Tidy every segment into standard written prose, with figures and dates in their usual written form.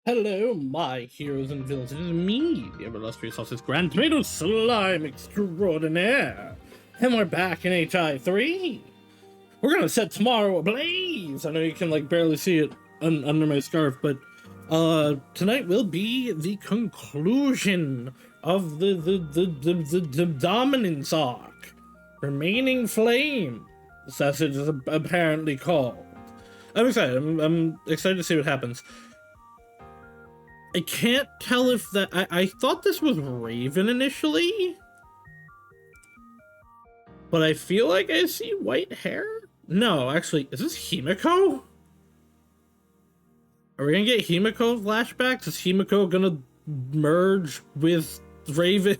Hello, my heroes and villains. It is me, the ever illustrious Saus Grand Tomato Slime Extraordinaire. And we're back in HI 3. We're gonna set tomorrow ablaze. I know you can like barely see it under my scarf, but tonight will be the conclusion of the dominance arc. Remaining Flame, as it is apparently called. I'm excited. I'm excited to see what happens. I can't tell if that... I thought this was Raven initially. But I feel like I see white hair? No, actually, is this Himiko? Are we gonna get Himiko flashbacks? Is Himiko gonna merge with Raven?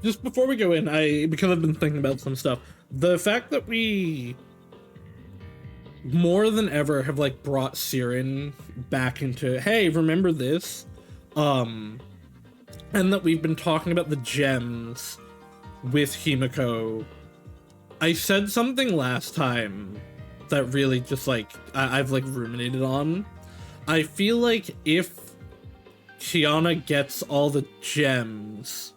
Just before we go in, because I've been thinking about some stuff, the fact that we more than ever have like brought Siren back into, hey, remember this? And that we've been talking about the gems with Himiko. I said something last time that really just like I've like ruminated on. I feel like if Tiana gets all the gems,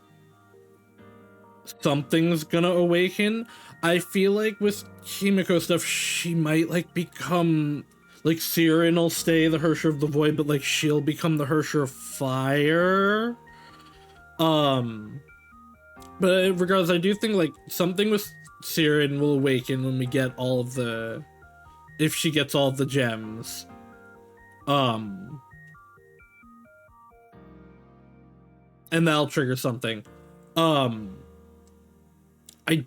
something's gonna awaken. I feel like with Himiko stuff, she might like become like Siren will stay the Hersher of the Void, but like she'll become the Hersher of Fire. But regardless, I do think like something with Siren will awaken when we get all of the, if she gets all of the gems. And that'll trigger something. I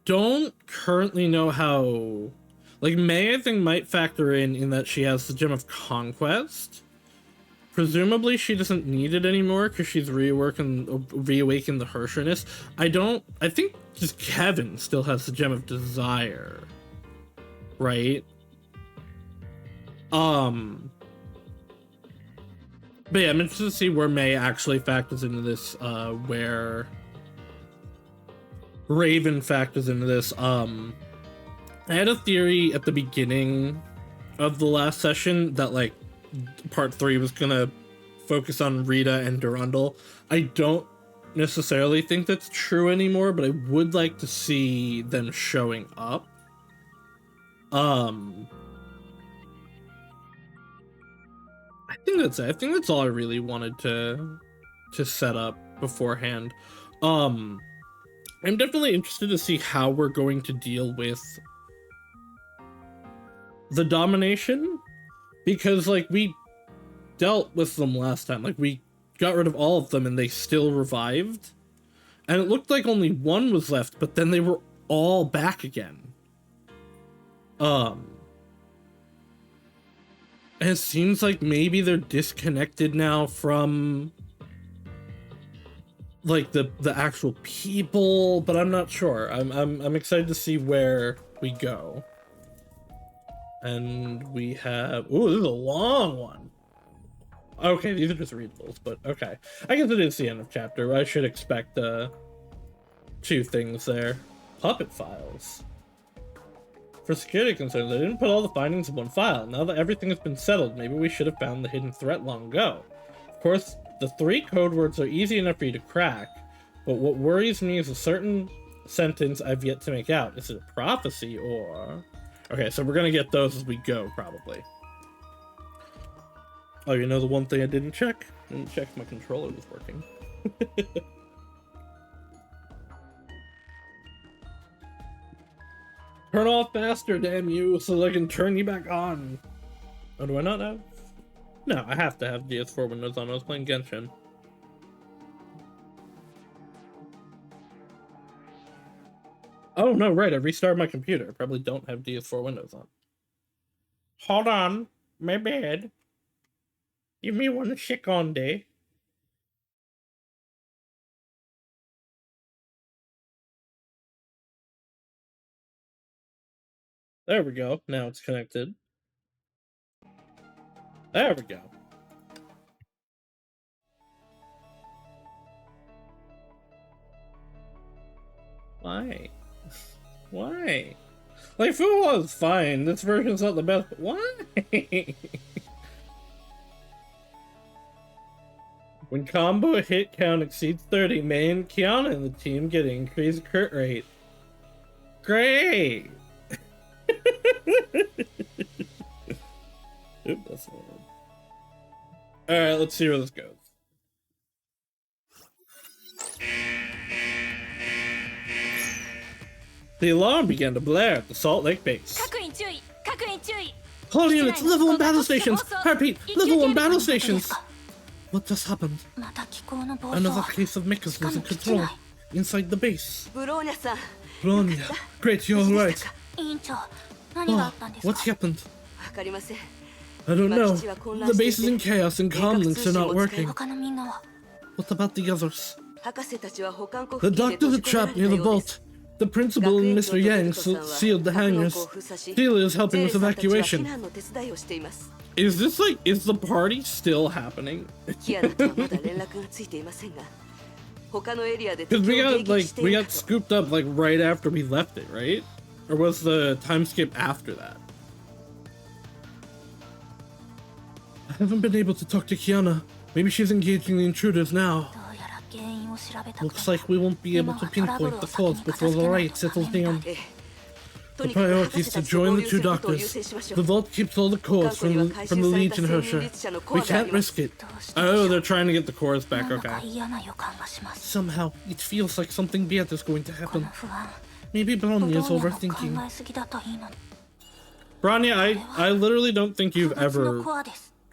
don't currently know how, like May I think might factor in that she has the Gem of Conquest. Presumably she doesn't need it anymore because she's reawakened the Hersherness. I think just Kevin still has the Gem of Desire, right? But yeah, I'm interested to see where May actually factors into this, where Raven factors into this. I had a theory at the beginning of the last session that like part 3 was gonna focus on Rita and Durandal. I don't necessarily think that's true anymore, but I would like to see them showing up. I think that's it. I think that's all I really wanted to set up beforehand. I'm definitely interested to see how we're going to deal with the domination, because like we dealt with them last time. Like we got rid of all of them and they still revived, and it looked like only one was left, but then they were all back again. And it seems like maybe they're disconnected now from like the actual people, but I'm not sure. I'm excited to see where we go. And we have, ooh, this is a long one. Okay, these are just readables, but okay. I guess it is the end of chapter. I should expect 2 things there. Puppet files. For security concerns, I didn't put all the findings in one file. Now that everything has been settled, maybe we should have found the hidden threat long ago. Of course, the 3 code words are easy enough for you to crack, but what worries me is a certain sentence I've yet to make out. Is it a prophecy or... Okay, so we're gonna get those as we go, probably. Oh, you know the one thing I didn't check? I didn't check if my controller was working. Turn off faster, damn you, so that I can turn you back on. Oh, do I not have? No, I have to have DS4 windows on. I was playing Genshin. Oh, no, right. I restarted my computer. I probably don't have DS4 windows on. Hold on. My bad. Give me 1 second. There we go. Now it's connected. There we go. Why? Why? Like, Fu was fine. This version's not the best. Why? When combo hit count exceeds 30, Mei and Kiana and the team get increased crit rate. Great! Oop, that's not one. Alright, let's see where this goes. The alarm began to blare at the Salt Lake base. All units, level 1 battle stations! Heartbeat, level 1 battle stations! What just happened? Another case of mechas losing control inside the base. Bronya, great, you're alright. Oh, what happened? I don't know. The base is in chaos and comm links are not working. What about the others? The doctors are trapped near the vault. The principal and Mr. Yang sealed the hangars. Celia is helping with evacuation. Is this like, is the party still happening? Because we got scooped up like right after we left it, right? Or was the time skip after that? I haven't been able to talk to Kiana. Maybe she's engaging the intruders now. Looks like we won't be able to pinpoint the cause before the riot settles down. The priority is to join the two doctors. The vault keeps all the cores from the Legion Hersher. We can't risk it. Oh, they're trying to get the cores back, okay. Somehow, it feels like something bad is going to happen. Maybe Bronya is overthinking. Bronya, I literally don't think you've ever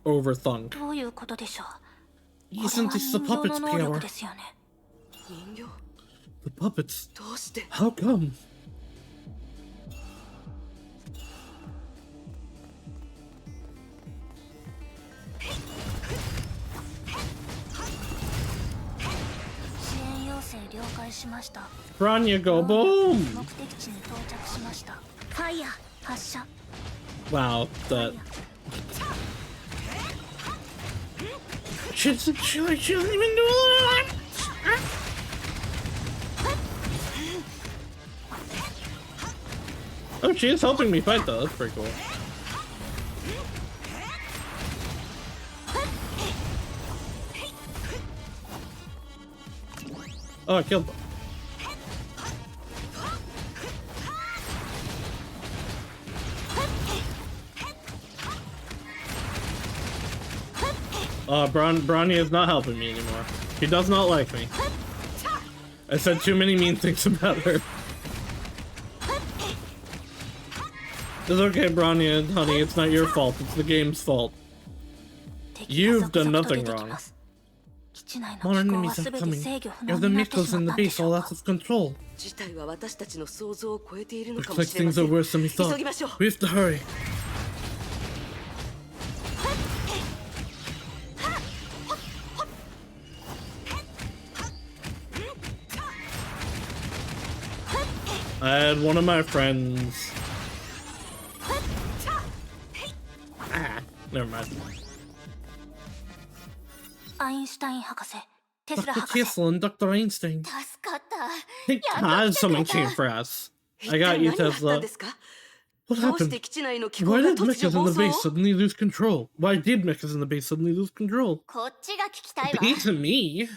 overthunk. Isn't this the puppet's power? The puppets? How come? Bronya, go boom! Wow, that... She doesn't even do a lot. Oh, she is helping me fight though, that's pretty cool. Oh, I killed them. Bronya is not helping me anymore. She does not like me. I said too many mean things about her. It's okay, Bronya, honey, it's not your fault, it's the game's fault. You've done nothing wrong. More enemies are coming. You're the mechas in the base all out of control. Looks like things are worse than we thought. We have to hurry. I had one of my friends. Ah, never mind. Dr. Kessel and Dr. Einstein. Thank God someone came for us. I got you, Tesla. What happened? Why did mechas in the base suddenly lose control? Why did mechas in the base suddenly lose control? Be to me.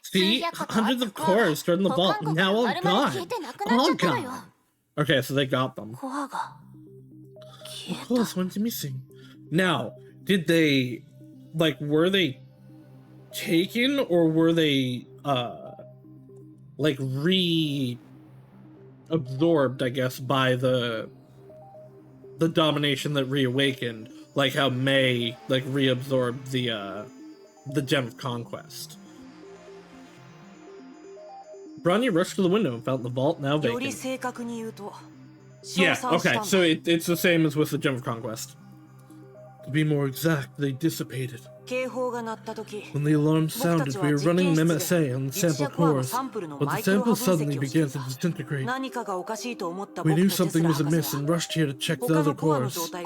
See, hundreds of cores stored in the vault, now all gone. All gone. Okay, so they got them. The cores went missing. Now, did they, like, were they taken or were they, like, reabsorbed, I guess, by the domination that reawakened, like how Mei like reabsorbed the Gem of Conquest. Bronya rushed to the window and found the vault now vacant. Yeah, okay, so it's the same as with the Gem of Conquest. To be more exact, they dissipated. When the alarm sounded, we were running MMSA on the sample cores, but the sample suddenly began to disintegrate. We knew something was amiss and rushed here to check the other cores. By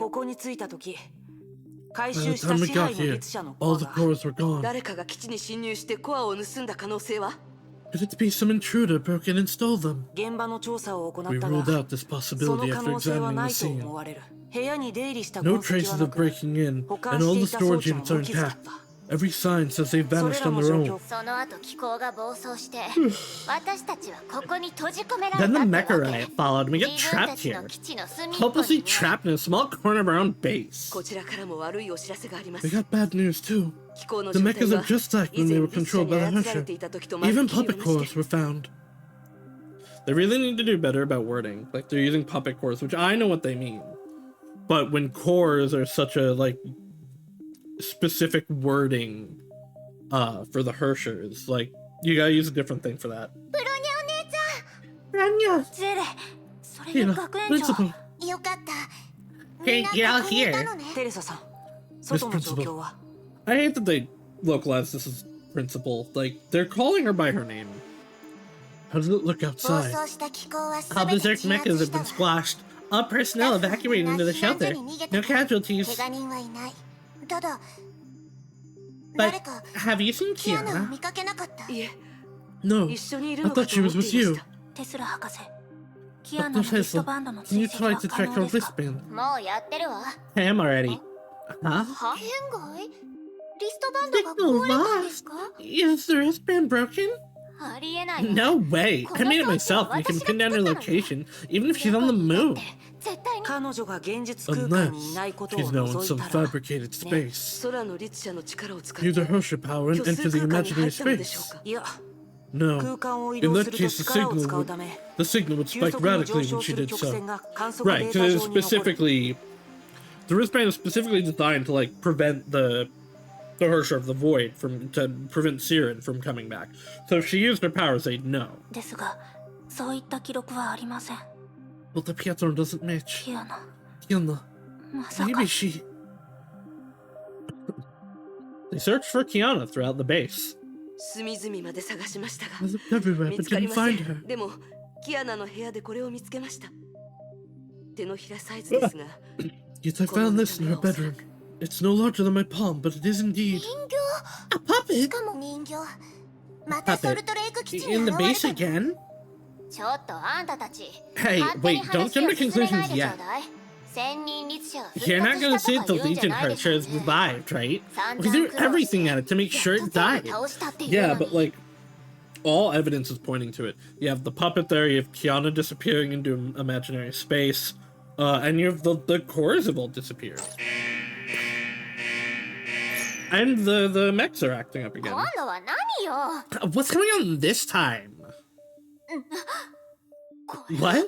the time we got here, all the cores were gone. Could it be some intruder broke in and stole them? 現場の調査を行 We った ruled が、 out this その possibility 可 after 能性は examining な the いと scene. 思われる。部屋に出入りした No 痕跡 traces はな of く、 breaking in, 保管 and し all て the いた装 storage 置も units are 無傷だっ intact. た。 Every sign says they それ vanished ら on の their 状 own. 況、その後気候が暴走して私たちはここに閉じ込められ Then た the って mecha わけ riot followed, and we get 自分た trapped ちの here. 基地の隅っこ Hopelessly にね trapped in a small corner of our own base. こちらからも悪いお知らせがありま We す。 got bad news too. 気候の The 状 mechas 態 are は just like 以 when 前 they were リッチャ controlled に by the 操られ Husher. ていた時とまるっ Even きり puppet 同じ cores で。 were found. They really need to do better about wording. Like, they're using puppet cores, which I know what they mean. But when cores are such a, like, specific wording for the Hershers, like, you gotta use a different thing for that. ブロニャお姉ちゃん Rania! ゼレそれ You で know, 学園長 principal. よかったみ Hey, んな get こ out こにいた here. のねテレサさん、外の状況は？ I hate that they localize this as principal. Like, they're calling her by her name. How does it look 暴 outside? 走した気候は All 全て berserk 鎮 mechas 圧 have した been わ squashed. All personnel スタッフ evacuated みん into な the 避難所 shelter. に逃げた No 怪 casualties. 我人はいないただ But 誰か have you seen キアナを Kiana? 見かけなかった いえ、 No. 一緒にいる I のか thought と she 思 was って with いま you. した。テスラ博士キアナ Dr. のリスト Tesla, バンドの can 追 you 跡 try は to 可 track 能 her ですか wristband? もうやってるわ Hey, I'm already. Huh? は県外リストバンドが Signal 壊れたんです lost. か Is the wristband broken? ありえないわ No way. I made it myself, and you can pin down her location, even if she's on the moon. 絶対に彼女が現実空間にいない Unless ことを she's now in 除 some いたら、 fabricated space. 空の律者の力を使っ Use て a Hershey power 虚 and 数 enter the 空間に入 imaginary ったのでしょう space. か。いや、 No. 空間を移 In 動 that する case, と the 力を signal 使う would, ため、 the signal would 急 spike 速に radically 上 when 昇 she する did 曲 so. 線が観測 Right, デー because タ it is 上に残る。 specifically the wristband is specifically designed to like prevent the Hersher of the Void to prevent Siren from coming back. So if she used her powers, they'd know. ですがそういった記録はありません But the pattern doesn't match. キアナ Kiana, まさか maybe she. They searched for Kiana throughout the base. 隅々まで探しましたが I looked everywhere 見 but つかり didn't ませ find ん。 her. でもキアナの部屋でこれを見つけました。手のひらサイズですが、 Yet I found this in her bedroom. It's no larger than my palm, but it is indeed 人 a 形し puppet. かも人形またソルトレイク基地に In the 現れ base た again? ちょっとあんたたち Hey, 勝手に wait, don't 話 jump を to 進めない conclusions でちょう yet. だい千人律者が復 You're not 活 gonna した say と the か言うんじゃ Legion ないでしょ Hershers うね revived, right? 散 We 々 threw 苦労して everything at it to make sure やっ it と全 died. 部倒したっていう Yeah, の but に like, all evidence is pointing to it. You have the puppet there, you have Kiana disappearing into imaginary space, and you have the cores have all disappeared. And the mechs are acting up again. 今度は何よ What's going on this time? これ What? どう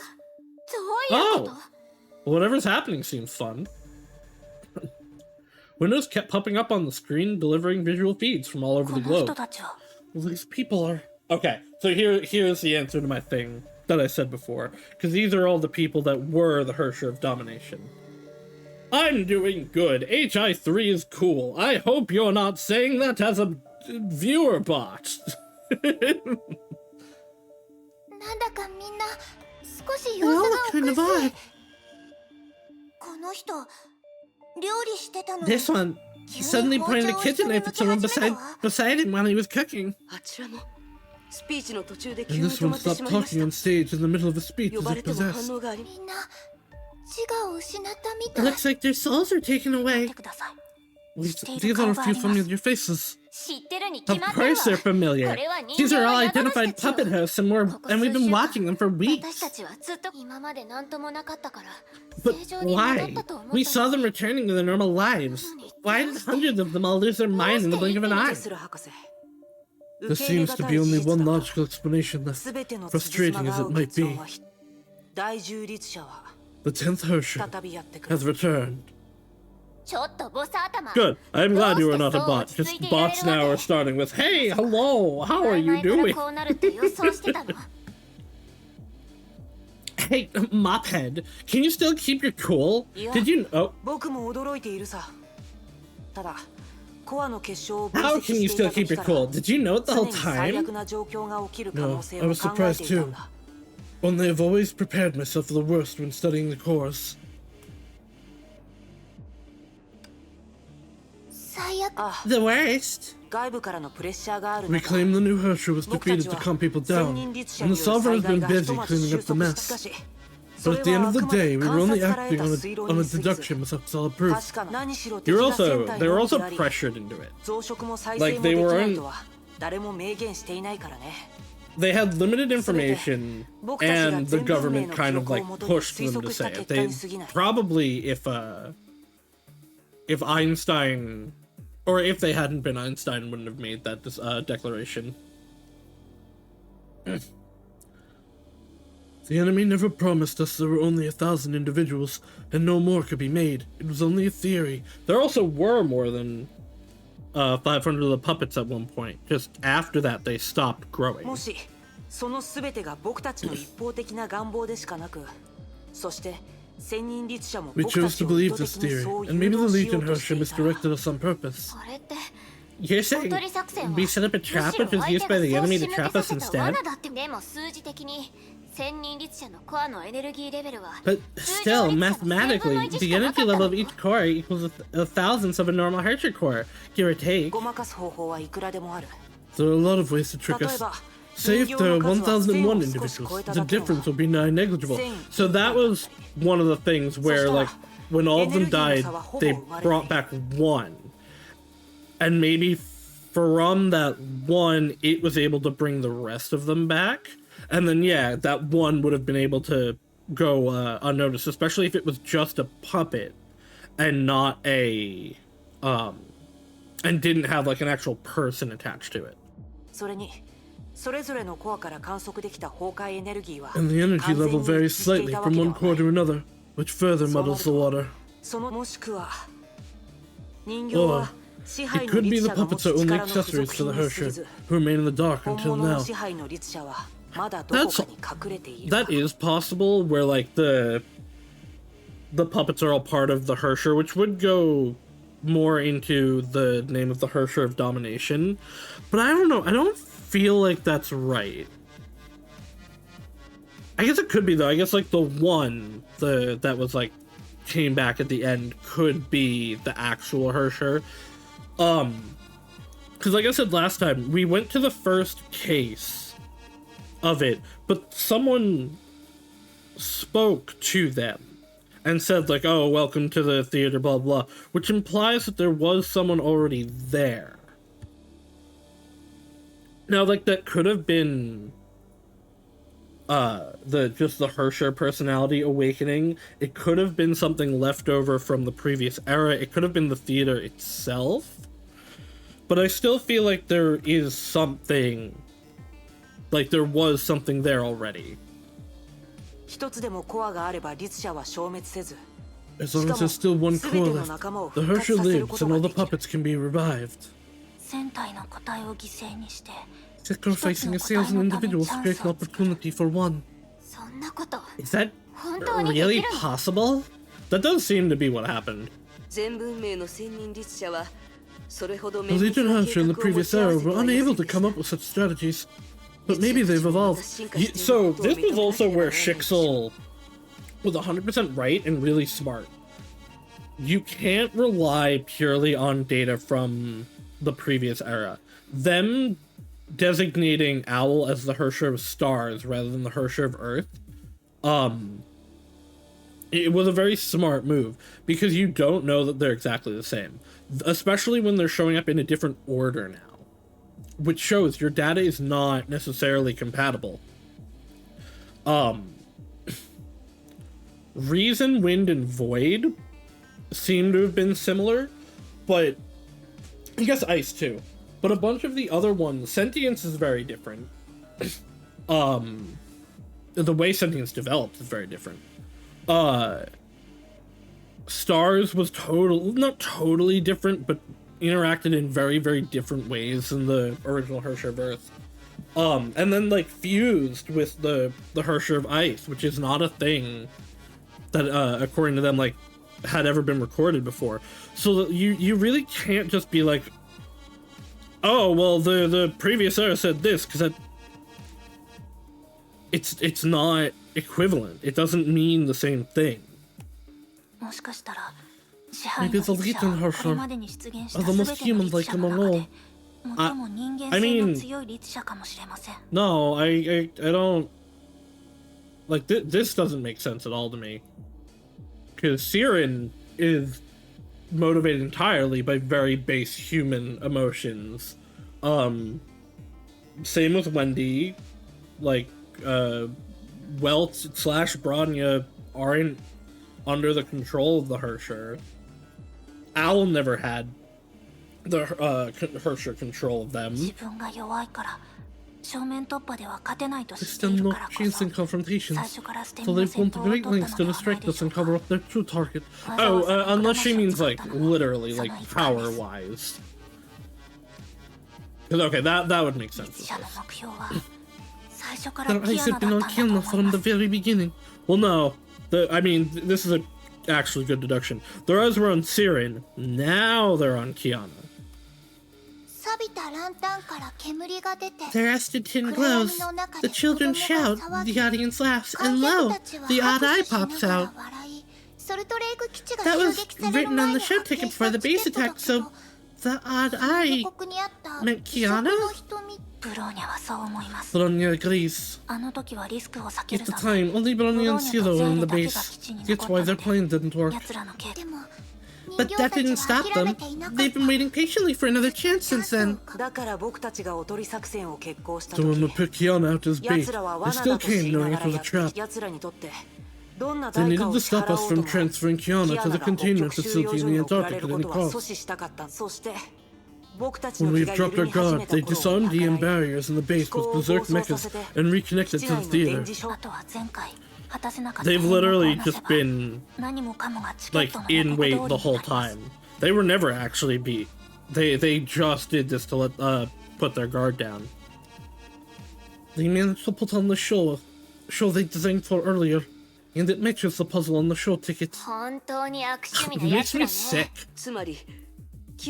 いうこと Whatever's happening seems fun. Windows kept popping up on the screen, delivering visual feeds from all over こ the の人 globe. たちは Well, these people are... Okay, so here's the answer to my thing that I said before. Because these are all the people that were the Hersher of Domination. I'm doing good. HI3 is cool. I hope you're not saying that as a viewer bot. なんだかみんな少し They 様 all 子 look kind が of おかしい odd. この人料理してたのに This one suddenly pointed a kitchen knife at someone beside him while he was cooking. あちらもスピーチの途中で急 And に this 止ま one ってし stopped まいまし talking た。 on stage in the middle of a speech 呼 as ば if れても反 possessed. 応があり、みんな自我を失ったみ It たい looks like their souls are taken 見 away. てください These are a few familiar faces. 知ってるに Of 決まってるわ course they're familiar. これは人 These 形 are の all 宿主 identified たちよ puppet hosts, and we've been watching them for 私 weeks. たちはずっと今まで何ともなかったから But 正常に戻っ why? たと思った We の saw them returning to their normal lives. Why did hundreds of them all lose their mind in the blink of an テ eye? スラ博士。 There seems to be only one logical explanation left, すべての frustrating as it might be. 第十律者は The 10th Hersher 再びやってくる。 has returned. ちょっとボス頭 Good. I'm glad you were not a bot, because bots now are starting with, Hey, hello, how are you 前から doing? こうなるって予想してたの Hey, Mophead, can you still keep your cool? Yeah. Did you... Oh, 僕も驚いているさ。ただ、コアの結晶を分 how 析 can you してい still たと keep した your ら、 cool? Did you know it the 常 whole に最 time? 悪な状況が起きる可 No, 能性 I を was 考え surprised ていたん too. だ。 Only I've always prepared myself for the worst when studying the cores. 最悪。The worst. 外部からのプレッシャーがある We 中 claim the new Hersher was 僕た defeated ち to は calm people 千 down, 人律者 and に the よる Sovereign 災 has 害 been がひ busy とまず cleaning 収 up the 束した mess. し But at the end of the day, we were only acting on a deduction without solid proof. 確か何しろ You're 敵が also 戦隊 they were の also みであり pressured into it. 増殖も再 Like 生も they でき were ない in, とは誰も明言していないからね they had limited information, and the government kind of like pushed them to say it. They probably, if Einstein, or if they hadn't been Einstein, wouldn't have made that declaration. The enemy never promised us there were only 1,000 individuals, and no more could be made. It was only a theory. There also were more than 500 of the puppets at one point. Just after that, they stopped growing. もしその全てが僕たちの一方的な願望でしかなくそして千人律者も We 僕た chose ち to を意 believe 図 this 的に theory, そう and maybe 誘 the 導しよ Legion うとして Hersher いた misdirected us on purpose. それって You're お saying とり作戦は we set up a むしろ trap which was 相 used 手 by が the そう enemy 仕 to 向け trap さ us せた instead? 罠だってでも数字的に千人律者のコアのエネルギーレベルは But still, mathematically, the energy level of each core equals a thousandth of a normal Hersher core, give or take. ごまかす方法はいくらでもある There are a lot of ways to trick 例 us. えば Say if there are 1,001 individuals, the difference will be nigh negligible. So that was one of the things where, like, when all of them died, they brought back one. And maybe from that one, it was able to bring the rest of them back. And then, yeah, that one would have been able to go unnoticed, especially if it was just a puppet and not a, and didn't have, like, an actual person attached to it. それにそれぞれのコアから観測できた崩壊エネルギーは And the energy level varies slightly from one core to another, which further muddles the water. そのもしくは人形は It could be the puppets are only accessories to the Hersher, who remain in the dark until now. That is possible, where like the puppets are all part of the Hersher, which would go more into the name of the Hersher of Domination. But I don't know, I don't feel like that's right. I guess it could be though. I guess like the one that was like came back at the end could be the actual Hersher. Because like I said last time, we went to the first case of it, but someone spoke to them and said like, oh, welcome to the theater, blah, blah, which implies that there was someone already there. Now, like, that could have been the Hersher personality awakening. It could have been something left over from the previous era. It could have been the theater itself. But I still feel like there is something, like there was something there already. As long as there's still one core left, the Hersher lives and all the puppets can be revived. Sacrificing 1,000 individuals to create an opportunity for one. Is that really possible? That does seem to be what happened. The Legion Hersher in the previous era were unable to come up with such strategies, but maybe they've evolved. So this was also where Shixel was 100% right and really smart. You can't rely purely on data from the previous era. Them designating Owl as the Hersher of Stars rather than the Hersher of Earth, it was a very smart move, because you don't know that they're exactly the same. Especially when they're showing up in a different order now. Which shows your data is not necessarily compatible. Reason, Wind, and Void seem to have been similar, but I guess Ice too. But a bunch of the other ones, Sentience is very different. The way Sentience developed is very different. Stars was not totally different, but interacted in very, very different ways than the original Hersher of Earth. And then like fused with the Hersher of Ice, which is not a thing that, according to them, like had ever been recorded before. So you really can't just be like, oh, well, the previous era said this, because it's not equivalent. It doesn't mean the same thing. Maybe it's a Legion Harsher. Are the most human-like among all. I mean, no, I don't like this doesn't make sense at all to me. Because Siren is motivated entirely by very base human emotions. Same with Wendy. Like, Welt / Bronya aren't under the control of the Hersher. Owl never had the Hersher control of them. They're still not chasing confrontations, so they've gone to great lengths to distract us and cover up their true target. Oh, unless she means, like, literally, like, power-wise. Okay, that would make sense. Their eyes have been on Kiana from the very beginning. Well, no. I mean, this is a actually good deduction. Their eyes were on Siren, now they're on Kiana. Their Aston tin glows. The children shout, the audience laughs, and lo, the odd eye pops out. That was written on the show ticket for the base attack, so the odd eye meant Kiana? Bronya agrees. At the time, only Bronya and Zero were in the base. That's why their plan didn't work. But that didn't stop them. They've been waiting patiently for another chance since then. So when we put Kiana out as bait, they still came knowing it was a trap. They needed to stop us from transferring Kiana to the containment facility in the Antarctic at any cost. When we've dropped our guard, they disarmed the EM barriers in the base with berserk mechas and reconnected to the theater. They've literally just been, like, in wait the whole time. They were never actually beat. They just did this to let, put their guard down. They managed to put on the show they designed for earlier, and it matches the puzzle on the show ticket. It makes me sick. So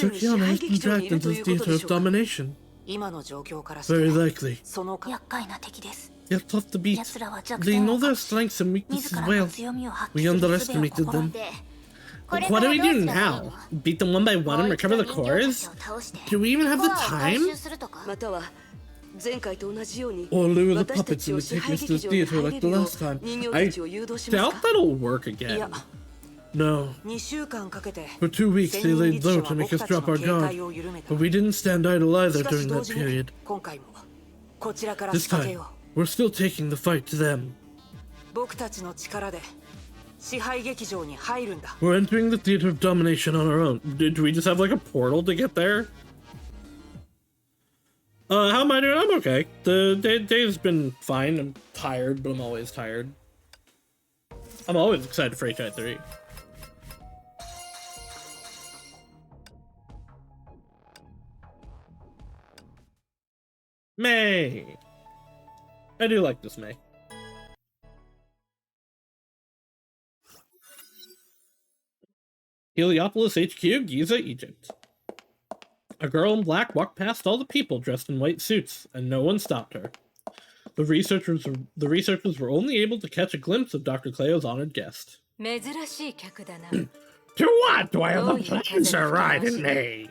Kiana has been dragged into the theater of domination. Very likely. They're tough to beat. They know their strengths and weaknesses well. We underestimated them. What do we do now? Beat them one by one and recover the cores? Do we even have the time? Or lure the puppets into taking us to the theater like the last time? I doubt that'll work again. No. For 2 weeks they laid low to make us drop our guard, but we didn't stand idle either during that period. This time, we're still taking the fight to them. We're entering the theater of domination on our own. Did we just have like a portal to get there? How am I doing? I'm okay. The day's been fine. I'm tired, but I'm always tired. I'm always excited for HI 3. May! I do like this May. Heliopolis HQ, Giza, Egypt. A girl in black walked past all the people dressed in white suits, and no one stopped her. The researchers were only able to catch a glimpse of Dr. Cleo's honored guest. To what do I have the pleasure riding me?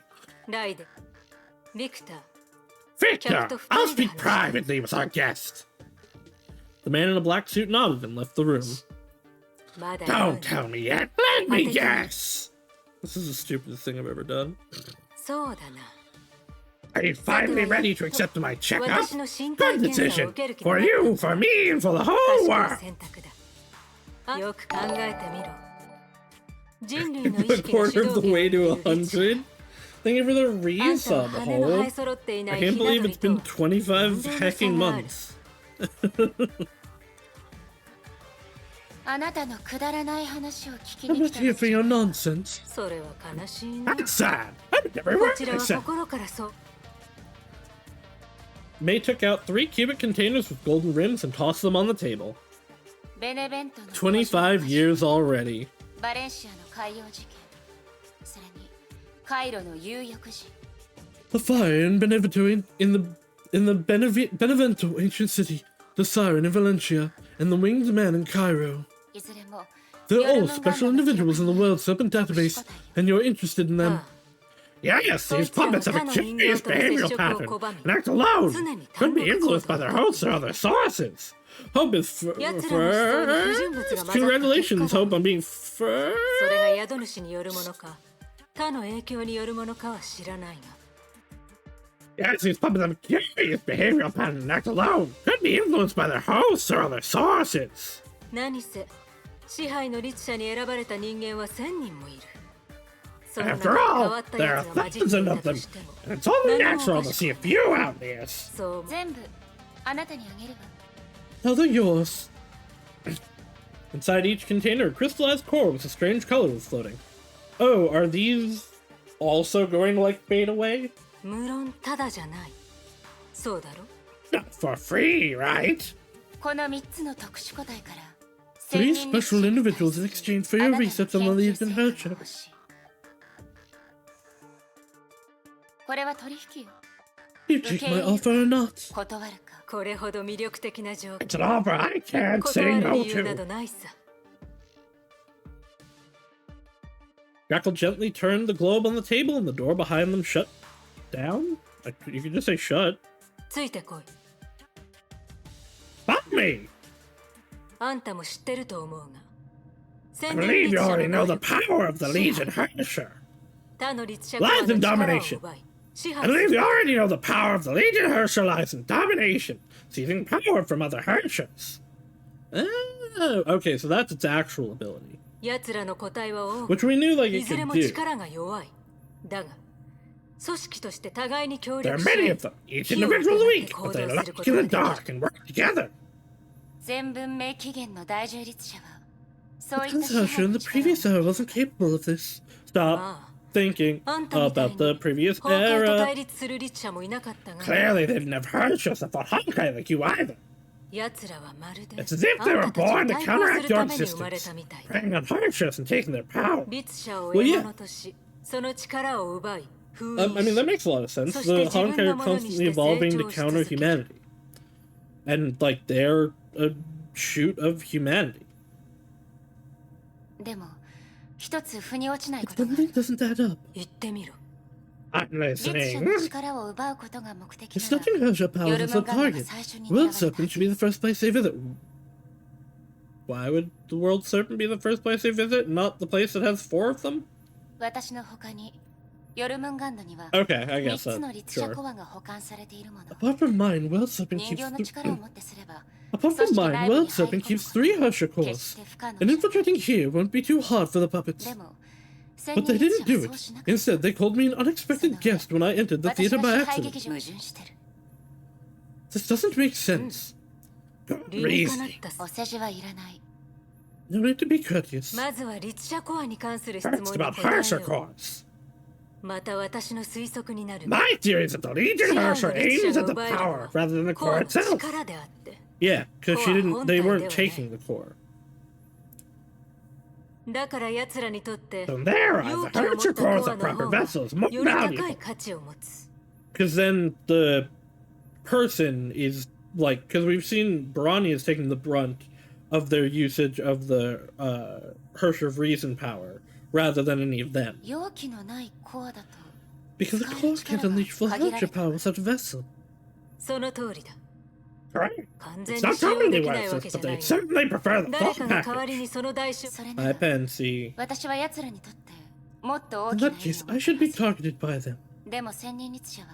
Victor, I'll speak privately with our guest. The man in a black suit nodded and left the room. Don't tell me yet. Let me guess. This is the stupidest thing I've ever done. Are you finally ready to accept my checkup? Good decision. For you, for me, and for the whole world. A quarter of the way to 100? Thank you for the resub, Hole. I can't believe it's been 25 hecking months. I'm not here for your nonsense. That's sad. I would never work like that. May took out 3 cubic containers with golden rims and tossed them on the table. 25 years already. The fire in Benevento in the Benevento ancient city, the siren in Valencia, and the winged man in Cairo. They're all special individuals in the World Serpent database, and you're interested in them. Yes, these puppets have a curious behavioral pattern and act alone. Could be influenced by their hosts or other sources. Hope is first. Congratulations, Hope, on being first. それが宿主によるものか他の影響によるものかは知らないが Yes, these puppets have a curious behavioral pattern and act alone. Could be influenced by their hosts or other sources. 何せ支配の律者に選ばれた人間は1000人もいる After all, there are thousands of them, and it's only natural to see a few out there. 全部あなたにあげるわ Now they're yours. Inside each container, a crystallized core with a strange color was floating. Oh, are these also going to like fade away? 無論ただじゃないそうだろ Not for free, right? この3つの特殊個体から Three special individuals in exchange for your research on the Legion Herrscher. これは取引よ You take my offer or not? 断るかこれほど魅力的な条 It's 件 an offer I can't say 断る no 理由など to. ないさ Grackle gently turned the globe on the table and the door behind them shut down? You could just say shut. ついてこい Stop me! あんたも知ってると思うが I believe you already know the power of the Legion Herrscher. 他の律者 Lies から in の力を domination. 奪い支 I 配す believe る you already know the power of the Legion Herrscher lies in domination, seizing power from other Herrschers. Oh, okay, so that's its actual ability. 奴らの個体は多く Which we knew like い it ずれ could も do. 力が弱いだが組織として互いに協 There are 力し合 many い of them. Each individual is weak, but they lock in the dark and work together. 全文明起源の大獣律者はそうい The った支配 Herrscher in の the 力 previous era wasn't capable of this. Stop Ah. thinking あんたみたい about the に previous 崩壊と era. 対立する律者もいなかったが Clearly, they didn't have Herrschers that fought Honkai like you either. 奴らはまるで It's as if they あ were んたたちを born to 対抗す counteract る your ために生まれた existence, みたいだ preying on Herrschers and taking their power. 律者を Well, 獲 yeah. 物としその力を奪い封 I 印 mean, し that makes a lot of sense. So The して自分 Honkai の are ものにして constantly evolving to 成長し counter 続ける humanity. And, like, they're a shoot of humanity. でも一つ腑に落ちない But ことが one thing doesn't add up. 言ってみろ I'm 律者 listening. の力を奪うことが目的 If なら touching Herrscher powers is a target, World Serpent should be the first place they visit. Why would the World Serpent be the first place they visit, not the place that has 4 of them? 私の他にヨルムンガンドには Okay, I 3 guess つの that. 律者 Sure. コアが保管されているもの Apart from mine, World Serpent 人 keeps 形の th- 力をもってすれば Apart 組 from 織 mine, 内部 World に入 Serpent り keeps 込む 3 Herrscher 決 cores. して不可能 And じゃない infiltrating here won't be too hard for the puppets. でも But they 千人律 didn't 者 do はそう it. しなかった Instead, they called me an unexpected guest when I entered the 私 theater が by 支配 accident. 劇場矛盾してる This doesn't make sense. 理にかなっ Reasoning. たお世辞はいらない No need to be courteous. まずは律者コアに関する質 First 問に about 答え Herrscher よう cores. また私の推測になる My theory is that the Legion 支配 Herrscher の律 aims 者 at が the 奪えるの power は rather than the コ core アの itself. 力であって Yeah, because Core they Honkai weren't ではない。 taking the core. だから奴らにとって So in their eyes, 容 the 器を持っ Herrscher た core コ is ア a の proper 方が vessel, is more より高 valuable. い価値を持つ Because then the person is like, because we've seen Barani is taking the brunt of their usage of the Herrscher of Reason power rather than any of them. 容器のないコアだと Because the core can't unleash full Herrscher power without a vessel. その通りだ Correct. 完全 It's に not 使用で totally きないわ worthless, けじ but ゃな they いが certainly prefer the 誰 full かが代わ package. りにその代償それな I ら fancy. 私は奴らにとってもっと大 In きな that 意 case, 味を I 持 should be つはず targeted by them. でも千人律者は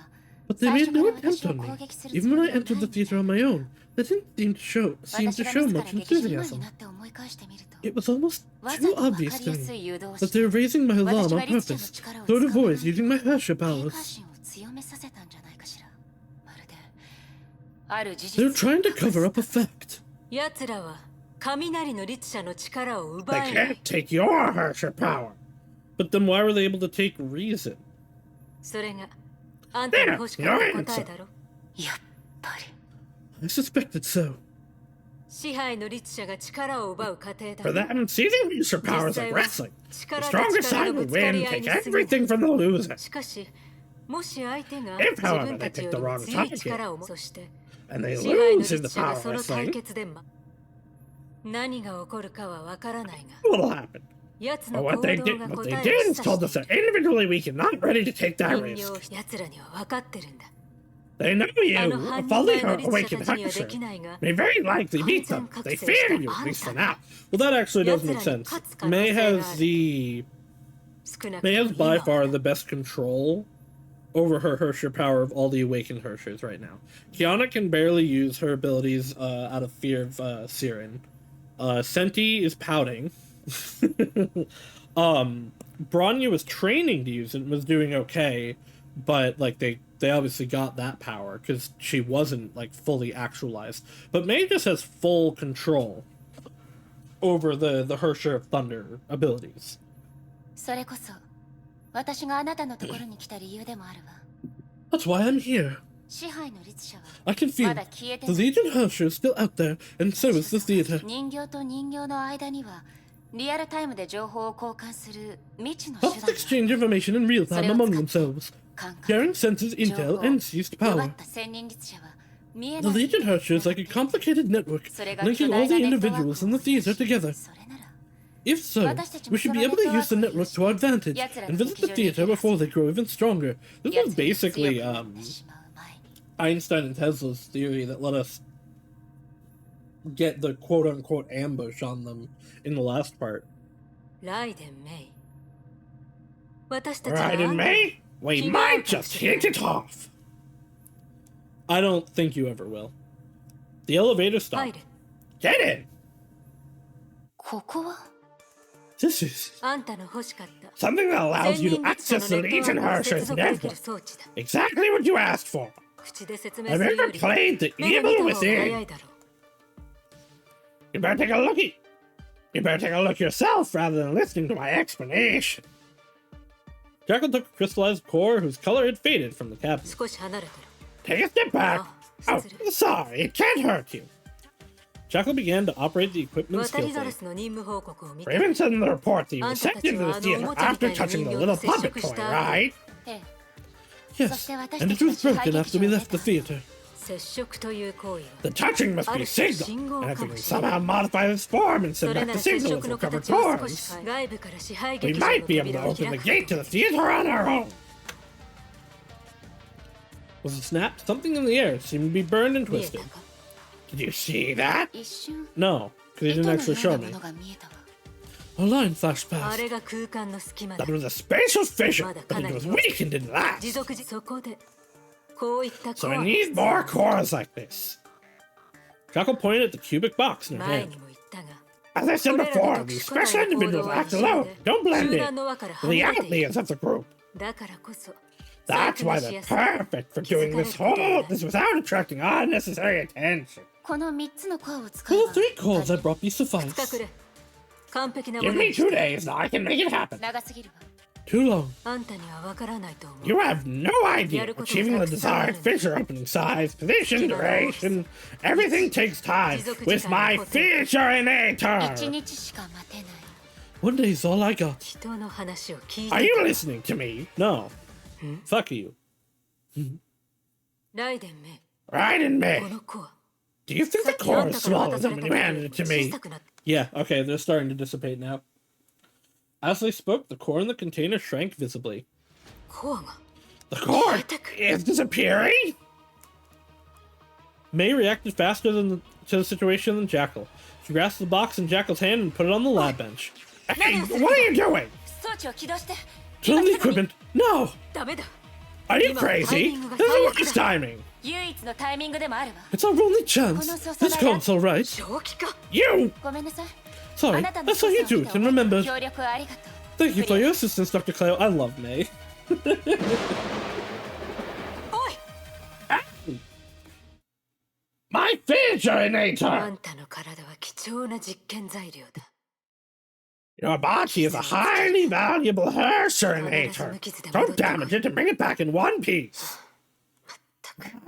But they 最 made 初か no ら attempt 私を on 攻 me. 撃するつ Even も when り I は entered な the いみた theater い on my own, they didn't seem to 私が show 自ら much 劇場前に enthusiasm. なって思い返してみると It was almost わざ too と分 obvious かり to やす me い誘導を that して they were raising my alarm 私 on は律者の purpose, 力を though to 使う voice using my Herrscher 警戒 powers. 心を強めさせたんじゃないかしらまるである事 They're 実 trying to cover up a fact. 奴らは雷の律者の力を They 奪えない can't take your Herrscher power. But then why were they able to take reason? それがあんたが欲しかった答えだろやっぱり I suspected so. 支配の律者が力を奪う過程だ For them, seizing Herrscher power is like wrestling. The 力と strongest 力 side のぶ will つか win り and 合い take に過ぎない everything from the loser. しかしもし相手が If, 自 however, 分た they ち pick よ the り wrong も強い target, 力を持つそして and they 支配の lose in 律 the 者が power その対 wrestling, 決で何が起こるかはわからないが、 What'll happen? 奴 But の what 行 they 動 did, が what 答 they えを did 示 is 唆 told し us てい that る。 individually we cannot ready to take that 人形 risk. 奴らには分かってるんだ。 They know あ you, の犯 a 人 fully 前の律者 awakened たちにはで Hakusher. きないが、 May very likely beat them. They fear you, at least for now. Well, that actually does make sense. May has the 少なく May と has も by 今 far は the best control over her Hersher power of all the awakened Hershers right now. Kiana can barely use her abilities out of fear of Siren. Senti is pouting. Bronya was training to use it and was doing okay, but like they obviously got that power because she wasn't like fully actualized. But May just has full control over the Hersher of Thunder abilities. それこそ私があなたのところに来た理由でもあるわ。 That's why I'm here. 支配の律者は I can feel まだ消えて the ない。 Legion Hersher is still out there, and so is the theater. 人形と人形の間にはリアルタイムで情報を交換する未知の手 Fast 段が exchange information in real time among themselves, 感覚 sharing senses, intel, and seized 奪 power. った千人律者は見え The ない Legion Hersher is like a complicated network, それが linking 巨 all 大 the なネットワークを individuals in the theater together. それなら If so, we should be able to use the network to our advantage and visit the theater before they grow even stronger. This was basically 強くなってしまう前に Einstein and Tesla's theory that let us get the quote-unquote ambush on them in the last part. ライデン・メイ。私たちは Right, in May? We might just hit it off. I don't think you ever will. The elevator 入 stopped. れ。 Get in! ここは This is あんたの欲しかった something that allows 千 you 人 to 律者 access の the ネット Legion ワークに Hersher's 接続でき network. る装置だ。 Exactly what you asked for. 口で説明 Have す you るよ ever り played the 目が見 evil た方が早 within? いだろう。 You better take a looky. You better take a look yourself rather than listening to my explanation. Jackal took a crystallized core whose color had faded from the cabinet. 少し離れてる。 Take a step back. Oh, Oh, sorry, it can't hurt you. Jackal began to operate the equipment 渡りガラ skillfully. スの任務報告を見た。 Raven said in the report that you were あんた sent たち into は the theater おもちゃみた after いな touching 人 the 形 little と接 puppet 触 toy, した。 right? ええ Yes, and it was broken after we left the theater. 接触という行為 The は touching must be signal, and if we can somehow modify its form and そ send れ back な the ら接 signal 触 with の recovered 形を少し forms, 変え外部から支配 we 劇場の might be able to 扉を open 開 the く gate to the theater on our own. Was it snapped? Something in the air seemed to be burned and 見え twisted. たか Did you see that? 一瞬 No, because he 糸 didn't の actually よう show なも me. のが見えたわ A line flashed あ past. れが空間の隙間だ That was a spatial fissure, Mother, but it can was I- weak and didn't 持 last. 続時そこでこういったコ So ア I が need more cores like this. Jackal pointed at the cubic box in her 前 hand. にも言ったが As I said これら before, の特 these 殊個体 special の行動 individuals は act 一緒 alone. で Don't blend 集 in. 団の輪からは The み出ている outliers of the group. だからこそ That's why they're perfect for doing this without attracting unnecessary attention. この3つのコアを使え The ば three cores I brought me 深 suffice. くれ完璧なも Give の me にして 2 days and I can make it happen. 長すぎるわ Too long. あんたには分からないと思う You have no idea. Achieving the desired fissure opening size, position, duration, everything takes time. With my 1 fissurinator. 日しか待てない One day is all I got. 人の話を聞い Are て you listening to me? No. Fuck you. ライデンめ Right in こ me. のコア Do you think さ the っきあん core た is から smaller 渡さ than れ when た you よ handed り it to 小 me? さくなって Yeah, okay, they're starting to dissipate now. As they spoke, the core in the container shrank visibly. コアが The core is disappearing? May reacted faster to the situation than Jackal. She grasped the box in Jackal's hand and put it on the lab bench. Hey, what are you doing? 装置を起動して Turn the equipment! No! ダメだ Are you crazy? This is the worst timing! 唯一のタイミングでもあるわ It's our only chance! This console, right? 正気か You! ごめんなさい Sorry, あなたの I saw you do it and お remembered. 協力ありがとう Thank you for your assistance, Dr. Cleo. I love May. おい My あ fissurinator! んたの体は貴重な実験材料だ Your body is a highly valuable fissurinator. Don't damage it and bring it back in one piece.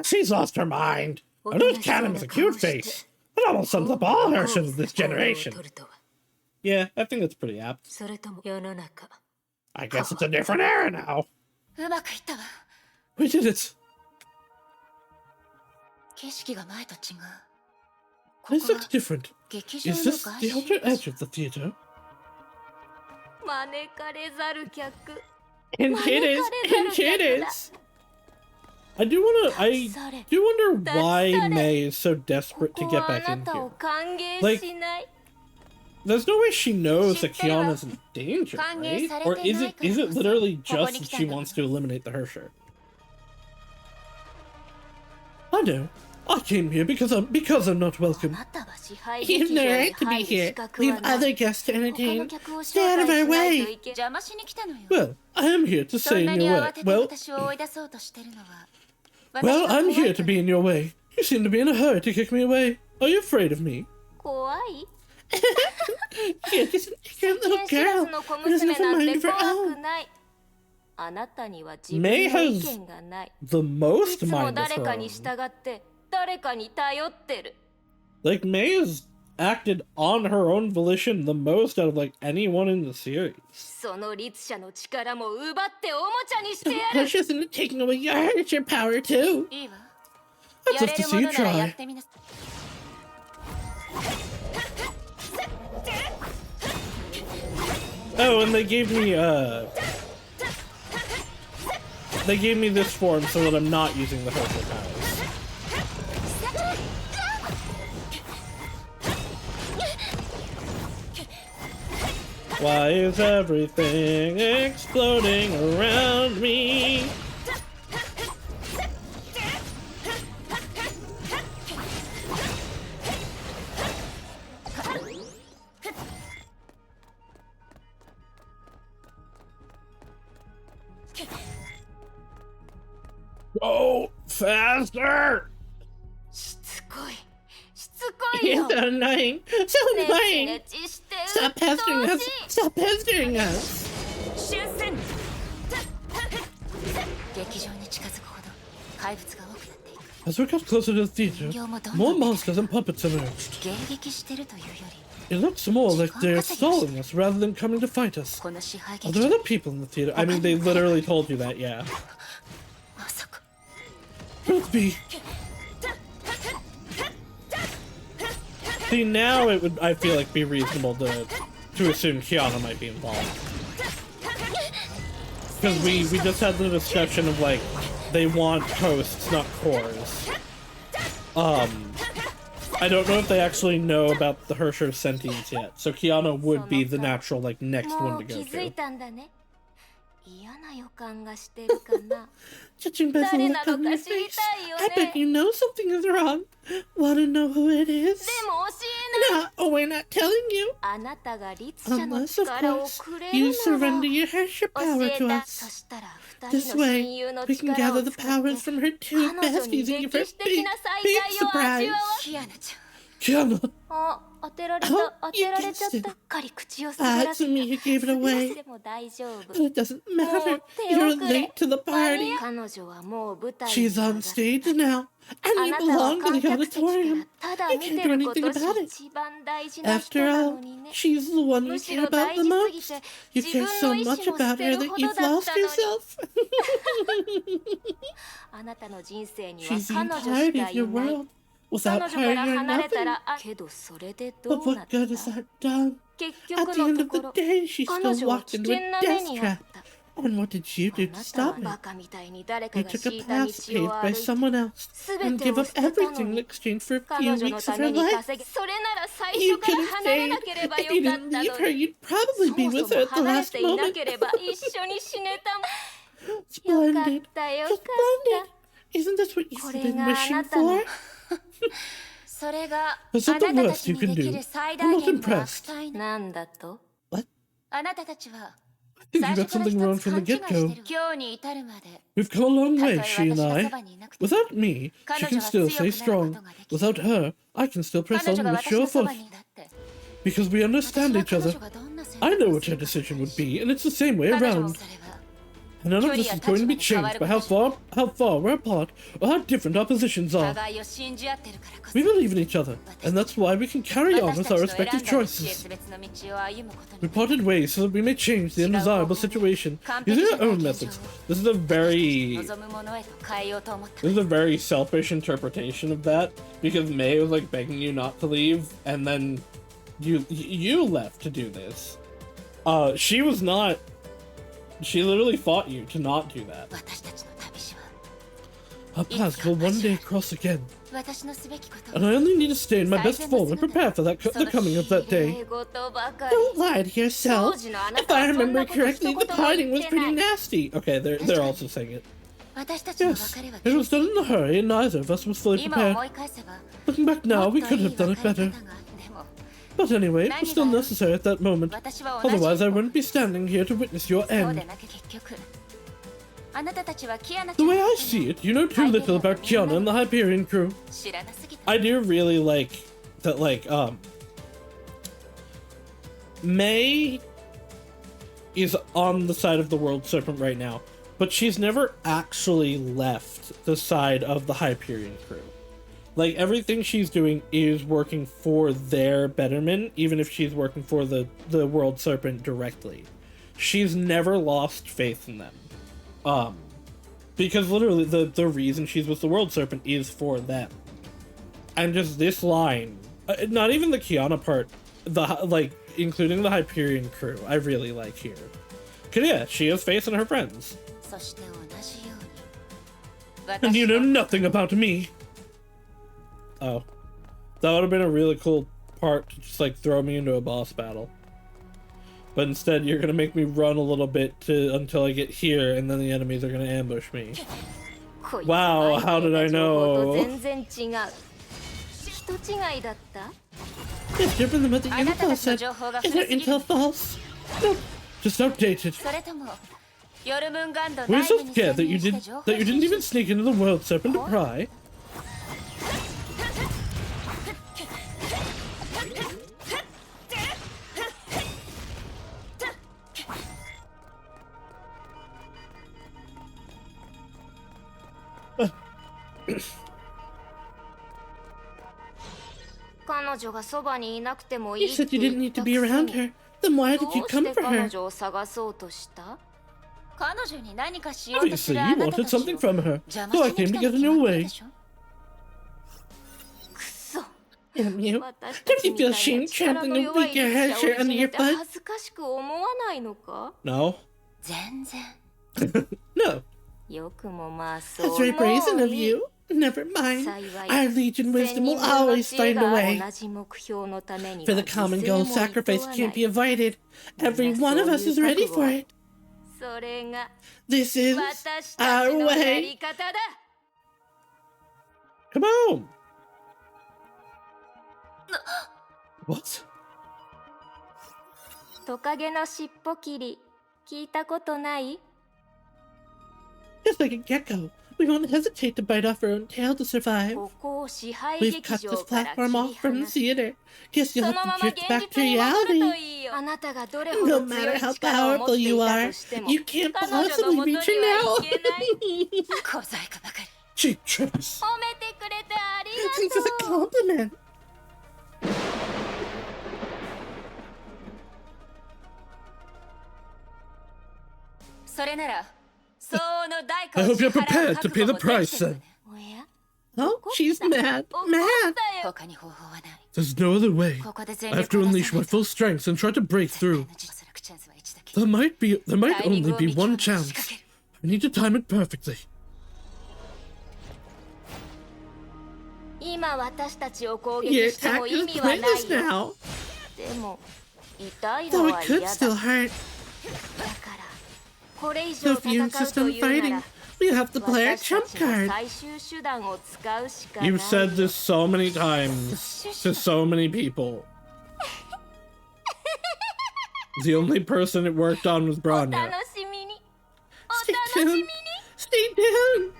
She's lost her mind. A loose cannon with a cute face. It almost sums up all Hershers of this generation. Yeah, I think that's pretty apt. それとも世の中 I guess it's a different era now. うまくいったわ We did it. 景色が前と違う This looks different. Is this the outer edge of the theater? 招かれざる客 And it is. And it is. I do wonder why May is so desperate to get back in here. Like, there's no way she knows that Kiana's in danger, right? Or is it literally just that she wants to eliminate the Hersher? I know. I came here because I'm not welcome. You have no right to be here. We have other guests to entertain. Stay out of our way. Well, I am here to stay in your way. Well, I'm here to be in your way. You seem to be in a hurry to kick me away. Are you afraid of me? You're just an ignorant little girl who doesn't have a mind of her own. May has the most mind of her own. Like, May has acted on her own volition the most out of, like, anyone in the series. Push us into taking away your power, too. I'd love to see you try. Oh, and they gave me this form so that I'm not using the Herschel powers. Why is everything exploding around me? Go faster! You're so annoying! So annoying! Stop pestering us! Stop pestering us! As we got closer to the theater, more monsters and puppets emerged. It looks more like they're stalling us rather than coming to fight us. Are there other people in the theater? I mean, they literally told you that, yeah. Could it be? See, now it would, I feel like, be reasonable to assume Kiana might be involved. Because we just had the discussion of, like, they want hosts, not cores. I don't know if they actually know about the Hersher's sentience yet, so Kiana would be the natural, like, next one to go to. Judging by the look on your face, I bet you know something is wrong. Want to know who it is? No, we're not telling you. Unless, of course, you surrender your Hersher power to us. This way, we can gather the powers from her two besties and give her a big, big surprise. Kiana! Oh, you guessed it. It's me who gave it away. But it doesn't matter. You're late to the party. She's on stage now, and you belong to the auditorium. You can't do anything about it. After all, she's the one you care about the most. You care so much about her that you've lost yourself. She's the entirety of your world. Without her, you're nothing. But what good is that done? At the end of the day, she still walked into a death trap. And what did you do to stop it? You took a path paved by someone else and gave up everything in exchange for a few weeks of her life. You could have stayed. If you didn't leave her, you'd probably be with her at the last moment. Splendid. Just splendid. Isn't this what you've been wishing for? Is that the worst you can do? I'm not impressed. What? I think you got something wrong from the get-go. We've come a long way, she and I. Without me, she can still stay strong. Without her, I can still press on with sure foot. Because we understand each other. I know what her decision would be, and it's the same way around. None of this is going to be changed by how far we're apart or how different our positions are. 互いを信じ合ってるからこそ We believe in each other, and that's why we can carry on 私 with た our ちの選 respective んだ道へ choices. 別々の道を歩むこと We に parted ways so that we may change the undesirable situation using our own methods. This is a very 望むものへと変えようと思った this is a very selfish interpretation of that, because May was like begging you not to leave, and then you left to do this. She was not. She literally fought you to not do that. 私たちの旅路は Our paths will one day cross again, 私のすべきこと and I only need to stay in my best form and prepare for the coming of that day. 綺麗事ばかり Don't lie to yourself. 当時のあな If たは I そんな remember こと一 correctly, 言 the も parting 言 was ってな pretty い nasty. Okay, they're also saying it. 私たちの Yes, 別れは it was done in a hurry, and neither of us was fully 今 prepared. 思い返せば Looking back now, も we っとい could い have done it 別れ better. 方がでも But anyway, it was still necessary at that moment. 私は同じ Otherwise, I wouldn't be standing here to witness your そうで end. なきゃ結局あなたたちはキアナち The ゃん way の I こと see も it, you know too little about Kiana and the Hyperion crew. 知らなすぎた I do really like that, like, May is on the side of the World Serpent right now, but she's never actually left the side of the Hyperion crew. Like, everything she's doing is working for their betterment, even if she's working for the World Serpent directly. She's never lost faith in them. Because literally the reason she's with the World Serpent is for them. And just this line, not even the Kiana part, including the Hyperion crew, I really like here. Cause yeah, she has faith in her friends. そして同じように And you 私 know は nothing about me. Oh. That would have been a really cool part to just like throw me into a boss battle. But instead you're gonna make me run a little bit until I get here, and then the enemies are gonna ambush me. こいつ Wow, how did I 前に言った情報と know? 全然違う人違いだった It's different than what the あなた intel たちの said. 情報が Is 古 their すぎる intel false? No, just outdated. それともヨルムンガンド We're 内 so 部に scared 潜 that you 入して didn't 情報 that you didn't even sneak into the World Serpent to pry. You said you didn't need to be around her. Then why did you come for her? 女を探そうとした彼女に何かしようとす Obviously, る you あなた wanted たちを something from her, 邪 so 魔 I しに came 来 to た get に in 決 your まってる way. でしょくそ Damn you. 私た Don't ち you み feel たいな ashamed 力 trampling の a 弱い weaker 力 hair 者を shirt い under じ your めて butt? 恥ずかしく思わないのか No. 全然 No. よくもまあそう That's very brazen of you. Never mind. Our legion wisdom will always find a way. For the common goal, sacrifice can't be avoided. Every one of us is ready for it. それが This is 私た our ちのや way. り方だ Come on. What? トカゲの尻尾切り聞いたことない Just like a gecko, we won't hesitate to bite off our own tail to survive. ここを支配 We've 劇 cut 場 this から platform 切 off り from 離 the す theater. Guess そ you'll の have ま to ま drift 現 back 実 to に戻ると reality. いいよあなたがどれほ No ど matter 強い how 力を持って powerful い you た are, としても you can't 彼女の possibly 元に reach her は now. 行けない小細工ばかり Cheap trips. 褒めてくれてあり Thanks as が a とう compliment. それなら相応の代価 I を hope 支 you're 払う prepared to 覚 pay 悟 the もで price きてる then. おや Oh, she's mad. 怒っ Mad. たよ他に方法はない There's no other way. ここで全 I have 力 to を出 unleash さな my いと full strength and try to break through. おそらくチャンスは一だけ There might タイミン only グを be 見極 one めて仕 chance. 掛ける I need to time it perfectly. 今私たちを攻 Your 撃しても attack 意 is 味はない pointless よ now. でも痛い Though の it は could 嫌 still だ hurt. だからこれ以上 So if you 戦う insist と on いうな fighting, ら we have to play our 私た trump ちの card. 最終手段を使うしかない You've said this so many times to so many people. The only person it worked on was お Bronya. 楽しみに Stay お楽しみ tuned. に Stay tuned.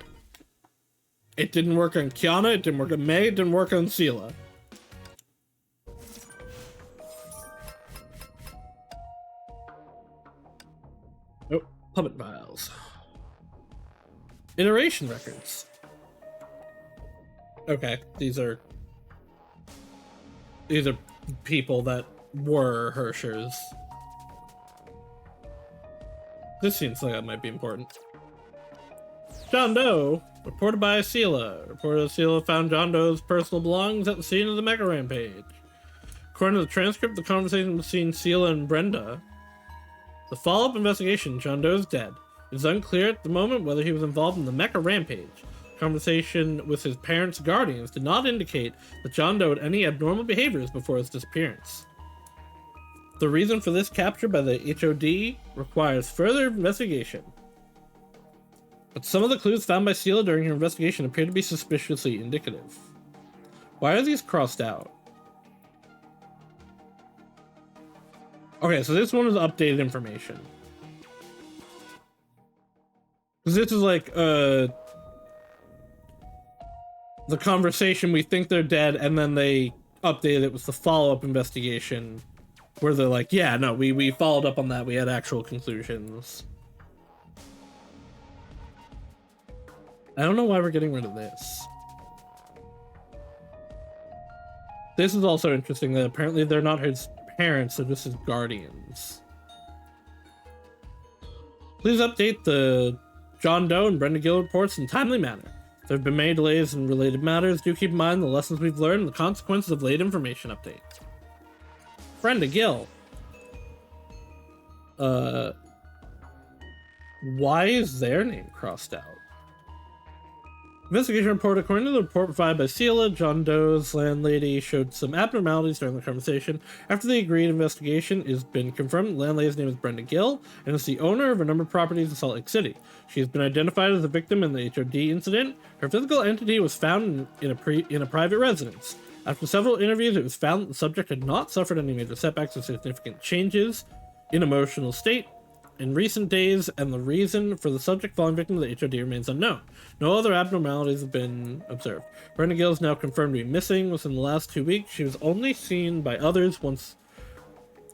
It didn't work on Kiana, it didn't work on May, it didn't work on Sela. Oh, puppet vials. Iteration records. Okay, these are people that were Hershers. This seems like that might be important. John Doe, reported by Sela. Reported Sela found John Doe's personal belongings at the scene of the Mega Rampage. According to the transcript, the conversation between Sela and Brenda. The follow-up investigation, John Doe is dead. It is unclear at the moment whether he was involved in the Mecha Rampage. Conversation with his parents' guardians did not indicate that John Doe had any abnormal behaviors before his disappearance. The reason for this capture by the HOD requires further investigation. But some of the clues found by Sela during her investigation appear to be suspiciously indicative. Why are these crossed out? Okay, so this one is updated information. Because this is like, the conversation, we think they're dead, and then they updated it with the follow-up investigation, where they're like, yeah, no, we followed up on that, we had actual conclusions. I don't know why we're getting rid of this. This is also interesting that apparently they're not his parents, they're just his guardians. Please update the John Doe and Brenda Gill reports in a timely manner. There have been many delays in related matters. Do keep in mind the lessons we've learned and the consequences of late information updates. Brenda Gill. Why is their name crossed out? Investigation report. According to the report provided by Sela, John Doe's landlady showed some abnormalities during the conversation. After the agreed investigation has been confirmed, the landlady's name is Brenda Gill and is the owner of a number of properties in Salt Lake City. She has been identified as a victim in the HOD incident. Her physical entity was found in a private residence. After several interviews, it was found that the subject had not suffered any major setbacks or significant changes in emotional state in recent days, and the reason for the subject falling victim to the HOD remains unknown. No other abnormalities have been observed. Brenda Gill is now confirmed to be missing. Within the last 2 weeks, she was only seen by others once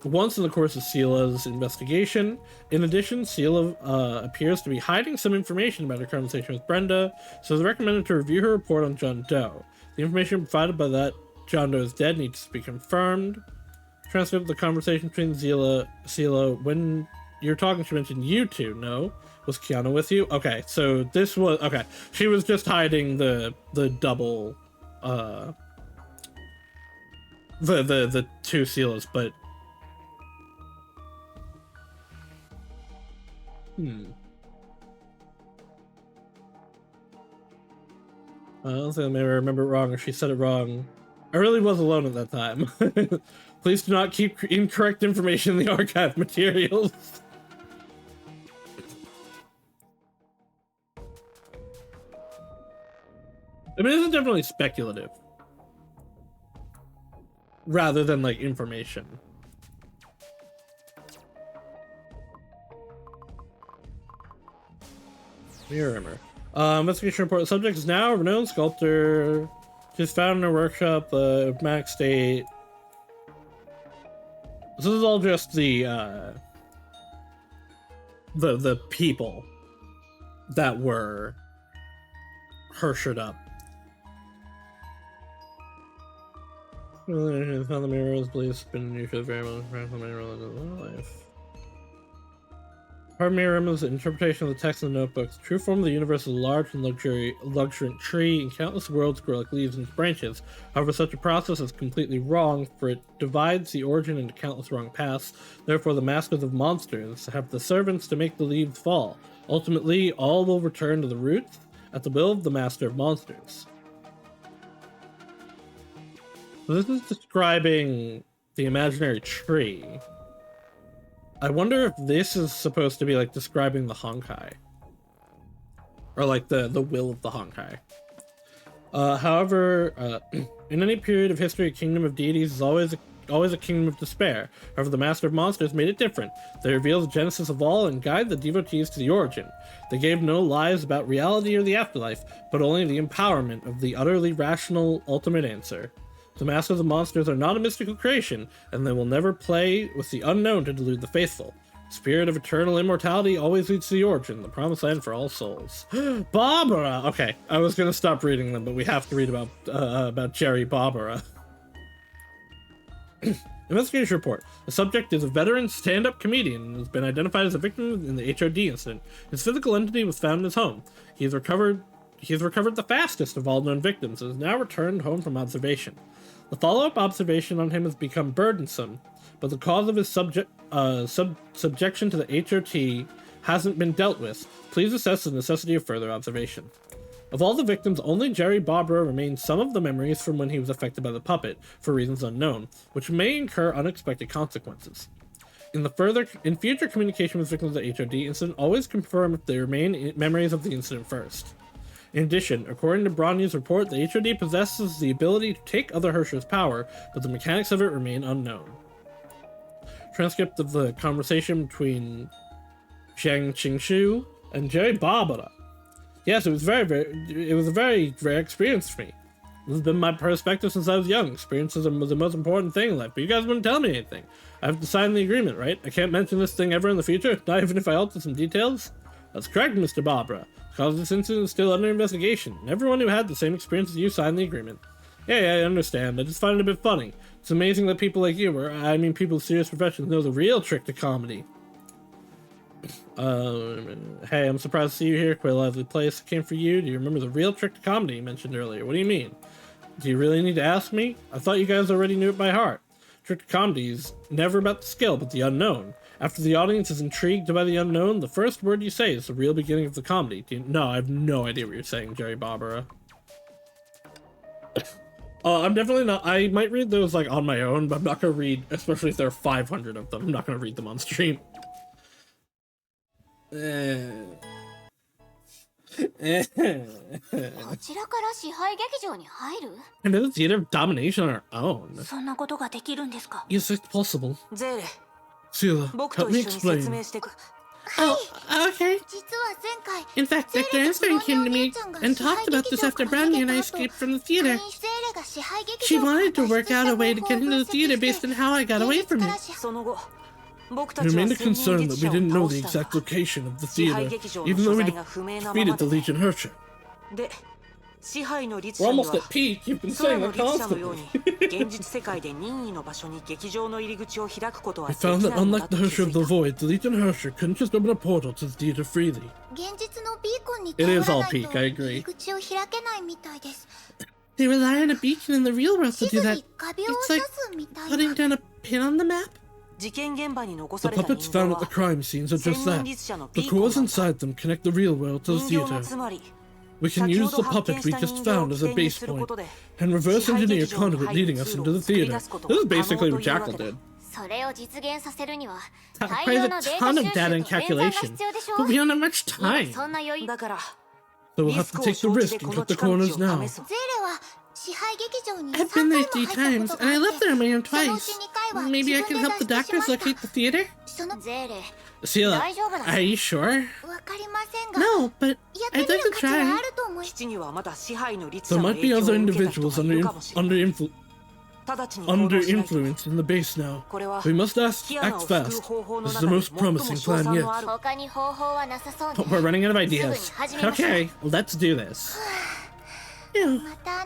in the course of Sela's investigation. In addition, Sela appears to be hiding some information about her conversation with Brenda, so it's recommended to review her report on John Doe. The information provided by that John Doe is dead needs to be confirmed. Transcript of the conversation between Sela when you're talking, she mentioned you two. No, was Kiana with you? Okay, so this was okay. She was just hiding the double, the two Selas, but I don't think I may remember it wrong, or she said it wrong. I really was alone at that time. Please do not keep incorrect information in the archive materials. I mean, this is definitely speculative, rather than, like, information. Mirror. Investigation report. The subject is now a renowned sculptor. She's found in her workshop, Max State. This is all just the people that were Hershed up. Found the mirror was believed been used for very much life. Her mirror is an interpretation of the text in the notebooks. The true form of the universe is a large and luxuriant tree, and countless worlds grow like leaves and branches. However, such a process is completely wrong, for it divides the origin into countless wrong paths. Therefore, the masters of monsters have the servants to make the leaves fall. Ultimately, all will return to the roots at the will of the master of monsters. So this is describing the imaginary tree. I wonder if this is supposed to be like describing the Honkai, or like the will of the Honkai. However, in any period of history, a kingdom of deities is always a kingdom of despair. However, the master of monsters made it different. They revealed the genesis of all and guide the devotees to the origin. They gave no lies about reality or the afterlife, but only the empowerment of the utterly rational ultimate answer. The masters of monsters are not a mystical creation, and they will never play with the unknown to delude the faithful. Spirit of eternal immortality always leads to the origin, the promised land for all souls. Barbara! Okay, I was gonna stop reading them, but we have to read about Jerry Barbara. Investigation report. The subject is a veteran stand-up comedian and has been identified as a victim in the HOD incident. His physical entity was found in his home. He has recovered the fastest of all known victims and is now returned home from observation. The follow-up observation on him has become burdensome, but the cause of his subjection to the HOT hasn't been dealt with. Please assess the necessity of further observation. Of all the victims, only Jerry Barbara remains some of the memories from when he was affected by the puppet, for reasons unknown, which may incur unexpected consequences. In future communication with victims of the HOD incident, always confirm if they remain memories of the incident first. In addition, according to Bronya's report, the HOD possesses the ability to take other Hersh's power, but the mechanics of it remain unknown. Transcript of the conversation between Zhang Qingshu and Jerry Barbara. Yes, it was a very rare experience for me. This has been my perspective since I was young. Experiences are the most important thing in life, but you guys wouldn't tell me anything. I have to sign the agreement, right? I can't mention this thing ever in the future, not even if I alter some details? That's correct, Mr. Barbara. The cause of this incident is still under investigation, and everyone who had the same experience as you signed the agreement. Yeah, I understand. I just find it a bit funny. It's amazing that people like you, people with serious professions, know the real trick to comedy. Hey, I'm surprised to see you here. Quite a lively place. I came for you. Do you remember the real trick to comedy you mentioned earlier? What do you mean? Do you really need to ask me? I thought you guys already knew it by heart. Trick to comedy is never about the skill, but the unknown. After the audience is intrigued by the unknown, the first word you say is the real beginning of the comedy. No, I have no idea what you're saying, Jerry Barbara. I'm definitely not. I might read those like on my own, but I'm not gonna read, especially if there are 500 of them. I'm not gonna read them on stream. And there's a theater of domination on our own. Yes, it's possible. Sila, help me explain. Oh, okay. In fact, Dr. Einstein came to me and talked about this after Brownie and I escaped from the theater. She wanted to work out a way to get into the theater based on how I got away from it. We remained concerned that we didn't know the exact location of the theater, even though we defeated the Legion Herrscher. We're almost at peak, you've been saying that constantly. We found that unlike the Herrscher of the Void, the Legion Herrscher couldn't just open a portal to the theater freely. It is all peak, I agree. They rely on a beacon in the real world to do that. It's like putting down a pin on the map. The puppets found at the crime scenes are just that. The cores inside them connect the real world to the theater. We can use the puppet we just found as a base point, and reverse engineer a conduit leading us into the theater. This is basically what Jackal did. That requires a ton of data and calculation, but we don't have much time. So we'll have to take the risk and cut the corners now. I've been there 3 times, and I left there on my own twice. Maybe I can help the doctors locate the theater? Sila, are you sure? No, but I'd like to try. There might be other individuals under influence in the base now. We must act fast. This is the most promising plan yet. But we're running out of ideas. Okay, let's do this. Ew. I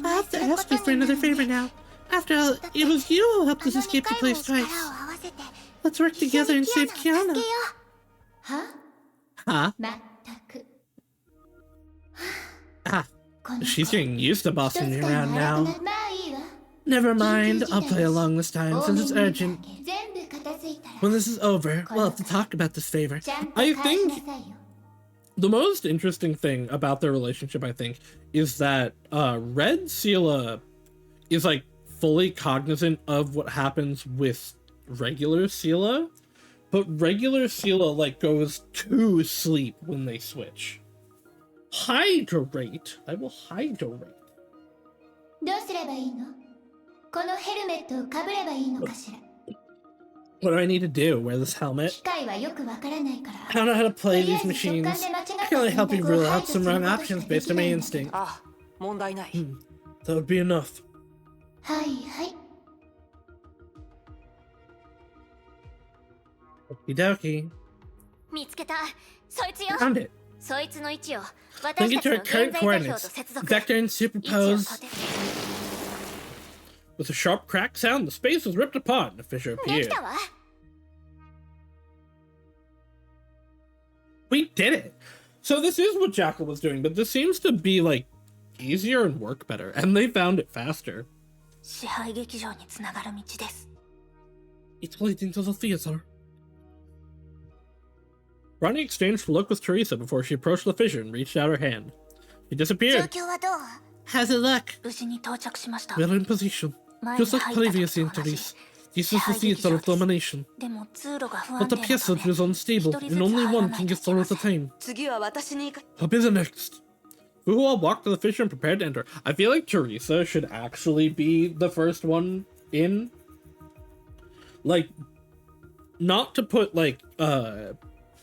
have to ask you for another favor now. After all, it was you who helped us escape the place twice. Let's work together and save Kiana. Huh? She's getting used to bossing me around now. Never mind, I'll play along this time since it's urgent. When this is over, we'll have to talk about this favor. I think the most interesting thing about their relationship, I think, is that Red Sila is like fully cognizant of what happens with regular Sila, but regular Sila like goes to sleep when they switch. Hydrate. I will hydrate. What do I need to do? Wear this helmet? I don't know how to play these machines. I can only help you rule out some wrong options based on my instinct. That would be enough. Hidoki. 見つけた。そいつよ。 Found it. そいつの位置を Link 私 it た to ち our の current 現在座標と coordinates. 接続。 Vector and 位置を superpose. 固定。 With a sharp crack sound, the space was ripped apart and a fissure でき appeared. たわ。 We did it! So this is what Jackal was doing, but this seems to be, like, easier and work better. And they found it faster. 支配劇場につながる道です。 It's leading to the theater. Ronnie exchanged a look with Teresa before she approached the fissure and reached out her hand. She 状 disappeared. 況はどう？ How's it look? 無事に到着しました。 We're in position. Just like previous entries. This is the theater of domination. でも通路が不 But 安 the 定なた passage め is unstable, and only one can get through at a time. 次は私に Up is the next. Fuhua walked to the fissure and prepared to enter. I feel like Teresa should actually be the first one in. Like, not to put like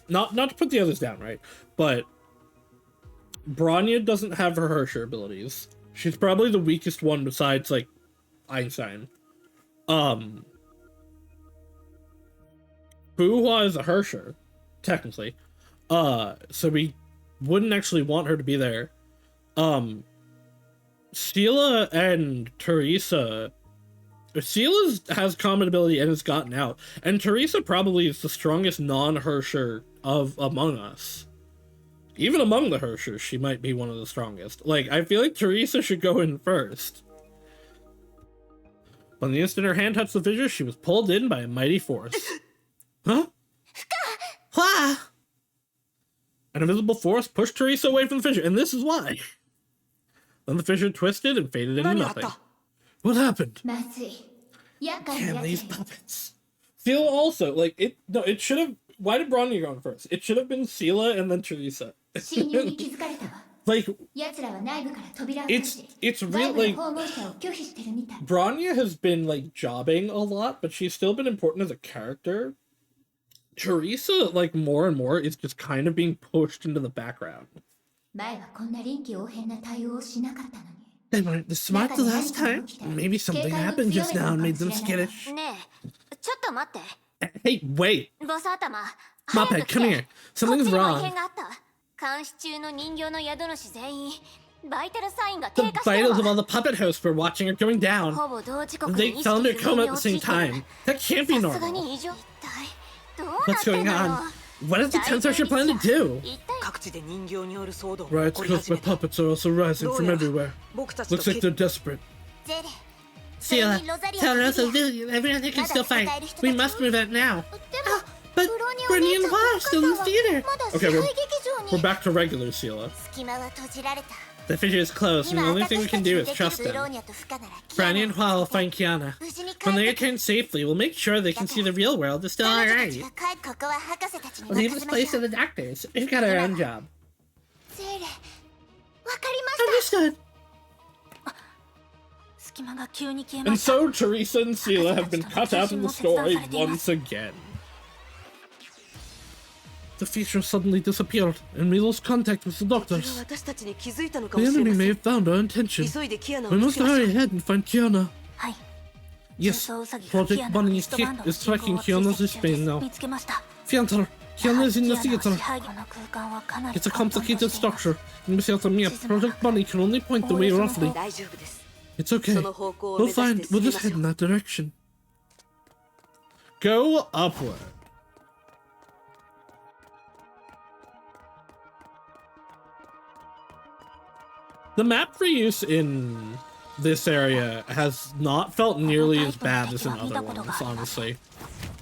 not to put the others down, right? But Bronya doesn't have her Hersher abilities. She's probably the weakest one besides like Einstein. Fuhua is a Hersher, technically. So we wouldn't actually want her to be there. Sela and Teresa. Sela has combat ability and has gotten out, and Teresa probably is the strongest non-Hersher of among us. Even among the Hershers, she might be one of the strongest. Like, I feel like Teresa should go in first. But the instant her hand touched the fissure, she was pulled in by a mighty force. Huh? Wah! An invisible force pushed Teresa away from the fissure, and this is why. Then the fissure twisted and faded into nothing. What happened? まずい。厄介な Damn や these つ。 puppets. Sela also, like, it should have, why did Bronya go in first? It should have been Sela and then Teresa. 侵入に気づかれたわ。 Like, 奴らは内部から扉を通し、 it's 外 real, 部の like, 訪問者を拒否してるみたい。 Bronya has been, like, jobbing a lot, but she's still been important as a character. Teresa, like, more and more is just kind of being pushed into the background. 前はこんな臨機応変な対応をしなかったのに。 They weren't this smart the last time. Maybe something happened just now and made them skittish. ねえ、ちょっと待って。 Hey, wait! ボス頭、 Muppet, come here. こっ Something's ちにも異 wrong. 変があったわ。監視中の人形の宿主全員、バイタルサインが The 低下してる vitals of わ。 all the puppet hosts were watching are going down. ほぼ同時刻 They に意 fell 識 into 不 coma 明に at the 陥 same ってる time. That can't be さすが normal. に異常。一体どうなっ What's てん going のよ。 on? What does the Tensor plan to do? 一体各地で人形による騒動が起 Riots こり caused 始 by めた。 puppets are also rising from どうやら everywhere. 僕たちと Looks like 決 they're desperate. ゼレ。 Sela, tell Rosa, Lillian, everyone they can still fight. We must move out now. But Bernie and Wa are still in the theater. Okay, we're back to regular Sela. 隙間は閉じられた。 The fissure is closed, and the only thing we can do is trust them. Franny and Hua will find Kiana. When they return safely, we'll make sure they can see the real world is still alright. ここは博士たちに We'll leave 任 this せまし place ょ to う。 the doctors. We've got our own job. ゼレ。わかりました。 Understood. 隙間が急に消え And ました。 so Teresa and Sela have been cut out of the story once again. The fissure suddenly disappeared, and we lost contact with the それは doctors. 私たちに気づいたのか The もしれ enemy ませ may ん have found our intention. 急いでキアナを We 見 must つけましょ hurry う ahead and find Kiana. はい。 Yes, 重装ウサギが Project キアナのリ Bunny's ストバン kit ドの is 信号 tracking を追跡 Kiana's 中です Spain now. 見つけました。 Fiantor, Kiana is in the キアナの theater. 支配下の空間はかなり It's a 混沌としてい complicated ます structure, and without a map, Project Bunny can only point the way roughly. 大丈夫です It's okay. その方向を We'll 目指して find. 進 We'll み just まし head ょ in う that direction. Go upward. The map for use in this area has not felt nearly as bad as in other ones, honestly.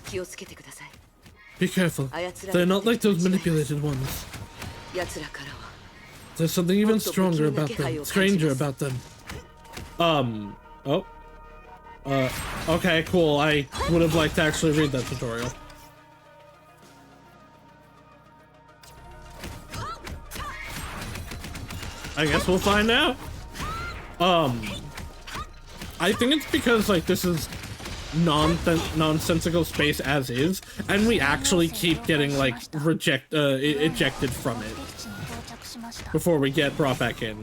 気をつけてください Be careful. They're not like those manipulated ones. 奴らからは There's something even stronger about them. Stranger about them. Oh. Okay, cool. I would have liked to actually read that tutorial. I guess we'll find out. I think it's because, like, this is nonsensical space as is, and we actually keep getting, like, ejected from it 目的地に到着しました。 before we get brought back in.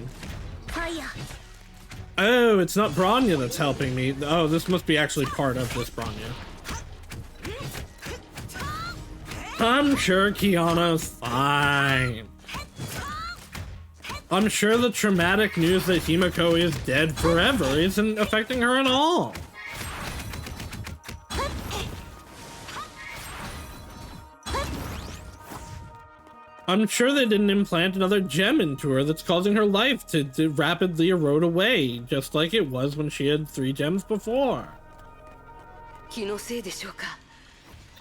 ファイヤー。 Oh, it's not Bronya that's helping me. Oh, this must be actually part of this Bronya. I'm sure Kiana's fine. I'm sure the traumatic news that Himiko is dead forever isn't affecting her at all. I'm sure they didn't implant another gem into her that's causing her life to rapidly erode away, just like it was when she had 3 gems before.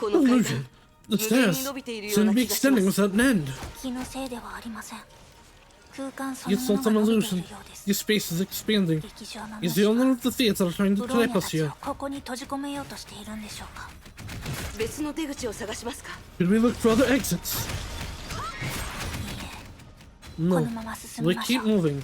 Illusion. The stairs seem to be extending without an end. It's not an illusion. Your space is expanding. Is the owner of the theater trying to trap us here? Should we look for other exits? No. We keep moving.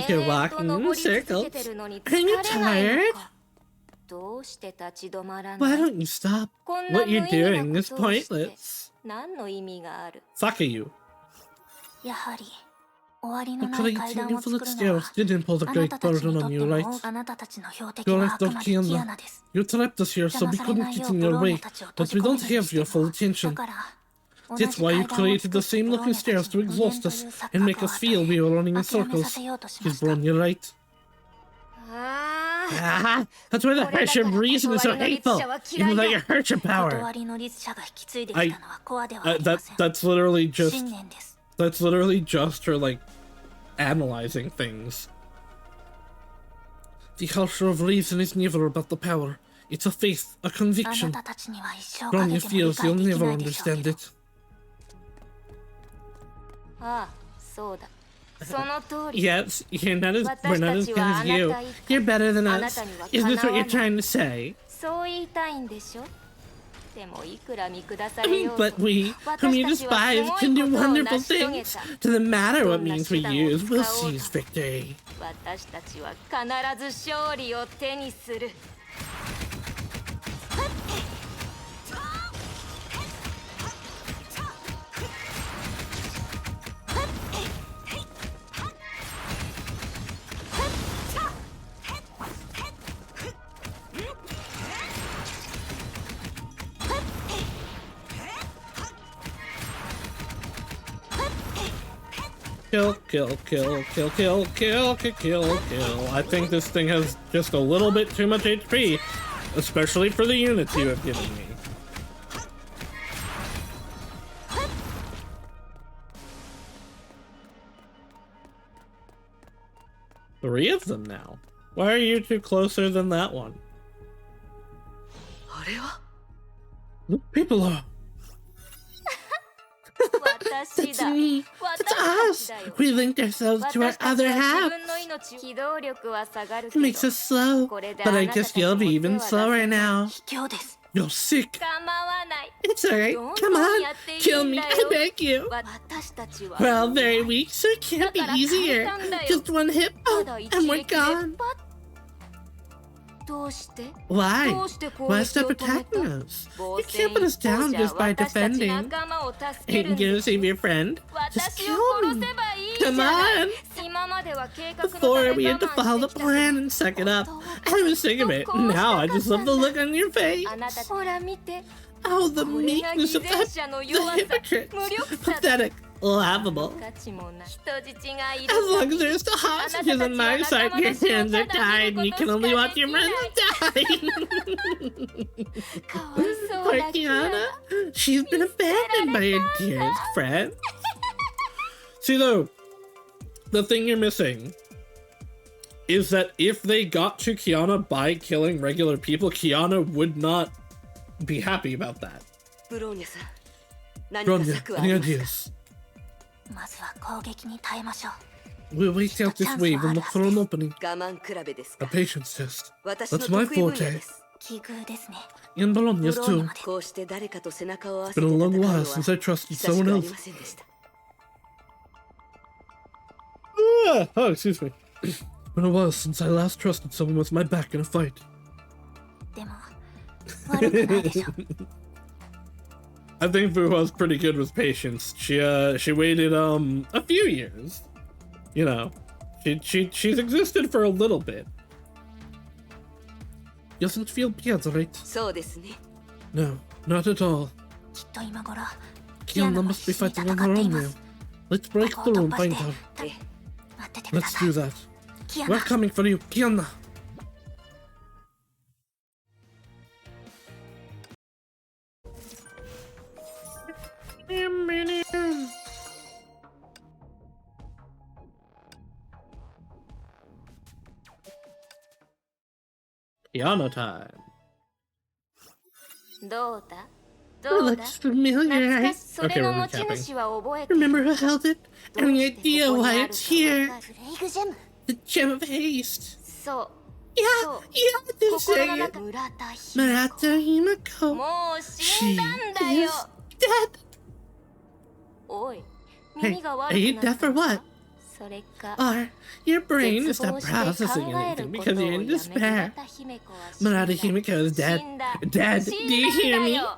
You're walking in circles. Are you tired? Why don't you stop? What you're doing is pointless. Fuck you. Operating infinite stairs did impose a great burden on you, right? You're right, Dr. Kiana. You trapped us here so we couldn't get in your way, but we don't have your full attention. That's why you created the same looking stairs to exhaust us and make us feel we were running in circles. Gisborne, you're right. That's why the Hersham reason is so hateful, even though you hurt your power. That's literally just her, like, analyzing things. The culture of reason is never about the power. It's a faith, a conviction. Grania feels you'll never understand it. Yes, we're not as good as you. You're better than us. Is this what you're trying to say? But we, whom you despise, can do wonderful things. Doesn't matter what means we use, we'll seize victory. Kill, kill, kill, kill, kill, kill, kill, kill, kill. I think this thing has just a little bit too much HP, especially for the units you have given me. Three of them now. Why are you two closer than that one? People are. That's me. That's us. We linked ourselves to our other half. It makes us slow, but I guess you'll be even slower now. You're sick. It's alright. Come on. Kill me. I beg you. We're all very weak, so it can't be easier. Just one hit, and we're gone. Why? Why stop attacking us? You can't put us down just by defending. Ain't you gonna save your friend? Just kill me. Come on! Before we had to follow the plan and suck it up. I was sick of it. Now I just love the look on your face. Oh, the meekness of the hypocrites. Pathetic. Laughable. As long as there's still hostages on my side, your hands are tied and you can only watch your friends die. Poor Kiana. She's been abandoned by her dearest friend. See though, the thing you're missing is that if they got to Kiana by killing regular people, Kiana would not be happy about that. Bronya, any ideas? We'll wait out this wave and look for an opening. A patience test. That's my forte. And Bologna's too. It's been a long while since I trusted someone else. Oh, excuse me. It's been a while since I last trusted someone with my back in a fight. 悪くないでしょ。 I think Fuhua's pretty good with patience. She waited a few years. You know, she's existed for a little bit. Doesn't feel bad, right? そうですね。 No, not at all. きっと今頃 Kiana must be fighting on her own now. Let's break through and find her. ええ、待っててくだ Let's さい。 do that. キア We're ナ、 coming for you, Kiana. Kiana time. どうだどうだ Looks familiar, 懐 right? かしそれの持ち Okay, we're 主は覚えてる Remember who held it? どう Any して idea ここに why ある it's か here? わかるフレイグジェム The gem of haste. そう Yeah, そう you have to 心 say の it. 中村田ひ Murata Himiko. もう死ん She だんだよ is dead. おい Hey, 耳が are 悪 you くなっ deaf た or の what? かそれか Or your brain is 絶 not 望して processing 考える anything こ because とを you're や in め despair. 村田姫子は死んだ Murata Himiko is dead. 死んだ Dead. 死 Do ん you だ hear んだ me? よ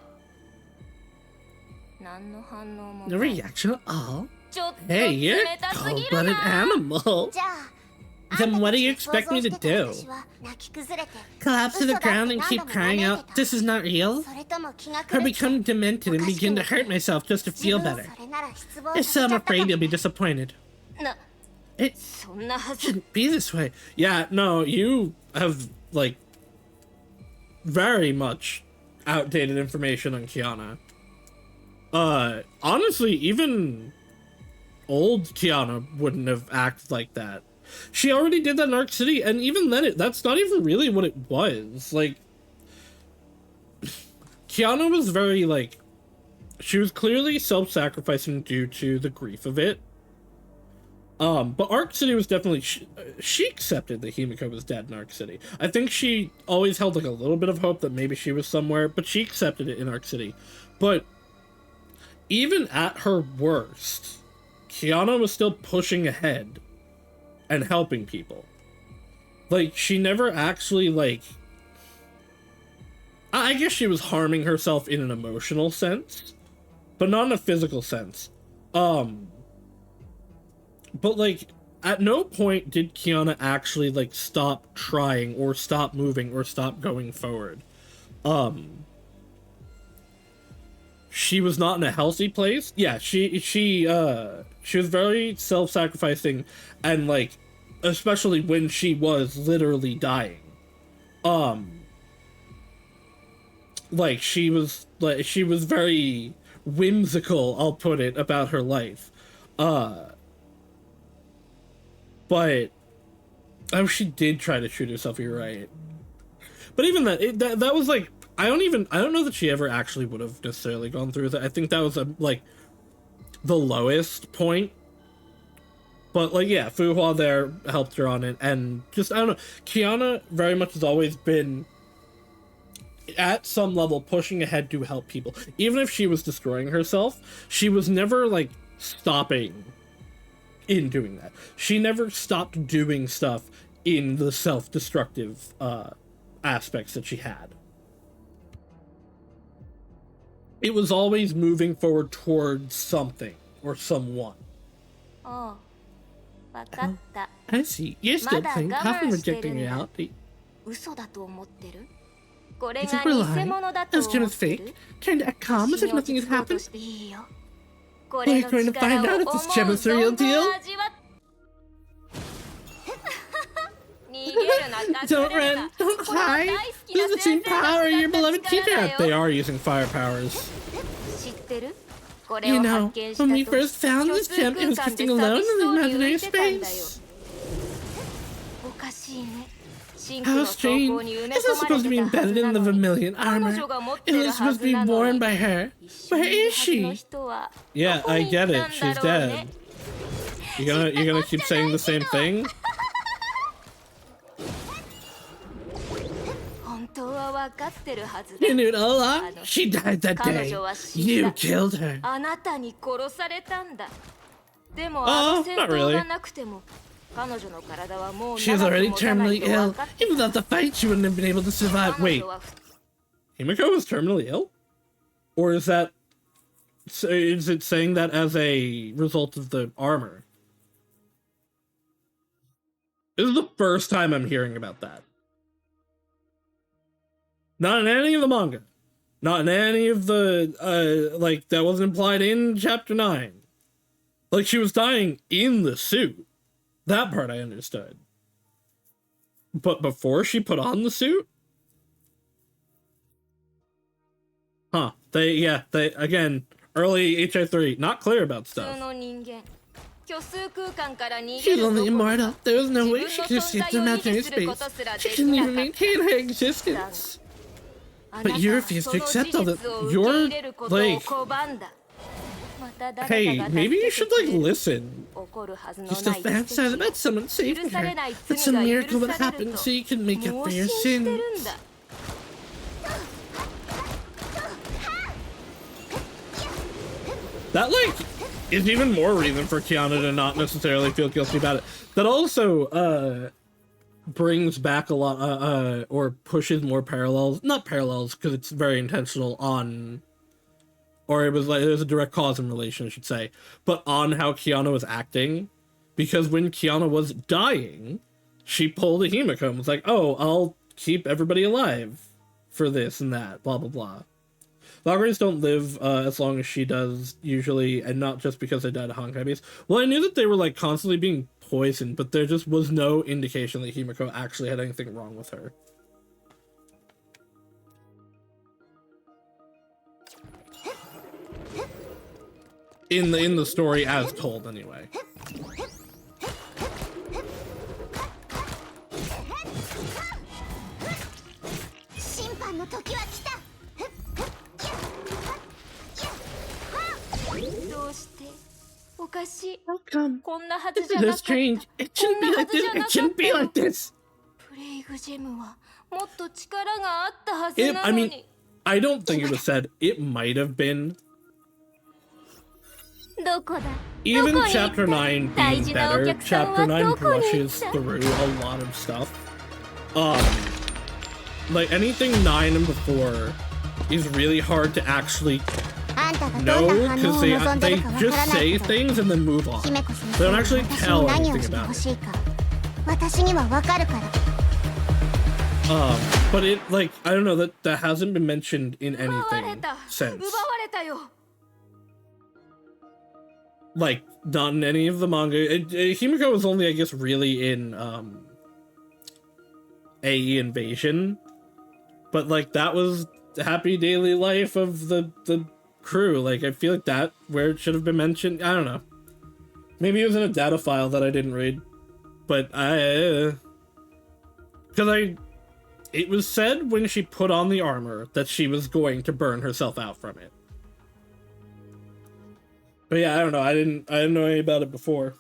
何の反応も No ない reaction at all. ちょっと Hey, you're 冷たすぎる cold-blooded な animal. じゃあ Then what do you expect me to あんたたちが do? 想像してた私は泣き崩れて Collapse to the 嘘だって ground and 何 keep 度も crying 嘆い out, てた this is not real? それとも気が Or 狂って become demented and begin to hurt myself just to 自 feel 分 better? それなら失望 If させ so, ち I'm ゃったか afraid も you'll be disappointed. な It そんなはず shouldn't be this way. Yeah, no, you have, like, very much outdated information on Kiana. Honestly, even old Kiana wouldn't have acted like that. She already did that in Arc City, and even then, that's not even really what it was. Like, Kiana was very, like, she was clearly self-sacrificing due to the grief of it. But Arc City was definitely, she accepted that Himiko was dead in Arc City. I think she always held, like, a little bit of hope that maybe she was somewhere, but she accepted it in Arc City. But even at her worst, Kiana was still pushing ahead and helping people. Like, she never actually, like, I guess she was harming herself in an emotional sense, but not in a physical sense. But, like, at no point did Kiana actually, like, stop trying or stop moving or stop going forward. She was not in a healthy place. Yeah, she was very self-sacrificing, and, like, especially when she was literally dying. Like, she was very whimsical, I'll put it, about her life. But oh, she did try to shoot herself, you're right. But even that was like, I don't know that she ever actually would have necessarily gone through that. I think that was like the lowest point. But like, yeah, Fuhua there helped her on it, and just, I don't know, Kiana very much has always been at some level pushing ahead to help people. Even if she was destroying herself, she was never like stopping in doing that. She never stopped doing stuff in the self-destructive aspects that she had. It was always moving forward towards something or someone. おうわかった I see. You're still playing tough and rejecting reality. 嘘だと思ってるこれ Is が it real 偽 lie? 物だと This 思 gem っ is て fake. る Trying to act calm as if nothing has 信用 happened. していいよこ We're れの going to 力 find を out 思 if う this gem is the 存 real 分 deal. 味わっ逃げるな隠 Don't れる run, な don't これは hide. 大好きな This is the 先 same 生が power 使 your った beloved 力 teacher だ had. They よ are using fire powers. 知ってるこれ You を know, 発見した when we 時 first found 共 this 通 gem, it 空 was 間で drifting alone 寂し in the そうに浮 imaginary いてたんだよ space. おかしいねシンク How の装甲 strange. に埋め This is 込まれ supposed to て be たは embedded ずな in the のに vermilion 彼 armor. 女が持っ It てる was は supposed ず to be なの worn に by her. 一緒 Where にいる is はずの she? 人は Yeah, どこ I に行 get っ it. たん She's だろう dead. ね You're gonna keep saying the same thing? 本当は分かってるはず You だ knew it all along? She died that 彼 day. 女は死ん You だ killed her. あなたに殺されたんだでも Oh, あの戦 not 闘 really. がなくても彼女の体はもう She was 長く already 持たない terminally と分 ill. かって Even without the fight, she wouldn't have been able to survive. 彼 Wait, 女は Himiko is terminally ill? Or is it saying that as a result of the armor? This is the first time I'm hearing about that. Not in any of the manga. Not in any of the, like, that wasn't implied in Chapter 9. Like, she was dying in the suit. That part I understood. But before she put on the suit? Huh. They, again, early HI3, not clear about stuff. She's only immortal. There was no way she could escape the imaginary space. She couldn't even maintain her existence. But you refuse to accept all that. You're, like... Hey, maybe you should, like, listen. You still fantasize about someone saving her. That some miracle would happen so you can make up for your sins. That, like, is even more reason for Kiana to not necessarily feel guilty about it. That also, brings back a lot, or pushes more parallels. Not parallels, because it's very intentional on... Or it was like, there's a direct cause and relation, I should say. But on how Kiana was acting. Because when Kiana was dying, she pulled a Himiko and was like, oh, I'll keep everybody alive for this and that, blah, blah, blah. Valkyries don't live as long as she does, usually, and not just because they died of Honkai base. Well, I knew that they were, like, constantly being poisoned, but there just was no indication that Himiko actually had anything wrong with her. In the story as told, anyway. How come? This is strange. It shouldn't be like this. It shouldn't be like this. I mean, I don't think it was said. It might have been. Even Chapter 9 being better, Chapter 9 brushes through a lot of stuff. Like, anything 9 and before is really hard to actually know, because they just say things and then move on. They don't actually tell anything about it. But it, like, I don't know, that hasn't been mentioned in anything since. Like, not in any of the manga. Himiko was only, I guess, really in, AE Invasion. But, like, that was the happy daily life of the crew. Like, I feel like that, where it should have been mentioned, I don't know. Maybe it was in a data file that I didn't read. But it was said when she put on the armor that she was going to burn herself out from it. But yeah, I don't know. I didn't know anything about it before.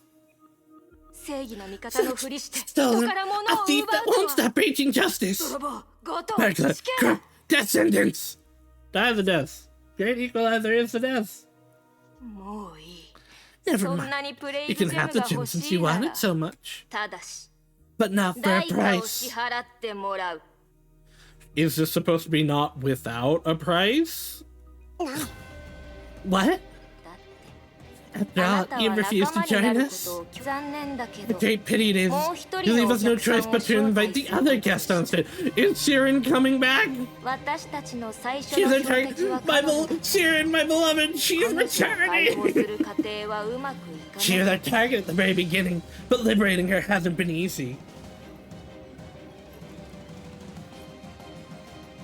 Stolen, a thief that won't stop preaching justice. Burglar, corrupt, death sentence. Die the death. Great equalizer is the death. Never mind. You can have the gem since you want it so much. But not for a price. Is this supposed to be not without a price? What? After all, you refused to join us? A great pity it is. You leave us no choice but to invite the other guest on stage. Is Siren coming back? She's returning. Siren, my beloved, she's returning! She was our target at the very beginning, but liberating her hasn't been easy.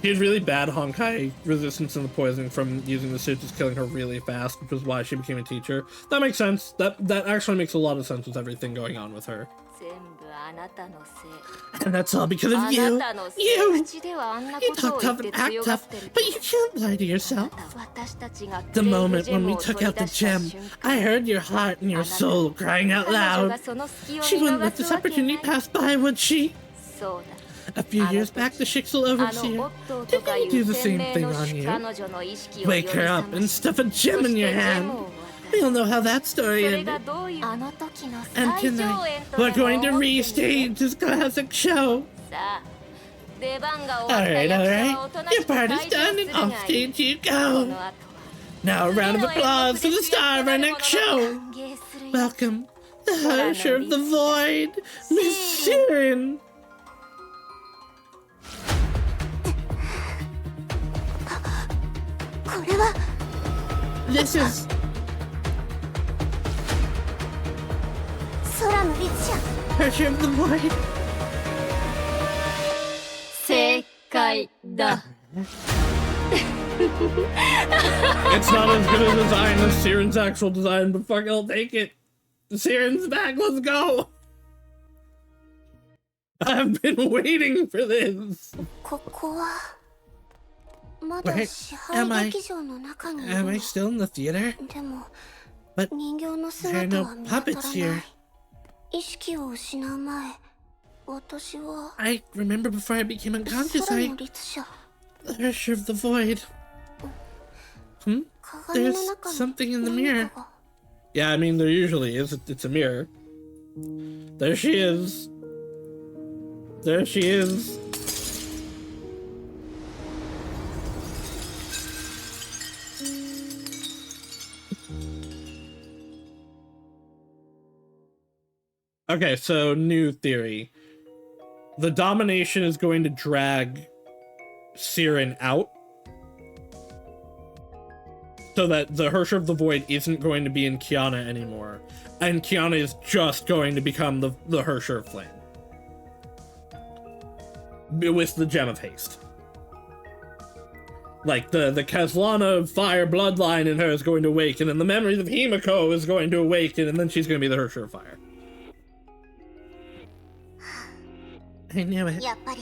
She had really bad Honkai resistance and the poisoning from using the suit, just killing her really fast, which was why she became a teacher. That makes sense. That actually makes a lot of sense with everything going on with her. And that's all because of you. You talk tough and act tough, but you can't lie to yourself. The moment when we took out the gem, I heard your heart and your soul crying out loud. She wouldn't let this opportunity pass by, would she? A few years back, the Shixel overseer. Didn't you do the same thing on you? Wake her up and stuff a gem in your hand. We all know how that story ended. And tonight, we're going to restage this classic show. Alright, your party's done and off stage you go. Now a round of applause for the star of our next show. Welcome, the Harsher of the Void, Miss Siren. This is Harsher of the Void. 正解だ It's not as good a design as Siren's actual design, but fuck it, I'll take it. Siren's back, let's go! I've been waiting for this. ここはまだ Wait, 支 am 配 I- 劇場の中にい Am る I still in the theater? でも But 人形の there are 姿 no は見当た puppets らな here. い意識を失う前私は I remember before I became unconscious, 空 I... の律者 The Harsher of the Void. Hmm? 鏡の There's 中に something in the 何 mirror. かが Yeah, I mean, there usually is. It's a mirror. There she is. There she is. Okay, so new theory. The domination is going to drag Siren out, so that the Harsher of the Void isn't going to be in Kiana anymore, and Kiana is just going to become the Harsher of Flame with the Gem of Haste. Like the Kazlana Fire bloodline in her is going to awaken, and the memories of Himiko is going to awaken, and then she's going to be the Harsher of Fire. I knew it. やっぱり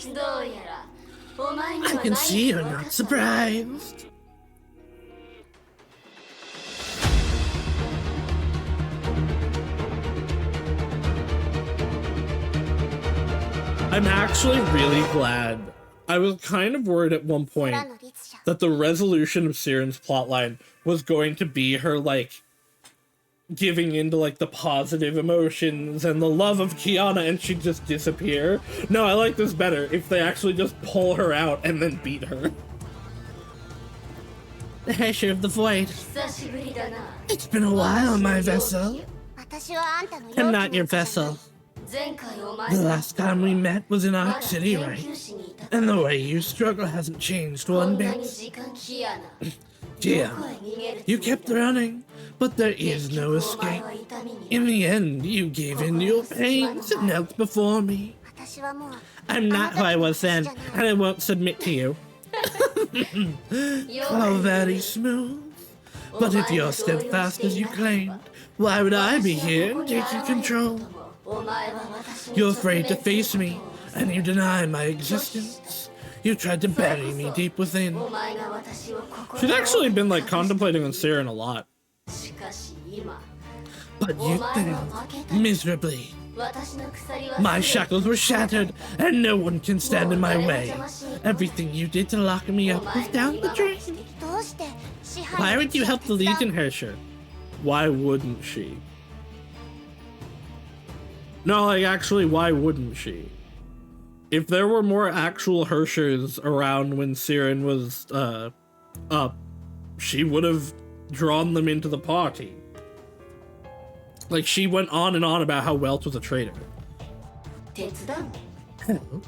I can see you're not surprised. I'm actually really glad. I was kind of worried at one point 空の律者 that the resolution of Siren's plotline was going to be her, like, giving into, like, the positive emotions and the love of Kiana and she'd just disappear. No, I like this better if they actually just pull her out and then beat her. The Harsher of the Void. 久しぶりだな It's been a while, my vessel. 私はあんたの I'm not your vessel. 前回お前 The last time we met was in Arc City, right? 室にいた And the way you struggle hasn't changed こ one んな bit. に時間きやな Dear, 声逃げる you kept running, but there is no お前 escape. は痛みに In the end, you gave in to your pains and knelt before me. 私はもう I'm not who I was then, and I won't submit to you. Oh, very smooth. But if you're steadfast as you claimed, why would I be here taking control? お前は私に You're afraid to face me, and you deny my existence. You tried to bury me deep within. お前が私をここ She'd actually been, like, contemplating on Siren a lot. しかし今 But you failed miserably. 私の鎖は My shackles were shattered, and no one can stand in my way. Everything you did to lock me up was down the drain. どうして支配 Why の would you 律者 help the を手伝う Legion Harsher? Why wouldn't she? No, like, actually, why wouldn't she? If there were more actual Hershers around when Siren was, up, she would have drawn them into the party. Like, she went on and on about how Welch was a traitor. 手伝う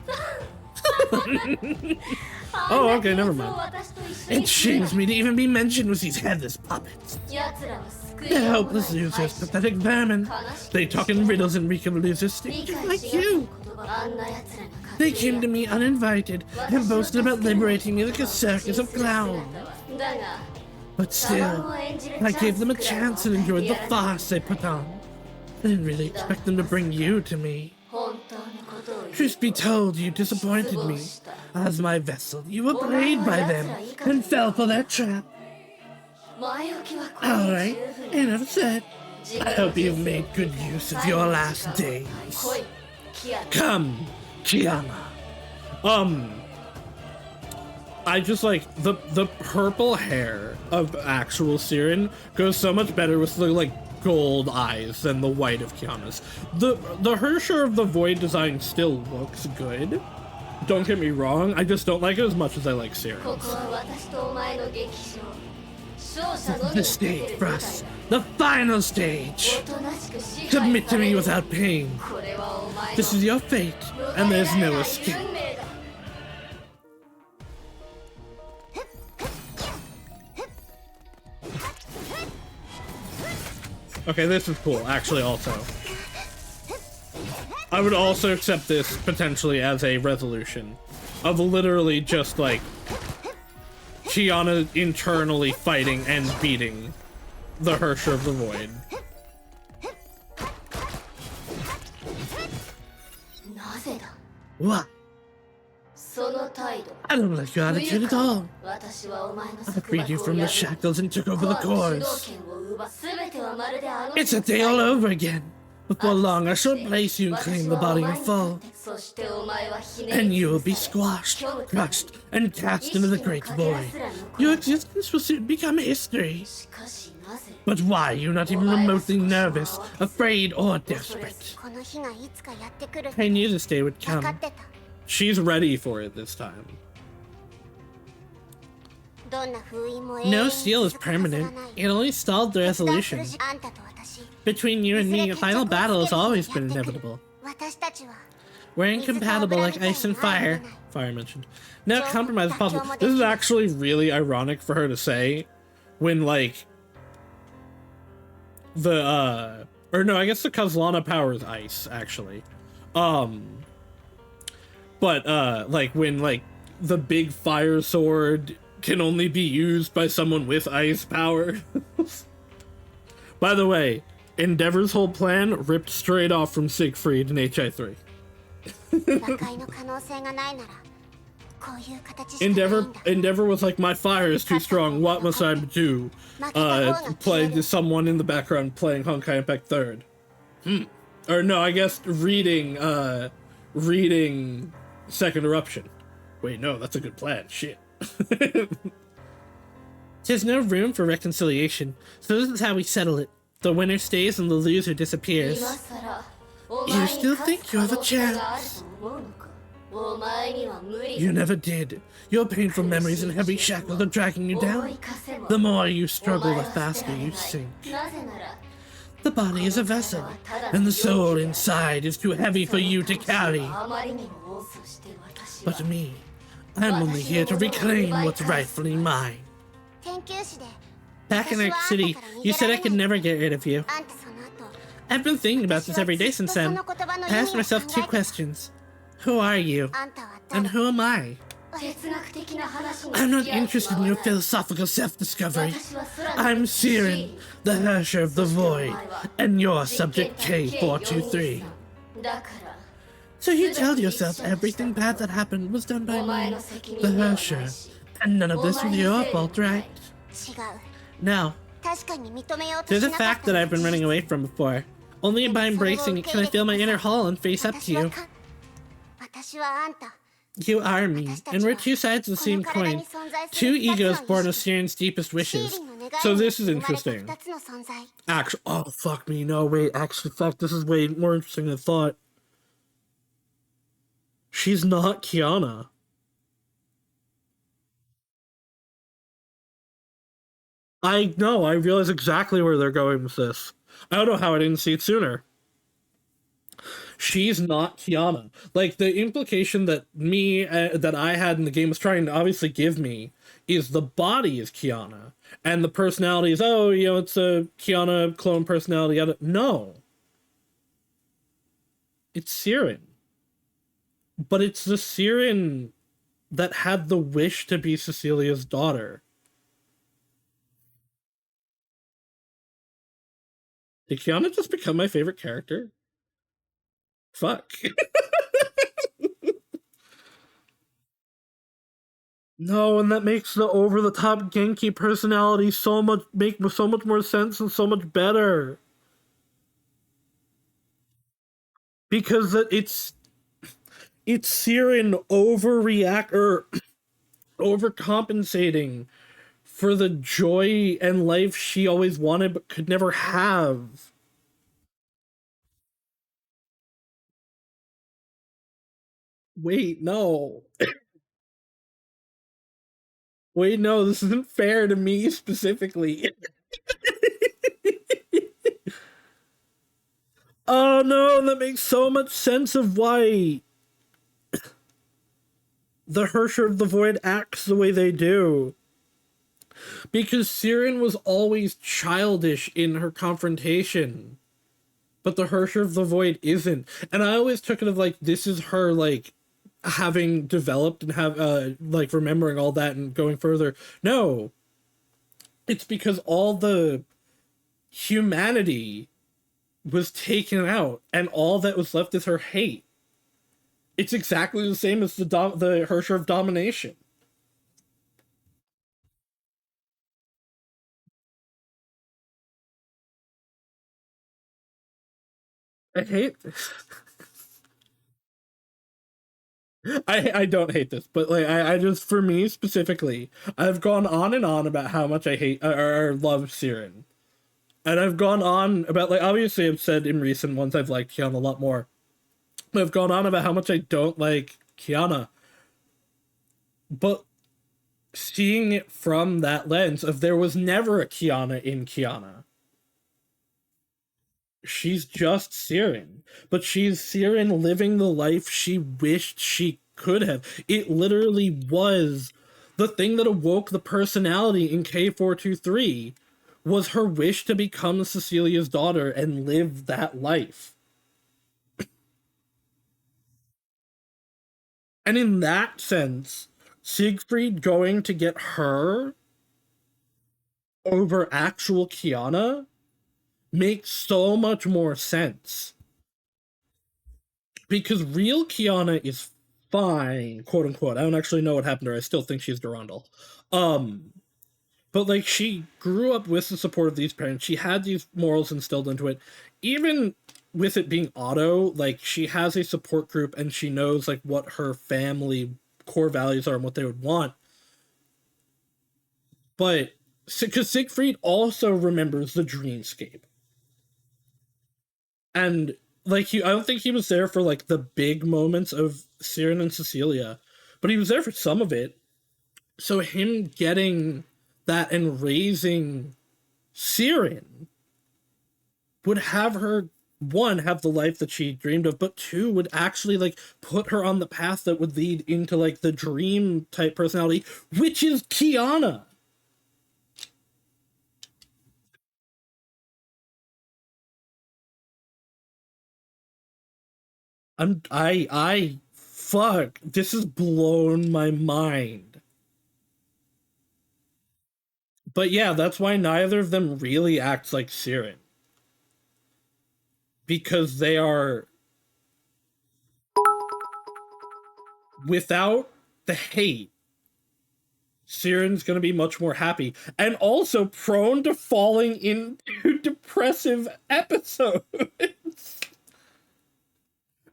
Oh, okay, never mind. 私と一緒に It shames me to even be mentioned with these headless puppets. 奴らは救い They're helpless losers, pathetic vermin. They talk in riddles and reek of losers, stinking like you. あんな奴らの They came to me uninvited and boasted about liberating me like a circus of clowns. だが But still, I gave them a chance and enjoyed the farce they put on. I didn't really expect them to bring you to me. 本当のことを言う Truth be told, you disappointed me. As my vessel, you were played by them and fell for their trap. 前置きはこれ Alright, で十分 enough said. I hope you've made good use of your last days. 来いキア Come, Kiana. I just like the purple hair of actual Siren goes so much better with the like gold eyes than the white of Kiana's. The Harsher of the Void design still looks good, Don't get me wrong, I just don't like it as much as I like Siren. ここは私とお前の劇場。勝者のみ The が立て stage る for 舞 us, 台だ。 the final stage. おとなしく支配 Submit さ to れ me る。 without pain. これはお前の This is your fate, and there's no escape. 運命だ。 Okay, this is cool, actually, also. I would also accept this potentially as a resolution of literally just like Kiana internally fighting and beating the Hersher of the Void. なぜだ。 What? その態度。 I don't like your attitude at all. 私はお前の I 束 freed you 縛を from the 破り shackles and took over the コアの主 course. 導権を奪う。全てはまるであの It's a day all over again. Before long, I shall place you and claim the body of fall, そしてお前はひね and り you will 潰 be され squashed, crushed, and cast into the great void. Your existence will soon become history. しかしなぜ But why are you not even remotely nervous, afraid, or desperate? この日がいつかやってくる I knew this day would 分か come. ってた。 She's ready for it this time. どんな封印も永遠 No に seal is 続くはずが permanent. ない It only stalled the 決断する resolution. 時あんたと私 Between you and me, a final battle has always been inevitable. 私たちは We're incompatible like ice and fire. Fire mentioned. No compromise is possible. This is actually really ironic for her to say when, like, the, or no, I guess the Kozlana power is ice, actually. But, like, when, like, the big fire sword can only be used by someone with ice power. By the way, Endeavor's whole plan ripped straight off from Siegfried in HI3. 和解の可能性がないならこういう形しかないんだ Endeavor was like, my fire is too strong, what must I do? Play someone in the background playing Honkai Impact 3rd. Or no, I guess reading Second Eruption. Wait, no, that's a good plan, shit. There's no room for reconciliation, so this is how we settle it. The winner stays and the loser 今 disappears. 更お You 前に still 勝 think つ you 可 have a 能性がある chance? と思うのかお前には無理 You never did. Your painful memories and heavy shackles are dragging you 思 down. い稼ぐ The more you お struggle, 前 the は捨て faster られ you ない sink. なぜなら The body is a vessel, and the soul inside is too heavy for you to carry. あまりにも遅して私 But は me, I'm only here to reclaim what's rightfully mine. 研究室で Back in Arc City, you said I could never get rid of you. あんたその後 I've been thinking about this every day since then. I asked myself two questions. Who are you? あんたは And 誰 who am I? 哲学的な話に I'm not 付き合う interested 暇 in は your ない philosophical self-discovery. 私は空の I'm 美しい Siren, the Hersher of the Void, and you're Subject K423. だから So you tell yourself everything bad that happened was done by お前 me, の責 the 任ではない Hersher, し and none of this was your fault, right? 違う Now, 確かに認めようと there's し a なかっ fact た that の I've been running away from before. Only by embracing it can I feel my inner hall and face up to you. 私はあんた You are me, and we're two sides of the same coin. Two egos born of Siren's deepest シー wishes. リンの願い So に this is 生まれた interesting. 二つの存在 Actually, oh fuck me, no wait, actually fuck, this is way more interesting than I thought. She's not Kiana. I know, I realize exactly where they're going with this. I don't know how I didn't see it sooner. She's not Kiana. Like, the implication that that I had in the game was trying to obviously give me is the body is Kiana. And the personality is, oh, you know, it's a Kiana clone personality. No. It's Siren. But it's the Siren that had the wish to be Cecilia's daughter. Did Kiana just become my favorite character? Fuck. No, and that makes the over-the-top Genki personality make so much more sense and so much better. Because it's Siren overcompensating for the joy and life she always wanted but could never have. Wait, no. Wait, no, this isn't fair to me specifically. Oh no, that makes so much sense of why the Hersher of the Void acts the way they do. Because Siren was always childish in her confrontation, but the Hersher of the Void isn't. And I always took it of like, this is her like having developed and have like remembering all that and going further. No, it's because all the humanity was taken out and all that was left is her hate. It's exactly the same as the Hersher of Domination. I hate I don't hate this, but like I just for me specifically, I've gone on and on about how much I hate or love Siren. And I've gone on about like obviously I've said in recent ones I've liked Kiana a lot more. But I've gone on about how much I don't like Kiana. But seeing it from that lens of there was never a Kiana in Kiana. She's just Siren. But she's Siren living the life she wished she could have. It literally was the thing that awoke the personality in K423 was her wish to become Cecilia's daughter and live that life. And in that sense, Siegfried going to get her over actual Kiana makes so much more sense. Because real Kiana is fine, quote unquote. I don't actually know what happened to her. I still think she's Durandal. Um, but like she grew up with the support of these parents. She had these morals instilled into it. Even with it being Otto, like she has a support group and she knows like what her family core values are and what they would want. But because Siegfried also remembers the dreamscape. And like I don't think he was there for like the big moments of Siren and Cecilia, but he was there for some of it. So him getting that and raising Siren would have her one have the life that she dreamed of, but two would actually like put her on the path that would lead into like the dream type personality, which is Kiana. I fuck, this has blown my mind. But yeah, that's why neither of them really acts like Siren. Because they are without the hate, Siren's gonna be much more happy and also prone to falling into depressive episodes.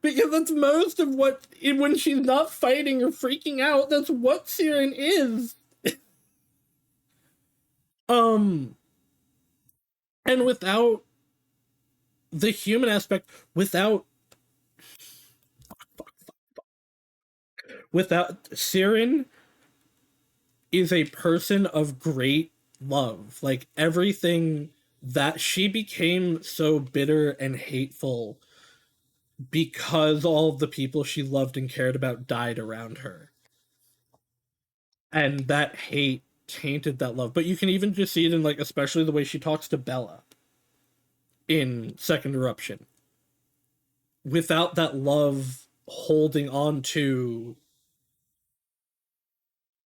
Because that's most of what when she's not fighting or freaking out, that's what Siren is. Um and without the human aspect, without Siren is a person of great love. Like everything that she became so bitter and hateful because all of the people she loved and cared about died around her. And that hate tainted that love. But you can even just see it in like especially the way she talks to Bella in Second Eruption. Without that love holding on to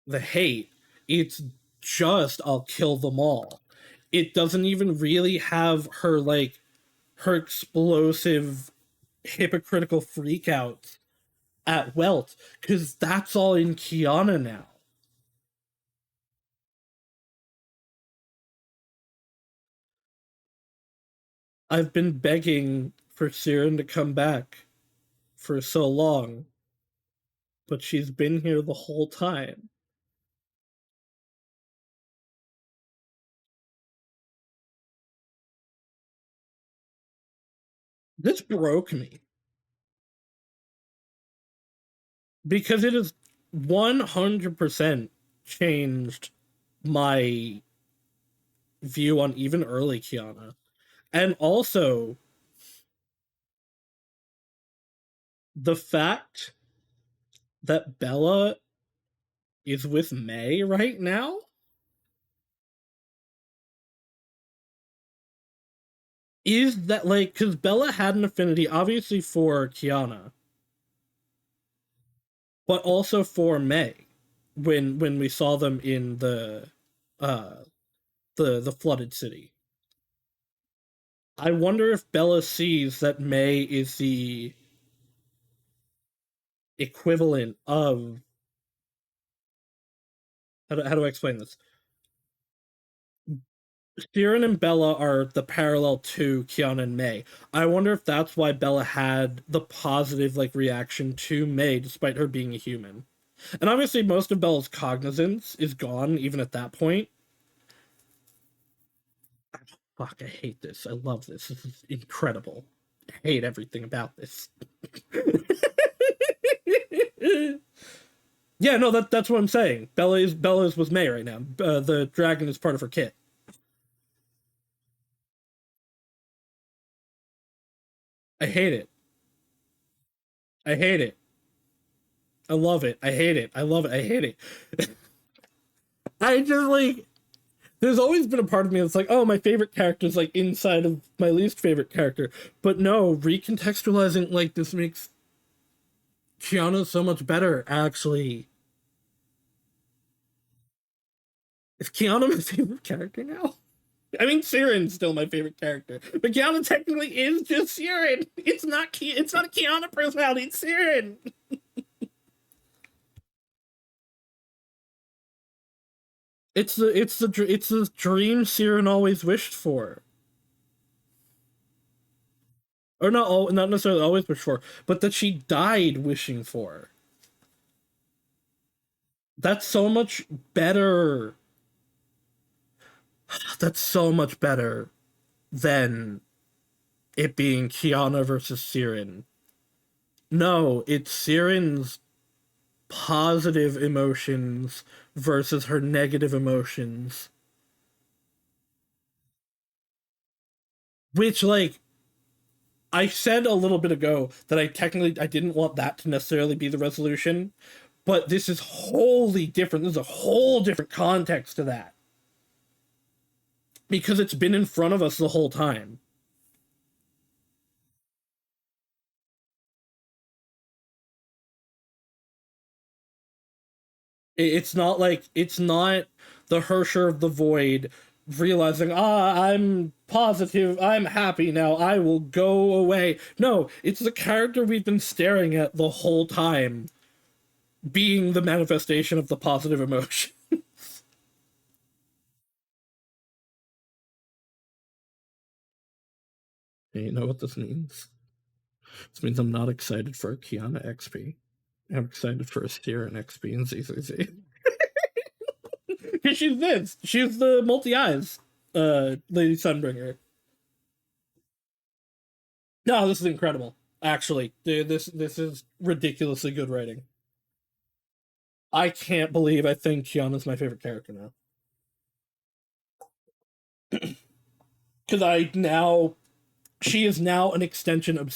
the hate, it's just I'll kill them all. It doesn't even really have her like her explosive hypocritical freakouts at Welt, because that's all in Kiana now. I've been begging for Siren to come back for so long, but she's been here the whole time. This broke me. because it has 100% changed my view on even early Kiana. And also the fact that Bella is with May right now is that, like, because Bella had an affinity obviously for Kiana, but also for May when we saw them in uh the flooded city. I wonder if Bella sees that May is the equivalent of, how do I explain this? Siren and Bella are the parallel to Kiana and May. I wonder if that's why Bella had the positive, like, reaction to May despite her being a human. And obviously most of Bella's cognizance is gone even at that point. Fuck, I hate this. I love this. This is incredible. I hate everything about this. Yeah, no, that's what I'm saying. Bella's with May right now. The dragon is part of her kit. I hate it. I hate it. I love it. I hate it. I love it. I hate it. I just, like, there's always been a part of me that's like, oh, my favorite character is, like, inside of my least favorite character. But no, recontextualizing, like, this makes Kiana so much better, actually. Is Kiana my favorite character now? I mean, Siren's still my favorite character, but Kiana technically is just Siren. It's not a Kiana personality. It's Siren. It's the dream Siren always wished for, or not necessarily always wished for, but that she died wishing for. That's so much better. That's so much better than it being Kiana versus Siren. No, it's Siren's positive emotions versus her negative emotions. Which, like, I said a little bit ago that I didn't want that to necessarily be the resolution, but this is wholly different. There's a whole different context to that. Because it's been in front of us the whole time. It's not the Hersher of the Void realizing, I'm positive, I'm happy now, I will go away. No, it's the character we've been staring at the whole time being the manifestation of the positive emotion. You know what this means? This means I'm not excited for a Kiana XP. I'm excited for a Siren XP in ZZZ. Because she's this. She's the multi-eyes Lady Sunbringer. No, this is incredible. Actually, dude, this is ridiculously good writing. I can't believe I think Kiana's my favorite character now. Because she is now an extension of,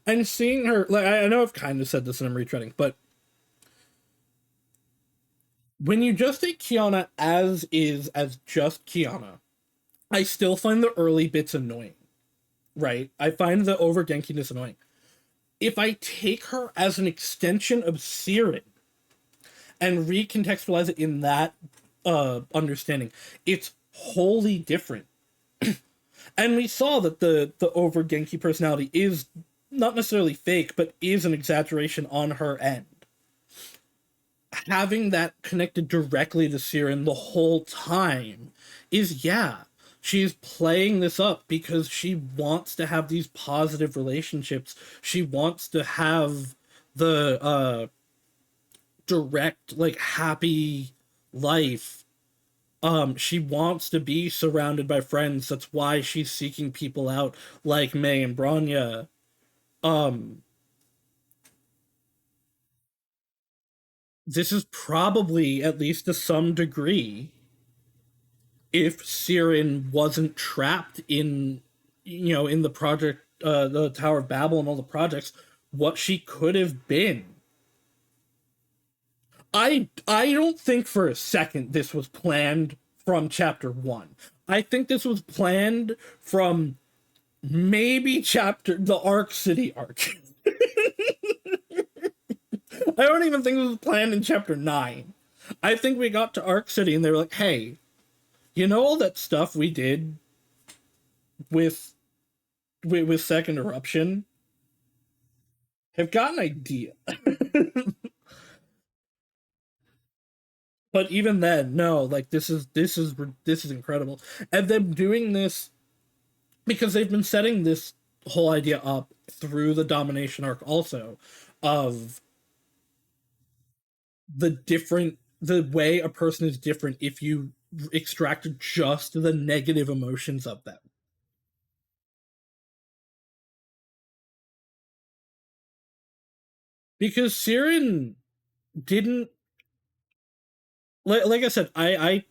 and seeing her, like, I know I've kind of said this and I'm retreading, but when you just take Kiana as is, as just Kiana, I still find the early bits annoying, right? I find the over Genkiness annoying. If I take her as an extension of Siren and recontextualize it in that understanding, it's wholly different. And we saw that the over Genki personality is not necessarily fake, but is an exaggeration on her end. Having that connected directly to Siren the whole time is, yeah, she's playing this up because she wants to have these positive relationships. She wants to have the direct, like, happy life. She wants to be surrounded by friends. That's why she's seeking people out like May and Branya. Um, this is probably, at least to some degree, if Siren wasn't trapped in, in the project, the Tower of Babel and all the projects, what she could have been. I don't think for a second this was planned from chapter 1. I think this was planned from maybe the Arc City arc. I don't even think it was planned in chapter 9. I think we got to Arc City and they were like, hey, you know all that stuff we did with Second Eruption? I've got an idea. But even then, no, like this is incredible. And them doing this because they've been setting this whole idea up through the Domination arc also, of the way a person is different if you extract just the negative emotions of them. Because Siren didn't, like I said, I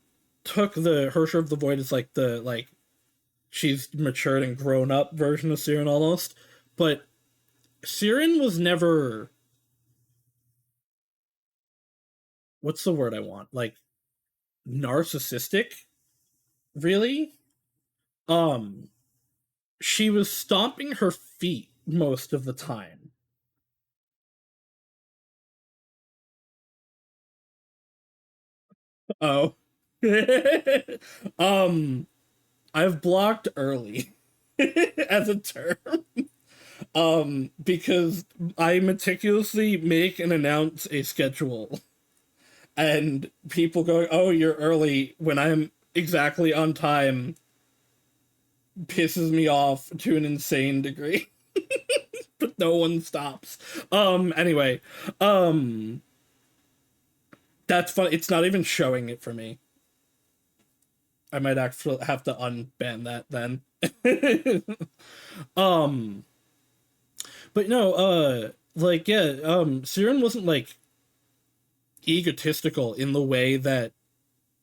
took the Hersher of the Void as like she's matured and grown up version of Siren almost, but Siren was never, what's the word I want? Like narcissistic, really? She was stomping her feet most of the time. Oh. I've blocked early as a term. Because I meticulously make and announce a schedule. And people going, oh, you're early when I'm exactly on time pisses me off to an insane degree. But no one stops. Anyway, that's fun. It's not even showing it for me. I might actually have to unban that then. But no, Siren wasn't like egotistical in the way that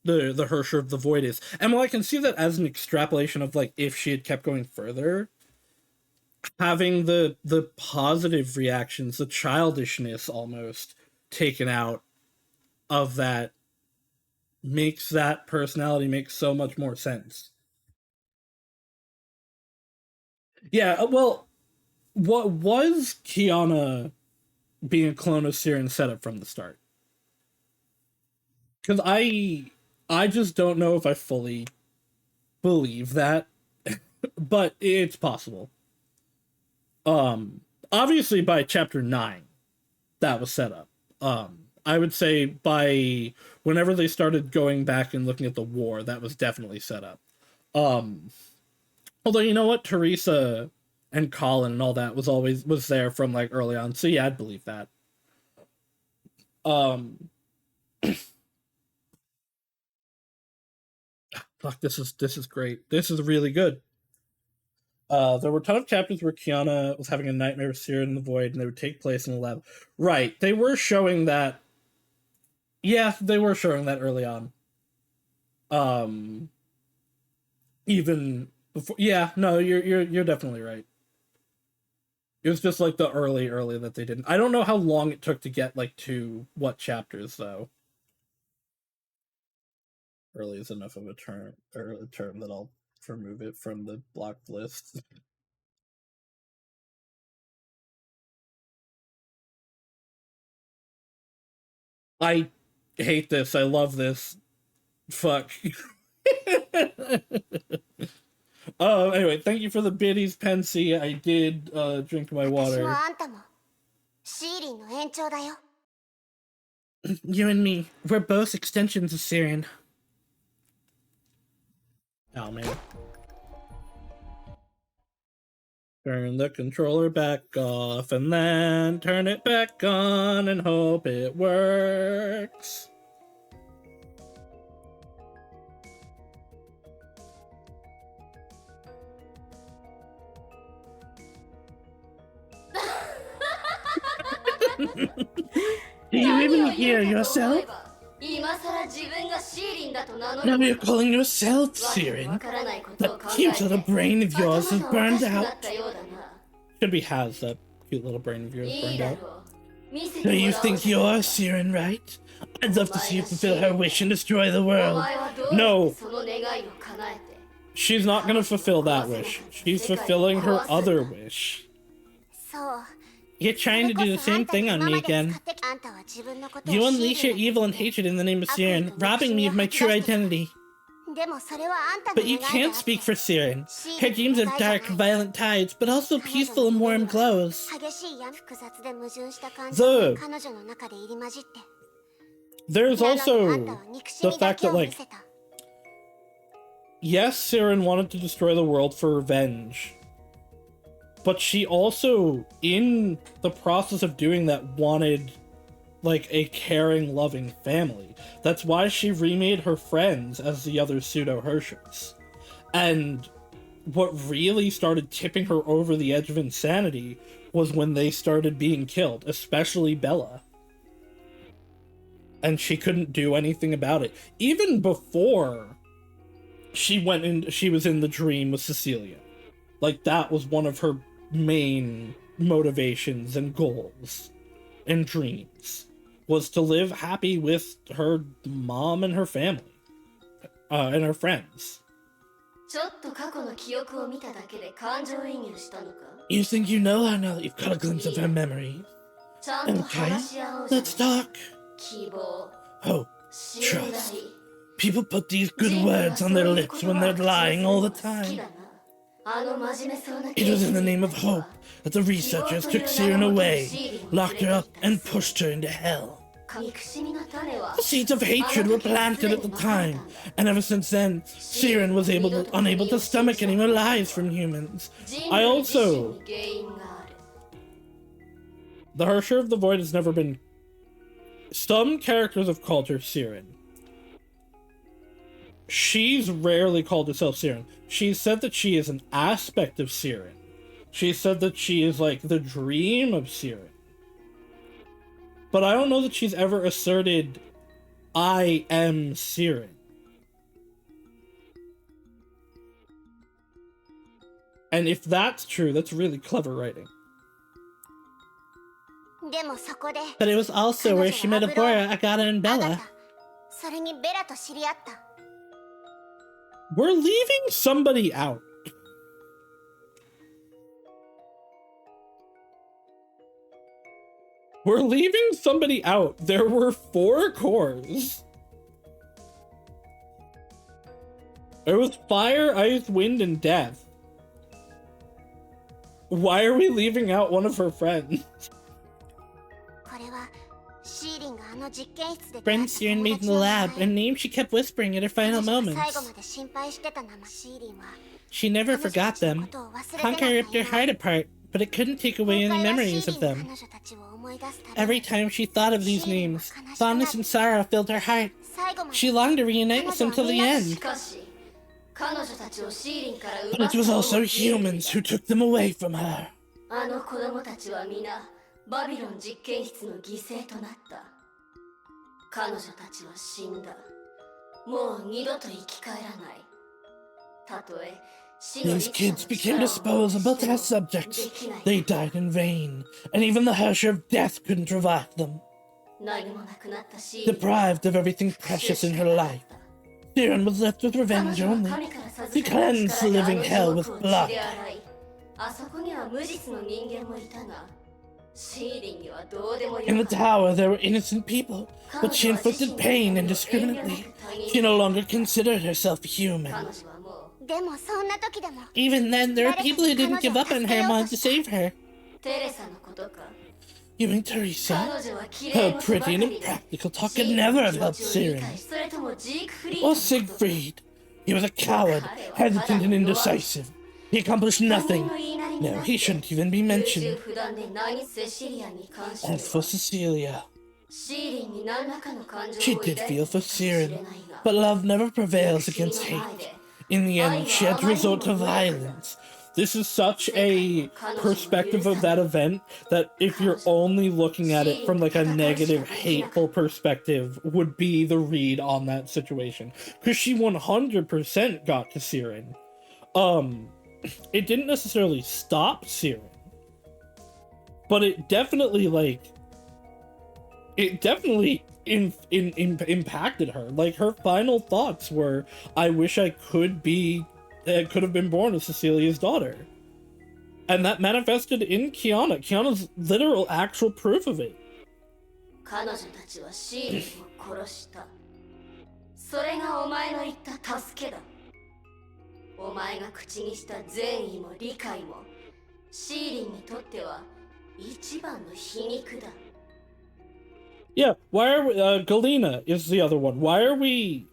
the Hersher of the Void is. And while I can see that as an extrapolation of like if she had kept going further, having the positive reactions, the childishness almost taken out of that makes that personality make so much more sense. Yeah, well, what was Kiana being a clone of Siren set up from the start? Because I just don't know if I fully believe that, but it's possible. Obviously by chapter 9, that was set up. I would say by whenever they started going back and looking at the war, that was definitely set up. Although, you know what? Teresa and Colin and all that was there from like early on. So yeah, I'd believe that. Fuck, this is great. This is really good. There were a ton of chapters where Kiana was having a nightmare with Siren in the Void, and they would take place in the lab. Right, they were showing that. Yeah, they were showing that early on. Even before. Yeah, no, you're definitely right. It was just like the early that they didn't. I don't know how long it took to get like to what chapters though. Early is enough of a term that I'll remove it from the blocked list. I hate this. I love this. Fuck. Anyway, thank you for the biddies, Pensy. I did drink my water. You and me, we're both extensions of Siren. Oh man. Turn the controller back off and then turn it back on and hope it works. Do you even hear yourself? 今さら自分がシーリンだと名乗 Now る you're calling yourself Siren. わからないことを That 考 cute えて little brain of 頭 yours is がおか burned しくな out. ったようだな Should be has that cute little brain of yours いい burned だ out. ろう見せ Do ても you らおう think じゃ you're ないか Siren, right? I'd love to see you fulfill her wish and destroy the お world. 前はどうやって No, その願いを叶えて she's not gonna fulfill that wish. She's fulfilling her other wish. そう You're trying to do the same thing on me again. あんたは自分のことを You シー unleash リ your ン evil and hatred in the name of Siren, robbing me of my true identity. でもそれはあんたの But you 願い can't だ speak for Siren. Her dreams of dark, violent tides, but also peaceful and warm glows. 激しい闇複雑で矛盾した感 The- 情が彼女の中で入り混じって There's なのにあ also んたは憎し the みだ fact け that, を見 like, せた yes, Siren wanted to destroy the world for revenge. But she also, in the process of doing that, wanted, like, a caring, loving family. That's why she remade her friends as the other pseudo-Hershers. And what really started tipping her over the edge of insanity was when they started being killed, especially Bella. And she couldn't do anything about it. Even before she was in the dream with Cecilia. Like, that was one of her main motivations and goals and dreams, was to live happy with her mom and her family, and her friends. ちょっと過去の記憶を見ただけで感情移入したのか You think you know her now that you've got a glimpse of her memory? ちゃんと Okay, 話し合おうじゃない let's talk. 希望 Hope, 信 trust. 頼 People put these good words on their lips when they're lying all the 好き time. だなあの真面目そうな It was in the name of hope that the researchers took Siren away, locked her up, and pushed her into hell. 憎しみの種は The seeds of hatred were planted at the time, and ever since then, Siren was unable to stomach any more lies from humans. 人 I 類自身 also, に原因がある the Hersher of the Void has never been. Some characters have called her Siren. She's rarely called herself Siren. She's said that she is an aspect of Siren. She said that she is like the dream of Siren. But I don't know that she's ever asserted, I am Siren. And if that's true, that's really clever writing. でもそこで But it was also where she met Abora, Agata, and あ Bella. なたそれにベラと知り合った We're leaving somebody out. We're leaving somebody out. There were 4 cores. There was fire, ice, wind, and death. Why are we leaving out one of her friends? これはシーリンがあの実験室で Friend Siren made in the lab, a name she kept whispering at her final 最後 moments. まで心配してた名前シーリンは She never forgot them. Honkai ripped her heart apart, but it couldn't take away any memories of them. Every time she thought of these names, fondness and sorrow filled her heart. She longed to reunite with them till the end. しかし彼女たちをシーリンから But it was also humans who took them away from her. あの子供たちは皆バビロン実験室の犠牲となった彼女たちは死んだもう二度と生き返らないたとえ These kids became disposable test subjects. They died in vain, and even the Hersher of Death couldn't revive them. 何もなくなったシーリン Deprived of everything precious in her life, Siren was left with revenge only. To cleanse the living hell with blood. あそこには無実の人間もいたがシーリンにはどうでもよ In か the った tower, there were innocent people, but she inflicted pain indiscriminately. She no longer considered herself human. 彼女はもうでもそんな時でも Even then, there were people who didn't give up on her and wanted to save her. テレサのことか You mean Teresa? 彼女は綺麗 Her 事ばか pretty り and で impractical talk could never have helped Siren. それともジークフリー Or Siegfried. He was a coward, hesitant and indecisive. He accomplished nothing. No, he shouldn't even be mentioned. As for Cecilia, she did feel for Siren, but love never prevails against hate. In the end, she had to resort to violence. This is such a perspective of that event that if you're only looking at it from like a negative, hateful perspective would be the read on that situation. Because she 100% got to Siren. It didn't necessarily stop Siren. But it definitely, like... It definitely impacted her. Like, her final thoughts were, I wish I could have been born as Cecilia's daughter. And that manifested in Kiana. Kiana's literal actual proof of it. 彼女たちはシーリンを殺した。それがお前の言った助けだ。お前が口にした善意も理解も、シーリンにとっては一番の皮肉だ。Yeah, why are we, Galena is the other one. Why are we...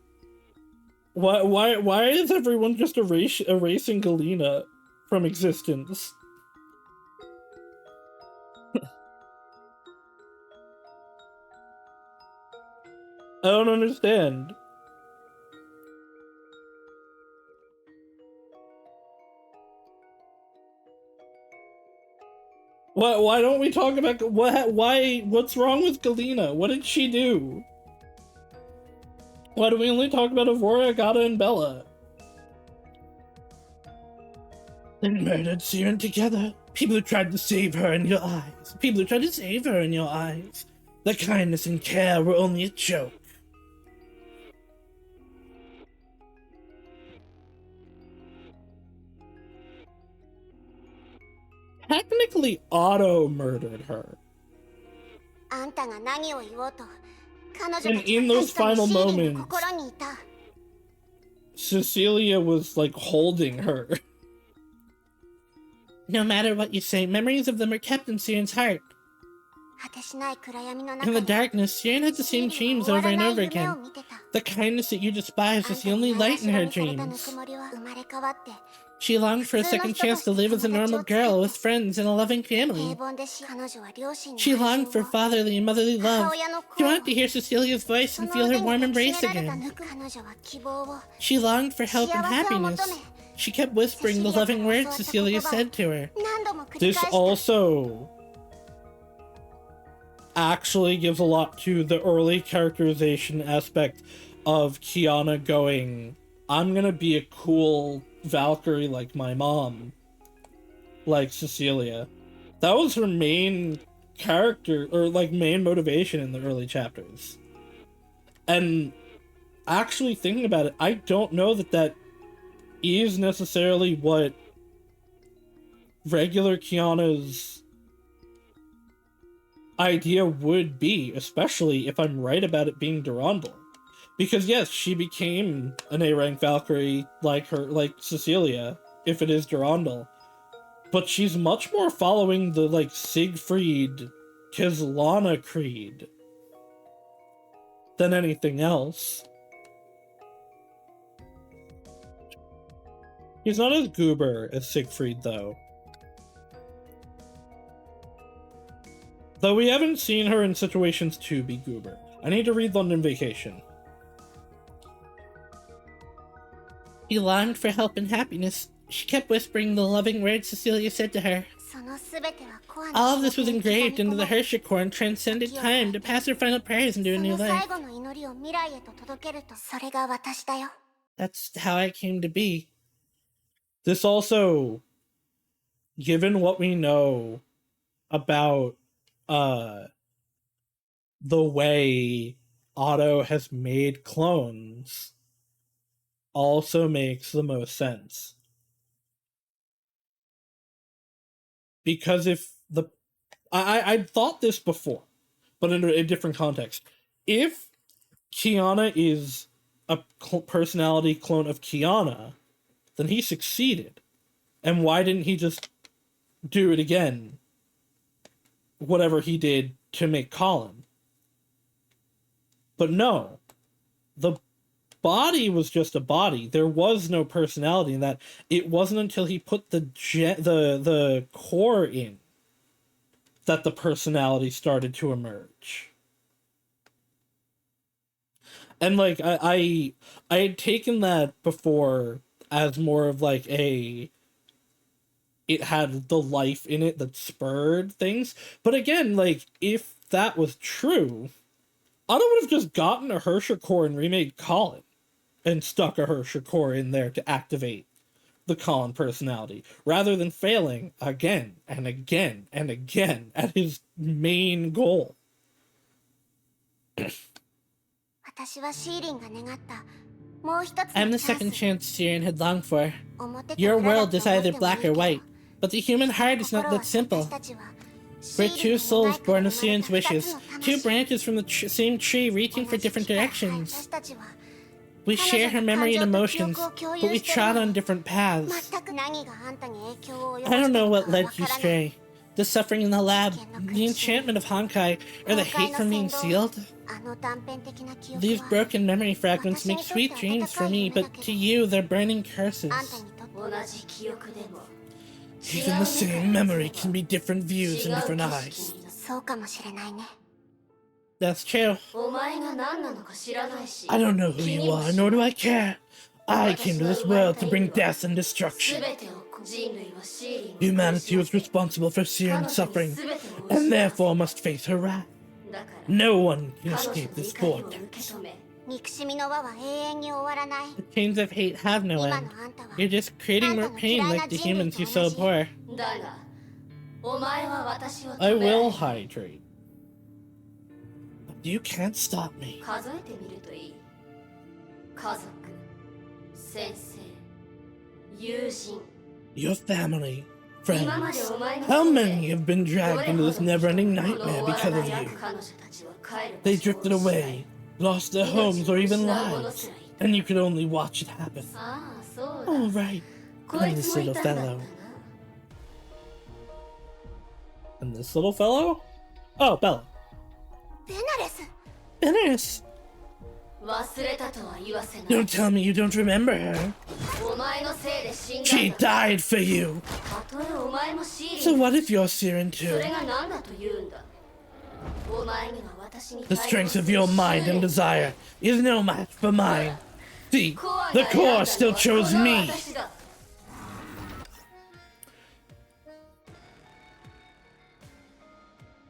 Why is everyone just erasing Galena from existence? I don't understand. Why don't we talk about what's wrong with Galena? What did she do? Why do we only talk about Aurora, Agata, and Bella? They murdered Siren together. People who tried to save her in your eyes. People who tried to save her in your eyes. Their kindness and care were only a joke. Technically, Otto murdered her. And in those final moments, Cecilia was like holding her. No matter what you say, memories of them are kept in Siren's heart. In the darkness, Siren had the same dreams over and over again. The kindness that you despise was the only light in her dreams. She longed for a second chance to live as a normal girl with friends and a loving family. She longed for fatherly and motherly love. She wanted to hear Cecilia's voice and feel her warm embrace again. She longed for help and happiness. She kept whispering the loving words Cecilia said to her. This also actually gives a lot to the early characterization aspect of Kiana going, I'm gonna be a cool Valkyrie like my mom, like Cecilia. That was her main character, or like main motivation in the early chapters. And actually thinking about it, I don't know that that is necessarily what regular Kiana's idea would be, especially if I'm right about it being Durandal. Because yes, she became an A-rank Valkyrie like Cecilia, if it is Durandal. But she's much more following the like Siegfried Kislana creed than anything else. He's not as goober as Siegfried, though. Though we haven't seen her in situations to be goober. I need to read London Vacation. She longed for help and happiness. She kept whispering the loving words Cecilia said to her. All of this was engraved into the Hersheycore and transcended time to pass her final prayers into a new life. That's how I came to be. This also, given what we know about the way Otto has made clones, also makes the most sense. Because if the... I'd thought this before, but in a different context. If Kiana is a personality clone of Kiana, then he succeeded. And why didn't he just do it again? Whatever he did to make Colin. But no. The body was just a body. There was no personality in that. It wasn't until he put the core in that the personality started to emerge. And like I had taken that before as more of like a it had the life in it that spurred things. But again, like, if that was true, Otto would have just gotten a Herrscher core and remade Colin and stuck a Herrscher core in there to activate the Colin personality, rather than failing again and again and again at his main goal. I'm the second chance Siren had longed for. Your world is either black or white, but the human heart is not that simple. We're two souls born of Siren's wishes, two branches from the same tree reaching for different directions. We share her memory and emotions, but we trod on different paths. I don't know what led you astray. The suffering in the lab, the enchantment of Honkai, or the hate from being sealed? These broken memory fragments make sweet dreams for me, but to you they're burning curses. Even the same memory can be different views in different eyes. That's true. I don't know who you are, nor do I care. I came to this world to bring death and destruction. Humanity was responsible for Siren's suffering, and therefore must face her wrath. No one can escape this vortex. The chains of hate have no end. You're just creating more pain like the humans you so abhor. I will hydrate. You can't stop me. Your family, friends, how many have been dragged into this never-ending nightmare because of you? They drifted away, lost their homes or even lives, and you could only watch it happen. All right, and this little fellow. And this little fellow? Oh, Bella. Benares! Don't tell me you don't remember her. She died for you. So what if you're Siren too? The strength of your mind and desire is no match for mine. See, the core still chose me.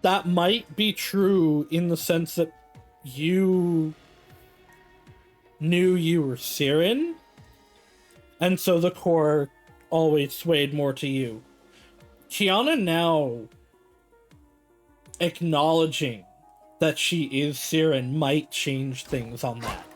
That might be true in the sense that you knew you were Siren, and so the core always swayed more to you. Kiana now acknowledging that she is Siren might change things on that.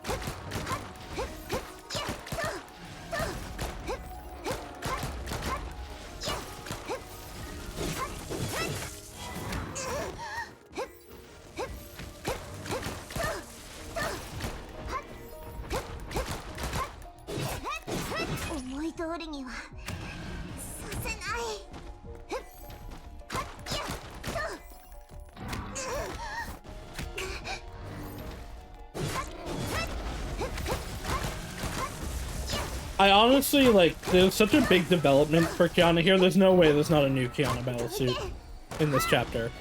I honestly, like, there's such a big development for Kiana here. There's no way there's not a new Kiana battlesuit in this chapter.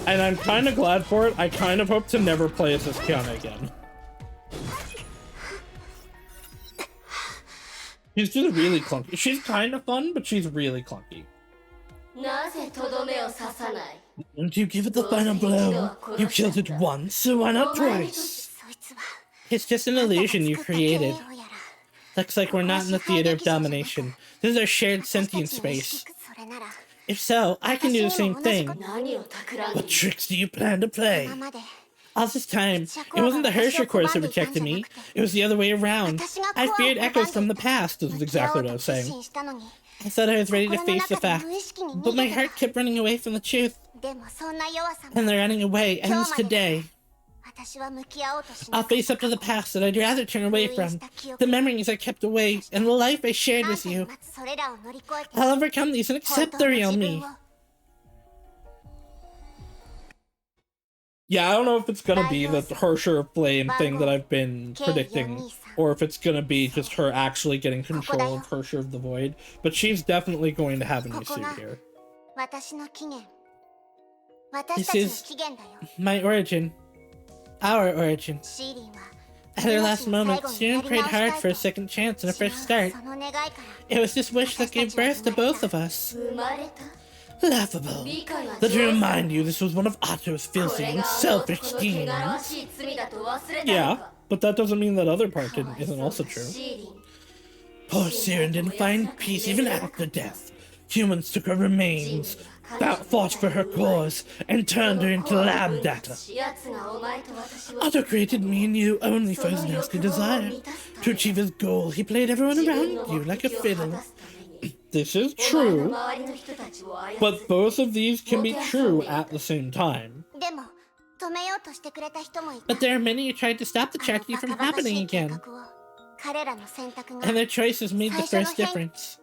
And I'm kind of glad for it. I kind of hope to never play as this Kiana again. She's just really clunky. She's kind of fun, but she's really clunky. Don't you give it the final blow? You killed it once, so why not twice? It's just an illusion you created. Looks like we're not in the theater of domination. This is our shared sentient space. If so, I can do the same thing. What tricks do you plan to play? All this time, it wasn't the Herrscher course that rejected me. It was the other way around. I feared echoes from the past, is exactly what I was saying. I thought I was ready to face the fact, but my heart kept running away from the truth. And the running away ends today. I'll face up to the past that I'd rather turn away from, the memories I kept away, and the life I shared with you. I'll overcome these and accept the real me. Yeah, I don't know if it's gonna be the Herrscher flame thing that I've been predicting, or if it's gonna be just her actually getting control of Herrscher of the Void, but she's definitely going to have a new suit here. This is my origin. Our origin. At her last moment, Siren prayed hard for a second chance and a fresh start. It was this wish that gave birth to both of us. Laughable. Let me remind you, this was one of Otto's filthy and selfish schemes. Yeah, but that doesn't mean that other part isn't also true. Poor Siren didn't find peace even after death. Humans took her remains, fought for her cause, and turned her into lab data. Otto created me and you only for his nasty desire. To achieve his goal, he played everyone around you like a fiddle. This is true, but both of these can be true at the same time. But there are many who tried to stop the tragedy from happening again, and their choices made the first difference.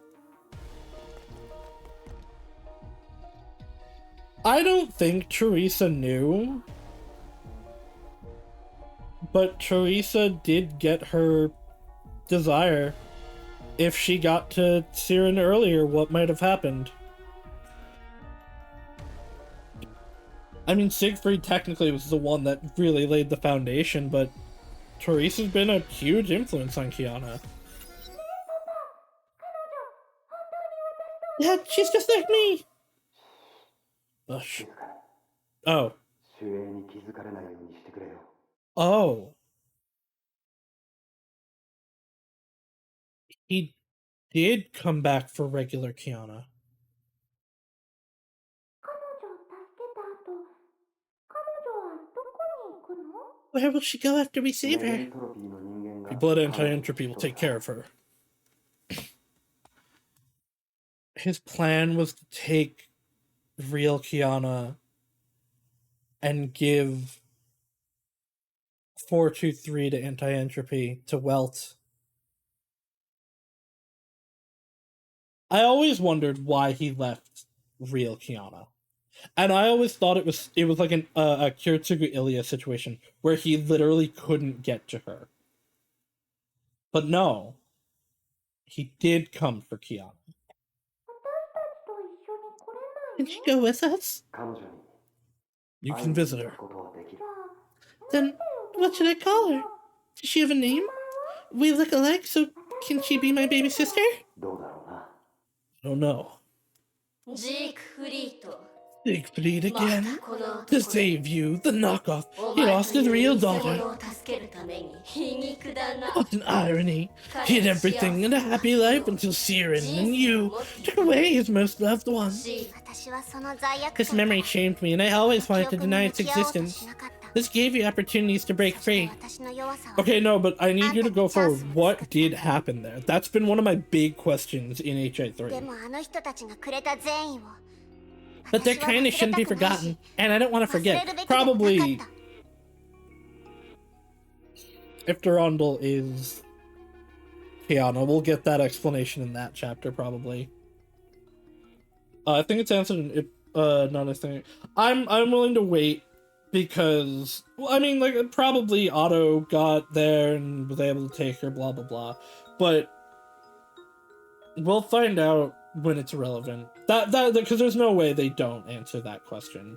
I don't think Teresa knew, but Teresa did get her desire. If she got to Siren earlier, what might have happened? I mean, Siegfried technically was the one that really laid the foundation, but Teresa's been a huge influence on Kiana. Yeah, she's just like me! Hush. Oh. Oh. He did come back for regular Kiana. Where will she go after we save her? People at Anti-Entropy will take care of her. His plan was to take real Kiana and give 423 to Anti-Entropy to Welt. I always wondered why he left real Kiana. And I always thought it was like a Kiritsugu Ilya situation where he literally couldn't get to her. But no. He did come for Kiana. Can she go with us? You can visit her. Then what should I call her? Does she have a name? We look alike, so can she be my baby sister? I don't know. Siegfried again. To save you, the knockoff. He lost his real daughter. What an irony. He had everything and a happy life until Siren and you took away his most loved one. This memory shamed me, and I always wanted to deny its existence. This gave you opportunities to break free. Okay, no, but I need you to go forward. What did happen there? That's been one of my big questions in HI3. But their kindness shouldn't be forgotten, and I don't want to forget. Probably, if Durandal is Kiana, we'll get that explanation in that chapter, probably. I think it's answered in not a thing. I'm willing to wait, because, well, I mean, like, probably Otto got there and was able to take her, blah, blah, blah. But we'll find out when it's relevant. Because there's no way they don't answer that question.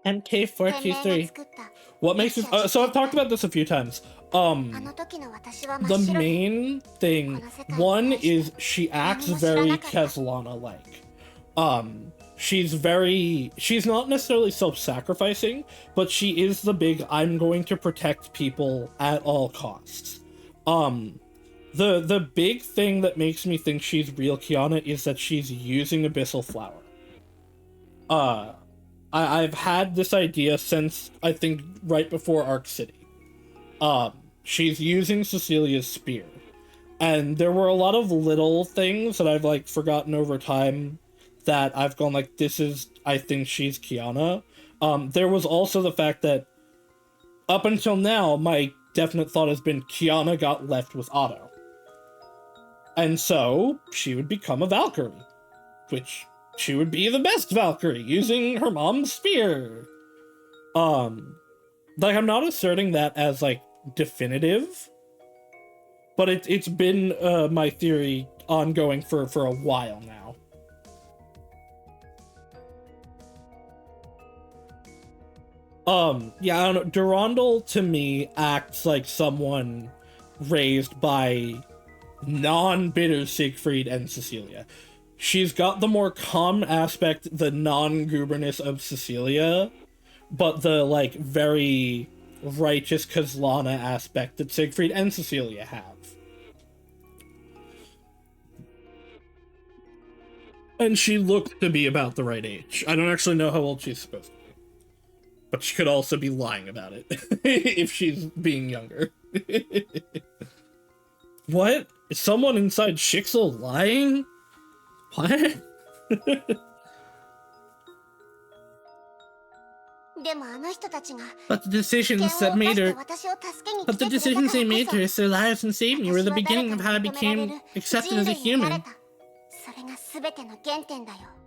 MK423. What makes this... so I've talked about this a few times. The main thing, one is she acts very Keslana-like. She's not necessarily self-sacrificing, but she is the big, I'm going to protect people at all costs. The big thing that makes me think she's real Kiana is that she's using Abyssal Flower. I've had this idea since, I think, right before Arc City. She's using Cecilia's spear. And there were a lot of little things that I've, like, forgotten over time that I've gone, like, I think she's Kiana. There was also the fact that, up until now, my definite thought has been Kiana got left with Otto. And so, she would become a Valkyrie. Which, she would be the best Valkyrie, using her mom's spear. Like, I'm not asserting that as, like, definitive. But it's been, my theory ongoing for a while now. Yeah, I don't know. Durandal, to me, acts like someone raised by non-bitter Siegfried and Cecilia. She's got the more calm aspect, the non-gooberness of Cecilia, but the, like, very righteous Kazlana aspect that Siegfried and Cecilia have. And she looked to be about the right age. I don't actually know how old she's supposed to be. But she could also be lying about it if she's being younger. What? Is someone inside Shixel lying? What? But the decisions that made her... But the decisions they made to risk their lives and save me were the beginning of how I became accepted as a human.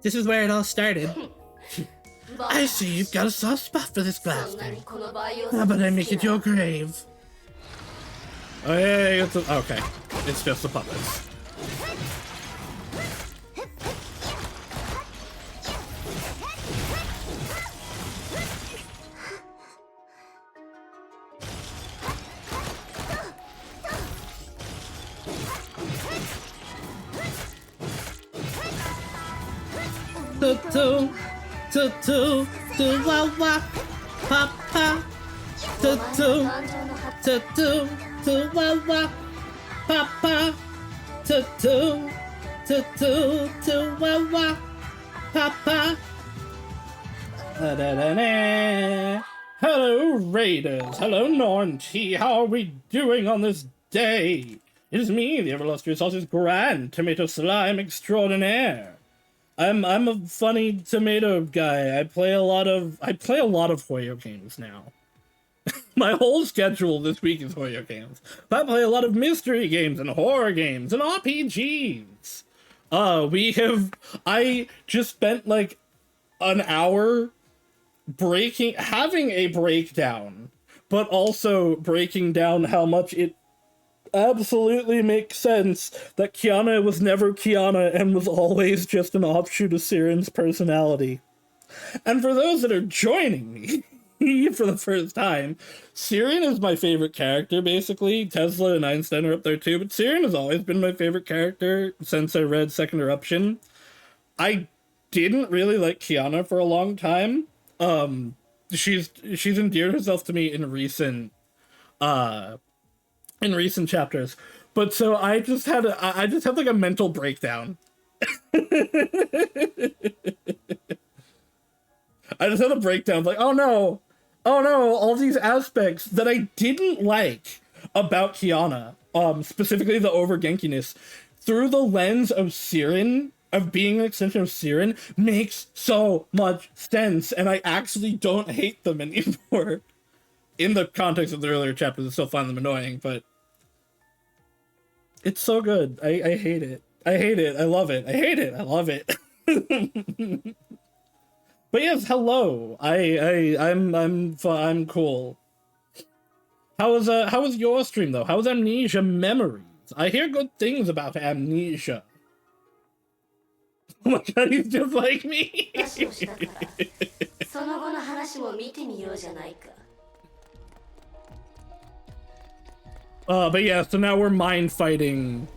This is where it all started. I see you've got a soft spot for this blaster. How about I make it your grave? Oh yeah, okay. It's just the puppets. Wah wah, pa pa, wah wah, pa pa, wah wah, pa pa. Hello, Raiders. Hello, Norn-T. How are we doing on this day? It is me, the ever-illustrious Saus's Grand Tomato Slime Extraordinaire. I'm a funny tomato guy. I play a lot of Hoyo games now. My whole schedule this week is Hoyo games. I play a lot of mystery games and horror games and RPGs. I just spent like an hour having a breakdown, but also breaking down how much it absolutely makes sense that Kiana was never Kiana and was always just an offshoot of Siren's personality. And for those that are joining me for the first time, Siren is my favorite character, basically. Tesla and Einstein are up there too, but Siren has always been my favorite character since I read Second Eruption. I didn't really like Kiana for a long time. She's endeared herself to me in recent chapters, but so I just had like a mental breakdown. I just had a breakdown, like, oh no, all these aspects that I didn't like about Kiana, specifically the over Genkiness, through the lens of Siren, of being an extension of Siren, makes so much sense, and I actually don't hate them anymore. In the context of the earlier chapters, I still find them annoying, but it's so good. I hate it. I hate it. I love it. I hate it. I love it. But yes, hello. I'm cool. How was your stream though? How was Amnesia Memories? I hear good things about Amnesia. Oh my god, he's just like me. But yeah, so now we're mind fighting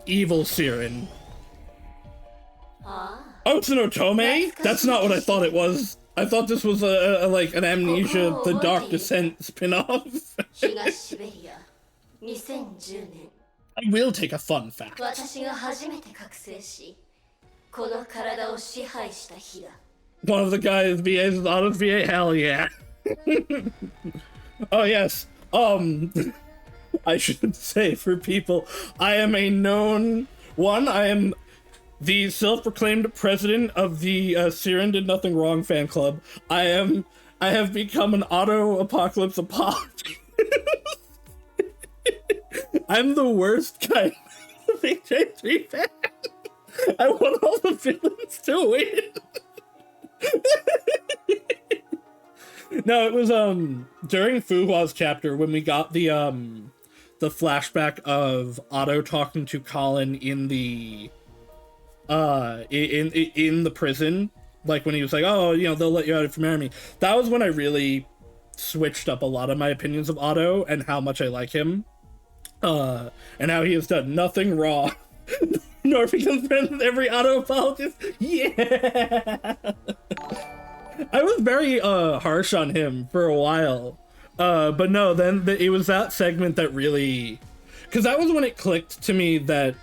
evil Siren. Oh, it's an Otome? That's not what I thought it was. I thought this was a like an Amnesia The Dark Descent spin-off. I will take a fun fact. One of the guys VA's is Auto VA, hell yeah. Oh yes. I should say for people, I am I am the self-proclaimed president of the Siren Did Nothing Wrong fan club. I have become an auto-apocalypse apologist. I'm the worst kind of HA3 fan. I want all the villains to win. No, it was during Fuhua's chapter when we got the flashback of Otto talking to Colin in the in the prison, Like when he was like, oh, you know, they'll let you out if you marry me. That was when I really switched up a lot of my opinions of Otto and how much I like him. And how he has done nothing wrong. Nor becomes friends with every Otto apologist. Yeah! I was very harsh on him for a while. But no, then it was that segment that really... Because that was when it clicked to me that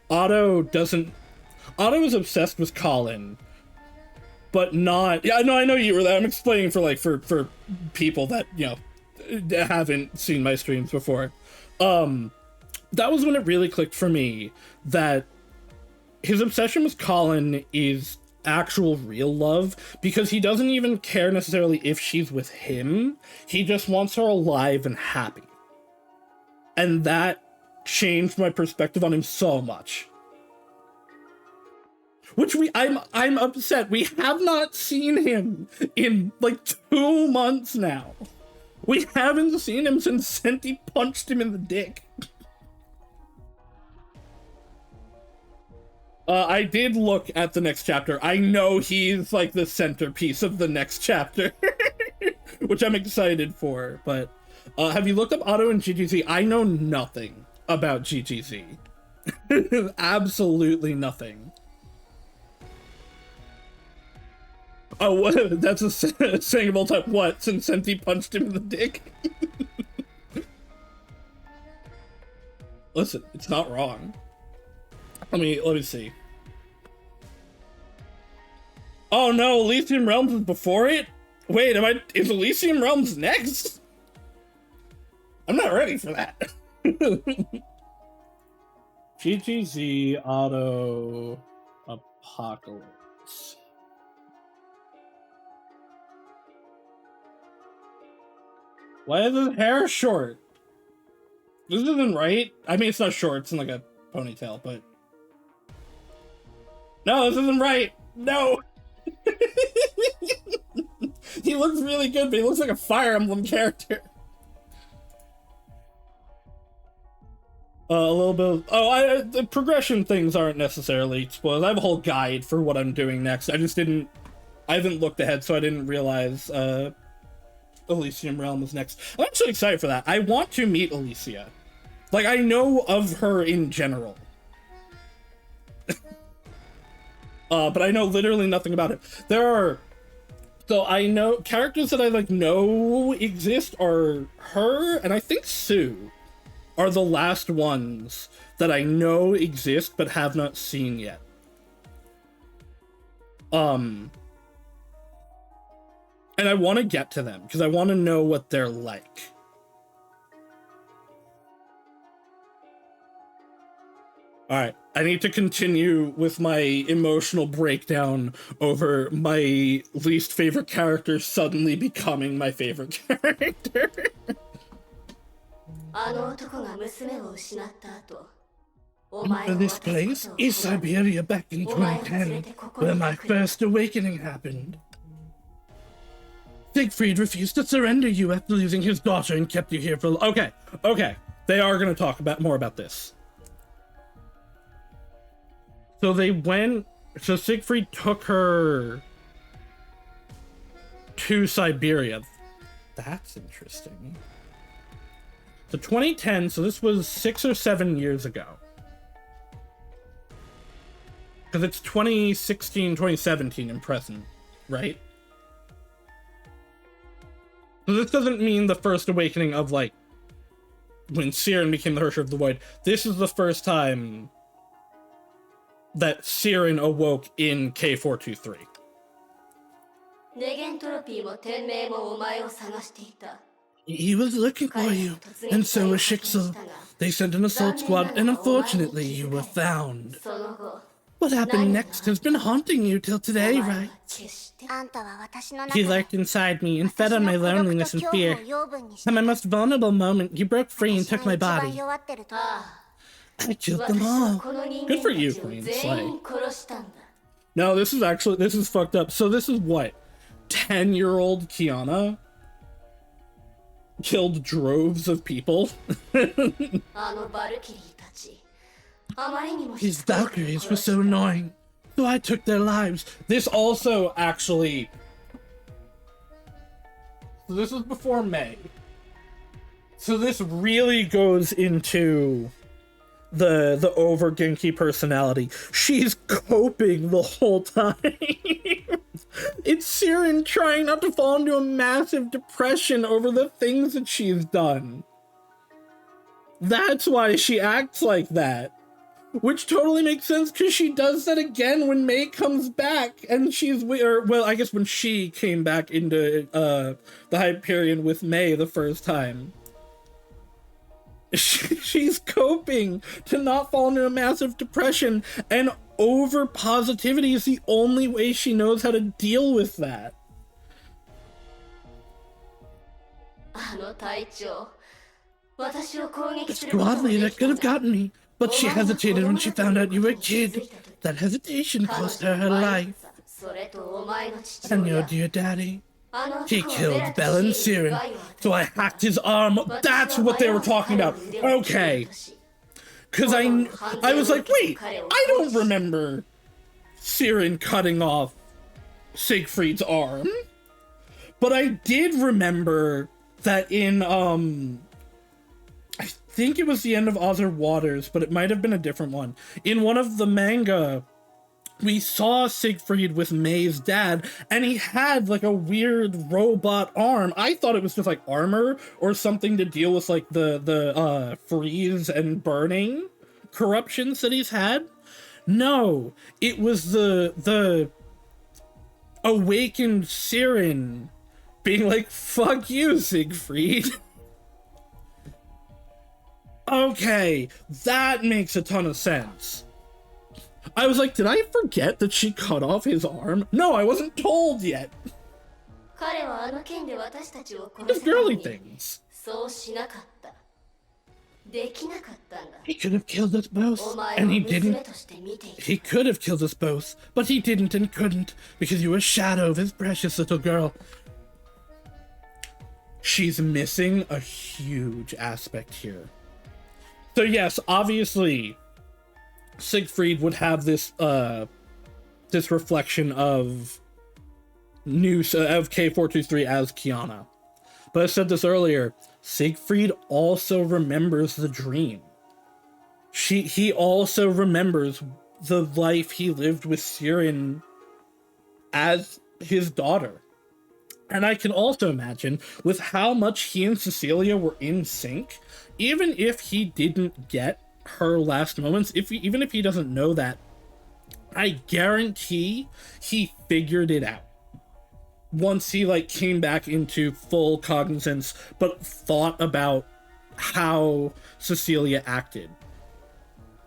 Otto is obsessed with Colin, but not... Yeah, no, I know you were that. I'm explaining for people that, you know, haven't seen my streams before. That was when it really clicked for me that his obsession with Colin is actual real love, because he doesn't even care necessarily if she's with him. He just wants her alive and happy. And that changed my perspective on him so much. Which I'm upset. We have not seen him in like 2 months now. We haven't seen him since Senti punched him in the dick. I did look at the next chapter. I know he's like the centerpiece of the next chapter, which I'm excited for. But have you looked up Otto and GGZ? I know nothing about GGZ. Absolutely nothing. Oh, that's a saying of all time. What? Since Senti punched him in the dick? Listen, it's not wrong. Let me see. Oh no, Elysium Realms is before it? Wait, is Elysium Realms next? I'm not ready for that. GGZ Auto Apocalypse. Why is his hair short? This isn't right. I mean, it's not short, it's in like a ponytail, but... No, this isn't right. No. He looks really good, but he looks like a Fire Emblem character. A little bit of... the progression things aren't necessarily spoiled. I have a whole guide for what I'm doing next. I haven't looked ahead, so I didn't realize, Elysium Realm was next. I'm actually excited for that. I want to meet Alicia. Like, I know of her in general. But I know literally nothing about it. So I know characters that I like know exist are her and I think Sue are the last ones that I know exist but have not seen yet. And I want to get to them because I want to know what they're like. All right, I need to continue with my emotional breakdown over my least favorite character suddenly becoming my favorite character. Remember this place? East Siberia back in 2010, where my first awakening happened. Siegfried refused to surrender you after losing his daughter and kept you here for... Okay. They are going to talk more about this. So Siegfried took her to Siberia. That's interesting. So 2010, so this was 6 or 7 years ago. Because it's 2016, 2017 in present, right? So this doesn't mean the first awakening of, like, when Siren became the Herrscher of the Void. This is the first time that Siren awoke in K423. He was looking for you, and so was Shixel. They sent an assault squad, and unfortunately you were found. What happened next has been haunting you till today, right? He lurked inside me and fed on my loneliness and fear. At my most vulnerable moment, you broke free and took my body. I killed them all. Good for you, Queen Slay. No, this is fucked up. So this is what? 10-year-old Kiana killed droves of people? His Valkyries were so annoying. so I took their lives. This also actually... So this was before May. So this really goes into the over Genki personality. She's coping the whole time. It's Siren trying not to fall into a massive depression over the things that she's done. That's why she acts like that. Which totally makes sense, because she does that again when May comes back, and she's, or, well, I guess when she came back into the Hyperion with May the first time. She's coping to not fall into a massive depression, and over positivity is the only way she knows how to deal with that. The squad leader could have gotten me, but she hesitated when she found out you were a kid. That hesitation cost her life. And your dear daddy? He killed Bell and Siren, so I hacked his arm. That's what they were talking about. Okay. Because I was like, wait, I don't remember Siren cutting off Siegfried's arm. But I did remember that in, I think it was the end of Other Waters, but it might have been a different one. In one of the manga, we saw Siegfried with May's dad, and he had like a weird robot arm. I thought it was just like armor or something to deal with like the freeze and burning corruptions that he's had. No, it was the awakened Siren being like, fuck you, Siegfried. Okay, that makes a ton of sense. I was like, did I forget that she cut off his arm? No, I wasn't told yet. Just girly things. He could have killed us both, and he didn't. He could have killed us both, but he didn't and couldn't, because you were a shadow of his precious little girl. She's missing a huge aspect here. So yes, obviously, Siegfried would have this this reflection of of K423 as Kiana. But I said this earlier, Siegfried also remembers the dream. He also remembers the life he lived with Siren as his daughter. And I can also imagine, with how much he and Cecilia were in sync, even if he didn't get her last moments, even if he doesn't know that, I guarantee he figured it out. Once he like came back into full cognizance, but thought about how Cecilia acted.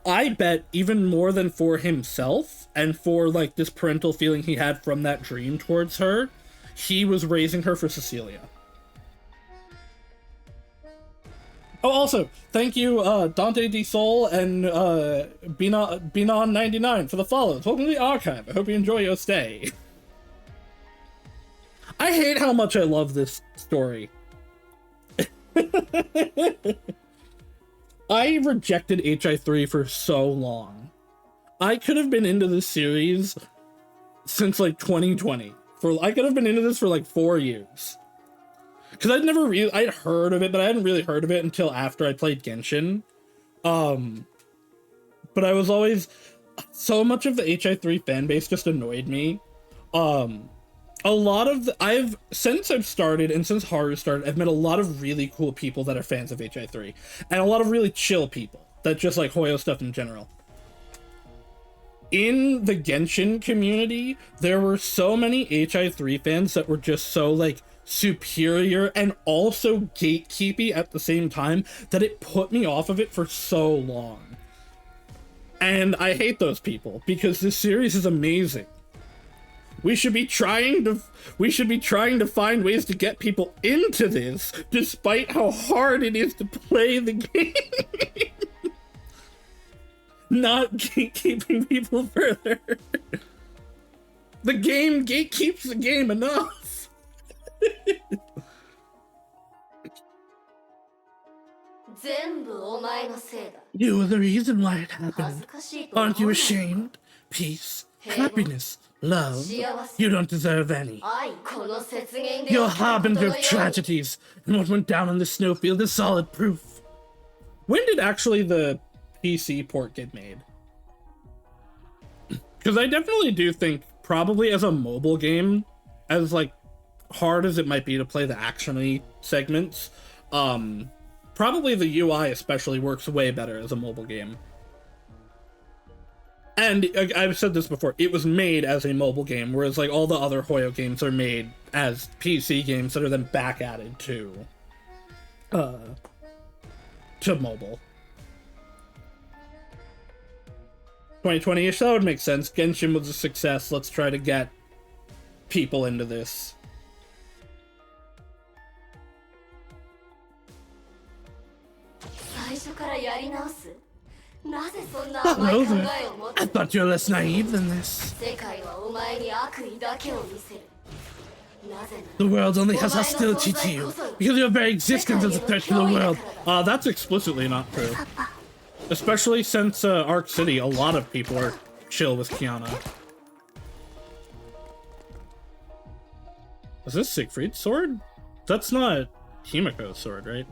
I bet even more than for himself, and for like this parental feeling he had from that dream towards her, he was raising her for Cecilia. Oh, also, thank you, Dante D. Sol and Binon99 for the follows. Welcome to the archive. I hope you enjoy your stay. I hate how much I love this story. I rejected HI3 for so long. I could have been into this series since like 2020. I could have been into this for like 4 years. Because I'd heard of it, but I hadn't really heard of it until after I played Genshin. But I was always, so much of the HI3 fanbase just annoyed me. A lot of, since I've started, and since Haru started, I've met a lot of really cool people that are fans of HI3. And a lot of really chill people that just like Hoyo stuff in general. In the Genshin community, there were so many HI3 fans that were just so like superior and also gatekeepy at the same time that it put me off of it for so long. And I hate those people because this series is amazing. We should be trying to find ways to get people into this, despite how hard it is to play the game. Not gatekeeping people further. The game gatekeeps the game enough. You were the reason why it happened. Aren't you ashamed? Peace. Happiness, love, you don't deserve any. 愛この雪原で Your 起きたことの harbinger よ of うに tragedies, and what went down on the snowfield is solid proof. When did actually the PC port get made? Because I definitely do think, probably as a mobile game, as like hard as it might be to play the action-y segments, probably the UI especially works way better as a mobile game. And I've said this before, it was made as a mobile game, whereas like all the other Hoyo games are made as PC games that are then back added to mobile. 2020-ish, that would make sense. Genshin was a success. Let's try to get people into this. Not over. I thought you were less naive than this. The world only has hostility to you because your very existence is a threat to the world. That's explicitly not true. Especially since Arc City, a lot of people are chill with Kiana. Is this Siegfried's sword? That's not Himiko's sword, right?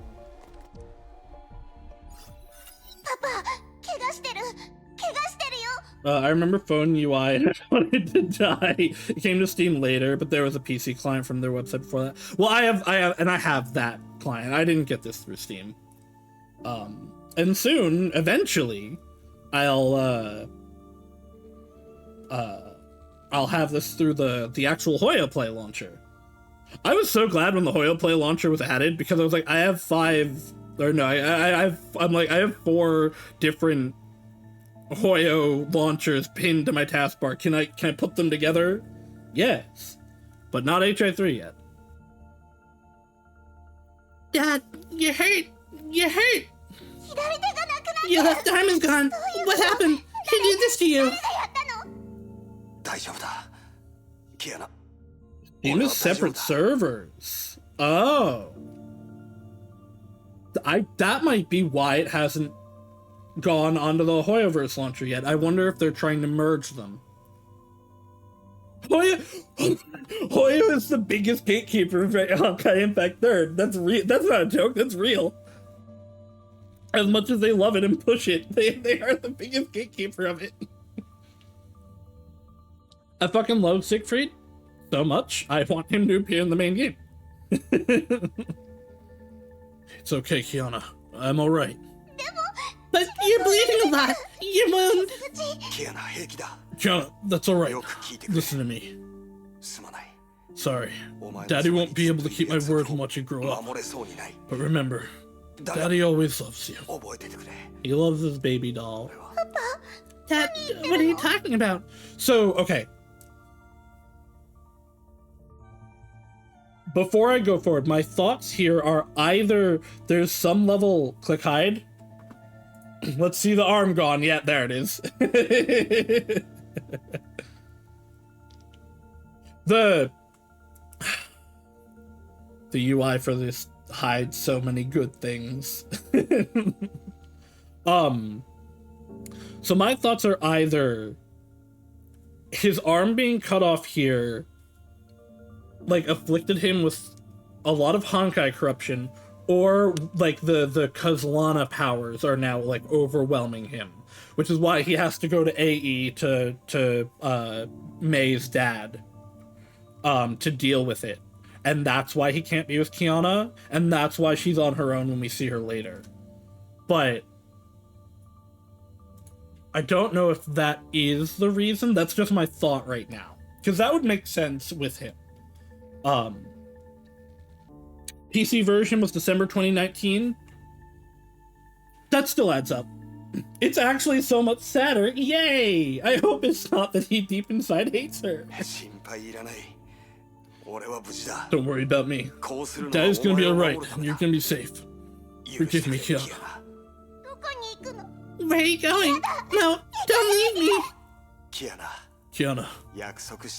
I remember phone UI and I wanted to die. It came to Steam later, but there was a PC client from their website before that. Well, I have that client. I didn't get this through Steam. And soon, eventually, I'll have this through the actual Hoyo Play launcher. I was so glad when the Hoyo Play launcher was added because I was like, I have 4 different Hoyo launchers pinned to my taskbar. Can I put them together? Yes, but not HI3 yet. Dad, you hurt. Your left arm is gone. What happened? Who did this to you? Steam is separate servers. Oh. That might be why it hasn't gone onto the Hoyoverse launcher yet. I wonder if they're trying to merge them. Hoyo is the biggest gatekeeper of Honkai Impact 3rd. That's real. That's not a joke. That's real. As much as they love it and push it, they are the biggest gatekeeper of it. I fucking love Siegfried so much, I want him to appear in the main game. It's okay, Kiana. I'm alright. But you're bleeding a lot. Your wound. Kiana, that's alright. Listen to me. Sorry. Daddy won't be able to keep my word from what you grow up. But remember, Daddy always loves you. He loves his baby doll. Dad, what are you talking about? So, okay. Before I go forward, my thoughts here are either there's some level... Click hide. Let's see the arm gone. Yeah, there it is. The UI for this hides so many good things. So my thoughts are either his arm being cut off here like afflicted him with a lot of Honkai corruption, or like the Kazlana powers are now like overwhelming him, which is why he has to go to AE to May's dad to deal with it. And that's why he can't be with Kiana, and that's why she's on her own when we see her later. But I don't know if that is the reason. That's just my thought right now, because that would make sense with him. PC version was December 2019. That still adds up. It's actually so much sadder. Yay! I hope it's not that he deep inside hates her. Don't worry about me. Daddy's gonna be alright, and you're gonna be safe. Forgive me, Kiana. Where are you going? No, don't leave me! Kiana,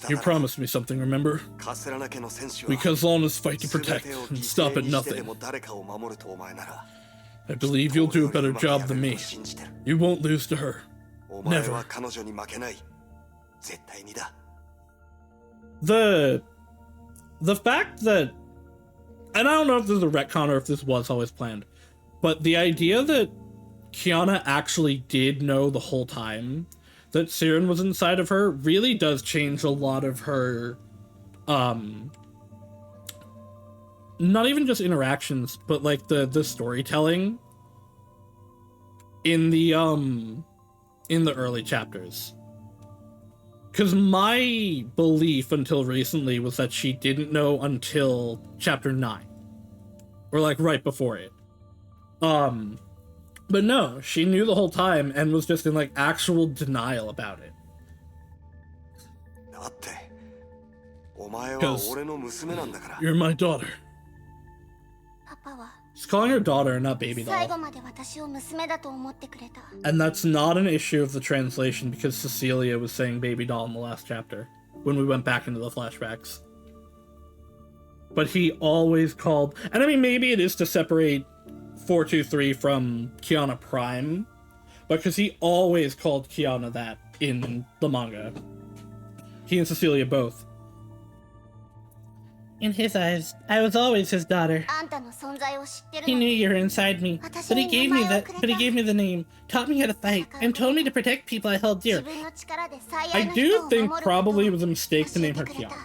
you promised me something, remember? We Kazlanas fight to protect and stop at nothing. I believe you'll do a better job than me. You won't lose to her. Never. 絶対にだ。 The fact that, and I don't know if this is a retcon or if this was always planned, but the idea that Kiana actually did know the whole time that Siren was inside of her really does change a lot of her, not even just interactions, but like the storytelling in the early chapters. Because my belief until recently was that she didn't know until chapter 9. Or like right before it. But no, she knew the whole time and was just in like actual denial about it. だって、お前は Because 俺の娘なんだから。 you're my daughter. パパは She's calling her daughter, not baby 最 doll. 後まで私を娘だと思ってくれた。 And that's not an issue of the translation because Cecilia was saying baby doll in the last chapter when we went back into the flashbacks. But he always called, and I mean, maybe it is to separate 423 from Kiana Prime, but because he always called Kiana that in the manga. He and Cecilia both. In his eyes, I was always his daughter. あんたの存在を知ってる He の knew に you were inside me, but he gave me the name, taught me how to fight, and told me to protect people I held 自 dear. 分の力で最 I 愛の人 do を think 守る probably it こと was a を mistake to 教え name て her くれ Kiana. た。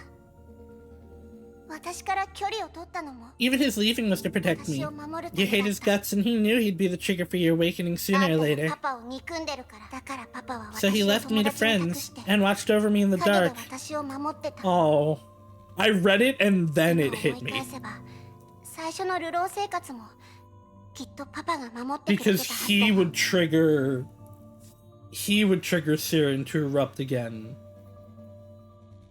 私から距離を取ったのも Even his leaving was to protect me. 私を守るた You め hate だ his った。 guts, and he knew he'd be the trigger for your awakening あ sooner ん or たが later. パパを憎んでるから。だからパパは So he 私を left me 友 to 達に隠 friends して and watched over me in the 影で dark. 私を守ってた。 Oh. I read it and then it 今 hit 思い me. 返せば最初の流浪生活もきっとパパが守ってくれ Because てたはず he だ。 would trigger Siren to erupt again.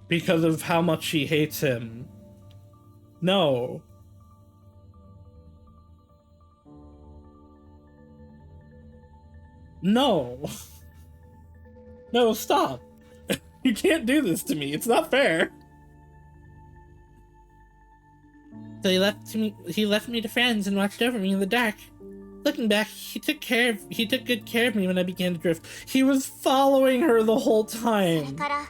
Because of how much she hates him. No. No. No, stop. You can't do this to me. It's not fair. So he left me to friends and watched over me in the dark. Looking back, he took good care of me when I began to drift. He was following her the whole それ time. から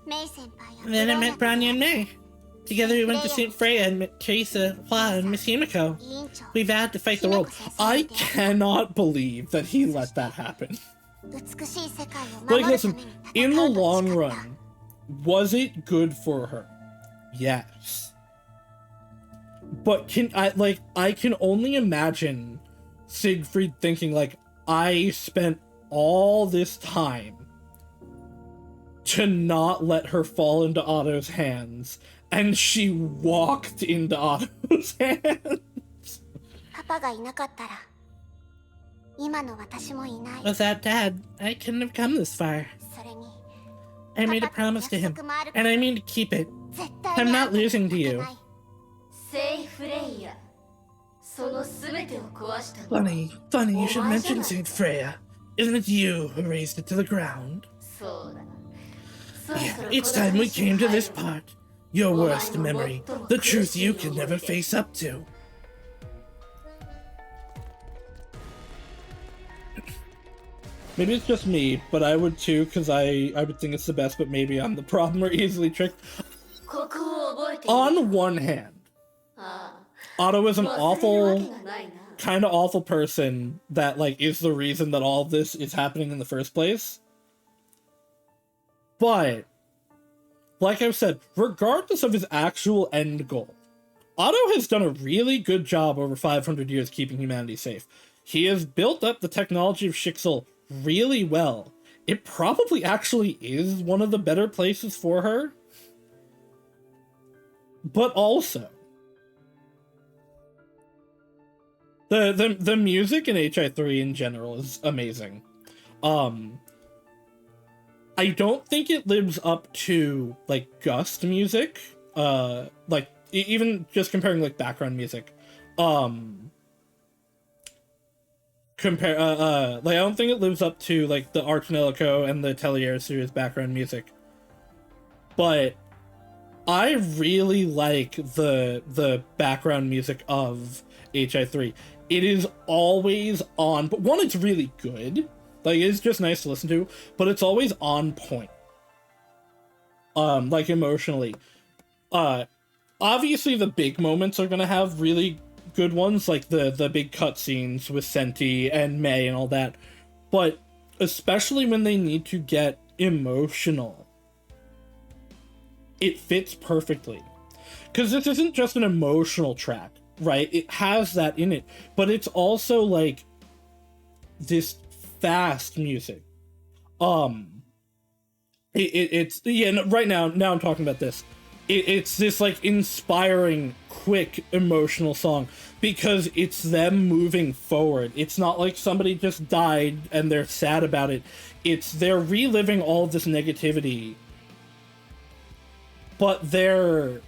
メイ先輩や And then I ブロー met ヤと Branya and May. Together we went to St. Freya and met Teresa, Hua, and Miss Himiko. 委員長 We vowed to fight the world. I cannot believe that he let that happen. 美しい世界を Like, 守るた listen, めに in 戦 the うと long 誓った。 run, was it good for her? Yes. But I can only imagine Siegfried thinking like, I spent all this time to not let her fall into Otto's hands, and she walked into Otto's hands. パパがいなかったら今の私もいない。 Without Dad, I couldn't have come this far. それに I made a promise to him, and I mean to keep it. 絶対 I'm に not losing to 負 you. けない。セイフレイヤその全てを壊したのは Funny you should Oh, I mention shouldn't. Saint Freya. Isn't it you who raised it to the ground? そうだ。そろ Yeah, そろ it's この time we 話に came to 入 this る part. Your worst memory. The truth you can never face up to. Maybe it's just me, but I would too, because I would think it's the best, but maybe I'm the problem or easily tricked. ここを覚えている。 On one hand, あ Otto is an あ、忘れるわけ awful, がないな。 kind of awful person that, like, is the reason that all of this is happening in the first place. But, like I've said, regardless of his actual end goal, Otto has done a really good job over 500 years keeping humanity safe. He has built up the technology of Shixel really well. It probably actually is one of the better places for her. But also, the music in HI3 in general is amazing. I don't think it lives up to like Gust music. Like even just comparing like background music. Like I don't think it lives up to like the Archnelico and the Telier series background music. But I really like the background music of HI3. It is always on, but one, it's really good. Like, it's just nice to listen to, but it's always on point. like emotionally. Obviously the big moments are gonna have really good ones, like the big cutscenes with Senti and Mei and all that. But especially when they need to get emotional, it fits perfectly. Because this isn't just an emotional track, right? It has that in it, but it's also like this fast music. It's yeah. Right now I'm talking about this. It's this like inspiring, quick, emotional song because it's them moving forward. It's not like somebody just died and they're sad about it. They're reliving all of this negativity, but this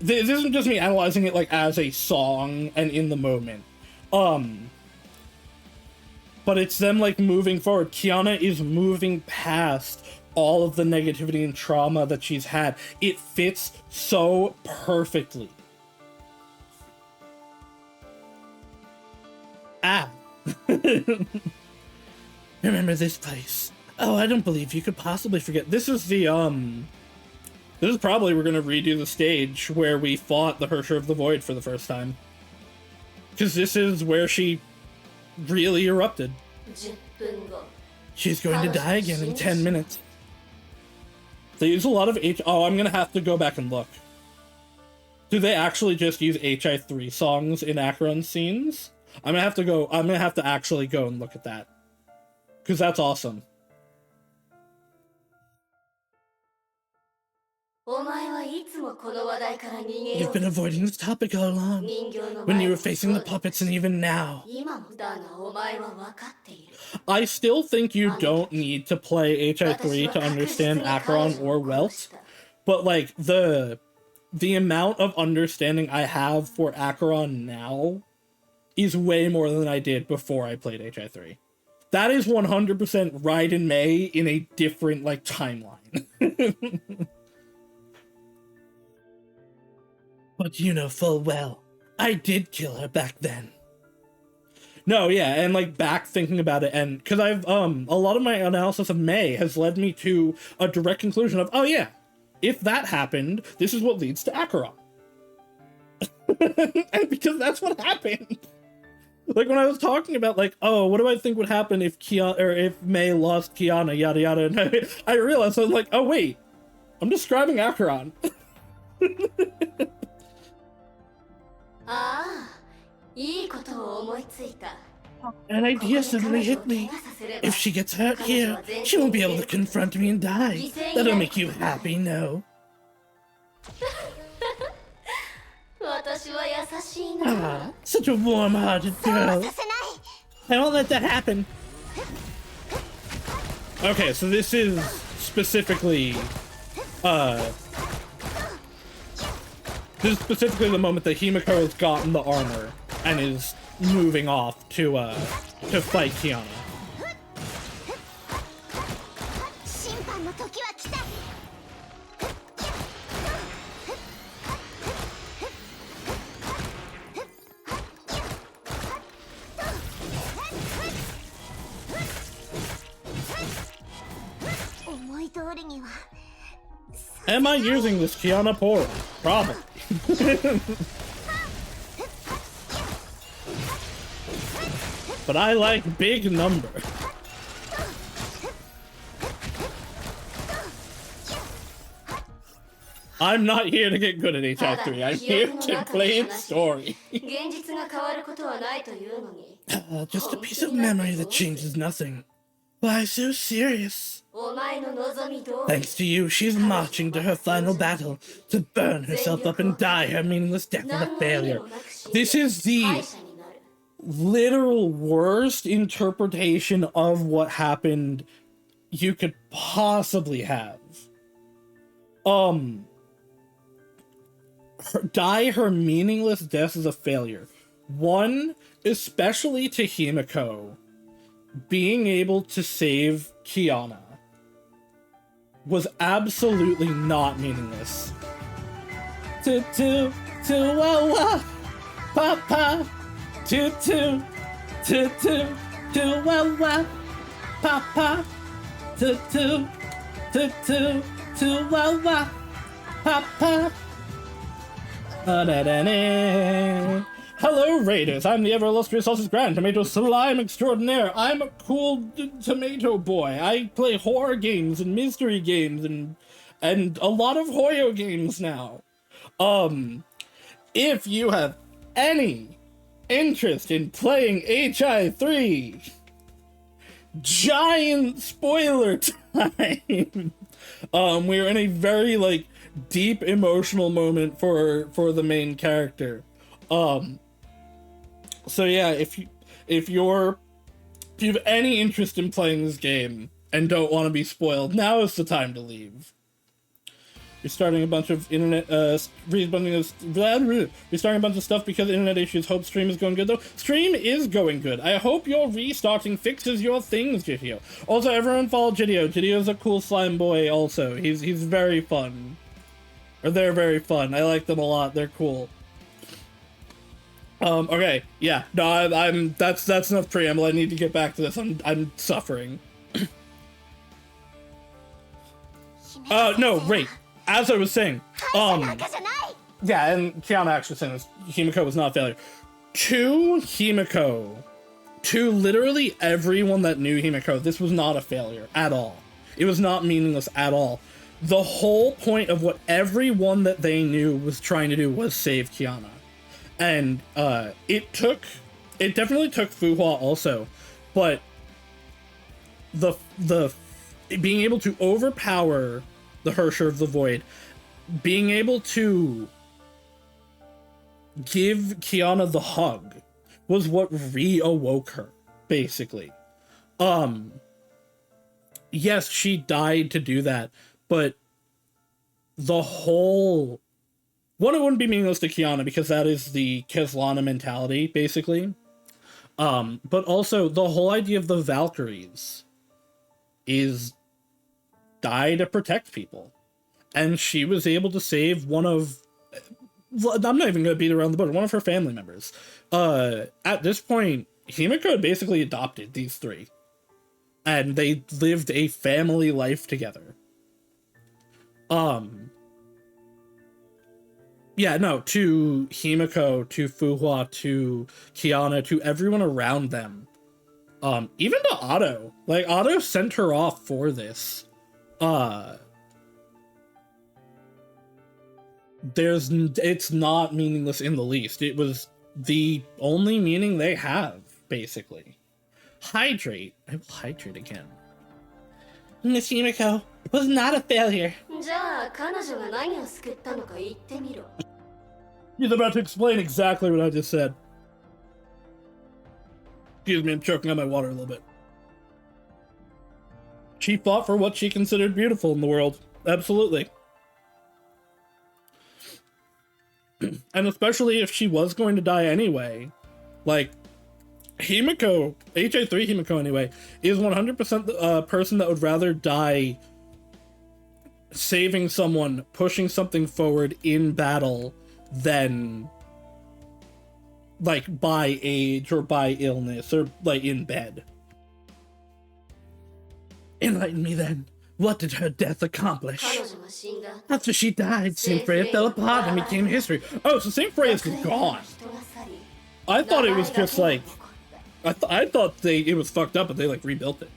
isn't just me analyzing it like as a song and in the moment. But it's them like moving forward. Kiana is moving past all of the negativity and trauma that she's had. It fits so perfectly. Remember this place. Oh, I don't believe you could possibly forget. This is probably we're gonna redo the stage where we fought the Hersher of the Void for the first time. Because this is where she really erupted. She's going to die again in 10 minutes. They use a lot of Oh, I'm gonna have to go back and look. Do they actually just use HI3 songs in Acheron scenes? I'm gonna have to actually go and look at that. Because that's awesome. You've been avoiding this topic all along. When you were facing the puppets and even now. I still think you don't need to play HI3 to understand Acheron or Welt. But like the amount of understanding I have for Acheron now is way more than I did before I played HI3. That is 100% Raiden Mei in a different like timeline. But you know full well, I did kill her back then. No, yeah, and like back thinking about it, and because I've a lot of my analysis of Mei has led me to a direct conclusion of, oh yeah, if that happened, this is what leads to Acheron. And because that's what happened. Like when I was talking about like, oh, what do I think would happen if if Mei lost Kiana, yada yada, and I realized I was like, oh wait, I'm describing Acheron. An idea suddenly hit me. If she gets hurt here, she won't be able to confront me and die. That'll make you happy, no? Ah, such a warm-hearted girl. I won't let that happen. Okay, so this is specifically, this is specifically the moment that Himiko has gotten the armor and is moving off to fight Kiana. Am I using this Kiana portal? Probably. But I like big number. I'm not here to get good at HI3. I'm here to play its story. Just a piece of memory that changes nothing. Why so serious? Thanks to you, she's marching to her final battle to burn herself up and die her meaningless death of a failure. This is the literal worst interpretation of what happened you could possibly have. Die her meaningless death as a failure. One, especially to Himiko, being able to save Kiana was absolutely not meaningless. Wah, papa, wah, papa, to Wawa. Papa. Hello, Raiders. I'm the ever illustrious Saus's Grand Tomato Slime Extraordinaire. I'm a cool tomato boy. I play horror games and mystery games and a lot of Hoyo games now. If you have any interest in playing HI3, giant spoiler time. We're in a very like deep emotional moment for the main character. So yeah, if you have any interest in playing this game and don't want to be spoiled, now is the time to leave. You're starting a bunch of internet, restarting a bunch of stuff because of internet issues. Hope stream is going good though. Stream is going good. I hope your restarting fixes your things, Jitio. Also, everyone follow Jitio. Jitio's a cool slime boy also. He's very fun. Or they're very fun. I like them a lot. They're cool. Okay, yeah. No, I'm that's enough preamble. I need to get back to this. I'm suffering. No, wait. As I was saying, yeah, and Kiana actually saying this, Himiko was not a failure. To Himiko, to literally everyone that knew Himiko, this was not a failure at all. It was not meaningless at all. The whole point of what everyone that they knew was trying to do was save Kiana. And, it definitely took Fuhua also, but the being able to overpower the Hersher of the Void, being able to give Kiana the hug was what reawoke her, basically. Yes, she died to do that, but the whole... One, it wouldn't be meaningless to Kiana because that is the Keslana mentality, basically. But also, the whole idea of the Valkyries is die to protect people. And she was able to save one of... I'm not even going to beat around the bush. One of her family members. At this point, Himiko had basically adopted these three. And they lived a family life together. Yeah, no, to Himiko, to Fuhua, to Kiana, to everyone around them. Even to Otto. Like, Otto sent her off for this. It's not meaningless in the least. It was the only meaning they have, basically. Hydrate. I will hydrate again. Miss Himiko was not a failure. He's about to explain exactly what I just said. Excuse me, I'm choking on my water a little bit. She fought for what she considered beautiful in the world. Absolutely. And especially if she was going to die anyway. Like, Himiko, HA3 Himiko anyway, is 100% a person that would rather die saving someone, pushing something forward in battle than, like, by age or by illness or, like, in bed. Enlighten me then. What did her death accomplish? After she died, Saint Freya fell apart and became history. Oh, so Saint Freya's gone. I thought it was just like... I thought it was fucked up, but they, like, rebuilt it.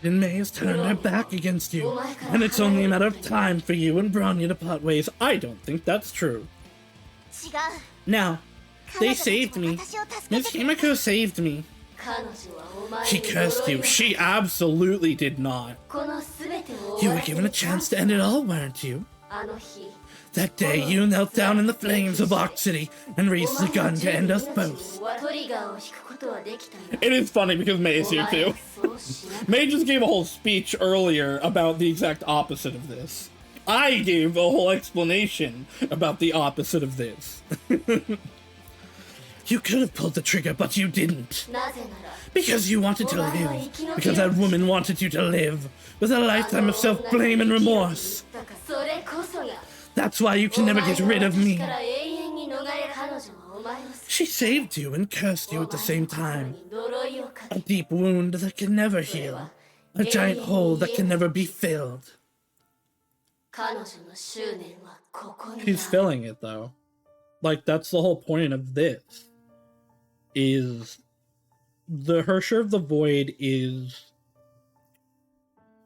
Then May has turned her back against you, and it's only a matter of time for you and Bronya to part ways. I don't think that's true. Now, they saved me. Miss Himiko saved me. She cursed you. She absolutely did not. You were given a chance to end it all, weren't you? That day, you knelt down in the flames of Arc City and raised the gun to end us both. It is funny because May is here too. May just gave a whole speech earlier about the exact opposite of this. I gave a whole explanation about the opposite of this. You could have pulled the trigger, but you didn't. Because you wanted to live. Because that woman wanted you to live. With a lifetime of self-blame and remorse. That's why you can never get rid of me. She saved you and cursed you at the same time. A deep wound that can never heal. A giant hole that can never be filled. 彼女の執念はここにあ She's る filling it though. Like that's the whole point of this. Is the Hersher of the Void is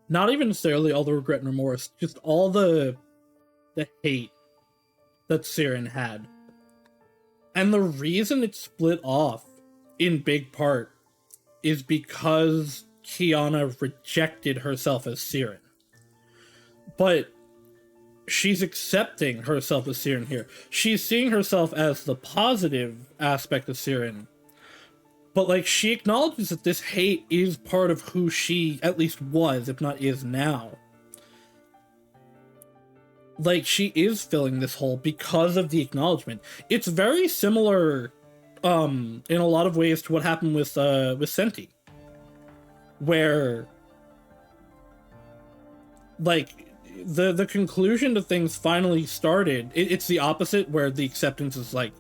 not even necessarily all the regret and remorse, just all the hate that Siren had. And the reason it's split off in big part is because Kiana rejected herself as Siren. But she's accepting herself as Siren here. She's seeing herself as the positive aspect of Siren. But, like, she acknowledges that this hate is part of who she at least was, if not is now. Like, she is filling this hole because of the acknowledgement. It's very similar, in a lot of ways to what happened with Senti. Where, like, the conclusion to things finally started. It's the opposite, where the acceptance is, like,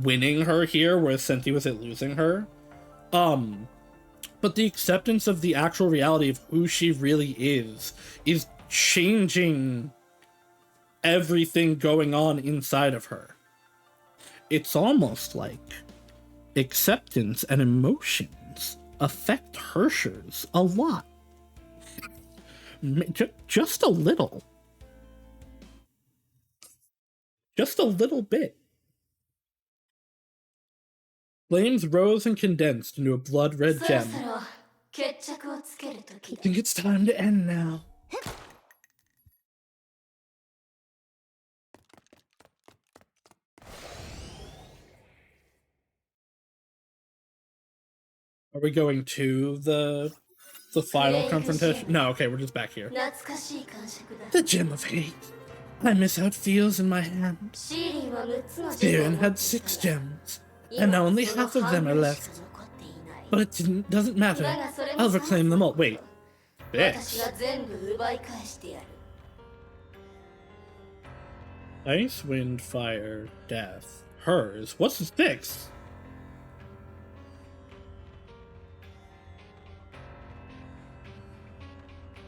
winning her here, whereas Senti was at losing her. But the acceptance of the actual reality of who she really is changing everything going on inside of her. It's almost like acceptance and emotions affect Hershers a lot. Just a little. Just a little bit. Flames rose and condensed into a blood-red そろ gem. そろ決着をつける時 I だ think it's time to end now. Are we going to the final confrontation? No, okay, we're just back here. 懐かしい感触だ The gem of hate. I miss how it feels in my hand. シーリンは6つのジェム Siren を持 had って six いたが gems, 今 and は only その half of 半 them are 分し left. か残っていない But it doesn't matter. だがそれ I'll も reclaim them all. Wait. 私 This. が全部奪い返してやる Ice, wind, fire, death. Hers. What's the six?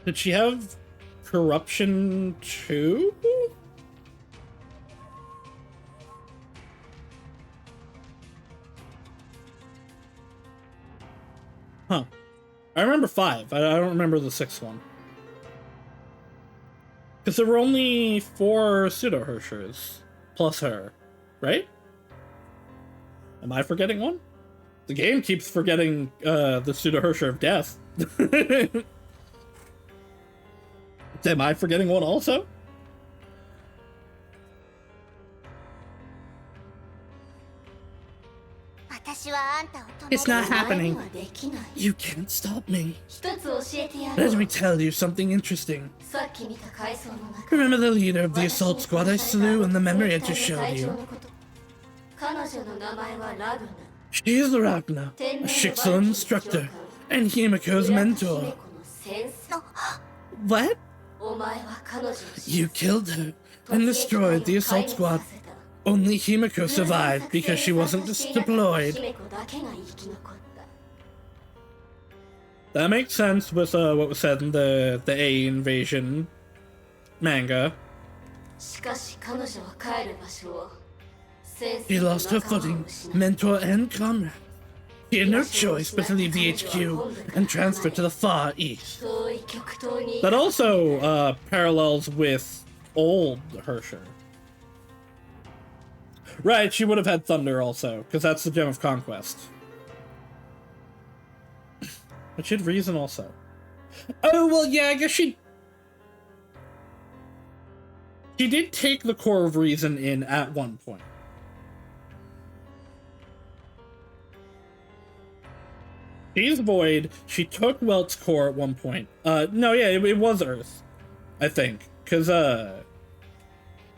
Did she have corruption too? Huh. I remember 5. I don't remember the 6th one. Because there were only 4 pseudo-Hershers. Plus her. Right? Am I forgetting one? The game keeps forgetting the pseudo-Hersher of death. Am I forgetting one also? It's not お前に happening. はできない You can't stop me. 一つ教えてや Let ろ me う tell you something interesting. さっき見た階層の中 Remember the leader of the assault squad I slew in the memory I just showed you? 彼女の名前はラグナ She is Ragna, a Shixel instructor, and Himiko's 姫 mentor. 子の戦士 What? お前は彼女を死 You なせ killed her and destroyed the assault 突撃隊を壊滅 squad. させた Only Himiko survived because she wasn't 偶然作戦に参加していなかった deployed. 姫子だけが生き残った That makes sense with what was said in the A invasion manga. しかし彼女は帰る場所を先 She 生と lost her 仲間を footing, 失った mentor and comrade. She had no choice but to leave the HQ and transfer to the Far East. 遠い極東に That also parallels with old Hersher. Right, she would have had Thunder also, because that's the Gem of Conquest. But she had Reason also. Oh, well, yeah, I guess she did take the core of Reason in at one point. She's Void. She took Welt's core at one point. No, yeah, it was Earth, I think. Because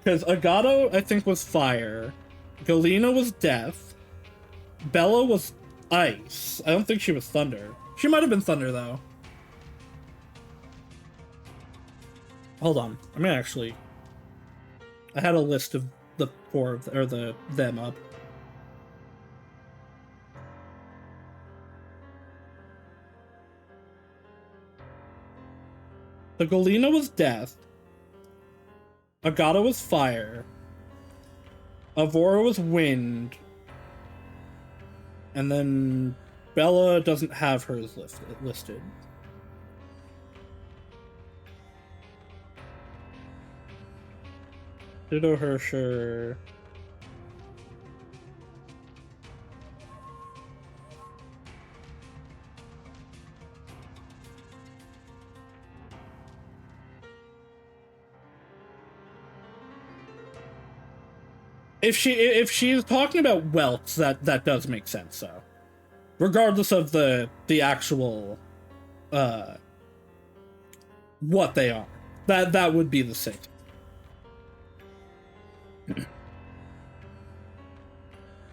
Agato, I think, was Fire. Galena was Death. Bella was Ice. I don't think she was Thunder. She might have been Thunder, though. Hold on. I'm gonna actually... I had a list of the core, or them up. — The Galena was death. Agata was fire. Avora was wind. And then Bella doesn't have hers listed. Ditto Hersher. If she's talking about welts, that does make sense, though. Regardless of the actual what they are. That would be the same.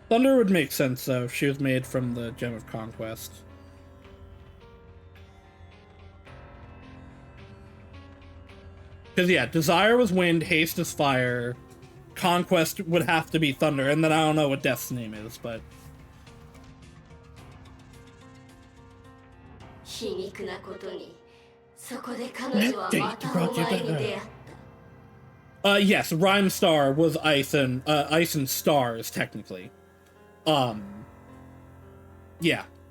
Thunder would make sense, though, if she was made from the Gem of Conquest. Because, yeah, Desire was wind, Haste is fire, Conquest would have to be thunder, and then I don't know what Death's name is, but... Yes, Rhymestar was Ice and Stars, technically. Yeah.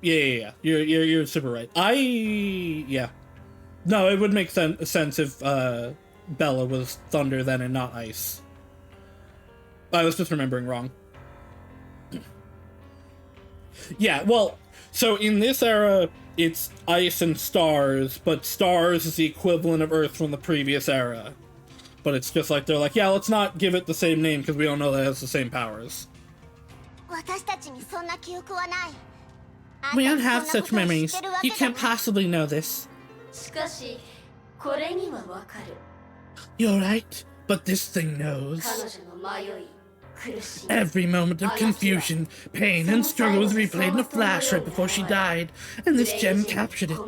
You're super right. Yeah. No, it would make sense if, Bella was Thunder then and not Ice. I was just remembering wrong. Yeah, well, so in this era, it's Ice and Stars, but Stars is the equivalent of Earth from the previous era. But it's just like, they're like, yeah, let's not give it the same name because we don't know that it has the same powers. We don't have such memories. You can't possibly know this. You're right, but this thing knows. Every moment of confusion, pain, and struggle was replayed in a flash right before she died, and this gem captured it.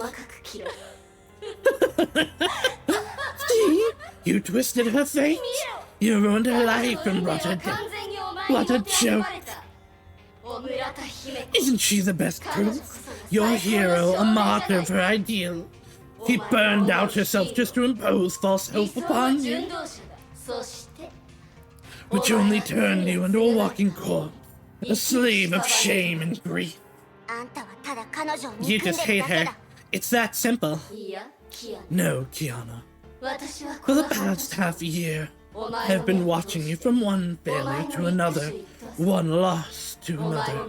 See? You twisted her fate. You ruined her life and brought her death. What a joke. Isn't she the best proof? Your hero, a martyr of her ideal. She burned out herself just to impose false hope upon you, which only turned you into a walking corpse, a slave of shame and grief. You just hate her. It's that simple. No, Kiana. For the past half year, I have been watching you from one failure to another, one loss to another.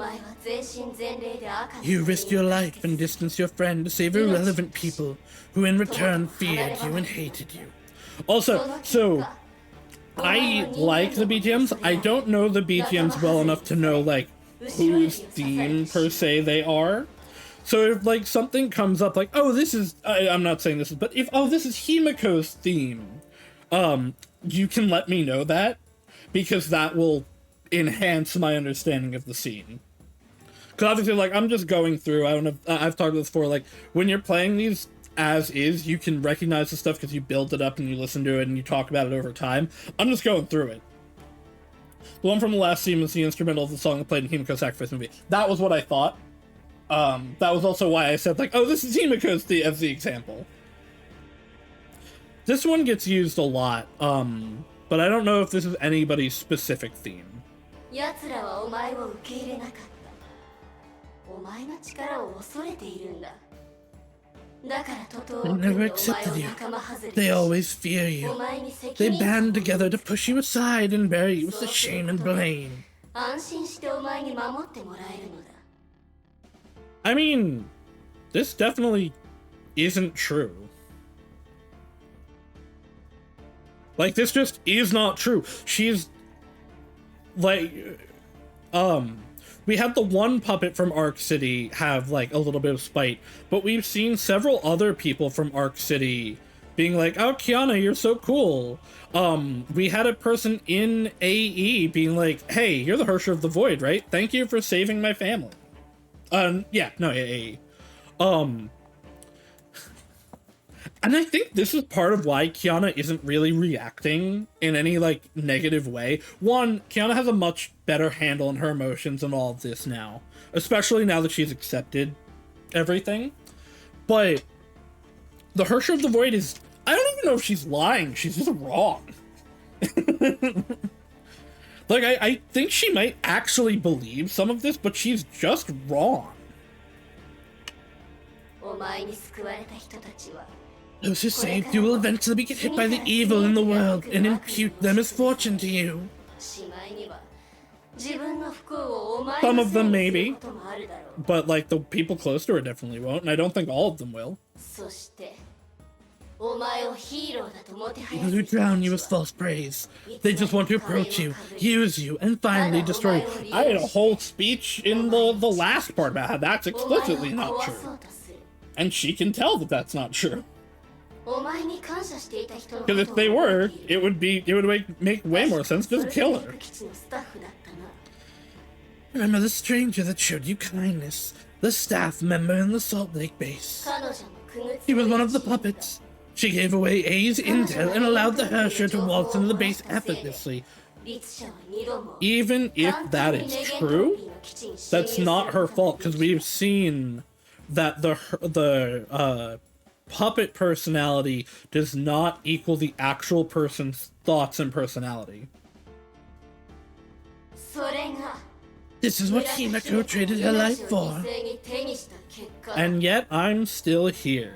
You risked your life and distanced your friend to save irrelevant people who in return feared you and hated you. Also, so, I like the BGMs. I don't know the BGMs well enough to know, like, whose theme per se they are. So if, like, something comes up like, oh, this is, I'm not saying this is, but if, oh, this is Himiko's theme, you can let me know that, because that will enhance my understanding of the scene. Because obviously, like, I'm just going through, I don't know, I've talked about this before, like, when you're playing these as is, you can recognize the stuff because you build it up and you listen to it and you talk about it over time. I'm just going through it. The one from the last scene was the instrumental of the song that played in Himiko's Sacrifice movie. That was what I thought. That was also why I said, like, oh, this is Himiko's as the example. This one gets used a lot, but I don't know if this is anybody's specific theme. They never accepted you. They always fear you. They band together to push you aside and bury you with the shame and blame. I mean, this definitely isn't true. Like, this just is not true. She's, like, we had the one puppet from Arc City have, like, a little bit of spite, but we've seen several other people from Arc City being like, oh, Kiana, you're so cool. We had a person in AE being like, hey, you're the Hersher of the Void, right? Thank you for saving my family. AE. And I think this is part of why Kiana isn't really reacting in any, like, negative way. One, Kiana has a much better handle on her emotions and all of this now. Especially now that she's accepted everything. But the Hersher of the Void is... I don't even know if she's lying. She's just wrong. Like, I think she might actually believe some of this, but she's just wrong. Those who saved you will eventually get hit by the evil in the world and impute their misfortune to you. Some of them maybe, but like the people close to her definitely won't, and I don't think all of them will. People who drown you with false praise. They just want to approach you, use you, and finally destroy you. I had a whole speech in the last part about how that's explicitly not true. And she can tell that that's not true. Because if they were, it would make way more sense to kill her. Remember the stranger that showed you kindness, the staff member in the Salt Lake base. He was one of the puppets. She gave away A's intel and allowed the Hersher to waltz into the base effortlessly. Even if that is true, that's not her fault, because we've seen that the puppet personality does not equal the actual person's thoughts and personality. This is what Himeko traded her life for. And yet, I'm still here.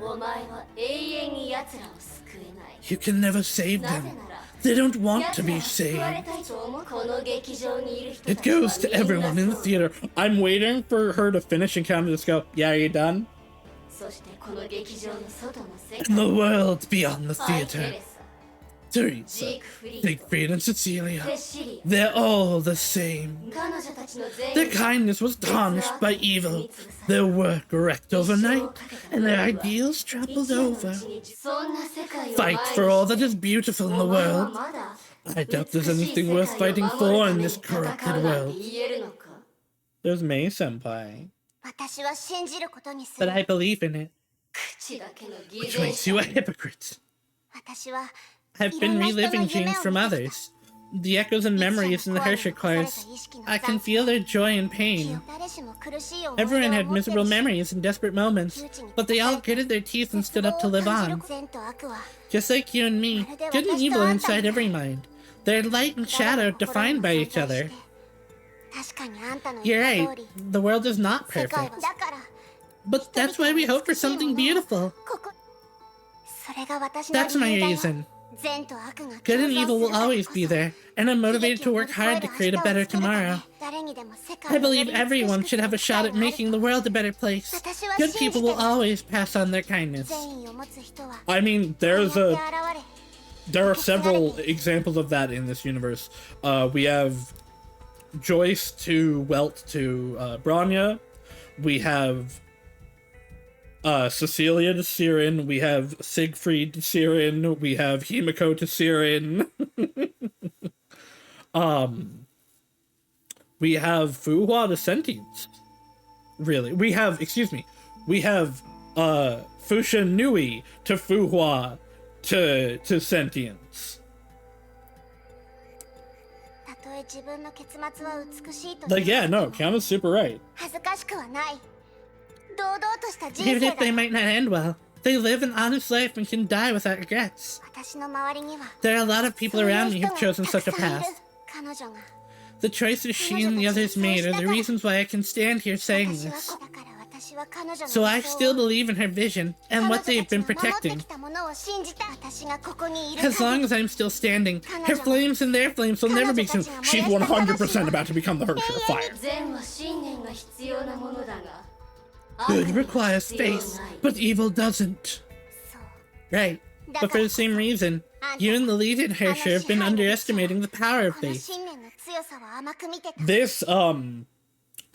You can never save them. They don't want to be saved. It goes to everyone in the theater. I'm waiting for her to finish and kind of just go, yeah, are you done? And the world beyond the theater. Teresa, Siegfried, and Cecilia. They're all the same. Their kindness was tarnished by evil, their work wrecked overnight, and their ideals trampled over. Fight for all that is beautiful in the world. I doubt there's anything worth fighting for in this corrupted world. There's Mei-senpai. But I believe in it. Which makes you a hypocrite. I've been reliving dreams from others. The echoes and memories in the Hersher cars. I can feel their joy and pain. Everyone had miserable memories and desperate moments, but they all gritted their teeth and stood up to live on. Just like you and me, good and evil inside every mind. They're light and shadow defined by each other. You're right, the world is not perfect. But that's why we hope for something beautiful. That's my reason. Good and evil will always be there, and I'm motivated to work hard to create a better tomorrow. I believe everyone should have a shot at making the world a better place. Good people will always pass on their kindness. I mean, there are several examples of that in this universe. We have Joyce to Welt to Bronya. We have Cecilia to Siren, we have Siegfried to Siren, we have Himeko to Siren. We have Fuhua to Sentience. Really. We have Fusha Nui to Fuhua to Sentience. Like, yeah, no, Kiana's super right. Even if they might not end well, they live an honest life and can die without regrets. There are a lot of people around me who've chosen such a path. The choices she and the others made are the reasons why I can stand here saying this. So I still believe in her vision and what they've been protecting. As long as I'm still standing, her flames and their flames will never be consumed. She's 100% about to become the Hersher of Fire. Good requires faith, but evil doesn't. Right, but for the same reason, you and the lead in Hersher have been underestimating the power of faith. This,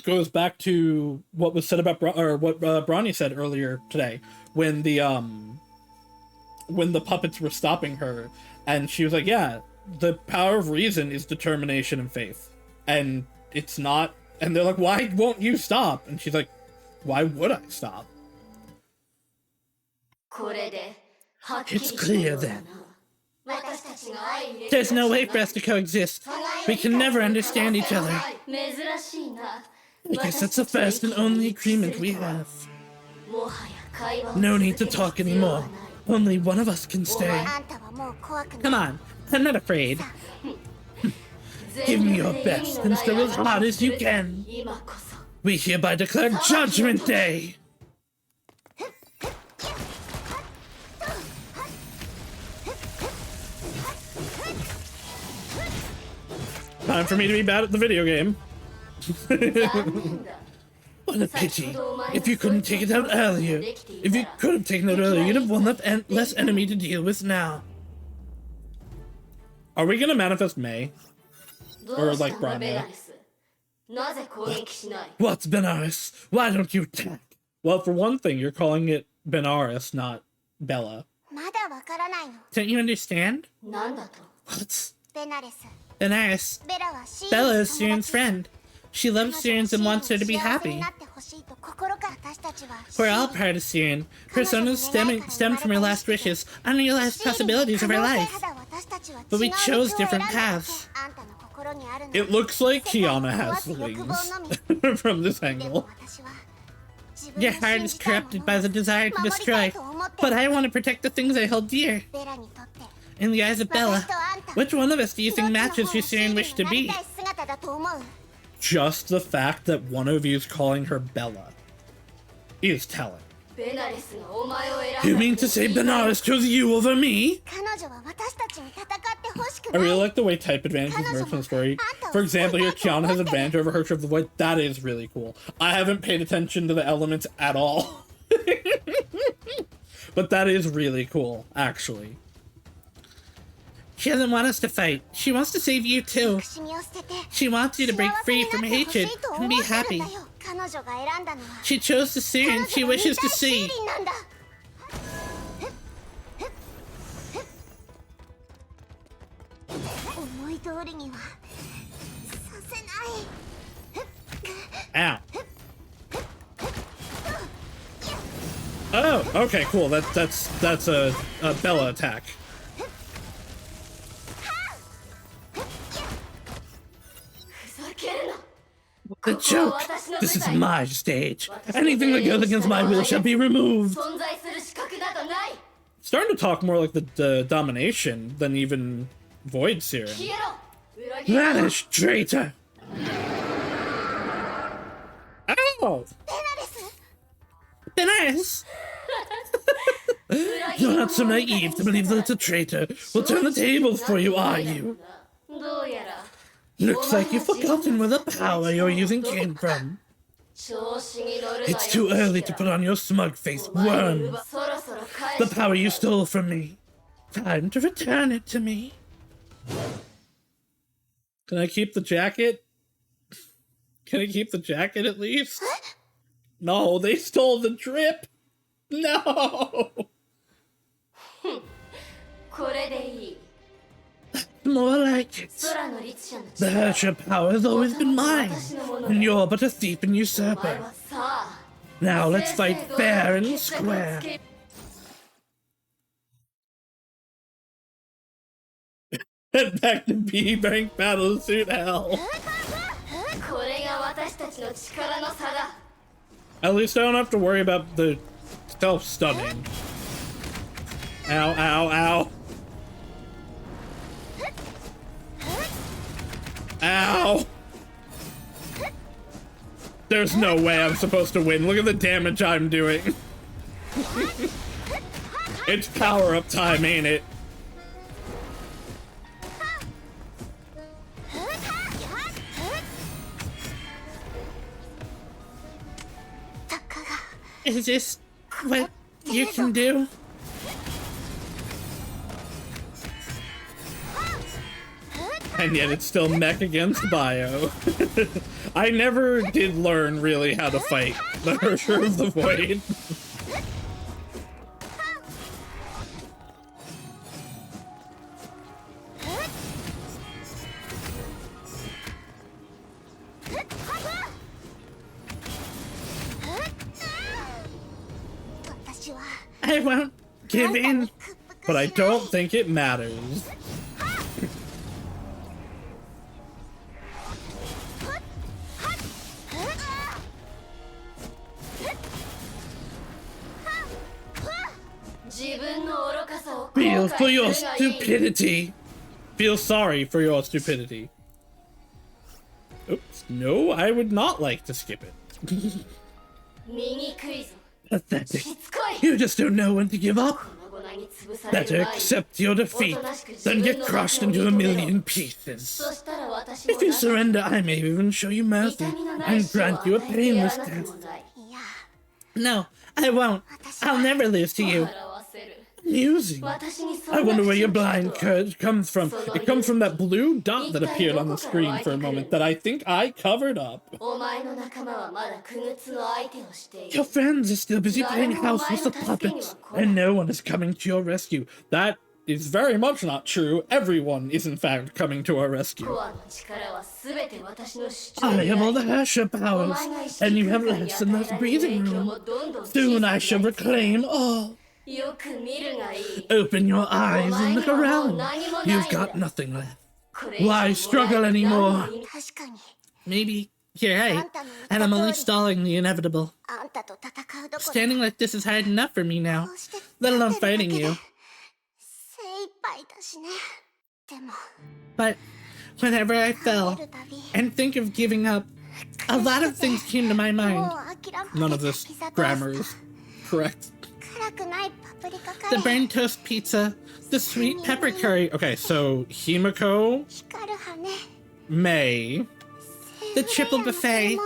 goes back to what was said about, what Bronny said earlier today, when the puppets were stopping her, and she was like, yeah, the power of reason is determination and faith. And it's not, and they're like, why won't you stop? And she's like, why would I stop? It's clear then. There's no way for us to coexist. We can never understand each other. I guess that's the first and only agreement we have. No need to talk anymore. Only one of us can stay. あんたはもう怖くない Come on, I'm not afraid. Give me your best and strive as hard as you can. 今こそ We hereby declare Judgment Day. Time for me to be bad at the video game. 残念だ What a pity. If you couldn't take it out earlier. If you could have taken it earlier, you'd have one less enemy to deal with now. Are we gonna manifest May? ど Or うした like んだ Brahma. ベラリスなぜ攻撃しない What's Benares? Why don't you attack? Well, for one thing, you're calling it Benares, not Bella. まだわからないの Don't you understand? なんだと What's ベナレス Benares? ベラはシーン Bella の is 友 Syrian's 達 friend. She loves Syrians and wants her to be 幸せに happy. なってほしいと心から私たちは We're all proud of Syrian. Personas stem from her last wishes, unrealized possibilities of her life. But we chose different paths. It looks like Kiana has wings from this angle. Your heart is corrupted by the desire to destroy, but I want to protect the things I hold dear. In the eyes of Bella, which one of us do you think matches who Syrian wished to be? Just the fact that one of you is calling her Bella is telling. ベナレスがお前を選 You んだ mean to say Benares chose you over me? 彼女は私たちに戦ってほしく I ない really like the way type advantages work in the story. For example, here Kiana has advantage over her of the void. That is really cool. I haven't paid attention to the elements at all. But that is really cool, actually. She doesn't want us to fight. She wants to save you too. 憎しみを捨てて She wants you to break 幸せ free にな from ってほし hatred いと and 思 be ってるん happy. だよ彼女が選んだのは She chose the Syrian 彼 she 女が wishes 見た to いシ see. ーリンなんだ 思い通りにはさせない Ow. Oh, okay, cool. That's a Bella attack. ふざけるな The joke. This is my stage. Anything that goes against my will shall be removed. 存在する資格などない Starting to talk more like the domination than even Void Serum. 消えろ裏切り者 Vanish, traitor! Ow! ベナレス Benares! You're not so naive to believe that it's a traitor. We'll turn the tables for you, are you? どうやら Looks like you've forgotten where the power you're using came from. 調子に乗るなよ It's too early to put on your smug face, worm. そろそろ返 The して power you stole from me. Time to return it to me. Can I keep the jacket? Can I keep the jacket at least? No, they stole the drip. No. これでいい More like it. 空の律者の The 力 Herrscher power has always been mine, and you're but a thief and お前 usurper. はさあ Now let's fight fair and square. Head back to B-Bank Battlesuit Hell. これが私たちの力の差だ At least I don't have to worry about the self-stunning. Ow, ow, ow. Ow! There's no way I'm supposed to win. Look at the damage I'm doing. It's power-up time, ain't it? Is this what you can do? And yet it's still mech against bio. I never did learn really how to fight the Herrscher of the Void. I won't give in, but I don't think it matters. for your stupidity. Feel sorry for your stupidity. Oops, no, I would not like to skip it. 醜いぞ Pathetic. You just don't know when to give up. 粉々に潰され Better る前に accept your defeat than get crushed into a million pieces. そしたら私も If you surrender, I may even show you mercy 痛みのない and 死を grant you a 与えてや painless らなく death. もない No, I won't. I'll never lose to you. 笑わせる Musing. 私にそん I な wonder where your 口を blind 聞くと courage comes from. It comes from that blue dot that appeared on the screen for a moment that I think I covered up. お前の仲間はまだ傀儡の相手をしている Your friends are still busy playing house with the puppets, and no one is coming to your rescue. That is very much not true. Everyone is in fact coming to our rescue. コアの力は全て私の主張 I で have all あ the り Herrscher お powers, 前が意識 and you have 空間に less 与 and え less られる breathing 影響 room. もどんどん小 Soon さ I く shall なっている reclaim all. よく見るがいい Open your eyes and look around. You've got nothing left. Why struggle anymore? 確かに Maybe you're right, and I'm only stalling the inevitable. あんたと戦うどころ Standing like this is hard enough for me now, let alone fighting you. 精一杯だしねでも But whenever I 出 fell るたび and think of giving up, a lot of things came to my もう mind. 諦め None て of た this ピザトースト grammar is correct. 辛くないパプリカカ The レー burnt toast pizza, the sweet pepper curry. Okay, so Himiko, 光る羽 May, the triple buffet.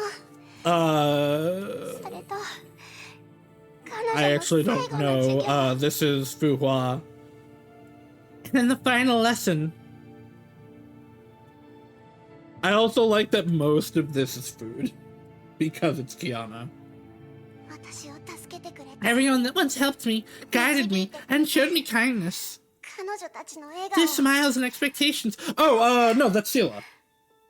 そ Uh, れと I actually 彼女 don't の最後の know. 授業 This is Fuhua. And then the final lesson. I also like that most of this is food because it's Kiana. 私を助けてくれた Everyone that once helped me, guided me, and showed me kindness. 彼女たちの笑 Their 顔 smiles and expectations. Oh, no, that's Sila.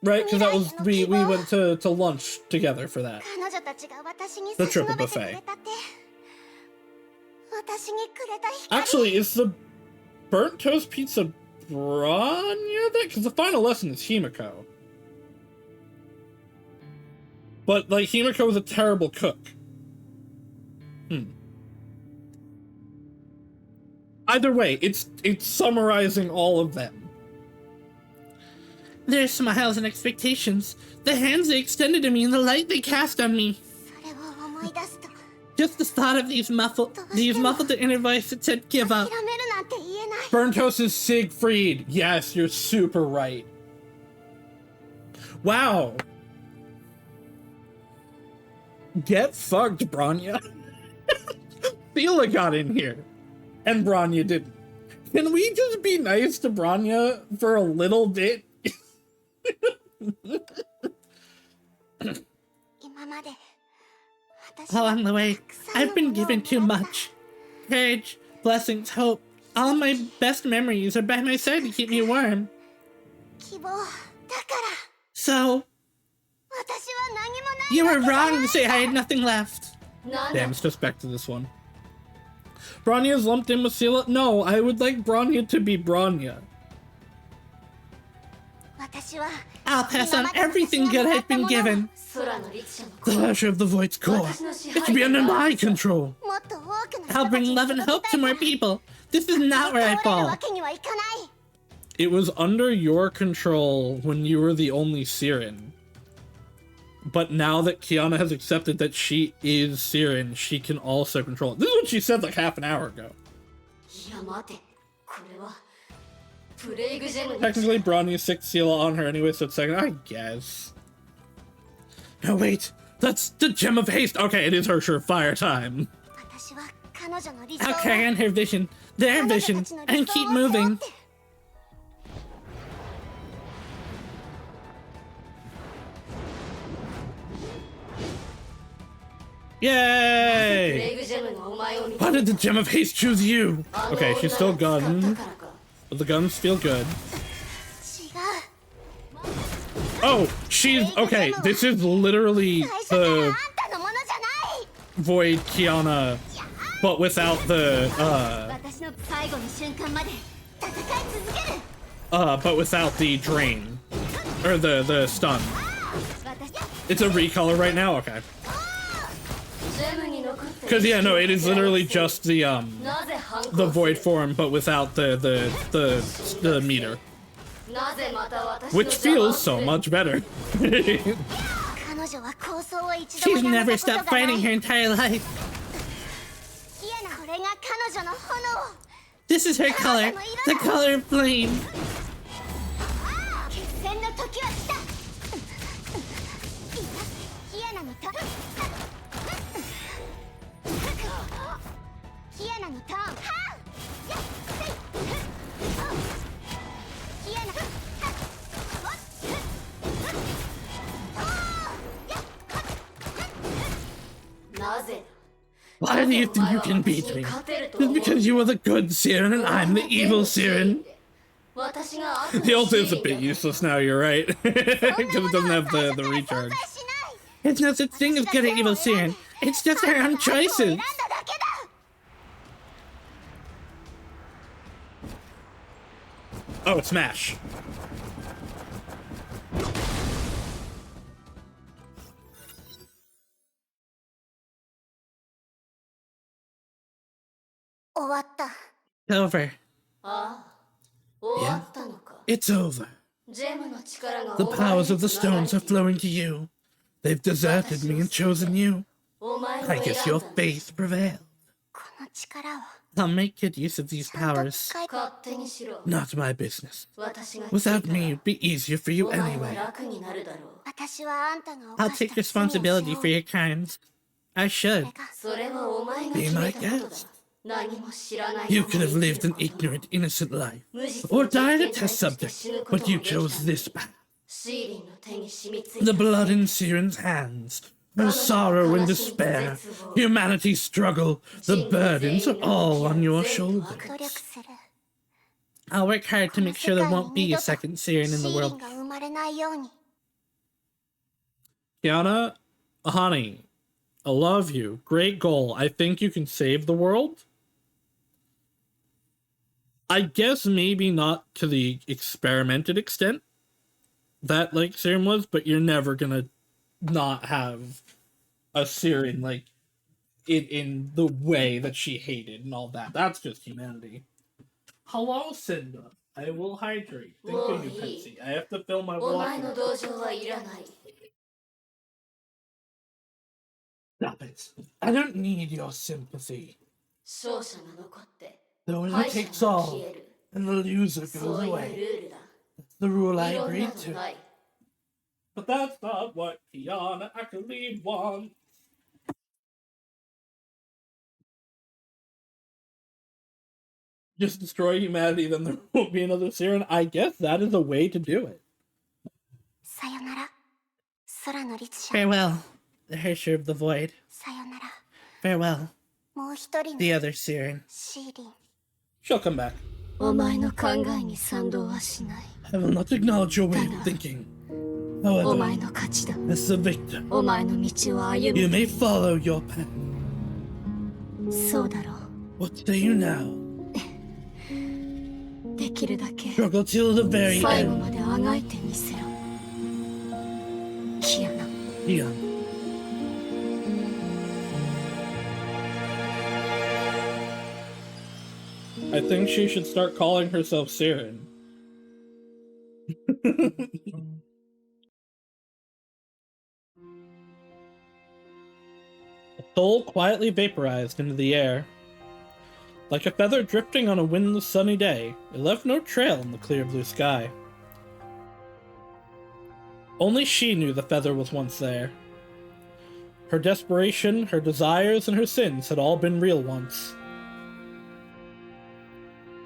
Right? Because that was we went to lunch together for that. 彼女たちが私に The 差し伸 triple べてく buffet. れたって私にくれた光 Actually, is the burnt toast pizza Bronya that? Because the final lesson is Himiko. But like Himiko is a terrible cook. Either way, it's summarizing all of them. Their smiles and expectations, the hands they extended to me, and the light they cast on me. それを思い出すと Just the thought of these muffled the inner voice that said, "Give up." 諦めるなんて言えない Burnt toast is Siegfried. Yes, you're super right. Wow. Get fucked, Bronya. Thela got in here, and Bronya didn't. Can we just be nice to Bronya for a little bit? 今まで私は Along the way, I've been given too much. Courage, blessings, hope. All my best memories are by my side to keep me warm. 希望だから So, 私は何もない you were wrong to say I had nothing left. なんだ Damn, it's just back to this one. Bronya's lumped in with Sela? No, I would like Bronya to be Bronya. 私は I'll pass on everything good I've been given. 空の律者の The 子 pleasure of the void's core. It should be under my control. もっと多くの I'll bring love and hope to more people. This is not where I 倒れるわ fall. けにはいかない It was under your control when you were the only Siren. But now that Kiana has accepted that she is Siren, she can also control it. This is what she said like half an hour ago. いや待てこれはプレイグジェムに Technically, Bronny sicked Sela on her anyway, so it's second, I guess. No, wait. That's the Gem of Haste. Okay, it is her surefire time. 私は彼女の理想 I'll を carry on her vision, their 彼女 vision, たちの and 理想 keep を背負 moving. って プレ Yay! イグジェムのお前を見 Why did the Gem of Haste choose you? あの Okay, she's still 女が使った gunned, からか but the guns feel good. 違う Oh, she's okay. This is literally 最初からあ the んたのものじゃない Void Kiana, but without the 私の最後の瞬間まで戦い続ける but without the drain or the stun. 私 It's a recolor right now. Okay. ジェムに残って Because yeah, no, it is literally just the void form, but without the meter, which feels so much better. She's never stopped fighting her entire life. This is her color, the color of flame. Why do you think you can beat me? Just because you are the good Siren and I'm the evil Siren. The ult is a bit useless now, you're right. Because it doesn't have the recharge. It's no such thing as good or evil Siren. It's just her own choices. Oh, it's Smash. Over. Yeah, it's over. The powers of the stones are flowing to you. They've deserted me and chosen you. I guess your faith prevailed. I'll make good use of these powers. Not my business. Without me, it'd be easier for you anyway. I'll take responsibility for your crimes. I should. Be my guest. You could have lived an ignorant, innocent life, or died a test subject, but you chose this path. The blood in Siren's hands, her sorrow and despair, humanity's struggle, the burdens are all on your shoulders. I'll work hard to make sure there won't be a second Siren in the world. Kiana, honey, I love you. Great goal. I think you can save the world. I guess maybe not to the experimented extent that, like, Siren was, but you're never gonna not have a Siren, like, in the way that she hated and all that. That's just humanity. Hello, Cinda. I will hydrate. Thank you, Pepsi. I have to fill my water. Stop it. I don't need your sympathy. The winner takes all, and the loser goes away. That's the rule I agreed to. But that's not what Kiana actually wants. Just destroy humanity, then there won't be another Siren. I guess that is a way to do it. Farewell, the Herrscher of the Void. Farewell, the other Siren. She'll come back. I will not acknowledge your way of thinking. However, as the victor, you may follow your path. What say you now? Struggle till the very end. Kiana. I think she should start calling herself Siren. The soul quietly vaporized into the air. Like a feather drifting on a windless sunny day, it left no trail in the clear blue sky. Only she knew the feather was once there. Her desperation, her desires, and her sins had all been real once.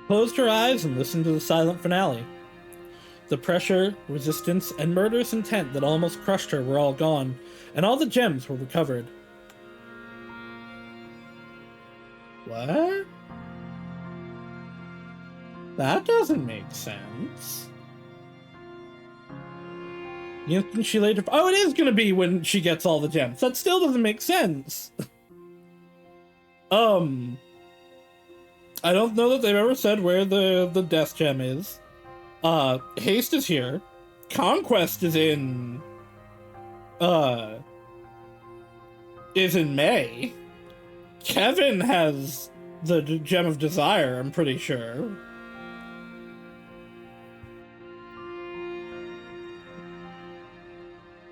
Closed her eyes and listened to the silent finale. The pressure, resistance, and murderous intent that almost crushed her were all gone, and all the gems were recovered. What? That doesn't make sense. The instant she laid her... Oh, it is gonna be when she gets all the gems. That still doesn't make sense. I don't know that they've ever said where the death gem is. Haste is here. Conquest is in... is in May. Kevin has the Gem of Desire, I'm pretty sure.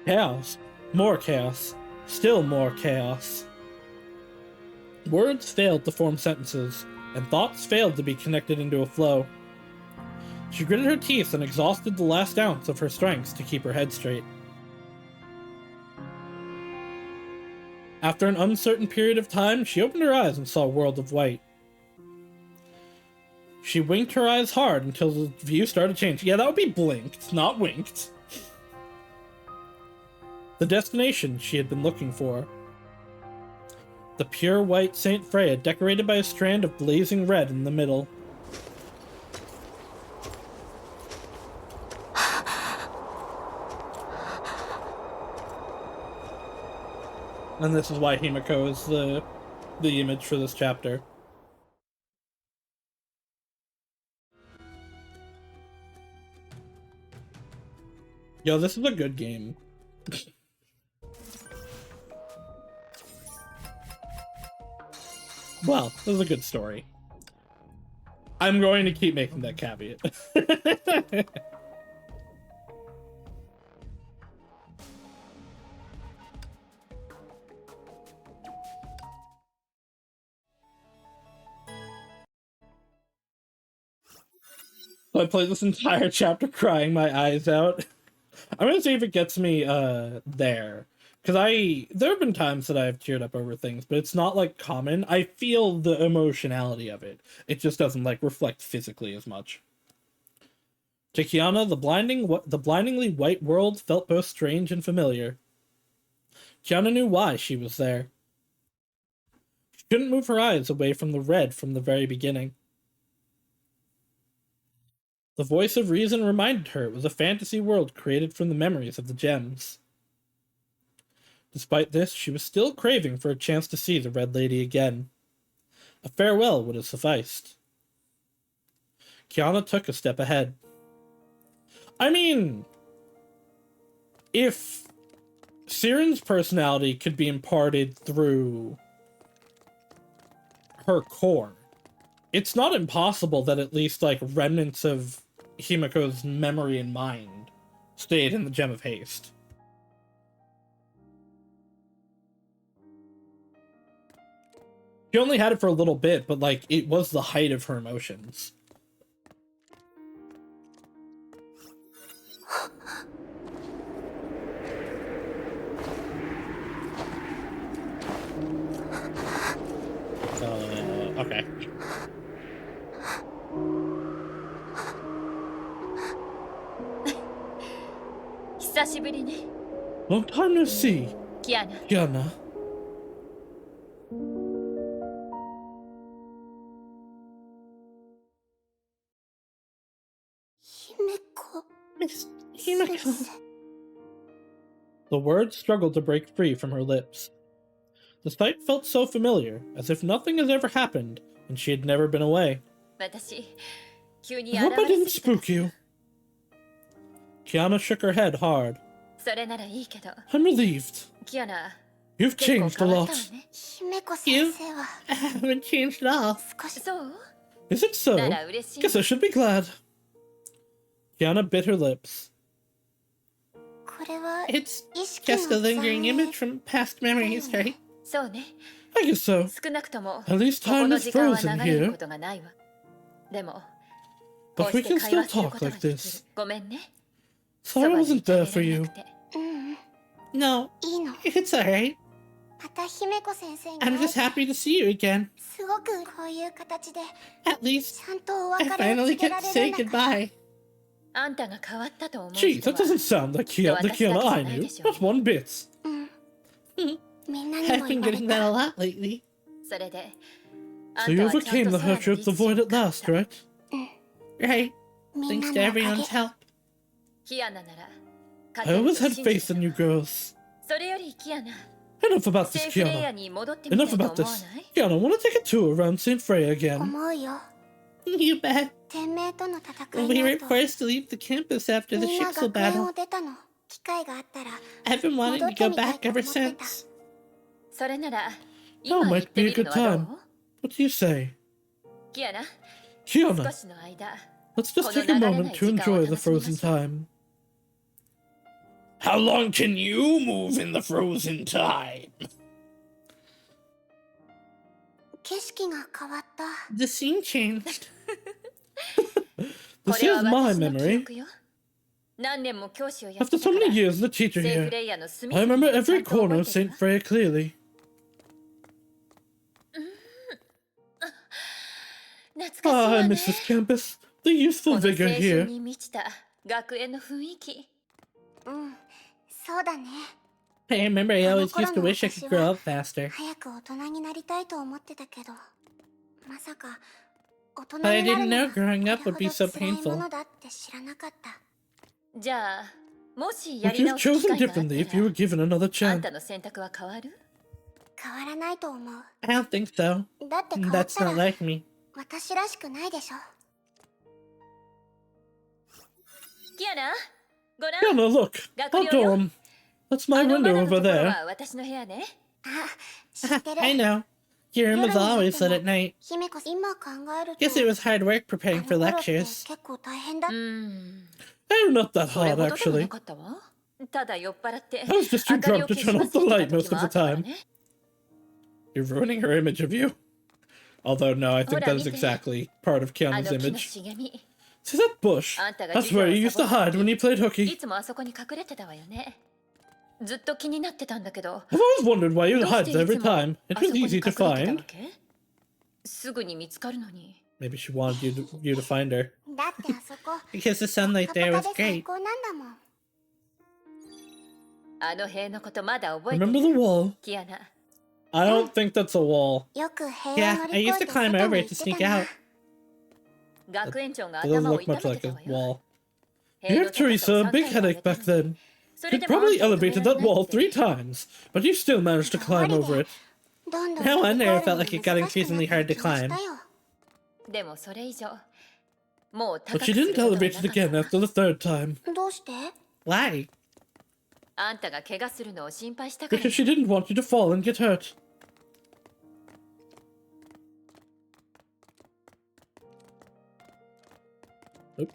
Chaos. More chaos. Still more chaos. Words failed to form sentences, and thoughts failed to be connected into a flow. She gritted her teeth and exhausted the last ounce of her strength to keep her head straight. After an uncertain period of time, she opened her eyes and saw a world of white. She winked her eyes hard until the view started changing. Yeah, that would be blinked, not winked. The destination she had been looking for. The pure white Saint Freya, decorated by a strand of blazing red in the middle. And this is why Himiko is the image for this chapter. Yo, this is a good game. Well, this is a good story. I'm going to keep making that caveat. I played this entire chapter crying my eyes out. I'm gonna see if it gets me there. Because there have been times that I've teared up over things, but it's not like common. I feel the emotionality of it. It just doesn't like reflect physically as much. To Kiana, the blindingly white world felt both strange and familiar. Kiana knew why she was there. She couldn't move her eyes away from the red from the very beginning. The voice of reason reminded her it was a fantasy world created from the memories of the gems. Despite this, she was still craving for a chance to see the Red Lady again. A farewell would have sufficed. Kiana took a step ahead. I mean, if Siren's personality could be imparted through her core, it's not impossible that at least, like, remnants of Himiko's memory and mind stayed in the Gem of Haste. She only had it for a little bit, but, like, it was the height of her emotions. Okay. Long time no see, Kiana. Miss Himiko. The words struggled to break free from her lips. The sight felt so familiar, as if nothing has ever happened, and she had never been away. I hope I didn't spook you. Kiana shook her head hard. I'm relieved. You've changed a lot. You haven't changed at all. Is it so? Guess I should be glad. Kiana bit her lips. It's just a lingering image from past memories, right? I guess so. At least time is frozen here. But we can still talk like this. Sorry I wasn't there for you. No, it's alright. I'm just happy to see you again. At least, I finally get to say goodbye. Gee, that doesn't sound like the Kiana I knew. Not one bit. I've been getting that a lot lately. So you overcame the hurt of the void at last, right? Right. Thanks to everyone's help. I always had faith in you girls. Enough about this, Kiana. Enough about this. Kiana, want to take a tour around St. Freya again? You bet. We were forced to leave the campus after the Shixel battle. I've been wanting to go back ever since. Now 今行っ might て be み a る good のはど time. う？ What do you say? キアナ、 Kiana, 少しの間、 let's just この take a 流れ moment ない to 時間を enjoy the 楽しみま frozen しょう。 time. How long can you move in the frozen time? 景色が変わった。 The scene changed. こ This れは is my 私の記 memory. 憶よ。何年も教師をやっ After てた so から many years as a teacher セーフ here, レイヤーの隅 I 々 remember までちゃ every んと覚 corner え of てる St. わ。 Freya clearly. 懐かしい Ah, わ I ね。 miss this campus. The youthful この青 vigor 春 here. に満ちた学園の雰囲気。うん、そうだね。 I remember I あの always 頃 used to の wish I 私 could grow は up faster. 早く大人になりたいと思ってたけど、まさか大人 But I になる didn't の know が growing こ up れ would ほ be ど so 辛いも painful. のだって知らなかった。じゃあ、もしや Would り you 直 have す機 chosen 会があった differently if you ら were given another あん chance? たの選択は変わる？変わらないと思う。 I don't think so. だって変わっ That's た not ら like me. 私らしくないでしょ。キアナ、ご覧。 Kiana, look. 学 That 寮よ。 dorm. That's あ my の window 窓の over ところ there. は私の部屋ね。あ、知ってる。 I know. Your room was 夜になっ always て lit も at night. 姫子、今考えると Guess it was hard work あ preparing の for 頃って lectures. 結構大変だ。Oh, not that それ hard, ほどでもな actually. かったわ。ただ酔っ払って I was just too 明かり drunk を to 消し turn 忘 off れ the て light た most 時 of もあ the ったから time. ね。 You're ruining her image of you. Although, no, I think that is exactly part of あ Kiana's の木の image. 茂み。 See that bush? あんたが That's 授業 where を you サ used ボ to った hide when you played 時、い hooky. つもあそこに隠れてたわよね。ずっと気になってたんだけど、 I've always wondered why you どう hide して every いつも time. あ It そ was こに隠 easy れ to てたわ find. け？すぐに見つかるのに。 Maybe she wanted you to find her. だってあそこ Because the ポ sunlight カ there ポカ was で最 great. 高なんだもん。あの塀のことまだ覚えて Remember る？ the wall? キアナ。 I don't think that's a wall. よく塀を Yeah, 乗 I り越 used え to て climb 外 over に it 行 to って sneak たな。 out. 学園長が It doesn't 頭を look 痛 much め like て a たわよ。 wall. 塀 You の have 高さを Teresa, a 3 big 回も上 headache げた back のに。 then. それ You でもあん probably たを止め elevated られ that ない wall って 3 times, but you still managed to climb over it. どんどん No 飛び wonder 越 I える felt の like が it got 難しく increasingly なっ hard た to 気がし climb. たよ。でもそれ以上、もう高 But く she する didn't ことはな elevate か it った again わ。 after the third time. どうして？ Why? あんたが怪我するのを心配したから Because she didn't want you to fall and get hurt. Oop.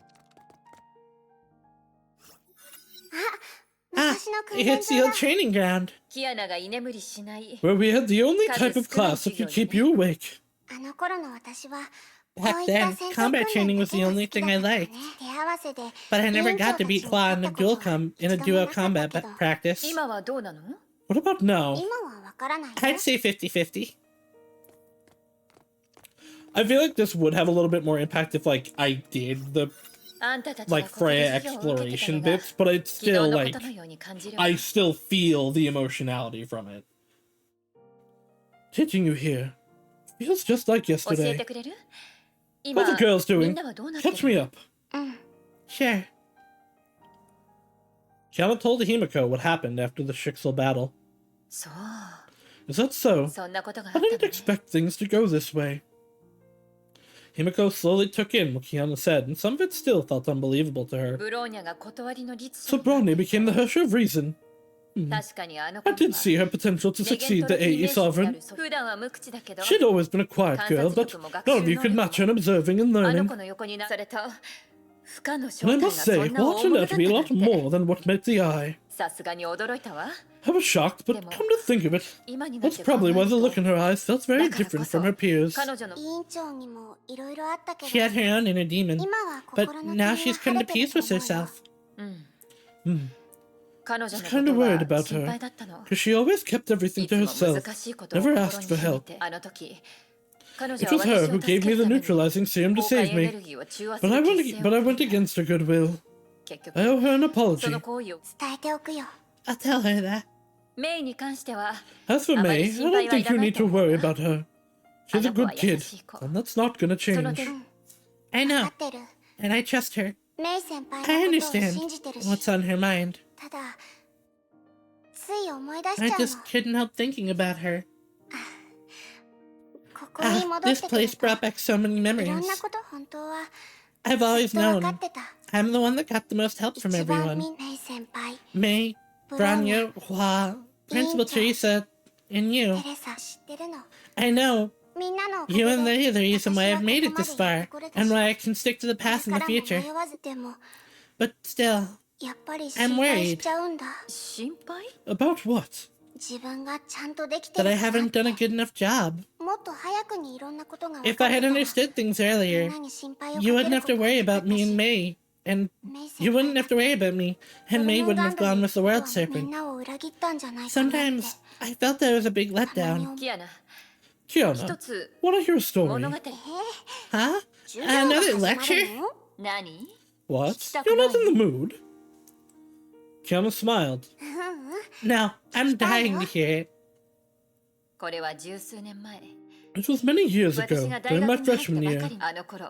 あ、 Ah, 昔の訓 it's 練 the 場 old だ。 training ground, キアナが居眠りしない where we had the only type of class that could keep you awake. あの頃の私は、こう Back いった then, 戦闘 combat 訓練 training だ was け the が only 好き thing だ I ったからね。 liked. 手合わせで、 But I 委 never 員長 got た to ちに beat 勝 Claw っ in a たこと dual は in a 一度も duo なかった combat けど、 practice. 今はどうなの？ What about now? 今はわからないよ。 I'd say 50-50. I feel like this would have a little bit more impact if, like, I did the あんたたちが like ここで Freya 授業を受けてた exploration のが bits, but it's 昨日 still のこ like とのように感じるわ。 I still feel the emotionality from it. Teaching you here feels just like 教え yesterday. てくれる？今 What are the girls みん doing? なはどうなって Catch me る？ up. うん。 Sure. Kiana told Himiko what happened after the Shixel battle. そう、 Is that so? そんなことがあっ I たの didn't ね。 expect things to go this way. Himiko slowly took in what Kiana said, and some of it still felt unbelievable to her. ブローニャが断りの律 So 書になって Bronny became the Husher of Reason. 確かにあの I 子に did は see her potential to レゲン succeed ト the ロフィー AE 名称であ Sovereign. る普段は無口だけど She'd always been a quiet girl, but none of you could match her in observing and あの learning. 子の横になされた不可の正 And I 体が must そ say, んな大 what 物 turned だ out った to be a なん lot て more than what met the eye. さすがに驚いたわ。 I was shocked, but come to think of it, 今になっ that's て考 probably え why る the と look in her eyes felt very だからこ different そ from her peers. 彼女の委員長にもいろいろあったけど、 She had her own inner demon, 今は but 心の now 霧 she's が come 晴 to れてる peace と with 思うよ。 herself. 彼女の I こ was kind と of worried は about 心 her, 配だったの。 because she always kept い everything つ to も herself, 難しいことを never 心 asked に for 秘め help. てあの時彼女 It は was her 私を who 助 gave け me る the ために neutralizing serum to 崩壊 save エネ me, ルギーを中和す but る I 規 went, 制を but I 受 went けた。 against her goodwill. 結 I 局 owe her an その apology. 行為を伝えておくよ。 I'll tell her that. メイに関しては As for あま May, り I 心配 don't はい think ら you ない need と to 思う worry な。 about her. あ She's a の子は good 優 kid, しい子。 and that's not gonna その change. 点 I 分 know, かってる。 and I trust her. メイ先輩 I のことを understand 信じてるし、 what's on her mind. ただ、つい思い出し I ちゃうの。 just couldn't help thinking about her. ここに Ah, 戻って this くる place と、 brought back so many いろん memories. なこと本当は I've ず always っと分かっ known てた。 I'm the one that got the most help from 一番 everyone. メイ先輩、 May, ブローニャ、 Branya, Hua, Principal Angel. Teresa, and you. テレサ、I know. みんなのおか You げ and で they are the reason 私 why は I've made こ it こま this でやっ far, てこれた and し why I can stick to the だ past か in ら the も future. 迷わずでも But still, やっぱり I'm 心配し worried. ちゃうんだ。心配？ About what? 自分がちゃんとできて That る I かな haven't って done a good enough job. もっと早くにいろんなことが分 If か I って had たら understood things み earlier, んなに心配をか you け wouldn't る have こ to とが worry なか about った me し and May, and メイ先 you 輩 wouldn't が have to worry about me, ド and ル May ムー wouldn't ガ have ンド gone に with the 本当 World はみ Serpent. んなを裏切ったんじゃないかなって Sometimes I felt there was a big たまに letdown. 思うキアナ、 Kiana, 一つ wanna hear a story? 物語。 Huh? 授業が Another 始ま lecture? るの 何？ What? Stuck You're not in the away. mood? Kiana smiled. ううん No, I'm dying to hear it. これは十数年前。 It was many years 私 ago, が大 during 学 my に入った freshman ば year. かりのあの頃、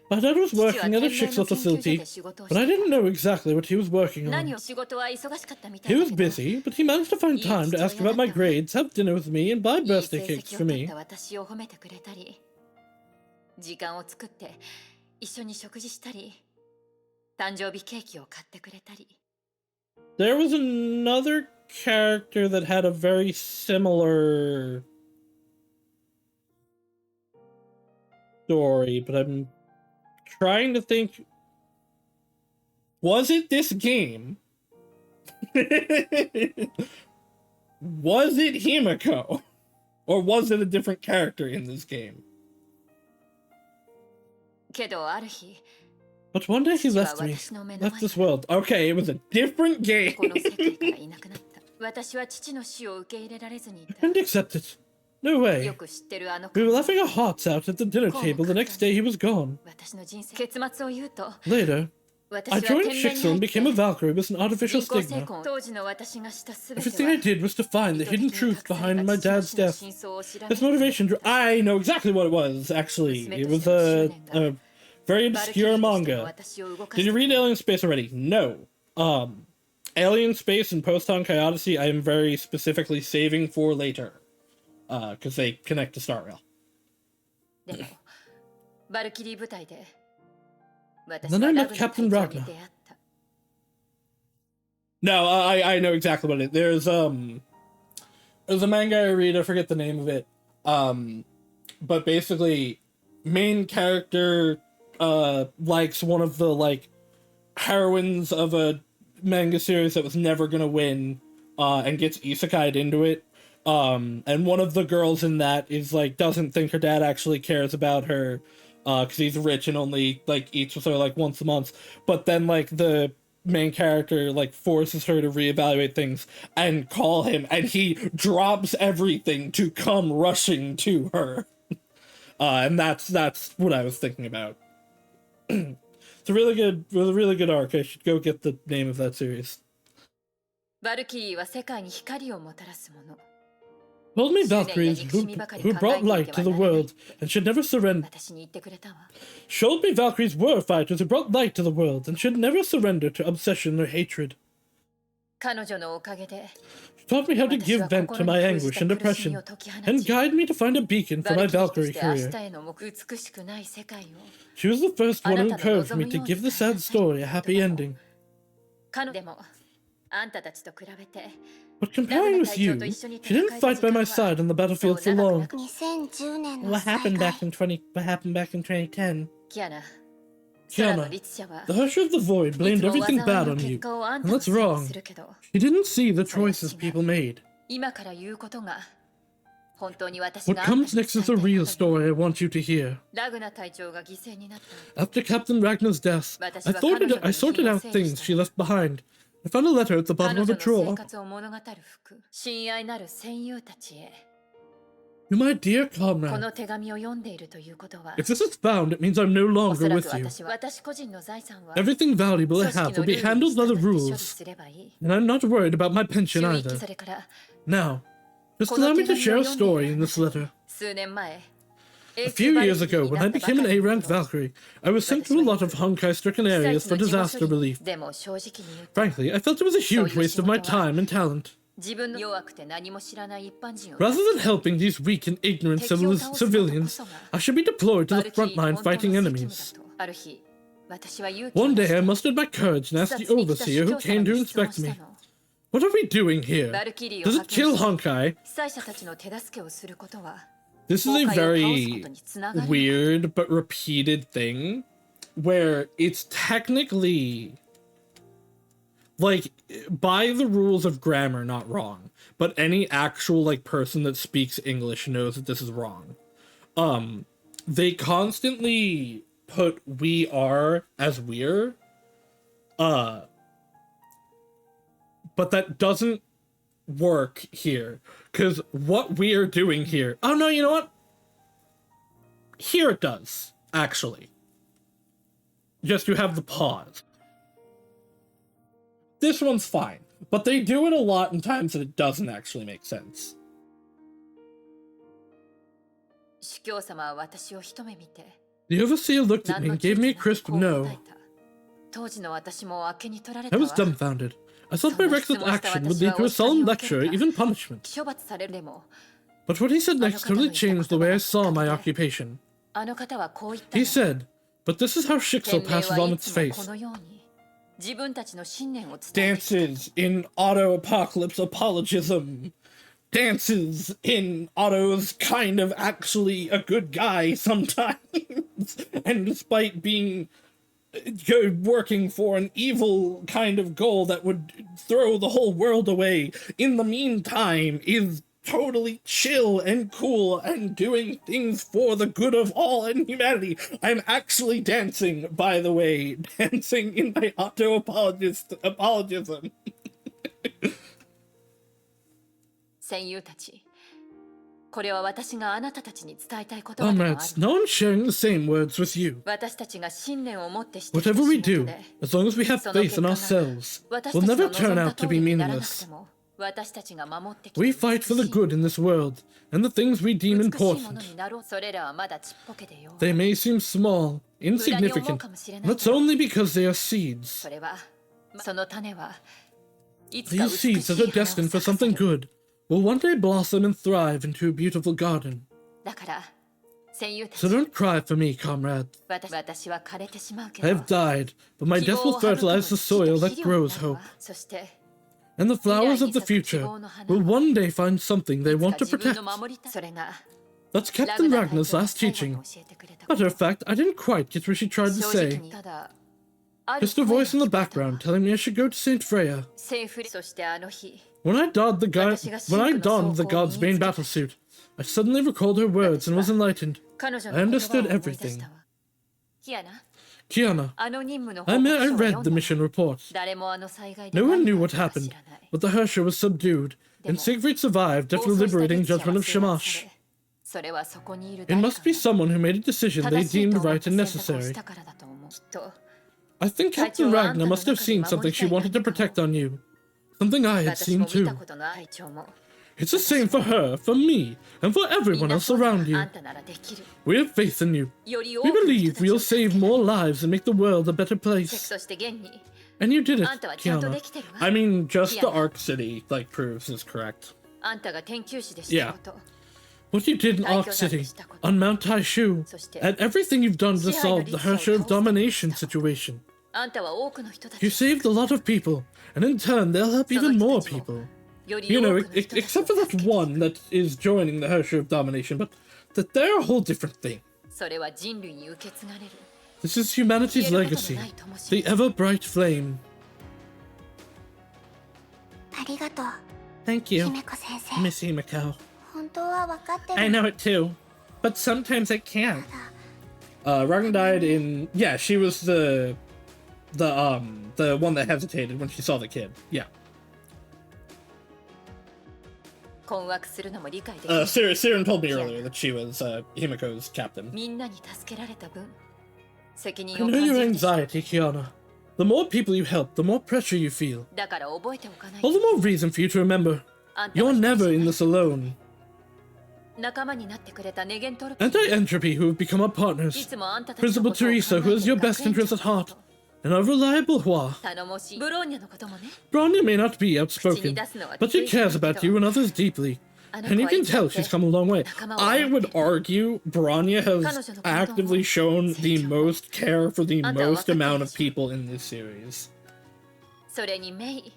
My dad was 父は working 天 at a 然 Shikso の研究所 facility, で仕事を but I して didn't know exactly what he was working た。何 on. を仕事は忙しかったみたい He だ was けど、 busy, but he managed to find time to ask about my grades, have dinner with me, and buy いい birthday 成 cakes 績 for を取っ me. た私を褒めてくれたり、時間を作って一緒に食事したり、誕生日ケーキを買ってくれたり。 There was another character that had a very similar story, but I'm trying to think. Was it this game? Was it Himiko? Or was it a different character in this game? けどある日、 But one day he 父は left me. 私の目の Left 前 this world. Okay, it was a different game. この世界からいなくなった。私は父の死を受け入れられずにい I た。 couldn't accept it. No way. よく知ってるあの We were 顔。 laughing our hearts out at the dinner table. The next day he was gone. 私の人生結末を言うと、 Later, 私 I は joined 天然に Shikso 入 and って became a Valkyrie with an artificial 人工成 stigma. 婚。当時の私がしたすべて Everything I は did was to find the 意図 hidden 的に truth 隠され behind た my 父の dad's 死の death. 真相を調べ His motivation, I know exactly what it was, actually. It was a very obscure manga. Did you read Alien Space already? No. Alien Space and Post Honkai Odyssey I am very specifically saving for later. Because they connect to Star Rail. でもバルキリー部隊で 私 Then は I ラ met グの Captain 隊長に Ragnar. 出会った。 No, I know exactly what it is. There's a manga I read, I forget the name of it. But basically, main character likes one of the like heroines of a manga series that was never gonna win, and gets isekai'd into it. And one of the girls in that is like doesn't think her dad actually cares about her, because he's rich and only like eats with her like once a month. But then like the main character like forces her to reevaluate things and call him, and he drops everything to come rushing to her. And that's what I was thinking about. It's a really good arc. I should go get the name of that series. バルキリーは世界に光をもたらすもの。 Told me Valkyries who brought light to the world and should never surrender. 私に言ってくれたわ。 Showed me Valkyries were fighters who brought light to the world and should never surrender to obsession or hatred. 彼女のおかげで She taught me how to give vent to my anguish and depression and guide me to find a beacon for my バルキリー Valkyrie として明 career. 日への美しくない世界を She was the first one who encouraged me to give the sad story a happy ending. 彼女でもあんたたちと比べて But comparing with you, she didn't fight by my side on the battlefield for long. 2010年の What 災 happened 害 back in 2010? キアナ、空の Kiana, 律者は the Husher of the Void い blamed つも everything 災い bad の on 結 you. 果をあん And たの that's せいに wrong. するけど、 She didn't see the choices people made. 今から言うことが本当に私 What があんた comes に next is the 伝えたい real こと story I want you to hear. ラグナ隊長が犠牲になった。 After Captain Ragnar's death, I sorted out things she left behind. I found a letter at the 彼 bottom 女 of の a 生 drawer. 活を物語る服、親愛なる戦友たちへ。 To my dear こ comrade, の手紙を読んでいるということは、 if this is found, it means I'm no おそ longer ら with く you. 私個人の財産は Everything valuable I 組織 have の will ル be ールに handled by the 従って処理 rules, すればいい。 and I'm not worried about my pension 周囲記 either. それから Now, just この allow me 手 to 紙 share を a 読んで story い in る this letter. 数年前、 A few years ago, when I became an A-ranked Valkyrie, I was sent to a lot of Honkai-stricken areas for disaster relief. でも正直に言うと Frankly, I felt it was a huge waste of my time and talent. 自分の弱くて何も知らない一般人を Rather than helping these weak and ignorant civilians, I should be deployed to the front line fighting enemies. ある日、私は勇気を One 出し day, I て mustered my courage and asked the overseer who came to inspect me, What are we doing here? バルキリーを Does it 派遣 kill して Honkai? 被災者たちの手助けをすることは This is a 崩壊を倒すこ very とにつながるのか weird but repeated thing where it's technically like by the rules of grammar not wrong, but any actual like person that speaks English knows that this is wrong. They constantly put we are as we're but that doesn't work here because what we are doing here, oh no, you know what, here it does actually. Just you have the pause. This one's fine, but they do it a lot in times that it doesn't actually make sense. 司教様は私を一目見て The overseer looked at 何 me の and 躊 gave me a 躇なく crisp こう答 no. えた当時の私も明けに取られ I たわ was dumbfounded. I thought my reckless action would lead to a solemn lecture or even punishment. 処罰されるでも But what he said next totally changed the way I saw my occupation. あの方はこう言った He の said, but this is how 天 Shixel 命 passes は on い its つもこ face. のように自分たちの信念を伝えてきた Dances in auto-apocalypse apologism. Dances in Otto's kind of actually a good guy sometimes. And despite being working for an evil kind of goal that would throw the whole world away, in the meantime is totally chill and cool and doing things for the good of all and humanity. I'm actually dancing, by the way, dancing in my auto-apologism. 戦友たちこれは私があなたたちに伝えたい言葉でもある Comrades, no one's sharing the same words with you. 私たちが信念を持ってしてきた Whatever we 仕事 do, で as long as we have その faith 結 in 果が ourselves, 私 will たち never の turn 望んだ out 通 to be りにならなく meaningless. ても私たちが守ってきた We fight for the good in this world, and the things we deem 美しいもの important. になろうそれらはまだちっぽけでよ They may seem small, insignificant, but it's only because they are seeds. それはその種はいつか These 美しい seeds that are 花を destined for 咲かせ something る good will one day blossom and thrive into a beautiful garden. だから戦友た So ち don't cry for me, comrade. 私は枯れてしまうけ I ど have died, but my 希 death 望 will を育む fertilize the 木と soil 肥 that 料に grows なる hope, わそして and the flowers of the future will one day find something they いつ want か to 自分 protect. の守りたいそれが That's ラ Captain グナ隊 Ragnar's 長が last 最後に teaching. 教えてくれたこ Matter と of fact, I didn't quite get what she tried to 正直 say. にただある Just a 声が voice in the 聞こえたわ background telling me I should go to Saint Freya. セーフリそしてあの日 When I donned the god's main battle suit, I suddenly recalled her words and was enlightened. 彼女の I 言葉を understood 思い出した everything. わキアナ Kiana, あの任務の報 I 告 I 書を read 読ん the だ mission report. 誰もあの災害で No one 何 knew が what あったか知 happened, らない but the Hersher was subdued, and Siegfried survived after 暴 the 走した liberating リツヤは judgment of 制圧 Shamash. されそれはそこにいる It 誰か must be が someone who made a decision they 正しい deemed と思っ right た and 選択をし necessary. たからだと思うきっと I think Captain Ragnar must have seen something she wanted to protect on you. Something I had 私 seen も見た too. ことのある隊長も It's the same for her, for me, and for みん everyone な else そうだ around あ you. んたならできる We have faith in you. より多 We くの人 believe たち we'll を助 save ける more lives and make the world a better チェック place. として現に And you did it, あんたはちゃんと Kiana. できてるわ I mean, just the Kiana. Arc City, like, proves is correct. あんたが天球師でしたこと What you did in Arc City, on Mount Taishu, and everything you've done to solve the Hersher of Domination situation. あんたは多くの人たち You saved a lot of people, and in turn, they'll help even more people. より You 多 know, くの人たち except for を that 助けて one that is joining the Hersher of Domination, but that they're a whole different thing. それは人類に受け継がれる This is humanity's legacy, the ever bright flame. ありがとう Thank you, 姫子先生 Miss Himiko. 本当は分かってる I know it too, but sometimes I can't. Ragnar died in she was the one that hesitated when she saw the kid. Yeah. 困惑するのも理解できる Siren told me earlier that she was Himiko's captain. みんなに助けられた分責 I 任を know 感じ your るでしょ anxiety, Kiana. The more people you help, the more pressure you feel. だから覚えておかない All the more reason for you to remember あんたは you're 一人 never じゃ in ない this alone. 仲間になってくれたネゲントルピ Anti-entropy who have become our い partners. つもあんたたちの Principal ことを考え Teresa て who has your 学 best 園 interests 長 at の heart. こと And our reliable Hua. 頼もしいブローニャのこともね Bronya may not be outspoken, but she cares about you and others deeply. And you can tell she's come a long way. I would argue Bronya has actively shown the most care for the most amount of people in this series. それにメイ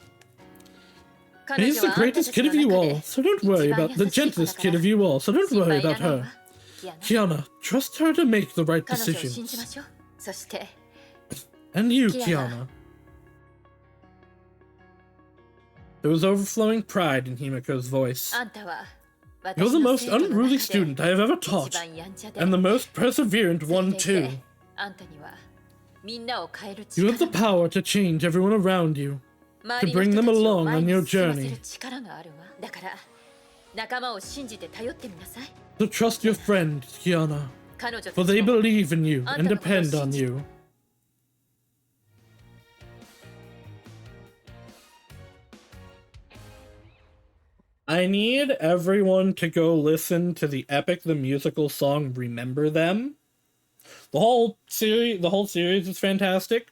He's the greatest kid of you all, so don't worry about the gentlest kid of you all, so don't worry about her. Kiana, trust her to make the right 彼女を信じま decisions. しょう。そして And you, Kiana. Kiana. There was overflowing pride in Himiko's voice. あんたは You're the 私の most 生徒の unruly 中 student で I have ever 一 taught, 番やんちゃで and the most perseverant つ one いていて too. あんたにはみんなを変える You 力 have the power to change everyone around you. 周り to bring の them 人たちを along 前 on に your 進ませ journey. る力があるわ。だから仲間を信じて頼ってみなさい。 So trust your friend, Kiana, 彼女たち for they も believe in you and depend on you. I need everyone to go listen to the Epic the Musical song Remember Them. The whole series is fantastic,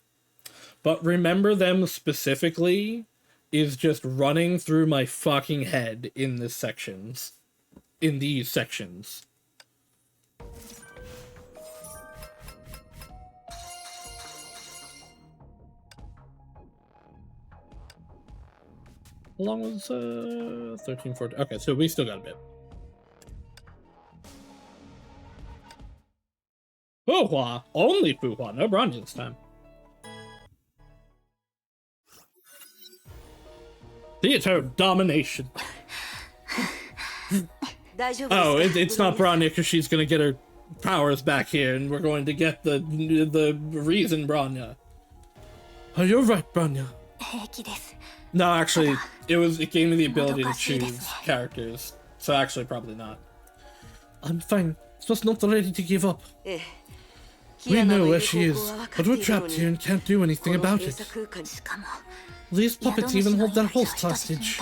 but Remember Them specifically is just running through my fucking head in these sections. How long was 13, 14? Okay, so we still got a bit. Fuhua! Only Fuhua, no Bronya this time. Theater of Domination. Oh, it's not Bronya because she's gonna get her powers back here, and we're going to get the reason Bronya. Oh, you're right, Bronya. 平気です。 No, actually, it gave me the ability to choose characters, so actually probably not. I'm fine. Just not ready to give up. We know where she is, but we're trapped here and can't do anything about it. しかも These puppets even hold their host hostage.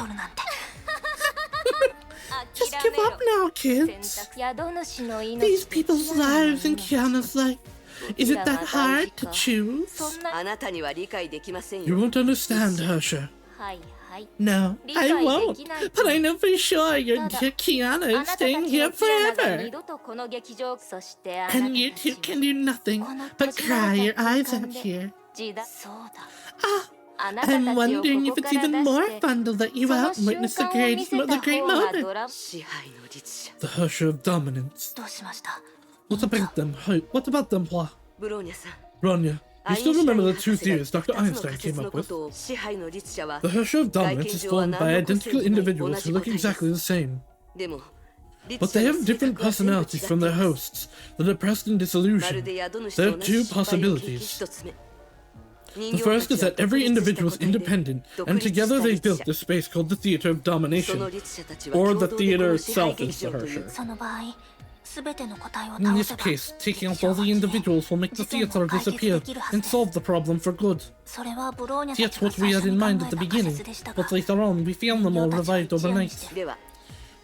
Just give up now, kids. 宿主の命 These people's lives and Kiana's life. Is it that hard to choose? そんな あなたには理解できません You よ won't understand, Hersher. はいはい No, I won't. But I know for sure your Kiana あ is なたたち staying の here キアナが forever. 二度とこの劇場そしてあなた And you た two ち can do nothing but cry your eyes out here. 時代そうだ Ah, あなたたち I'm を wondering こ if こ it's から even 出 more して fun to let you その out 瞬 and witness the 間を見 great, せ the た great 方が moment. ドラ支配の律者 The Hersher of Dominance. どうしました What about them? What about them, Hua? ブローニャさん Ronya, ア you イン still シュタイ remember ン the two 博士が theories Dr. 二つの Einstein 仮 came 説の up こ with? とを支配の律者は The Hersher of 外 Dominance 見 is 上は formed 何 by の個 identical 性もない同 individuals じ who 個 look 体です exactly the same. でも But they have different personalities from their hosts, the depressed and まる disillusioned. で宿主 There と are 同 two じ失敗を経験 possibilities. 一つ目 The first is that every individual is independent, and together they built this space called the Theater of そ Domination, の律者たちは or 共 the 同でこ theater の支配 itself 劇 is the 場という Hersher. その場合全ての個体を In 倒 this せば case, taking out all the individuals will make the theater disappear and solve the problem for good. それはブローニャた That's ちが what we 最 had 初 in に考 mind え at た the 仮 beginning, 説でしたが but later on we found them all revived overnight. では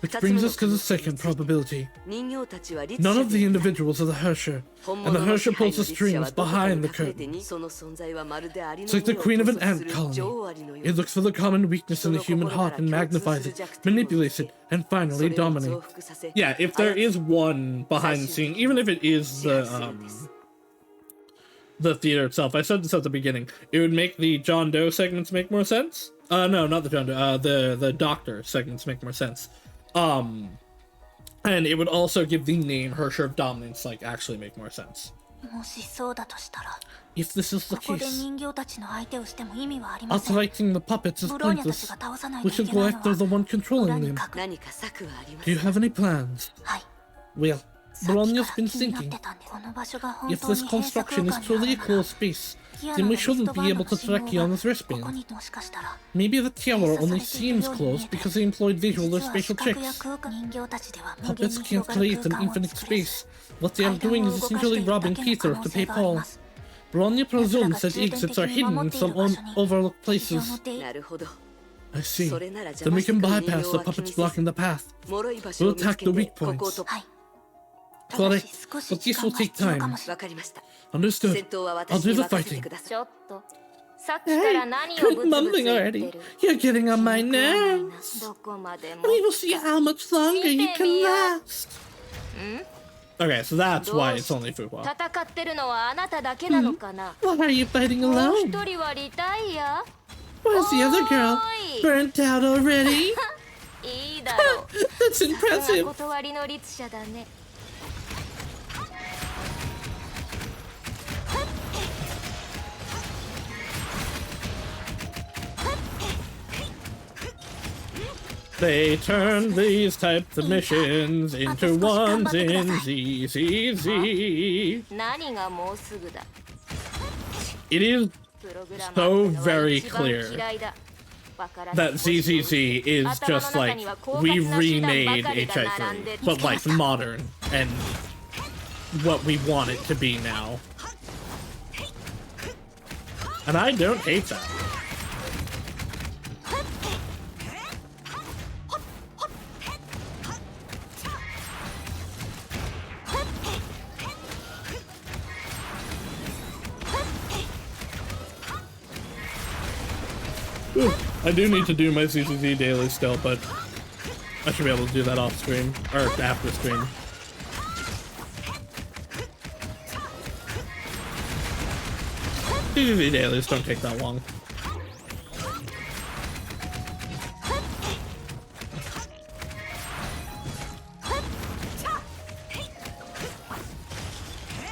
Which brings us to the second probability. 人形たちは律 None 者 of the で individuals are the Hersher, 本 and 物 the の Hersher 支配 pulls の the 律者は strings どこかに behind the 隠れて curtain. にその存在はまるでありの It's like the ものを queen of an 統率す ant る colony. 女王アリのよう It looks for the common weakness in the human heart and magnifies it, manipulates it, and そ finally れを増 dominates. 幅させ Yeah, if there is one behind the scene, even if it is the theater itself, I said this at the beginning, it would make the John Doe segments make more sense. No, not the John Doe, the Doctor segments make more sense. And it would also give the name Hersher of Dominance, like, actually make more sense. もしそうだとしたら If this is the ここで case, 人形たちの相手をしても意味はありません fighting the puppets is ブローニャたち pointless. が倒さない We とい should けな go いの after the は one controlling 裏に them. 隠れ何か策はありま Do す you have any plans? はい Well, さっき Bologna's から been 気になっ thinking, てたんでこの場所が本 if 当 this に閉鎖 construction 空 is 間 truly に a あるな closed ら space, キア then ナ we のリスト shouldn't バ be ンド able の to 信号 track が Kiana's こ wristband. こにもしかしたら Maybe the tower only seems 閉鎖されているように closed 見えて because they employed 実 visual or は spatial 視覚や tricks. 空間人形たちでは無限 Puppets に can't 広がる create 空 an 間を infinite 作れず space. What they are 階段 doing を is 動かしてい essentially るだ robbing けの Peter 可 to 能 pay 性があり Paul. ます Bologna 奴らが presumes that 重点 exits 的 are に hidden 守 in っている some 場所に overlooked 非常 places. の出入りなるほど I see. それなら Then 邪魔 we して can くる人 bypass 形 the は気に puppets せず blocking the path. 脆い場所を We'll 見つけ attack the て weak ここを points. 突破はいただし少し But 時 this 間 will が take 必要か time. もしれないわかりました Understood. 戦闘は I'll 私 do に the 任せて fighting. くださいちょっとさっきから何を Quit ブツブツ mumbling 言って already. る You're getting on my 気に食わないな nerves. どこまでも We will see how much longer you can last. Okay, so that's why it's only Fuhua. 戦ってるのはあなただけなのかな Why are you fighting もう alone? 一人はリタイア Where's the other girl? Burnt out already? いいだろう That's さすが impressive. 断りの律者だね They turn these types of missions into ones in ZZZ. 何がもうすぐだ It is プログラマ so ーってのは very 一番 clear 嫌いだわからない that ZZZ is just like we remade HI3, but like modern and what we want it to be now. And I don't hate that. Ooh, I do need to do my CCZ daily still, but I should be able to do that off stream, or after stream. CCZ dailies don't take that long.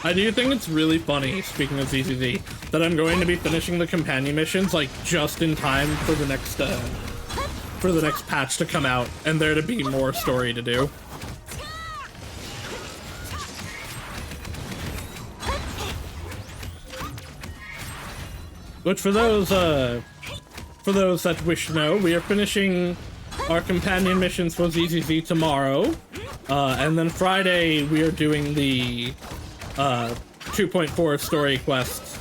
I do think it's really funny, speaking of ZZZ, that I'm going to be finishing the companion missions like just in time for the next patch to come out, and there to be more story to do. Which for those that wish to know, we are finishing our companion missions for ZZZ tomorrow, and then Friday we are doing the 2.4 story quest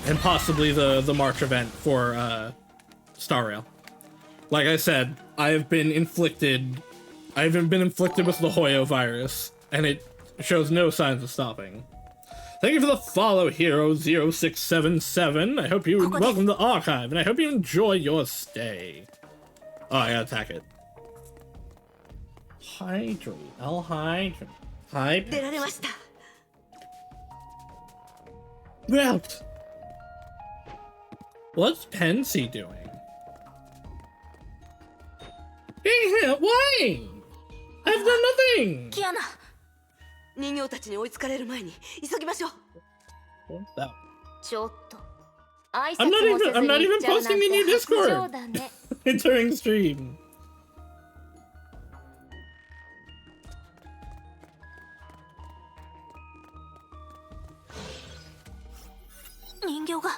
and possibly the March event for Star Rail. Like I said, I've been inflicted with the Hoyo virus, and it shows no signs of stopping. Thank you for the follow, Hero0677. I hope you welcome to the archive, and I hope you enjoy your stay. Oh, I gotta attack it. Hydrate. I'll hydrate. Hi. 出られました We're out. What's Pensy doing? Hey, why? I've done nothing. キアナ人形たちに追いつかれる前に急ぎましょう What's that? ちょっと挨拶 I'm も not せず even. に I'm not 行 even っちゃうなん posting in て your 薄情 Discord だね during stream. 人形が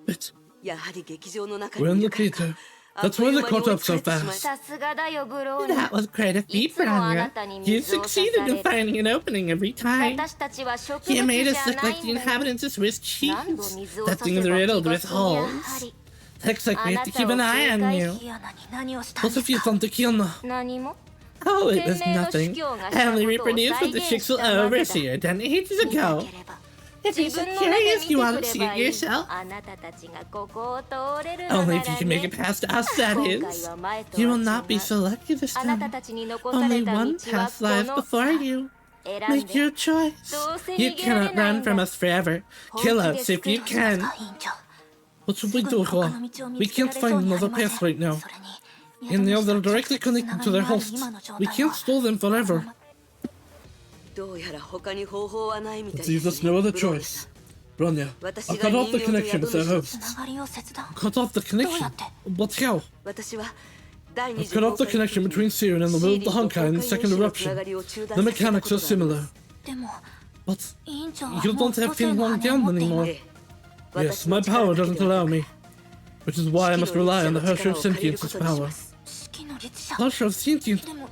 But やはり劇場の中 we're に in い the るからか theater. That's why they caught up so fast. さすがだよブローニ That was great of you, Branya. You succeeded in finding an opening every time. 私たちは植物じ You ゃ made な us look い like the んだよ inhabitants of Swiss 何度 cheese. 水を That 差せ thing's ば riddled 気が with 済むやは holes. り Looks like あ we な have to たを keep an eye 警 on 戒 you. キアナに何をしたん What's で if す you か want to kill them? 何も Oh, it was 天命の nothing. 司教が I した only ことを reproduced what 再 the 現 chicks し will たわけだ overseer 10 ages 見た ago. ければ If you're 自 so 分の目で curious, 見 you て want く to れ see ば it いい yourself. あなたたちがここを通れるの Only な if you ら can make ね it past us, that 今 is. 回は前と You は will 違 not be う so lucky this あなた time. たちに残さ Only れた道 one は path こ lies の before you. 選ん Make で your choice. どうせ You 逃げられ cannot ない run んだ from us forever. Kill 本気 us で if you 救いをします can. か委員長 What should す we ぐ do, に他 Hua? の道を見 We つけら can't れそう find にあり another ません path right now. それに And now 宿 they're 主たち directly connected to their が hosts. 今の状 We 態 can't は store them forever. どうやら他に方法はないみたい It で leaves す us ね no other ブローニ choice. Bronya, 私 I've が cut off the 人形 connection と with 宿 their 主 hosts. つながりを切断 Cut off the connection? Let's go. 私は第 I've 二次 cut off the connection between Siren and the will of the Honkai in the second eruption. The mechanics are similar. でも But 委員長は you もう don't have 個性 Ping の Wang 羽を down 持っていない anymore. Yes, my power doesn't allow me. Which is why I must rely on the Hush of Sentience's power. 四季の律者 Hush of Sentience? でも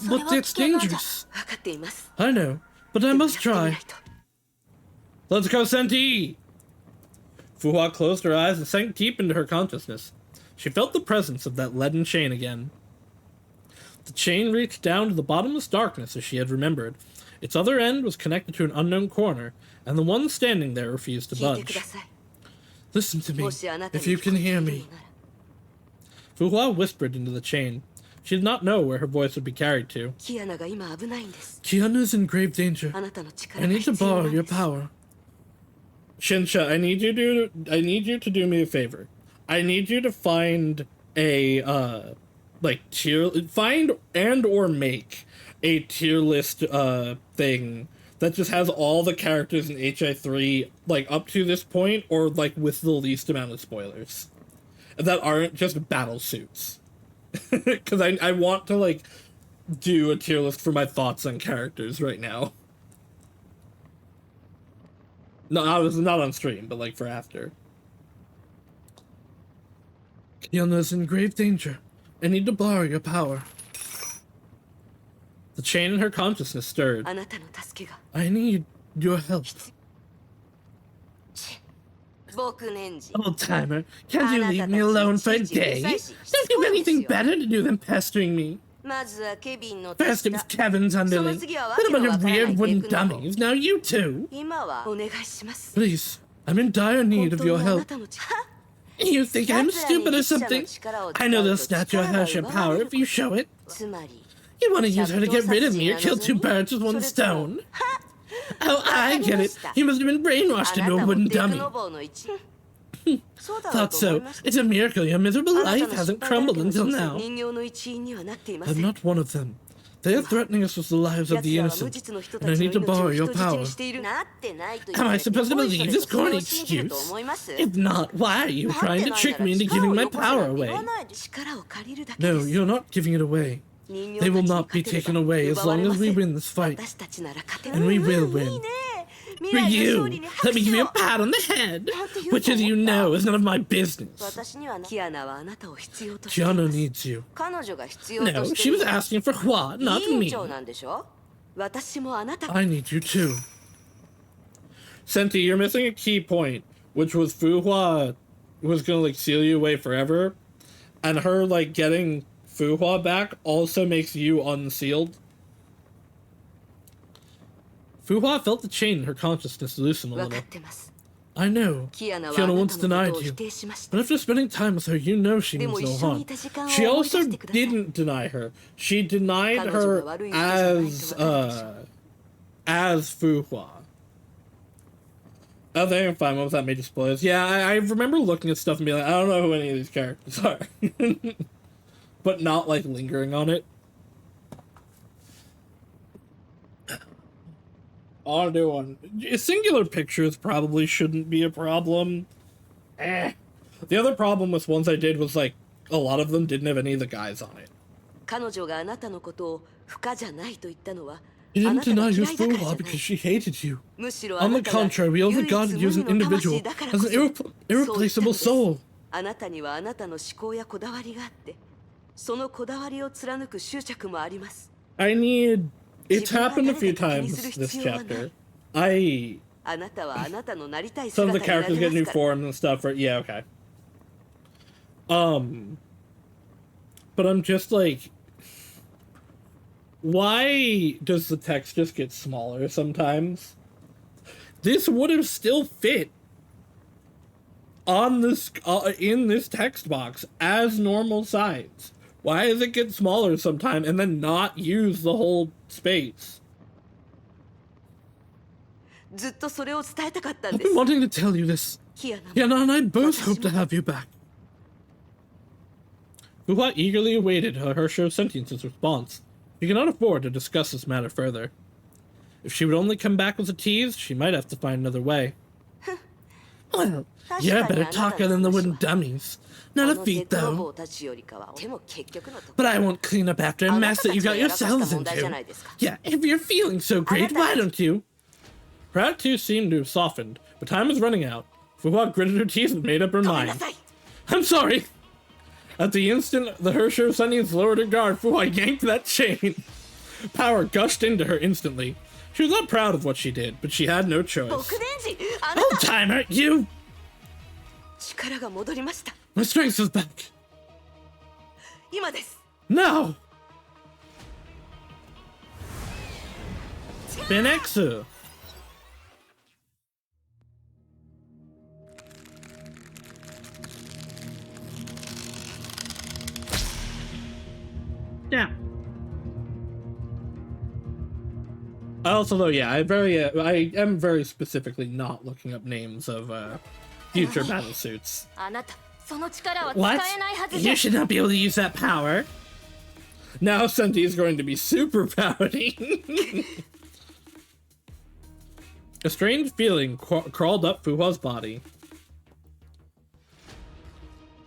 それ But は that's 危険なんじゃ dangerous. 分かっています I know, but I でも must やってみな try. いと Let's go, Senti! Fuhua closed her eyes and sank deep into her consciousness. She felt the presence of that leaden chain again. The chain reached down to the bottomless darkness as she had remembered. Its other end was connected to an unknown corner, and the one standing there refused to 聞いてくだ budge. さい Listen to me, もしあなた if に you 聞こ can えてい hear る me. のなら Fuhua whispered into the chain. She did not know where her voice would be carried to. キアナが今危ないんです Kiana's in grave danger. あなたの力 I が need to 必要な borrow ん your です power. Shinsha, I need you to do me a favor. I need you to find a find and or make a tier list thing that just has all the characters in HI3 like up to this point, or like with the least amount of spoilers that aren't just battle suits. Because I want to like do a tier list for my thoughts on characters right now. No, I was not on stream, but like for after. Kiana's in grave danger. I need to borrow your power. The chain in her consciousness stirred. あなたの助けが I need your help. 僕年次 Old timer, can't you leave me alone for a day? Don't you have anything better to do than pestering me? まずはケビンの手 First it was 下 Kevin's underling, then a bunch of weird wooden dummies, now you two. 今はお願いします Please, I'm in dire 本 need 当 of に your あな help. たの力 You think I'm stupid or something? I know they'll snatch your Hershey power if you show it. つまり You want to use her to get rid of me or kill two birds with one stone? Oh, I get it. You must have been brainwashed あ into な a たも wooden デク dummy. ノボーの一そうだろう Thought と思い so. ました It's a miracle your miserable あなた life の失 hasn't 敗だけ crumbled の until 人生 now. 人形の一員にはなっていませ I'm ん not one of them. They are threatening us with the lives of 奴 the らは無 innocent, 実の人 and た I ちの need to 命を borrow 人 your 質 power. にしているなってないと言 Am わ I れて supposed to おいそ believe れ this それ corny を信じる excuse? と思います If not, why are you なっ trying て to ない trick なら me into 力 giving を my よこせ power なんて言 away? わないで力を借りるだけ No, です you're not giving it away. 人 They 形 will たち not に be 勝てれ taken ば away as 奪わ long れま as せ we ん win this fight. 私たちなら勝てる And we will いい win. ね For 未来の you, 勝利に let 拍 me give 手 you a を pat on the head, なんて言う which, と as you 思った know, is none of my business. 私にはキアナはあなたを必要としてい Gianna ます needs you. 彼女が必要と No, して she い was る asking for Hua, 委 not 員 me. 長なんでしょ私もあなた I need you too. Senti, you're missing a key point, which was Fu Hua was gonna like seal you away forever, and her like getting Fu Hua back also makes you unsealed. Fu Hua felt the chain in her consciousness loosen a 分か little. ってます I know. キアナはあ Kiana な once たのこ denied とを否 you, 定しました but after spending time with her, you know she で means も no 一緒に harm. いた時間を She 思い出 also してください didn't deny her. She denied 彼女 her が悪い人じゃないと分かるでしょ as Fu Hua. Okay, I'm fine. What was that major spoilers? Yeah, I remember looking at stuff and being like, I don't know who any of these characters are. But not, like, lingering on it. I'll do one. Singular pictures probably shouldn't be a problem. The other problem with ones I did was, like, a lot of them didn't have any of the guys on it. 彼女があなたのことを不可じゃないと言ったのは He あ didn't なたが deny 嫌 you いだから Fu じゃ Hua ない because she hated you. むしろあ On な the たが contrary, we 唯 all 一 regarded you as 無 an 二の魂 individual, だから as こ an そ irreplaceable soul. あなたにはあなたの思考やこだわりがあってそのこだわりを貫く執着もあります I need... It's happened a few times this chapter. あなたはあなたのなりたい Some 姿 of に the な characters れ get ま new すから forms and stuff, right? Yeah, okay. But I'm just like... Why does the text just get smaller sometimes? This would have still fit on this in this text box as normal size. Why does it get smaller sometime and then not use the whole space? ずっとそれを伝えたかったん I've です been wanting to tell you this. キアナも Yana and I both hope to have you back. Fuhua eagerly awaited her show sentience's response. She cannot afford to discuss this matter further. If she would only come back with a tease, she might have to find another way. Well, you're a better talker than the wooden dummies. あ Not の a デ feat, クノ though. ボーたちよりかはでも結局のとこ But I won't clean up after a mess that you got yourselves into. Yeah, if you're feeling so great, why don't you? Her attitude seemed to have softened, but time was running out. Fuhua gritted her teeth and made up her ごめんな mind. さい I'm sorry. At the instant the Hersher Sentience lowered her guard, Fuhua yanked that chain. Power gushed into her instantly. She was not proud of what she did, but she had no 僕 choice. 年次あな Old た timer, you! 力が戻りました My strength is back. 今です No! Benexu! Yeah. Also, though, yeah, I am very specifically not looking up names of future battle suits. あなたその力は使 What? えないはずじゃ You should not be able to use that power. Now Senti is going to be super pouty. A strange feeling crawled up Fuhua's body.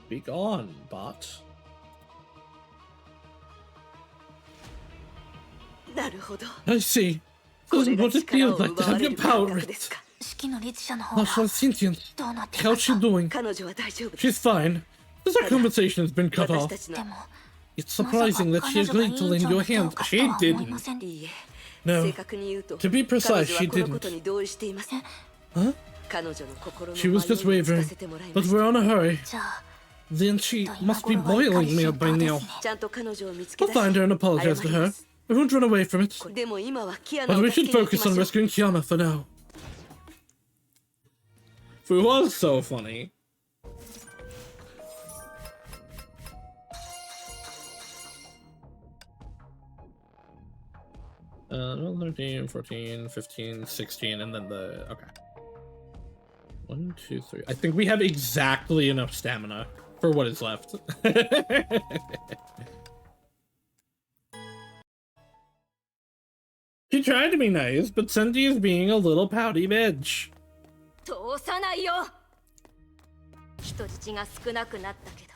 Be gone, bot. なるほど。 I see. こ This れ is が what it 力 feels を like to 奪わ have れ your る感 power 覚で ripped. すか。式の律者の方 Not は so sentient. どうなっていま How's す she か？ doing? 彼女は大丈夫です。 She's fine. This compensation has been cut 私 off. たちのでも It's surprising that she agreed to lend you a hand. She 思いま didn't. せん。いいえ、 No. 正確に言うと To be 彼 precise, 女は she このこと didn't. に同意しています。 Huh? 彼女の心の迷 She い was を just 聞か wavering. せてもらいま But した。 we're on a hurry. じゃあ Then she must be boiling me up by now. ちゃんと彼女を見つけ I'll 出し find her and apologize 謝 to りま her. す。 We won't run away from it. でも今はキアナ But を we 助 should けに行き focus ま on しょう。 rescuing Kiana for now. Fu was so funny. Uh, 13, 14, 15, 16, and then the... Okay. 1, 2, 3. I think we have exactly enough stamina for what is left. She tried to be nice, but Senti is being a little pouty bitch. 通さないよ。人質が少なくなったけど、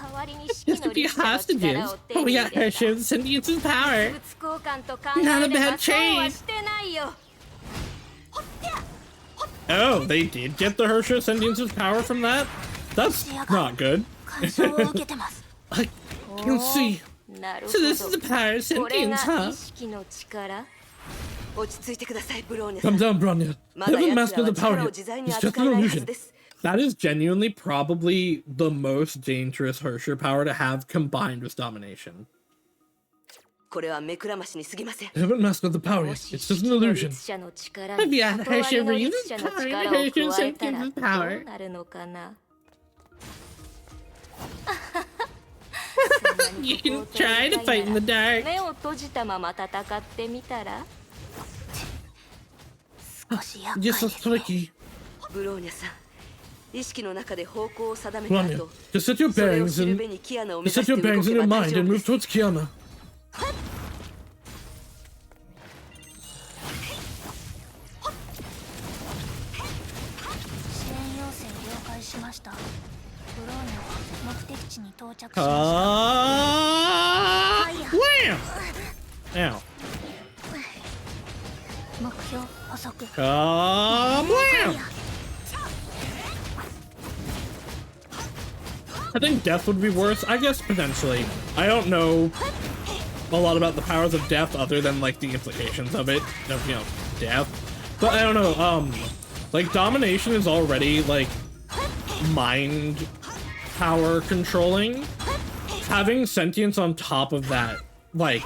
代わりに式 Just の to be 律者の hostages. 力を手 Oh に yeah, 入れ her た。 shows Sentience's power. 物交換と考 Not え a れ bad ばそうは trade. してないよ。 Oh, they did get the Hersha Sentience's power from that? That's not good. 干渉を受けてます。 I can see. なるほ So this is ど the。power of これが Sentience, 意 huh? 識の力。落ち着いてください、ブローニャさ Calm ん。 down, Bronya. まだ Haven't 奴ら mastered は the power 力を yet. 自在に It's just 扱 an えないはず illusion. です。 That is genuinely probably the most dangerous Hersher power to have combined with domination. これは目くらましに過ぎません。 Haven't mastered the power も yet. し It's 式 just an の illusion. 律者の力 Maybe に I 断り should の read 律 this 者の power. 力を I should 加えたら send ど him power. うなるのかな。 You can try to fight in the dark. 目を閉じたまま戦ってみたら。少し厄介 Just で a すね。 tricky. ブローニャさん、意識の中で方向を定めた Bronya, 後、 just set your それを bearings 知る and べにキアナを目 just 指 set して your 動 bearings け in ば your 大 mind 丈 and 夫で move す。 towards Kiana. 支援要請了解しました。ブローニャは目的地に到着しました。 Wham! Ow. 目標補足。 Wham! I think death would be worse. I guess potentially. I don't know a lot about the powers of death other than like the implications of it, of, you know, death. But I don't know. Like domination is already like mind power controlling. Having sentience on top of that, like,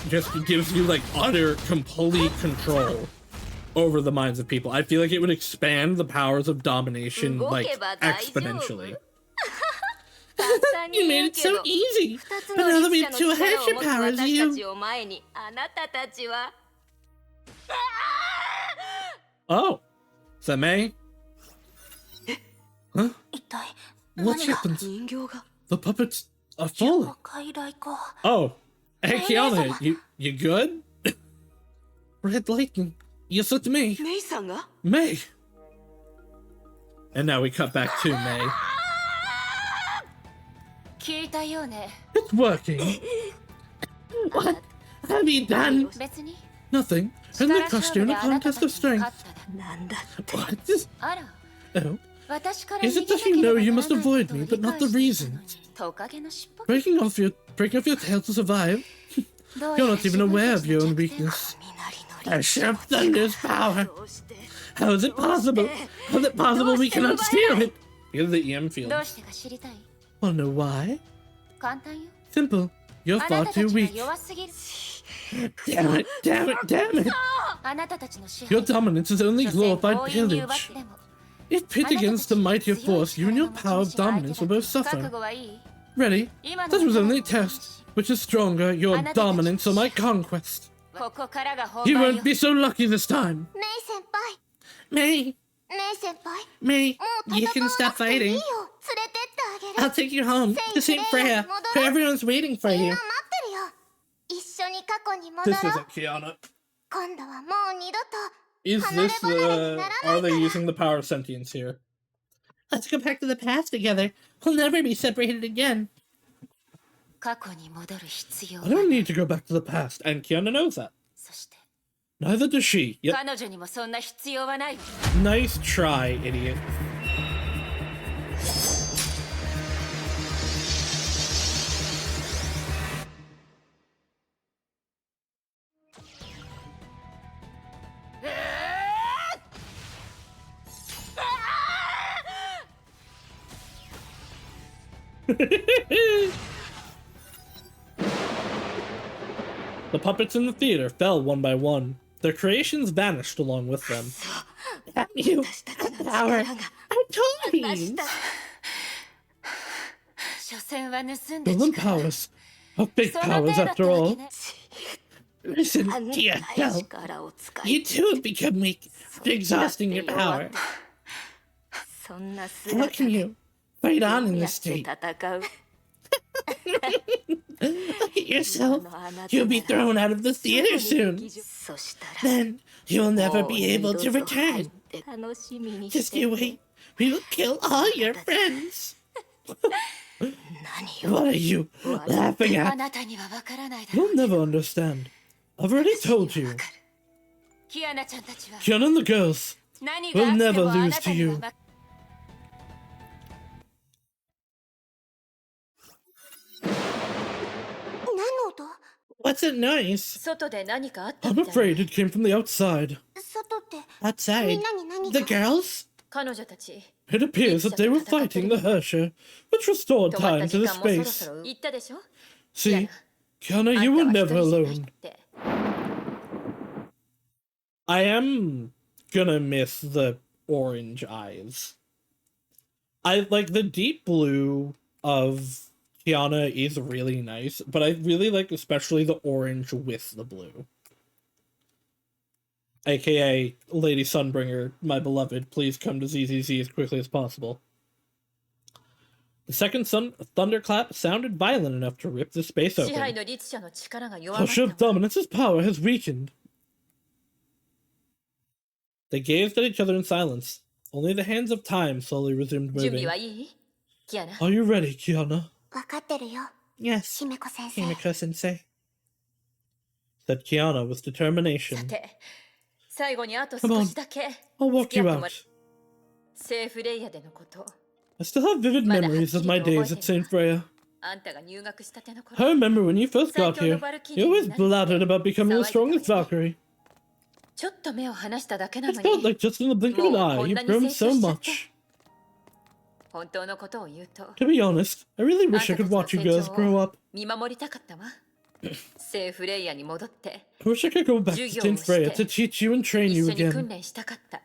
just gives you like utter complete control over the minds of people. I feel like it would expand the powers of domination like exponentially. You made it so easy. 二つ But の now that 律 we 者 have の two 力を Hersher 持つ powers, 私た you. ちを前に、あなたたちは。 Oh, is that May? Huh? 一体 What 何が happened? 人形が The puppets are 超 falling. 傀儡か。 Oh, hey Kiana, you good? Red lightning. You said to me, メイさんが May. And now we cut back to May. 聞いたようね。 It's working. What have you done? 別に Nothing. 力 Only 勝 costume 負で a あなた contest たち of に strength. 勝っただ。なんだって What? あら、 Oh, 私から逃 is げ it な that け you れ know ば you な must らない avoid と me, 理 but not 解 the してた reason? のにトカゲの尻尾。 Breaking off your tail to survive? どうや You're ら not even aware of your own 自分たちの弱点を weakness. 雷の A sharp thunder's power. どうして How is it possible? How is it possible we cannot steal it? Because of the EM ど field. うしてか知りたい？ Wanna know why? 簡単よ。 Simple. You're あな far たた too ちは weak. 弱すぎる。 Damn it, damn it, damn it! あなたたちの支 Your 配。 dominance is only 所詮 glorified 強引に奪っ pillage. ても。 If pit against the mighty of force, you and your power of dominance will both 覚 suffer. 悟はいい？ Ready? 今の That was only a test. Which is stronger, your dominance or my conquest? ここからが本 You 番 won't よ。 be so lucky this time. メイ先輩、 May, メイ先輩、 May, もう you 戦 can わな stop くていい fighting. よ。I'll take you home to Saint Freya, where everyone's waiting for みん you. な待ってるよ。一緒に過去に戻 This ろ isn't う。 Kiana. 今度はもう二度と Is 離れ this, 離れにならないから are they using the power of sentience here? Let's go back to the past together. We'll never be separated again. 過去に戻る必要 I don't need to go back to the past, and Kiana knows that. そして Neither does she. Yep. 彼女にもそんな必要はない Nice try, idiot. The puppets in the theater fell one by one. Their creations vanished along with them. Damn you! Power! I'm told 所詮は盗んで Golden 力 powers. Of big その powers 程度っ after てわ all. けね Listen, あんた dear の hell. 力を使 You い too have become weak after exhausting your power. そんな How 姿 can you fight on in や this って state? 戦う Look at yourself. You'll be thrown out of the theater soon. そしたら Then you'll never もう be 二 able 度 to と入っ return. て楽しみに Just して you て wait. We will kill all your friends. 何よ What are you laughing あ at? なたにはわからないだろう You'll never understand. I've already told you. キアナちゃんたちは Kiana and the girls 何があって will never もあ lose な to たに you. は負 何の音？ What's that noise? 外で何かあった I'm みたい afraid it came from the outside. 外ってみ Outside? んなに何 The か？ girls? 彼女たち It appears that they were fighting the Hersher, which restored 止まっ time た to 時 the 間もそろ space. そろ言ったでしょ See, Kiana, あ you ん were たは never 一人じゃない alone. って I am gonna miss the orange eyes. I like the deep blue of Kiana is really nice, but I really like especially the orange with the blue. AKA Lady Sunbringer, my beloved, please come to ZZZ as quickly as possible. The second thunderclap sounded violent enough to rip the space 支配 open. の律者の力が弱まっ Hush of たわ Dominance's power has weakened. They gazed at each other in silence. Only the hands of time slowly resumed 準備 moving. はいいキアナ Are you ready, Kiana? 分かってるよ。 Yes, 姫子先生。 Himiko-sensei. Said Kiana with さ determination. て最後にあと Come 少 on, しだけ I'll 付 walk き合 you ってもら out. セーフレイヤでのこと I still have vivid Mada memories of my hakkiri days at Saint Freya. あんたが入学したての頃 I remember when you first got here, you always blabbered about becoming the strongest Valkyrie. ちょっと目を離しただけな It の felt に like just in the blink of an eye, you've grown so much. 本当のことを言うと To be honest, I really あん wish た I た could ちの watch you 成 girls 長 grow を up. 見守りたかったわセーフレイヤに戻って I wish I could go back to Saint Freya to teach you and train 一 you 緒に訓 again. 練したかった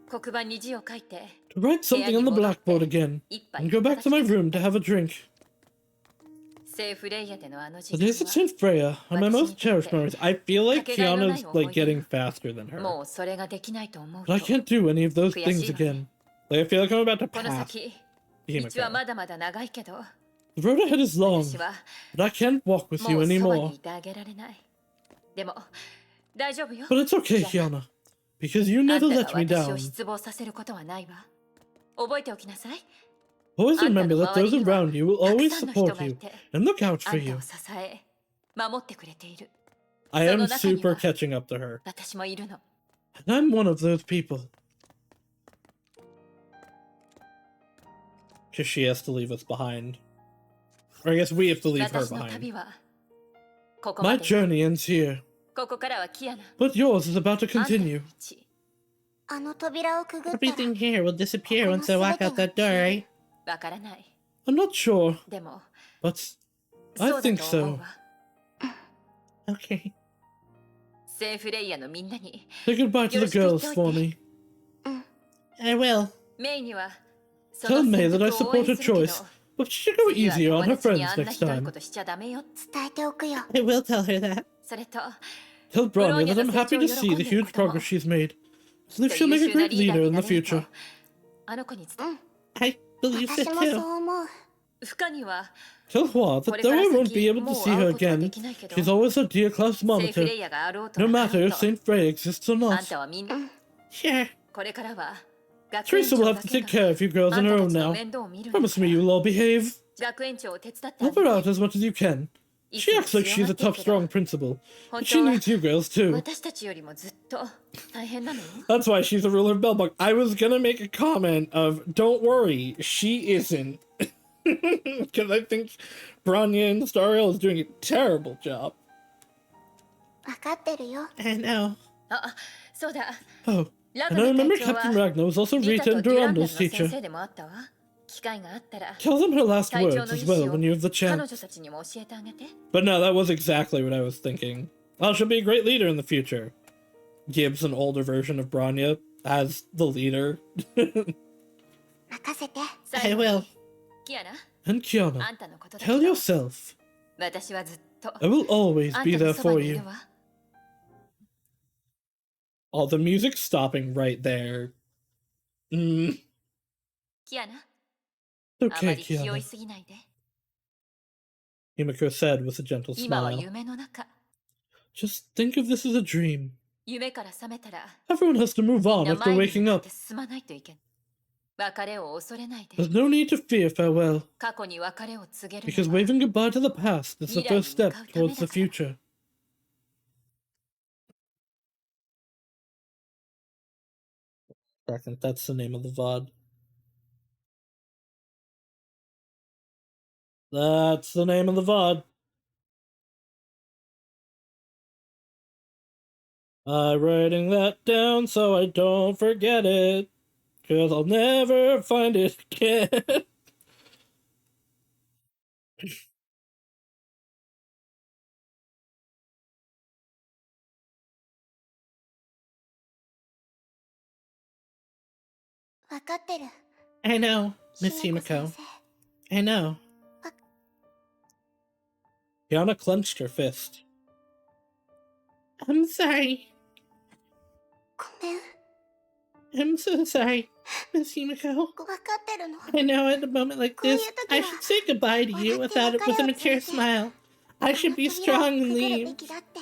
黒板に字を書いて To write something on the blackboard again. 一杯 And go back to my room to have a drink. セーフレイヤでのあの時 The 間 days at Saint Freya are my most cherished memories. I feel like かけがえのない Kiana's 思い like 出 getting faster than は her. もうそれができないと思う But I と can't do any of those 悔 things しいわね again. Like I feel like I'm about to この pass 先道は Himiko. まだまだ長いけど The road ahead is long, 私は but I can't walk with も you うそばに anymore. いてあげられないでも大丈夫よ But it's okay, Kiana, because you あん never た let が me 私を down. 失望させることはないわ覚えておきなさい Always あんた remember の that 周 those りには around you will た always くさんの人 support がい you て and look out あ for んた you. を支え守ってくれている I am その中には super catching up to her. 私もいるの And I'm one of those people. Because she has to leave us behind. Or I guess we have to leave her 私の behind. 旅はここ My まで journey ends here, ここからはキアナ but yours is about to あんたの continue. 道あの扉をくぐったら Everything here will disappear once I walk out that door, right? わからない I'm not sure, でも but そ I うだ think と思う so. わ Okay. セーフレイヤのみんなに Say goodbye to the girls for me. I will. メイにはそ Tell の May 選 that I 択を応援 support her するけど choice, but she should go 次は easier on 友 her 達に friends あんな next ひどい time. ことしちゃダメよ伝えておくよ。 I will tell her that. それと Tell Bronya that I'm happy to see the huge progress she's made. I believe she'll make a great leader in the future. あの子に伝え I believe 私 so もそう too. 思う。不可には Tell Hua that though I won't be able to see her again, she's always a dear class セーフ monitor, レイヤがあろうと no なか matter ろう if と Saint Frey exists or あん not. たはみんな Sure. これからは学園 Teresa 長 will だ have to け take が care of you girls あ on ん her た own たちの now. 面倒を見るんだ Promise me you'll all behave. 学園長を手伝ってあ Help げ her て out as much as you can. She acts like she's a tough, strong principal, 本 but 当 she は needs you girls too. 私たちよりもずっと大変なのよ That's why she's the ruler of Bellbug. I was gonna make a comment of, don't worry, she isn't. Because I think Bronya and Stariel is doing a terrible job. 分かってるよ。 I know. あそうだ Oh, ラ and グ I ナ remember 隊長は Captain Ragnar was also リタ Rita と and デュランダルの Durandal's 先 teacher. 生でもあったわ機会があったら Tell them her last 隊長 words の as 意 well 思を when you have the 彼 chance. 女たちにも教えてあげて But no, that was exactly what I was thinking. Oh, she'll be a great leader in the future. Gibbs, an older version of Bronya, as the leader. 任せて。 I will. キアナ And Kiana, あんたのことだけ tell ど yourself, 私はずっと I will always あん be た there のそば for にい you. るわ Oh, the music's stopping right there. キアナ It's あま okay, り気負い Kiana, すぎないで Himiko said with a gentle 今は smile. 夢の中 Just think of this as a dream. 夢から覚めたら Everyone has to move み on んな after 前に waking 向かっ up. て進まないといけない別れを恐れないで There's no need to fear farewell, 過去に別れを告げる because のは waving goodbye to the past is the Mirai first step ni towards the mukau tame future. I think that's the name of the VOD. That's the name of the VOD. I'm writing that down so I don't forget it, because I'll never find it again. I know, Miss Himiko. I know. Yana clenched her fist. I'm sorry. ごめん。 I'm so sorry, Miss Himiko. 分かってるの。 I know at a moment like this, I should say goodbye to you without it with a mature smile. I should be strong and くぐるべ leave. きだって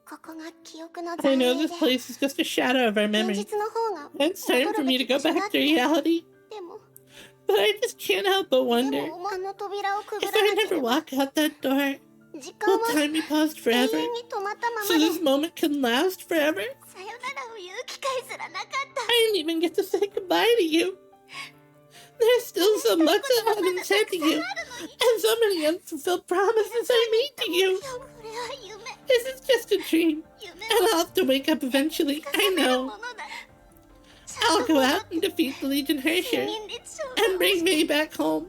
ここが記憶の I 残 know 影 this で place is just a shadow of our 現 memory. 実の方が It's time for me to go back to reality. でも But I just can't help but で wonder, もあの扉をくぐ if ら I なけ never れば walk out that door, 時間 will は time be paused 永 forever? 遠に止まったま So まで this moment can last forever? さよならを言う機会すらなかった I didn't even get to say goodbye to you. There's still so much I haven't said to you, and so many unfulfilled promises I made to you. これは夢 This is just a dream, 夢 and I'll have to wake up eventually. I の know. ものだ I'll go out and defeat the Legion Herrscher 人列称 and bring me back home.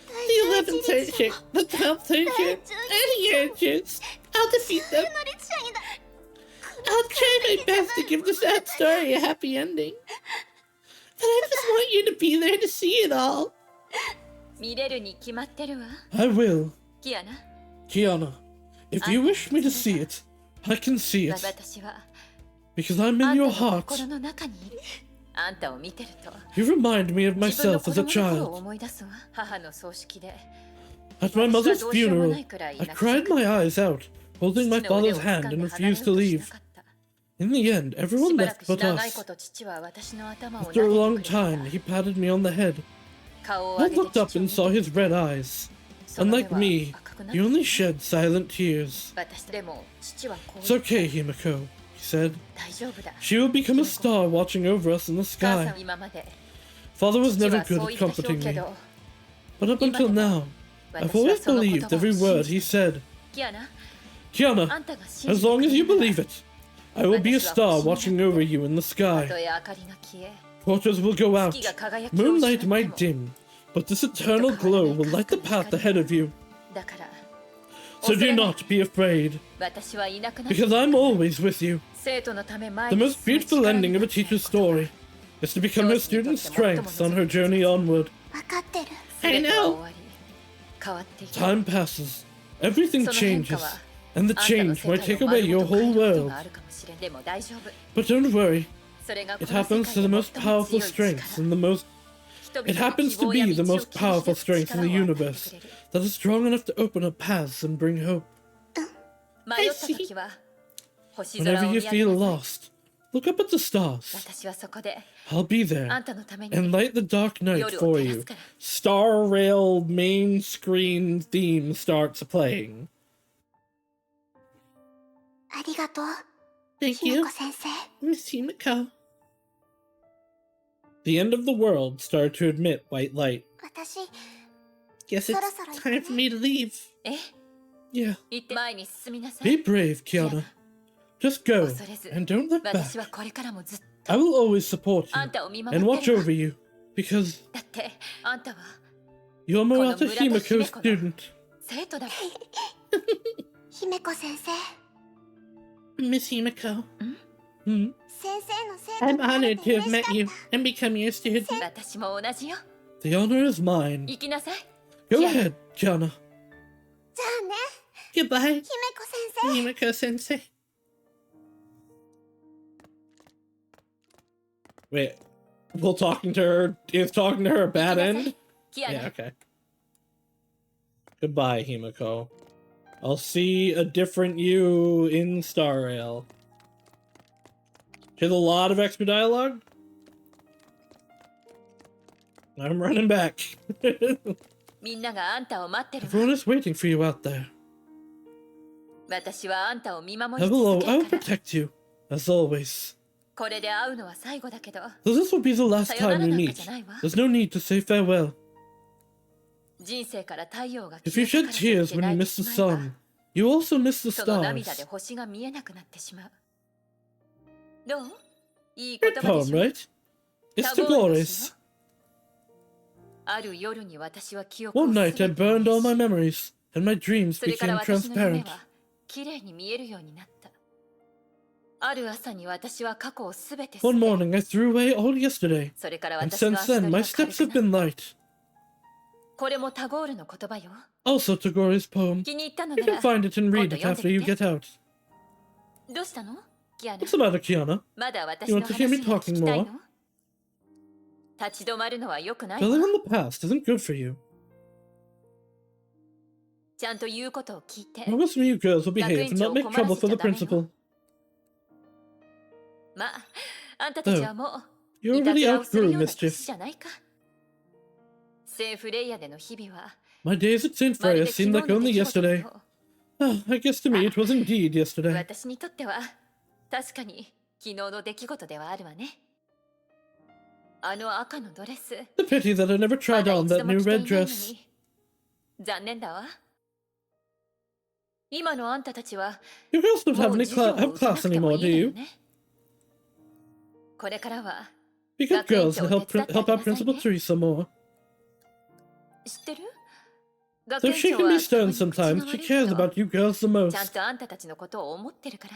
The 11th Herrscher, the 12th Herrscher, and the Herrschers. I'll defeat them. の列車にだ I'll try my best to give the sad story a happy ending. But I just want you to be there to see it all. 見れるに決まってるわ I will. キアナ Kiana, if you wish me to see it, I can see it. 私は Because I'm あ in ん your たの heart. 心の中にいるあんたを見てると You remind me of 自分の myself 子 as a 供の頃を child. 思い出すわ母の葬式で At my mother's funeral, I cried my eyes out, holding my 父の腕を father's 掴 hand ん and で離れよ refused う to とし leave. なかった In the end, し everyone ばら left く but 長い us. こと父は私の頭を撫 After a で long てくれ time, た he patted me on the head. 顔を I 上げて looked up 父を and 見 saw て his red eyes. その目 Unlike は me, 赤くなっ he て only いる shed silent tears. 私でも父はこう It's 言った okay, Himiko, he said. 大丈夫だ She will become a star watching over us in the 母さ sky. ん今まで Father was 父 never はそ good う at 言った表 comforting け me. ど But up until now, I've 私は always その言葉 believed を every 信 word じ he て said. キアナあ Kiana, んたが信 as じて long く as れ you るなら believe it, I will be a star watching over you in the た sky. とえ明かりが消え Torches will go out, 月が輝きを失 moonlight っても might dim, but this eternal glow will light the path ahead of you. だから So 恐 do れない not be afraid, 私はいなくなって because I'm always with you. 生徒のため前 The に most 進む beautiful 力に ending な of っ a ている teacher's story is to become her students' strengths on her journey onward. 分かってる全ては終わり変わっていく Time passes, everything その変化 changes, は and the あんたの change 世 might 界 take を away 丸 your ごと変 whole えること world. があるかもしれんでも大丈夫 But don't worry, それがこ it の世 happens to 界 the の most 最も powerful 強い strengths 力 and the most It happens to be the most powerful strength in the universe that is strong enough to open up paths and bring hope. 迷った時は星空 Whenever を you 見上げ feel なさい。 lost, look up at the stars. 私はそこで I'll be there あんたのために and light the dark night 夜を for 照ら you. すから。 Star Rail main screen theme starts playing. ありがとう Thank ひめ you, こ先生。 Miss Himiko. The end of the world started to emit white light. 私 Guess it's time for me to leave. え Yeah. 行って前に進みなさい。 Be brave, Kiana. Just go 恐れず and don't look back. 私はこれからもずっと I will always support あん you たを見守 and って watch るわ over you because だってあんたは you're Murata この村と Himiko's 姫子の student. 生徒だもん。姫子先生 Miss Himiko. 先生の生徒 I'm になれ honored て to 嬉 have しか met った you and become your student. 私も同じよ。 The honor is mine. 行きなさい。 Go Yeah. ahead, Kiana. じゃあね Goodbye, 姫子先生 Himiko sensei. Wait, well, talking to her is talking to her a 行き bad なさ end? い。キア Yeah, ナ。 okay. Goodbye, Himiko. I'll see a different you in Star Rail. She has a lot of extra dialogue. I'm running back. みんながあんたを待ってるわ。 Everyone is waiting for you out there. 私はあんたを見守 I り will, 続 I け will るから。 protect you, as always. これで会うのは最後だけど、 So this will be the last time we meet. There's no need to say farewell. 人生から太陽が If you 消え shed たからといっ tears て when 泣 you いて miss し the まえば、 sun, you also miss the その涙で stars. 星が見えなくなってしまう。どう？いい Good 言葉で poem, しょ。 right? It's 多 the 忙の詩 glorious. よ。ある夜に私は記憶 One を night I 全て burned all my 消し memories, and my dreams それから became 私の夢 transparent. は綺麗に見えるようになった。ある朝に私は過去をすべて捨 One て、 morning I threw away all yesterday, それから and 私の since 足取 then り my は軽 steps く have な been った。 light. これもタゴールの言葉よ。 Also Tagore's poem. 気に入ったの You な can ら find it and read it 今度読ん after で you みて。 get out. どうしたの？キアナ。 What's the matter, Kiana? まだ私 You の want to 話 hear が me 聞 talking きたい more? の？立ち止まるのは良くないわ。 Dwelling on the past isn't good for you. ちゃんと言うことを聞いて。 Promise me you girls will behave and not make trouble for the 学園長を困らせちゃダメよ。 principal. まあ、あんたたちはもう You いたず already らをする outgrew ような年 mischief. じゃないか。聖フレイヤでの日々は My days at St. まる Freya で昨日 seemed の like 出 only 来事の yesterday. よう。 Ah, I guess to me it was indeed yesterday. 私にとっては確かに昨日の出来事ではあるわね。あの赤のドレス、 The pity that I never ま tried だ on 一度 that も new 着てい red ないの dress. に残念だわ。今のあんたたちは You girls don't も have う any 授業を have 受けな class くても anymore, い do いのよ you? ね。これからは Be good 学園 girls 長 and を help 手伝ってあ help げ out なさい Principal ね。 Teresa more. 知ってる？学 Though 園 she 長 can は be た stern まに口が sometimes, 悪 she いけ cares ど about you girls the ちゃん most. とあんたたちのことを思ってるから。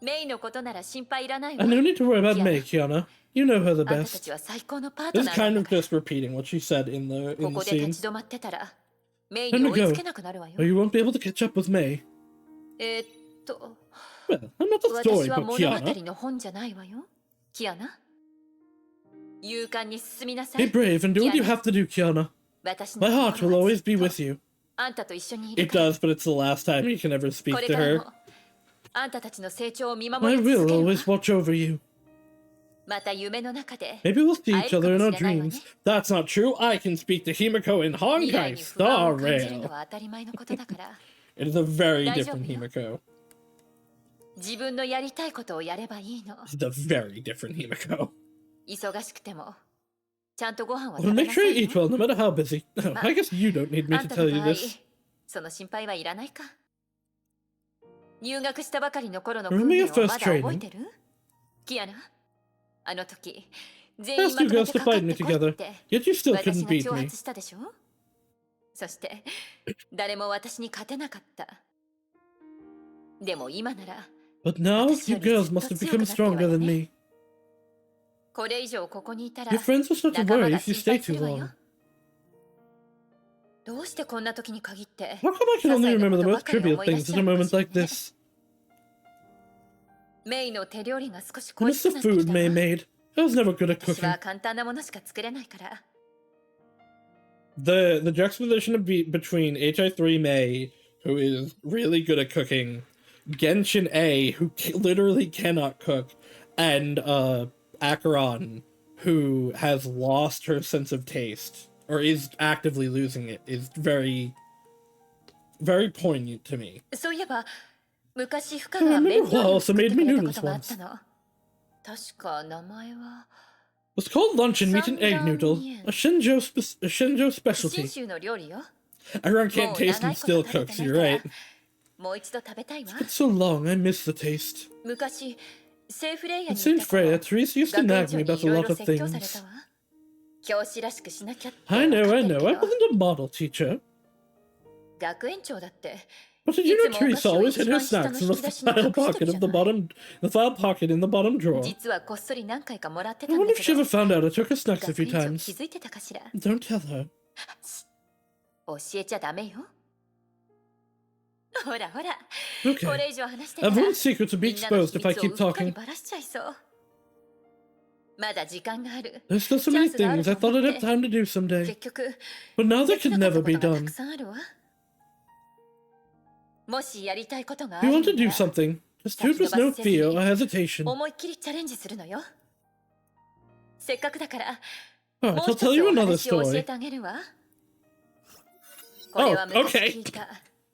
メイのことなら心配いらないわ。 And no need to worry about May, Kiana. You know her the あんたた best. ちは最高のパート This ナ is ーなん kind だ of から。 just repeating what she said in こ the こで scene. 立ち止まってたらメイ Time に to 追い go, つけなくなるわよ。 or you won't be able to catch up with May. えーっと、 Well, I'm not a 私は storybook, 物語 Kiana. の本じゃないわよ。キアナ。勇敢に進みなさ Be い。 brave and do what you have to do, Kiana. 私の My heart 心 will は always ずっ be と with you. あんたと一緒にいる It から。 does, but it's the last time you can ever こ speak れ to から her. もあんたたちの成長を見 I 守り will 続けるわ。 always watch over you. また夢の中で Maybe we'll see each 会えるか other in も our しれないわね。 dreams. That's not true. I can speak to Himiko in 未来 Honkai に不安 Star を感じるの Rail. は当たり前のことだから。 It is a very 大丈夫 different よ。 Himiko. 自分のやりたいことをやればいいの。 It's a very different Himiko. 忙しくてもちゃんとご飯は Well, 食べ make な sure さ you い eat ね。 well, no matter how busy. I guess you don't need me あ to んた tell の you 場合 this. その心配はいらないか。入学したばかりの頃の Remember 訓練 your をま first だ覚え training? てる？キアナ、あの時 I 全員 asked ま you とめ girls て to かかっ fight me てこいっ together, て yet you still 私 couldn't が beat 挑 me. 発したでしょ。そして誰も私に勝てなかった。でも今なら But now, 私 you より girls ずっ must と have 強 become くなってるわ stronger よ than ね。 me. これ以上ここにいたら Your friends will start to 仲間 worry が if you 心 stay 配す too るわよ。 long. どうしてこんな時に限って How come I can only remember the most trivial things at a moment like this? メイの手料理が少し I 恋 miss し the くなってき food た May わ。 made. I was never good at 私 cooking. は簡単なものしか作れないから。 The juxtaposition between HI3 Mei, who is really good at cooking, Genshin A, who literally cannot cook, and Acheron, who has lost her sense of taste, or is actively losing it, is very, very poignant to me. そういえば、昔深が面倒を作ってくれたことがあったの。確か名前は。 It's called luncheon meat and egg noodle, a Shinjo specialty. 信州の料理よ。 Everyone can't taste and still cooks, you're right. もう一度食べたいわ。 It's so long, I miss the taste. 昔、聖フレイヤ In に Saint いた頃 Freya, Therese used to 学園 nag 長 me に about い a ろい lot ろ of 説教された things. わ。教師らしくしなきゃって。 I know, 分 I かって know, I るけど wasn't a model teacher. 学園長だって。 But did you know Teresa always hid her snacks in the file pocket of the file pocket in the bottom drawer? 実はこっそり何回かもらってた I ん wonder だ if け she ど ever found out I took her snacks a 学 few 園長 times. 気づいてたかしら。 Don't tell her. 教えちゃダメよ。ほらほら、 Okay. これ以上話してたら Everyone's secrets will be みんなの exposed 秘 if I 密を keep うっかり talking. ばらしちゃいそう。まだ時間がある。 There's still so many things I thought I'd have time to do 結 someday. 局、 But now で they き could なかっ never た be ことがた done. くさんあるわ。もしやりたいことがあ If る you な want to do ら something, just do it with no fear or hesitation. 思いっきりチャレンジするのよ。せっかくだから、 Alright, もう I'll 一つ tell you お another 話を教え story. てあげるわ。これは昔聞いたあ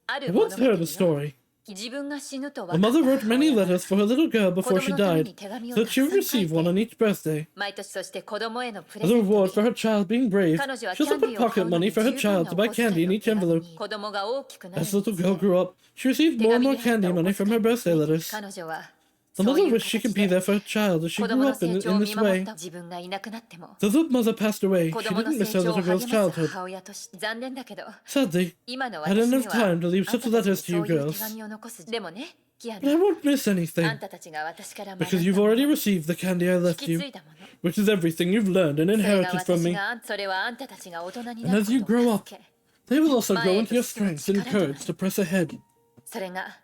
I る物 once 語 heard a よ。 story. 自分が死ぬと A 分かった mother wrote 母 many 親が letters for her little girl 子 before 供 she のため died, に手紙を so た that く she さ would ん書い receive one て on each birthday. 毎年として子供へのプレ As ゼ a ント reward に for her child being brave, 彼女は she キャ also ンデ put ィーを買 pocket うの money に for her 十分 child な to お buy 小遣 candy い in の each 手紙 envelope. に子供が大きくなる As に the つ little girl れ grew up, she received 手 more and 紙 more に入った candy お money 小 from 遣 her い birthday letters. 彼女は The そう mother いう wished she 形 could be で there for her child as she 子供 grew の up 成 in 長を this 見守っ way. た自分がいなくなっても Though the mother passed away, 子 she 供の didn't 成 miss her 長を little girl's 励ます childhood. 母親として残念だけど Sadly, 今の I didn't 私に have は time to leave あん such たたち letters に to そ you ういう手 girls. 紙を残すでもねキア But I ナ won't miss あ anything, んたたちが私から学んだ because you've もの already received the candy I 引 left き継 you, いだもの which is everything you've learned and それが inherited from 私 me. がそれはあんたたちが大人に And なる as you ことを grow 助 up, け they will also grow Mine into your is still strength and courage to press ahead, それが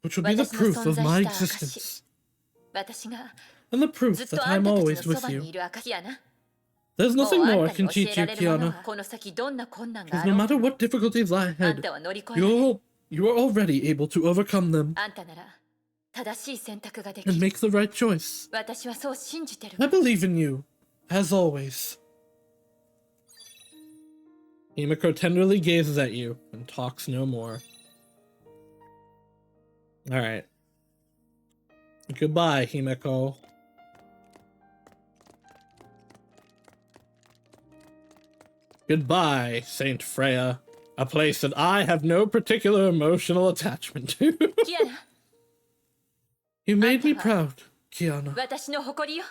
which will be the 私の proof 存 of 在 my した証 existence, 私が and the proof ずっ that とあん I'm たたち always のそ with ばに you. いる証やな There's もう nothing あ more ん I たに can 教え teach ら you, れるもの Kiana, はこの先どんな困難が because あ no ろう matter what difficulties lie あん ahead, たは乗り越えられる you are already able to overcome them あんたなら正しい選択ができ and る make the right choice. 私はそう信じてる I believe in you, as always. Himiko tenderly gazes at you and talks no more. Alright. Goodbye, Himiko. Goodbye, Saint Freya. A place that I have no particular emotional attachment to. キアナ You made me proud, Kiana. 私の誇りよ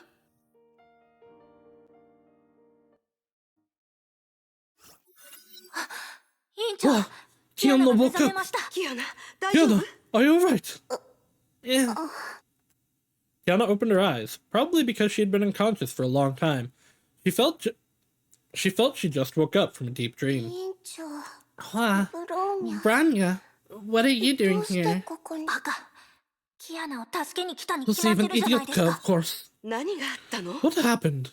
委員長 Oh, キアナ Kiana が目 woke 覚め up. ましたキアナ大丈夫 Kiana, are you alright? Yeah. Kiana opened her eyes, probably because she had been unconscious for a long time. She felt she just woke up from a deep 委 dream. 員長 Ah, ブローニャ Branya, what are you ど doing うして here? ここにバカキアナを助けに来たに To 決まっ save て an るじゃない idiot です of か course. 何があったの What happened?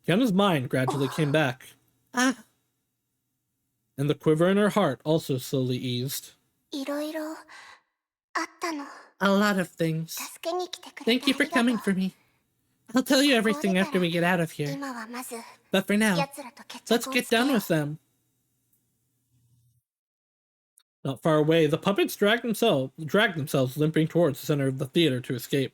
Kiana's mind gradually came back. Ah. And the quiver in her heart also slowly eased. いろいろあったの A lot of things. 助けに来てくれて Thank you for ありが coming と for me. I'll tell you everything after we get out of う here. 今はまず But for now, 奴らと決 let's 着を get つけよ done う with them. Not far away, the puppets dragged themselves limping towards the center of the theater to escape.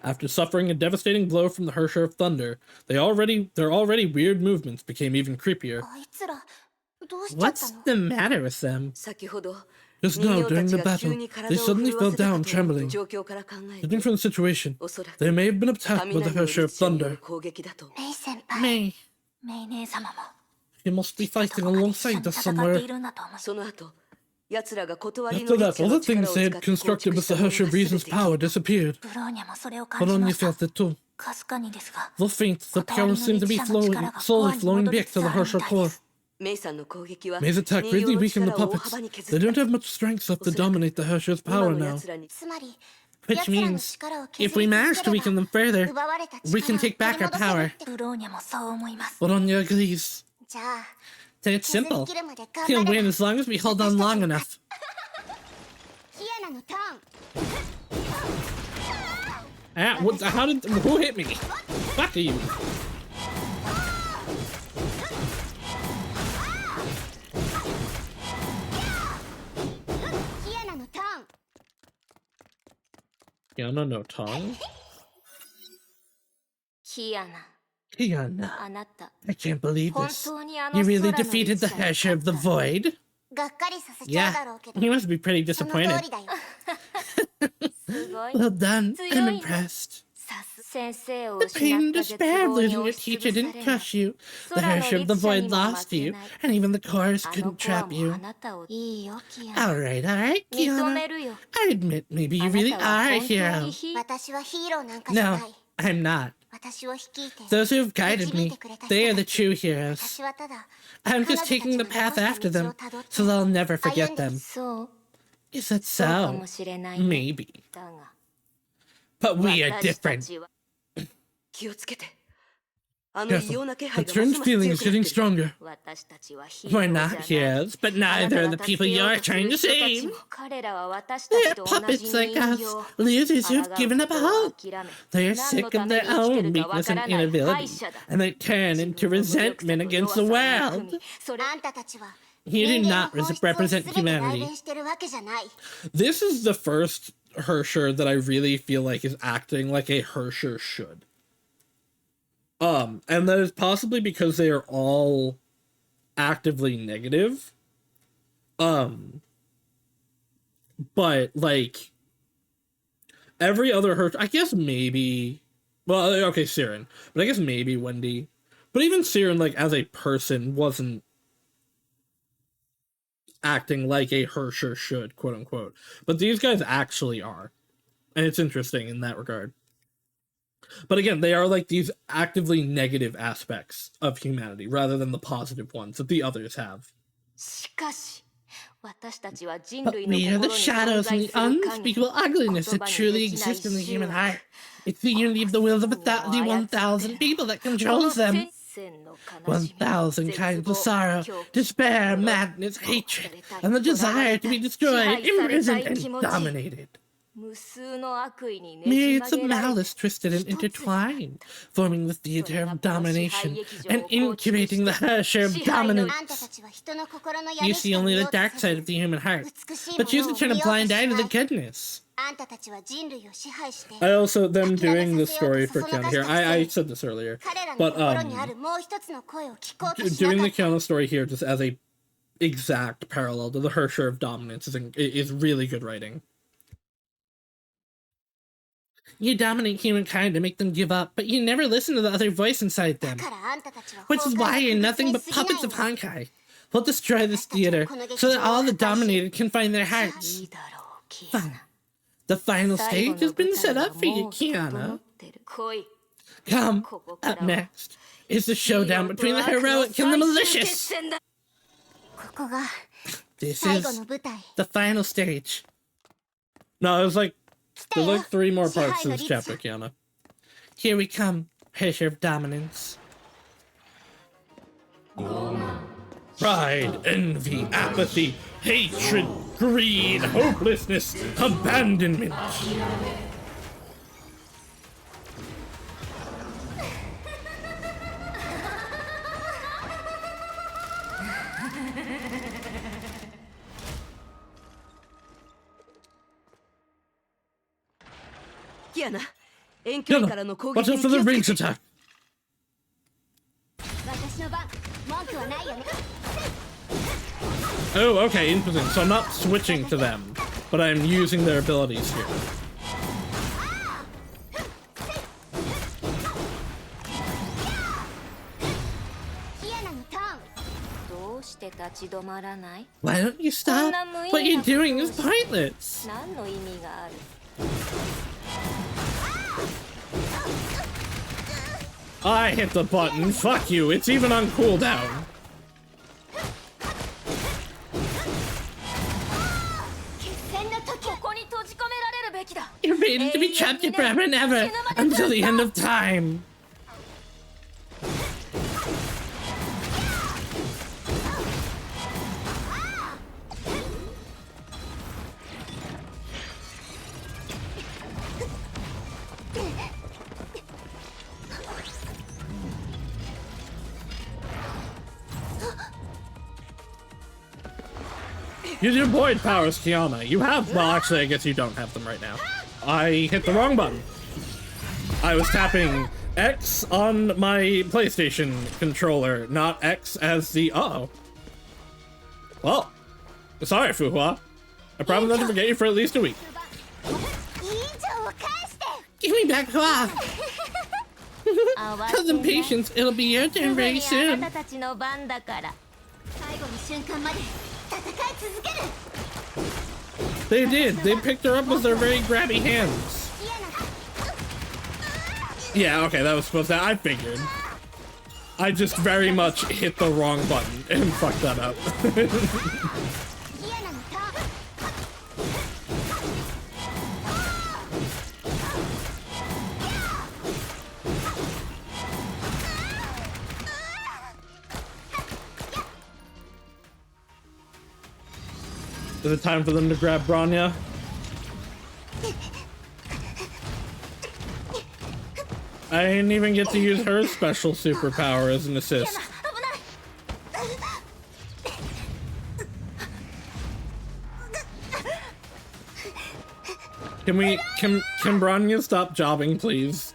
After suffering a devastating blow from the Hersher of Thunder, their already weird movements became even creepier. あいつらどうしちゃった What's の the matter with them? 先ほど Just 人 now, 形た during ち the が急 battle, に they 体を suddenly 震わ fell せた down と思う trembling. 状況から考える Judging と from the situation, おそら they く may have been attacked by 雷 the の Hersher of 力によ Thunder. る攻撃だと思うメイ先輩 May, メイ姉様も he must be ど fighting こかで一緒 alongside に us 戦って somewhere. いるんだと思うその後奴らが断り After の that, 列車 all の the 力 things を they 使っ had て構 constructed 築 with し the たもの Hersher が of 全 Reason's て power disappeared. ブローニャもそれを感 But じま only した felt it too. かすかにですが The faint, the power seemed to be slowly flowing back to the Hersher core. メイさんの攻撃は May's 人 attack 形 really の weakened the 力を大 puppets. 幅に削 They っ don't た have much strength left to dominate the Hersher's 今 power の now. 奴らにつまり Which means, if we manage to weaken them further, we can take back our power. ブローニャもそう思います。 Bologna agrees. じゃあ Then it's 削り simple. 切るまで頑 He'll 張れ win ば。 as long as we hold on long enough. キアナのターン。 Ah, what, who hit me? Fuck you. キアナのターン。 Kiana no tongue? キアナ、 Kiana, あなた I can't believe 本 this. 当にあの You 空 really の defeated the 力者に Herrscher of the 勝った Void? がっかりさせちゃう Yeah, だろうけど。 he must be pretty その通 disappointed. りだよ。すごい Well done, 強 I'm いね impressed. さす先生を The 失 pain っ and た絶 despair of 望に losing 押 your し teacher つぶ didn't され crush you. The 空の Herrscher of the 律者 Void にも lost 負け you, ない and even the chorus あの couldn't 子は trap もう you. あなたをいいよ、キアナ。 Alright, 認 Kiana. めるよ I admit, maybe あ you な really たは are a 本当 hero. にヒー私はヒーローなんかじゃな No, い。 I'm not. 私を率いて。 Those who have guided 導い me, てくれた they are 人 the たち。 true heroes. 私はただ I'm 彼 just 女たち taking の the path 残した after 道 them, をたどって so they'll never 歩 forget んでる。 them. そう Is that そうか so? もしれないね Maybe. だが But we are 私た different. ちは気をつけて。あの異 Careful. 様な気配 The がます turned ます feeling 強 is くな getting ってる。 stronger. 私たちはヒーロ We're ー not じゃない heroes, but あな neither た are が the people 助け you よう are とする trying to 人たち save. も彼らは私た They're ちと同じ puppets 人 like 形 us, losers who've 抗う given こ up とを hope. 諦め They are 何 sick の of ため their に生きて own るかわ weakness か and らない敗 inability, 者だ and they turn 自 into 分の無力さ resentment と against 弱 the さを憎 world. みそれあんたたちは You do 人間 not の本質を represent 全て代 humanity. 弁してるわけじゃない。 This is the first Herrscher that I really feel like is acting like a Herrscher should. And that is possibly because they are all actively negative. But like every other Herrscher, I guess maybe, well, okay, Siren, but I guess maybe Wendy, but even Siren, like as a person, wasn't acting like a Herrscher should, quote unquote. But these guys actually are. And it's interesting in that regard. But again, they are like these actively negative aspects of humanity rather than the positive ones that the others have. しかし私たちは人 But 類の we are 心 the に存 shadows 在 and す the る限り unspeakable ugliness 言 that 葉に truly できない exists in the 集 human 落 heart. It's the unity of the wills of 1,000 people that この controls them. 千の悲しみ 1,000 kinds of sorrow, 絶望 despair, 恐怖 madness, 殺 hatred, されたい and the desire to be 囚われ destroyed, たい支配され imprisoned, たい気 and 持ち dominated. 無数の悪意にねじ Myriads 曲 of げられ malice twisted and intertwined, forming the theater of domination and incubating the Herrscher of あん dominance. たたちは人の心の You 闇し see か only 見 the ようと dark せ side ず of the human heart, 美しい but choose も to のを turn a 見ようと blind し eye to な the い。 goodness. あんたたちは人類を支配して I also, them doing the story for Kiana here, I said this earlier, 彼らの but 心にあるもう一つの声を聞こうとし doing な the かった。 Kiana story here just as a exact parallel to the Herrscher of dominance is really good writing. You dominate humankind to make them give up, but you never listen to the other voice inside だ them. からあんたたちは Which is 崩壊 why の you're 確 nothing に but 過ぎない puppets ん of だ。 Honkai. We'll destroy this theater so that all the dominated can find their い hearts. いだろうキアナ Fun. The final 最後 stage の has been 舞 set 台は up for you, もう整 Kiana. ってる来い Come, ここから up は next is the showdown between the heroic and the malicious. ここが This 最後 is の舞台。 the final stage. No, there's like 来たよ。 3 more 支配 parts to の this 律 chapter, Kiana. Here we come, Herrscher of dominance. Pride, envy, apathy, hatred, greed, hopelessness, abandonment. Kiana, 遠距離からの Kiana, 攻 watch 撃 out に for 気 the をつけ range て。 attack. 私の番。文句はないよね。 Oh, okay, interesting. So I'm not switching to them, but I'm using their abilities here. キアナのターン。どうして立ち止まらない Why don't you stop? What you're doing is pointless. 何の意味がある I hit the button. Fuck you. It's even on cooldown. 決戦の時。ここに閉じ込められるべきだ You're fated to be trapped here forever and ever until the end of time. Use your void powers, Kiana. You have, well, actually, I guess you don't have them right now. I hit the wrong button. I was tapping X on my PlayStation controller, not X as the, uh-oh. Well, sorry, Fuhua. I promise not to forget you for at least a week. Give me back Hua. Cousin Patience, it'll be your turn very soon. They did. They picked her up with their very grabby hands. Yeah, okay, that was supposed to... I figured. I just very much hit the wrong button and fucked that up. Is it time for them to grab Bronya? I didn't even get to use her special superpower as an assist. Can Bronya stop jobbing, please?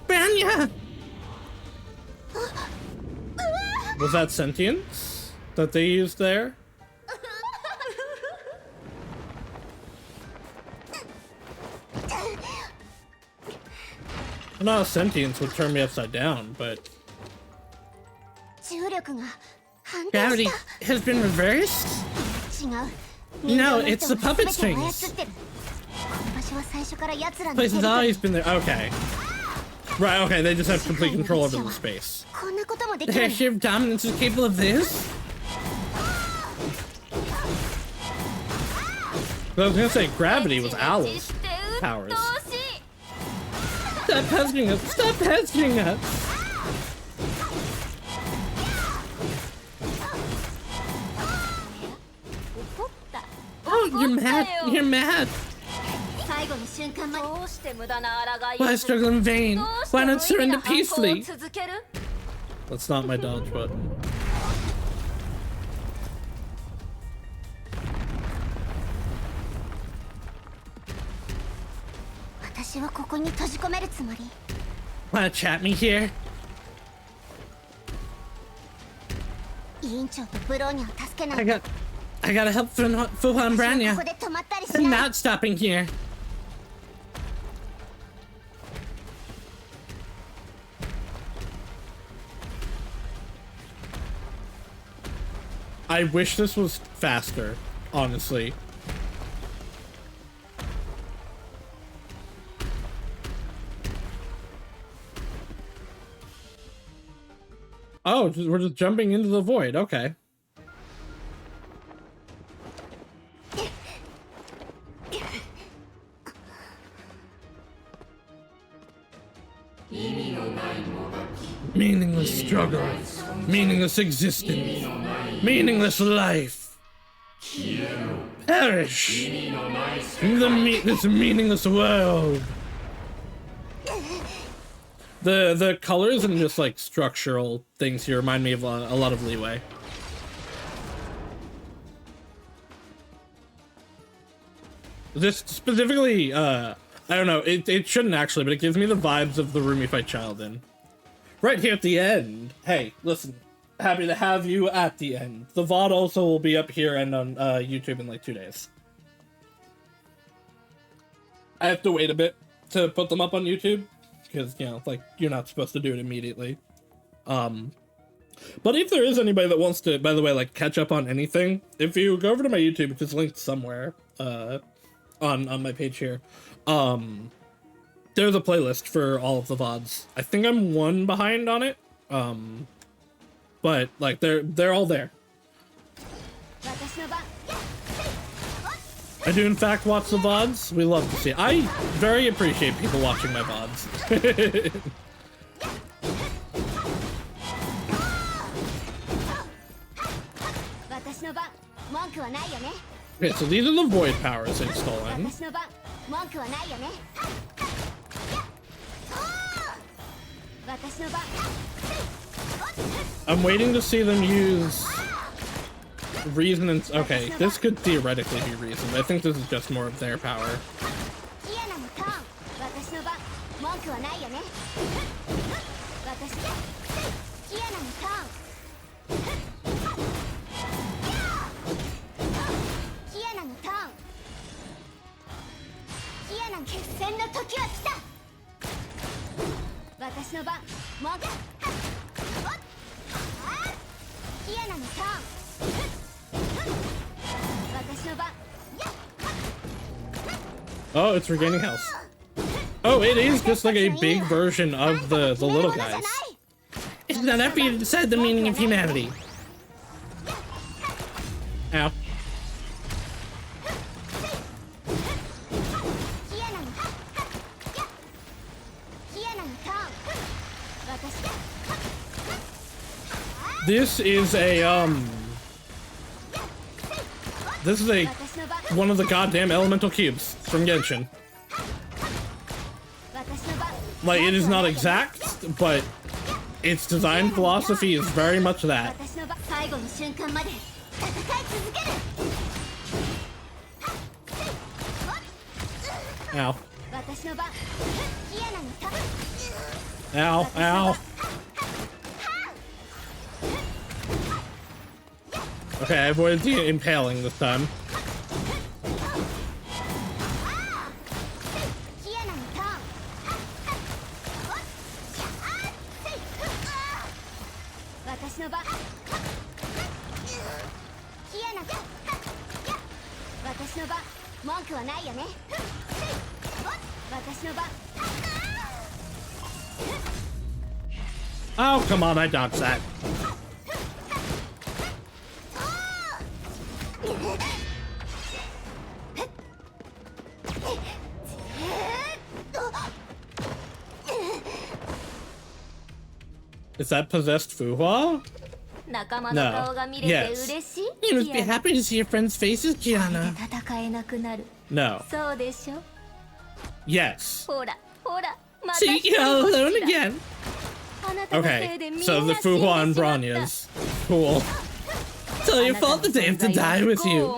Bronya! Was that sentience that they used there? No, sentience would turn me upside down, but... Gravity has been reversed? No, it's the puppet strings. Place has always been there. Okay. Right, okay, they just have complete control over the space. The Hershey of Dominance is capable of this? I was gonna say gravity was Owl's powers. Stop pestering us! Stop pestering us! Oh, you're mad! You're mad! Why struggle in vain? Why not surrender peacefully? That's not my dodge button. Wanna trap me here? I gotta help Fuhua and Bronya. I'm not stopping here. I wish this was faster, honestly. Oh, we're just jumping into the void. Okay. Meaningless struggle, meaningless existence, meaningless life. Perish in this meaningless world. The colors and just like structural things here remind me of a lot of Leeway. This specifically, I don't know, it shouldn't actually, but it gives me the vibes of the room you fight child in. Right here at the end. Hey, listen. happy to have you at the end. The VOD also will be up here and on YouTube in like 2 days. I have to wait a bit to put them up on YouTube because, you know, like, you're not supposed to do it immediately. But if there is anybody that wants to, by the way, like, catch up on anything, if you go over to my YouTube, which is linked somewhere on my page here, there's a playlist for all of the VODs. I think I'm one behind on it, but like they're all there. I do in fact watch the VODs. We love to see it. I very appreciate people watching my VODs. Okay, so these are the void powers they've stolen. I'm waiting to see them use reason and... Okay, this could theoretically be reason, but I think this is just more of their power. Oh, it's regaining health. Oh, it is just like a big version of the little guys. It's not that you decide the meaning of humanity. Ow. This is one of the goddamn elemental cubes from Genshin. Like, it is not exact, but its design philosophy is very much that. Ow. Ow, ow. Okay, I avoided the impaling this time. Oh, come on, I dodged that. Is that possessed Fuhua? No. Yes. You must be happy to see your friends' faces, Gianna. No. Yes. See, you're all alone again. Okay, so the Fuhua and Branyas. Cool. It's all your fault that they have to die with you.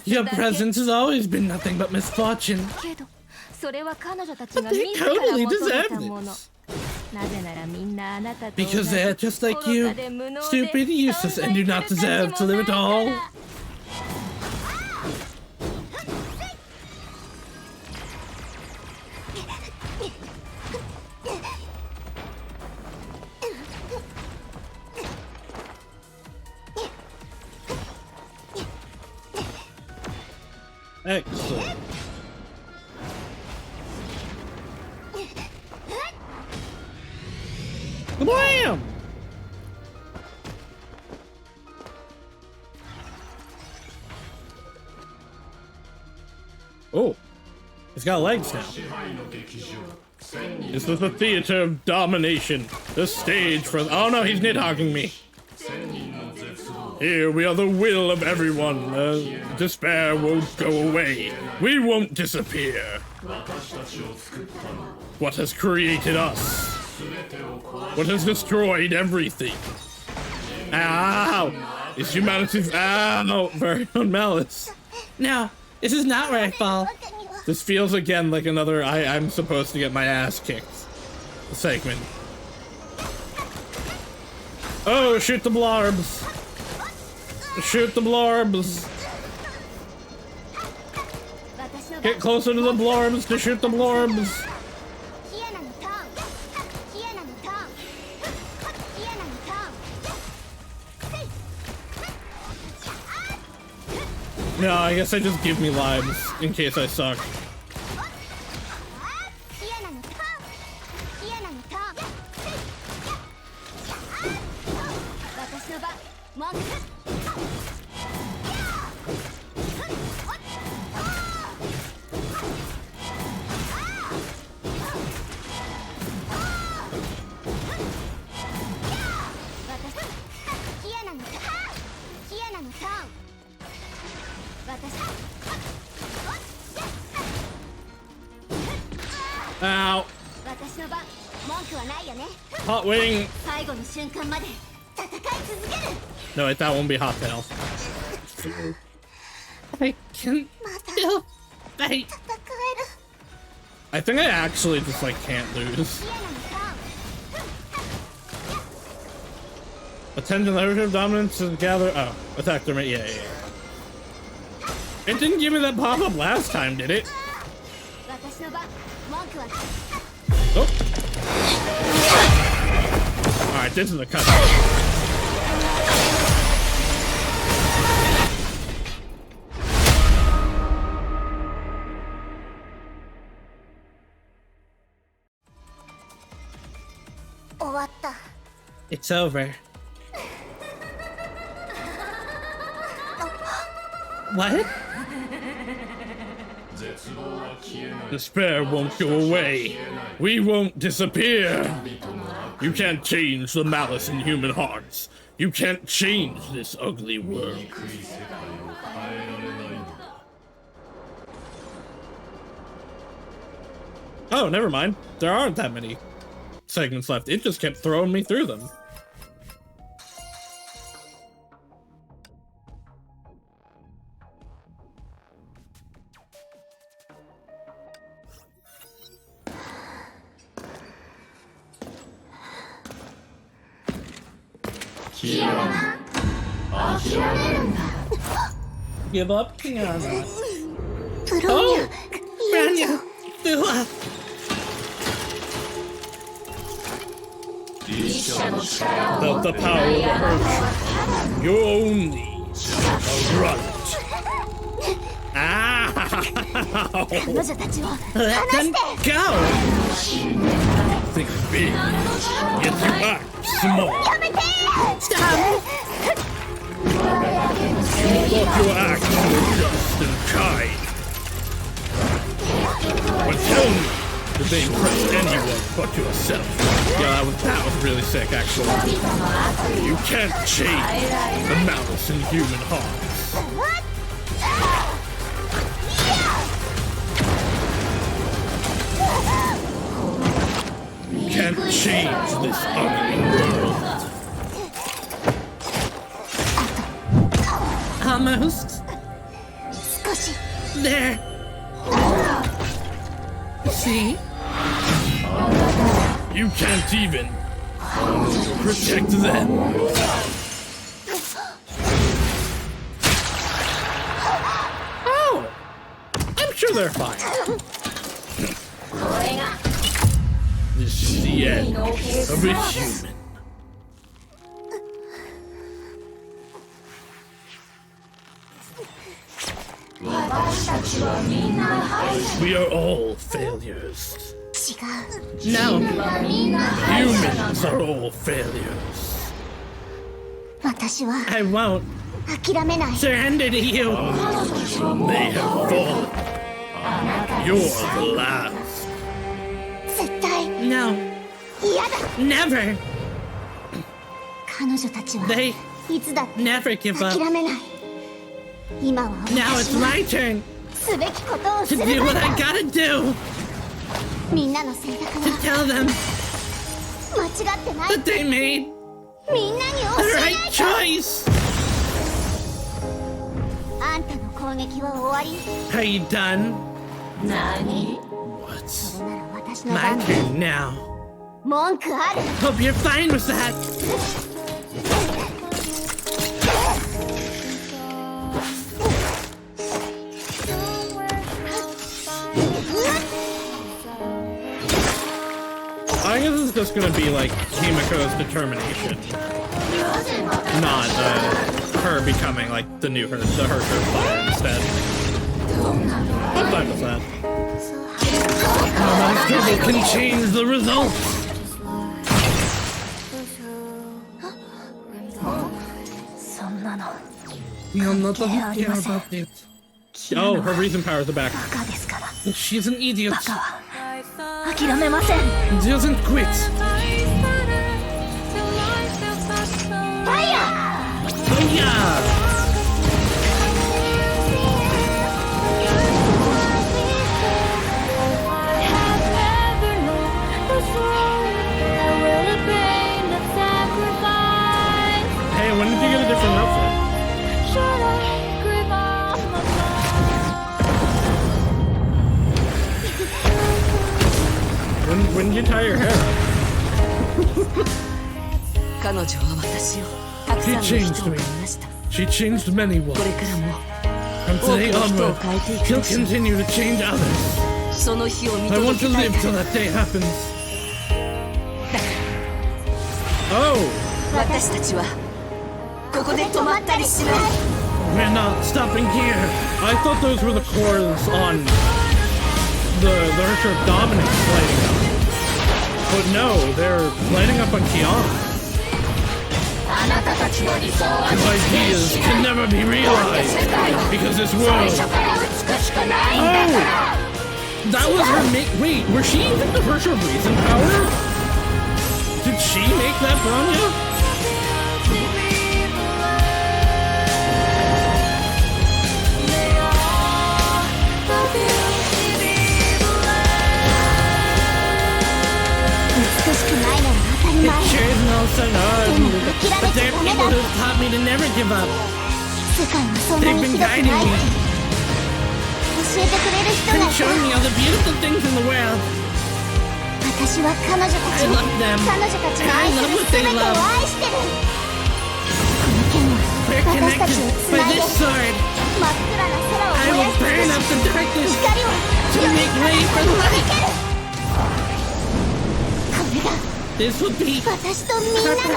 Your presence has always been nothing but misfortune. But they totally deserve this. Because they're just like you, stupid, useless, and do not deserve to live at all. Excellent. Blam! Oh, he's got legs now. This is the theater of domination. The stage for... Oh no, he's nidhogging me. Here we are, the will of everyone. Despair won't go away. We won't disappear. What has created us? What has destroyed everything? Ow! It's humanity's... Ow! Very own malice. No, this is not where I fall. This feels again like another I'm supposed to get my ass kicked segment. Oh, shoot the blorbs. Shoot the blorbs. Get closer to the blorbs to shoot the blorbs. No, I guess I just give me lives in case I suck. Ow. Hot wing. No, wait, that won't be hot tail. I can still fight. I think I actually just like can't lose. Attention, leadership, dominance, and gather. Oh, attack their mate. Yeah. It didn't give me that pop up last time, did it? Oh. Alright, this is a cut. It's over. What? Despair won't go away. We won't disappear. You can't change the malice in human hearts. You can't change this ugly world. Oh, never mind. There aren't that many segments left. It just kept throwing me through them. Give up, Kiana. Oh, Branya, without the power of Earth, you're only a runt. Ah! Let them go! Think big, yet you act small. Stop! You thought your acts were just and kind. But tell me, did they impress anyone but yourself? Yeah, that was really sick, actually. You can't change the malice in human hearts. You can't change this ugly world. Almost. There. See? You can't even protect them. Oh! I'm sure they're fine. This is the end of a human. We are all failures. No, humans are all failures. I won't surrender to you. They have fallen. You're the last. No, never. They never give up. Now it's my turn to do what I gotta do. To tell them that they made the right choice. Are you done? What's my turn now? Hope you're fine with that. I guess it's just gonna be like Himiko's determination, not her becoming like the new the Herrscher of Fire instead. I'm fine with that. My struggle can change the results. そんなの I'm not doesn't care about it. Oh, her reason powers are back. バカですから She's an idiot. バカは諦めません Doesn't quit. ファイヤー Oh yeah. Hey, when did you get a different outfit? When did you tie your hair? 彼女は私をたくさんの人を見ました。 She changed many こ ones. れからも From 多く today の人を onward, 変えていく she'll でしょう。 continue to change others. その日を見 I want 届 to けたい live か till ら that day happens. Oh, 私たちはここで止まったりしない。 we're not stopping here. I thought those were the cores on the Herrscher of Dominance lighting up. But no, they're lighting up on Kiana. His ideas can never be realized because this world. Oh, that was her wait, was she using the Herrscher of Reason power? Did she make that Bronya? It sure is no so hard, but there are people who taught me to never give up. 世界はそんな They've に been 広く guiding ない me 教えてくれる人が and いた showing me all the beautiful things in the world. 私は彼女た I ちを love them. 彼女たちの愛 I す love る what 全 they てを love. 愛してるこの剣 We're は私た connected ちをつ by ないで this sword. 真っ暗な空を I 燃や will し尽 burn く up し the darkness 光を to より make way for 届 light. けるこれが This will be 私とみんなの帰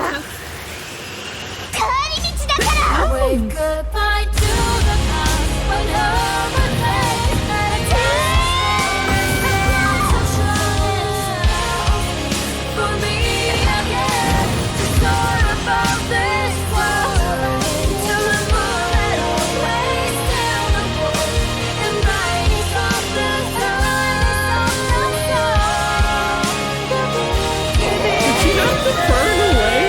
り道だから Wave goodbye to the past when over place that I for me again to soar above this world to remove it all waste till the wood and rise from the Did she have to burn away?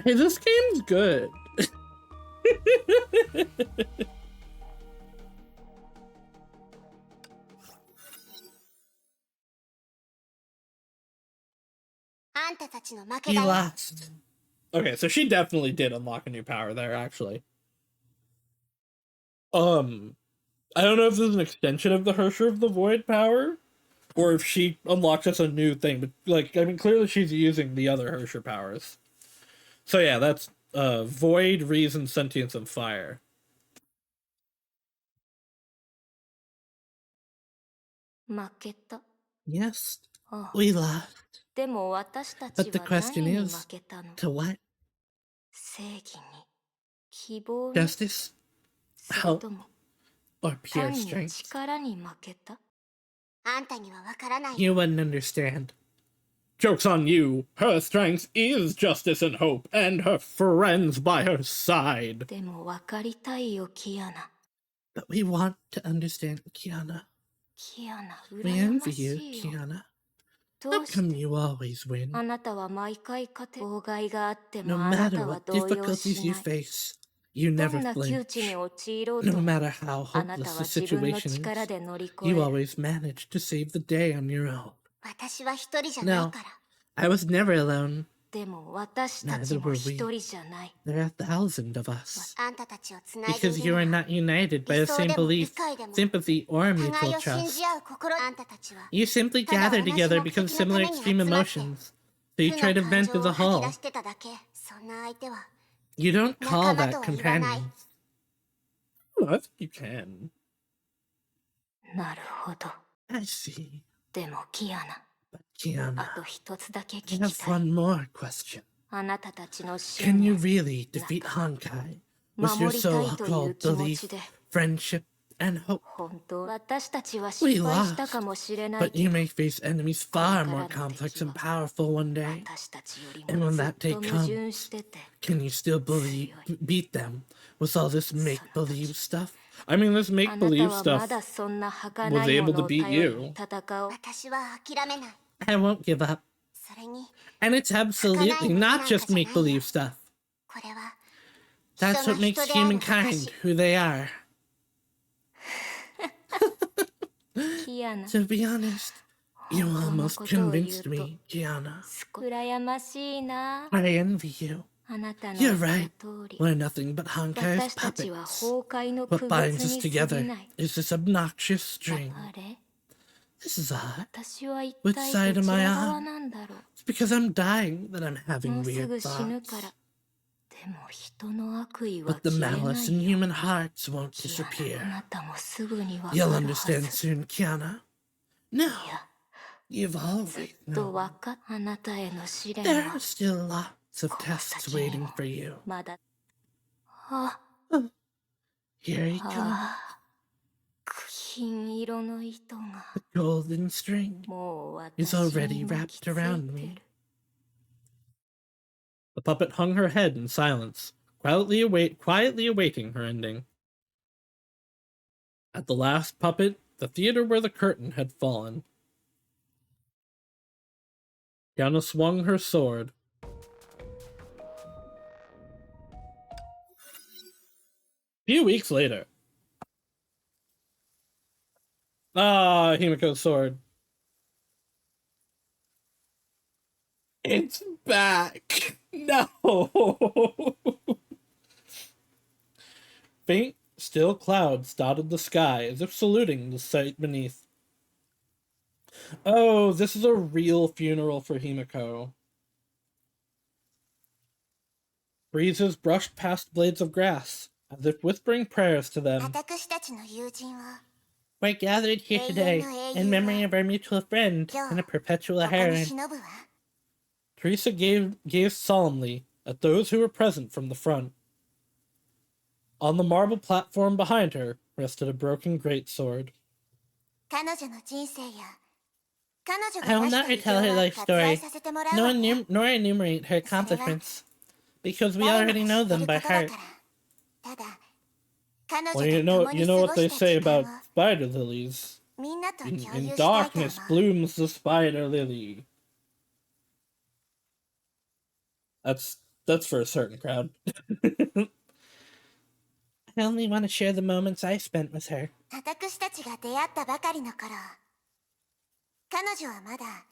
Hey, this game's good. あんたたちの負け He だよ lost. Okay, so she definitely did unlock a new power there, actually. I don't know if this is an extension of the Herrscher of the Void power, or if she unlocks us a new thing, but, like, I mean, clearly she's using the other Herrscher powers. So yeah, that's, Void, Reason, Sentience, and Fire. 負けた Yes, ああ we lost. でも私たち But the は question 何に is, 負けたの to what? 正義に希望に Justice? それとも Or pure 単に strength? 力に負けたあんたにはわからない You wouldn't understand. Joke's on you. Her strength is justice and hope, and her friends by her side. でもわかりたいよキアナ But we want to understand Kiana. キアナ We 羨ま envy し you, いよ Kiana. ど How うして come you always win? あなたは毎回勝て妨害があって No もあな matter たは what 動揺 difficulties し you ない face, you ど never んな窮 flinch. 地に陥ろう No と matter how あなた hopeless は the 自分の situation 力 is, で乗り越 you える always manage to save the day on your own. 私は一人じゃない No, から I was never alone. でも私た Neither ちも were 一 we. 人じゃない。 There are 1,000 of us. あんたたちをつないでい Because you る are のは not united by the 理想 same でも belief, 理解でも sympathy, or 互い mutual を信 trust. じ合う心。あんたたちは You simply ただ gather 同じ together 目 because 的 of のた similar めに extreme 集まって emotions. So you 負 try の to 感 vent 情 to を the 吐き whole. 出してただけ。そんな相手は You don't call 仲間 that とは言わない。 companions. Oh, I think you can. なるほど。 I see. でもキアナ、 But Kiana, あと一つだけ I 聞き have たい。 one more question. あなたたちの Can 信 you 念、 really defeat Honkai with your 守りたいという so-called 気持 belief, ちで。 friendship, and hope? 本当、私たちは We 失敗した lost, かもしれない but け you ど、 may face enemies far more complex and powerful one day. 私たちより And も when ずっ that と day 矛盾 comes, してて。 can you still beat them with all this make-believe stuff? I mean, this あなた make-believe はま stuff だそんな was 儚いも able の to を beat 頼りに you. 戦おう。私は諦めない。 I won't give up. それに And it's absolutely not just make-believe stuff. これは That's 人 what の makes 人である humankind 証。 who they are. キアナ、 To be honest, you 本当の almost ことを言う convinced と me, Gianna. 羨ましいな。 I envy you. あなたの You're 言った right. 通り。 We're nothing but Honkai's 私たちは puppets. 崩壊の What 区 binds 別 us に過ぎ together ない。 is this obnoxious string. あれ、 This is odd. 私は一 Which 体 side ど am ち I ら on? 側なんだろ It's because I'm dying that I'm う。 having もうす weird ぐ死ぬ thoughts. から。でも人の悪意は But the 消えな malice in いよ。 human hearts won't キアナ、あ disappear. なたもすぐにわか You'll るは understand ず。 soon, Kiana. No, いや、 you've ず always っと known. わかっあなたへの試練 There は are still lots of この tests 先に waiting も for you. まだ。あ、 Here he comes, ああ、金色の糸が the golden string もう is 私 already に巻き wrapped つい around て me. る。 The puppet hung her head in silence, quietly awaiting her ending. At the last puppet, the theater where the curtain had fallen. Yana swung her sword. Few weeks later. Ah, Himiko's sword. It's back. No. Faint, still clouds dotted the sky as if saluting the sight beneath. Oh, this is a real funeral for Himiko. Breezes brushed past blades of grass, as if whispering prayers to them. 私たちの友人を We're gathered here today in memory of our mutual friend and a perpetual ここに heron. 忍ぶわ。 Teresa gazed solemnly at those who were present from the front. On the marble platform behind her rested a broken greatsword. 彼女の人生や彼女 I が will 成 not した retell 偉 her 業は life 割愛 story, させてもらうわね。 nor enumerate her accomplishments, because we 誰 already も know が知って them る by ことだ heart. から。ただ、彼女 Well, と you 共 know に what 過ご they した say 時間 about を spider lilies. みんなと共 In 有したいと darkness 思う。 blooms the spider lily. That's for a certain crowd. I only want to share the moments I spent with her. 私たちが出会ったばかりの頃、彼女はまだ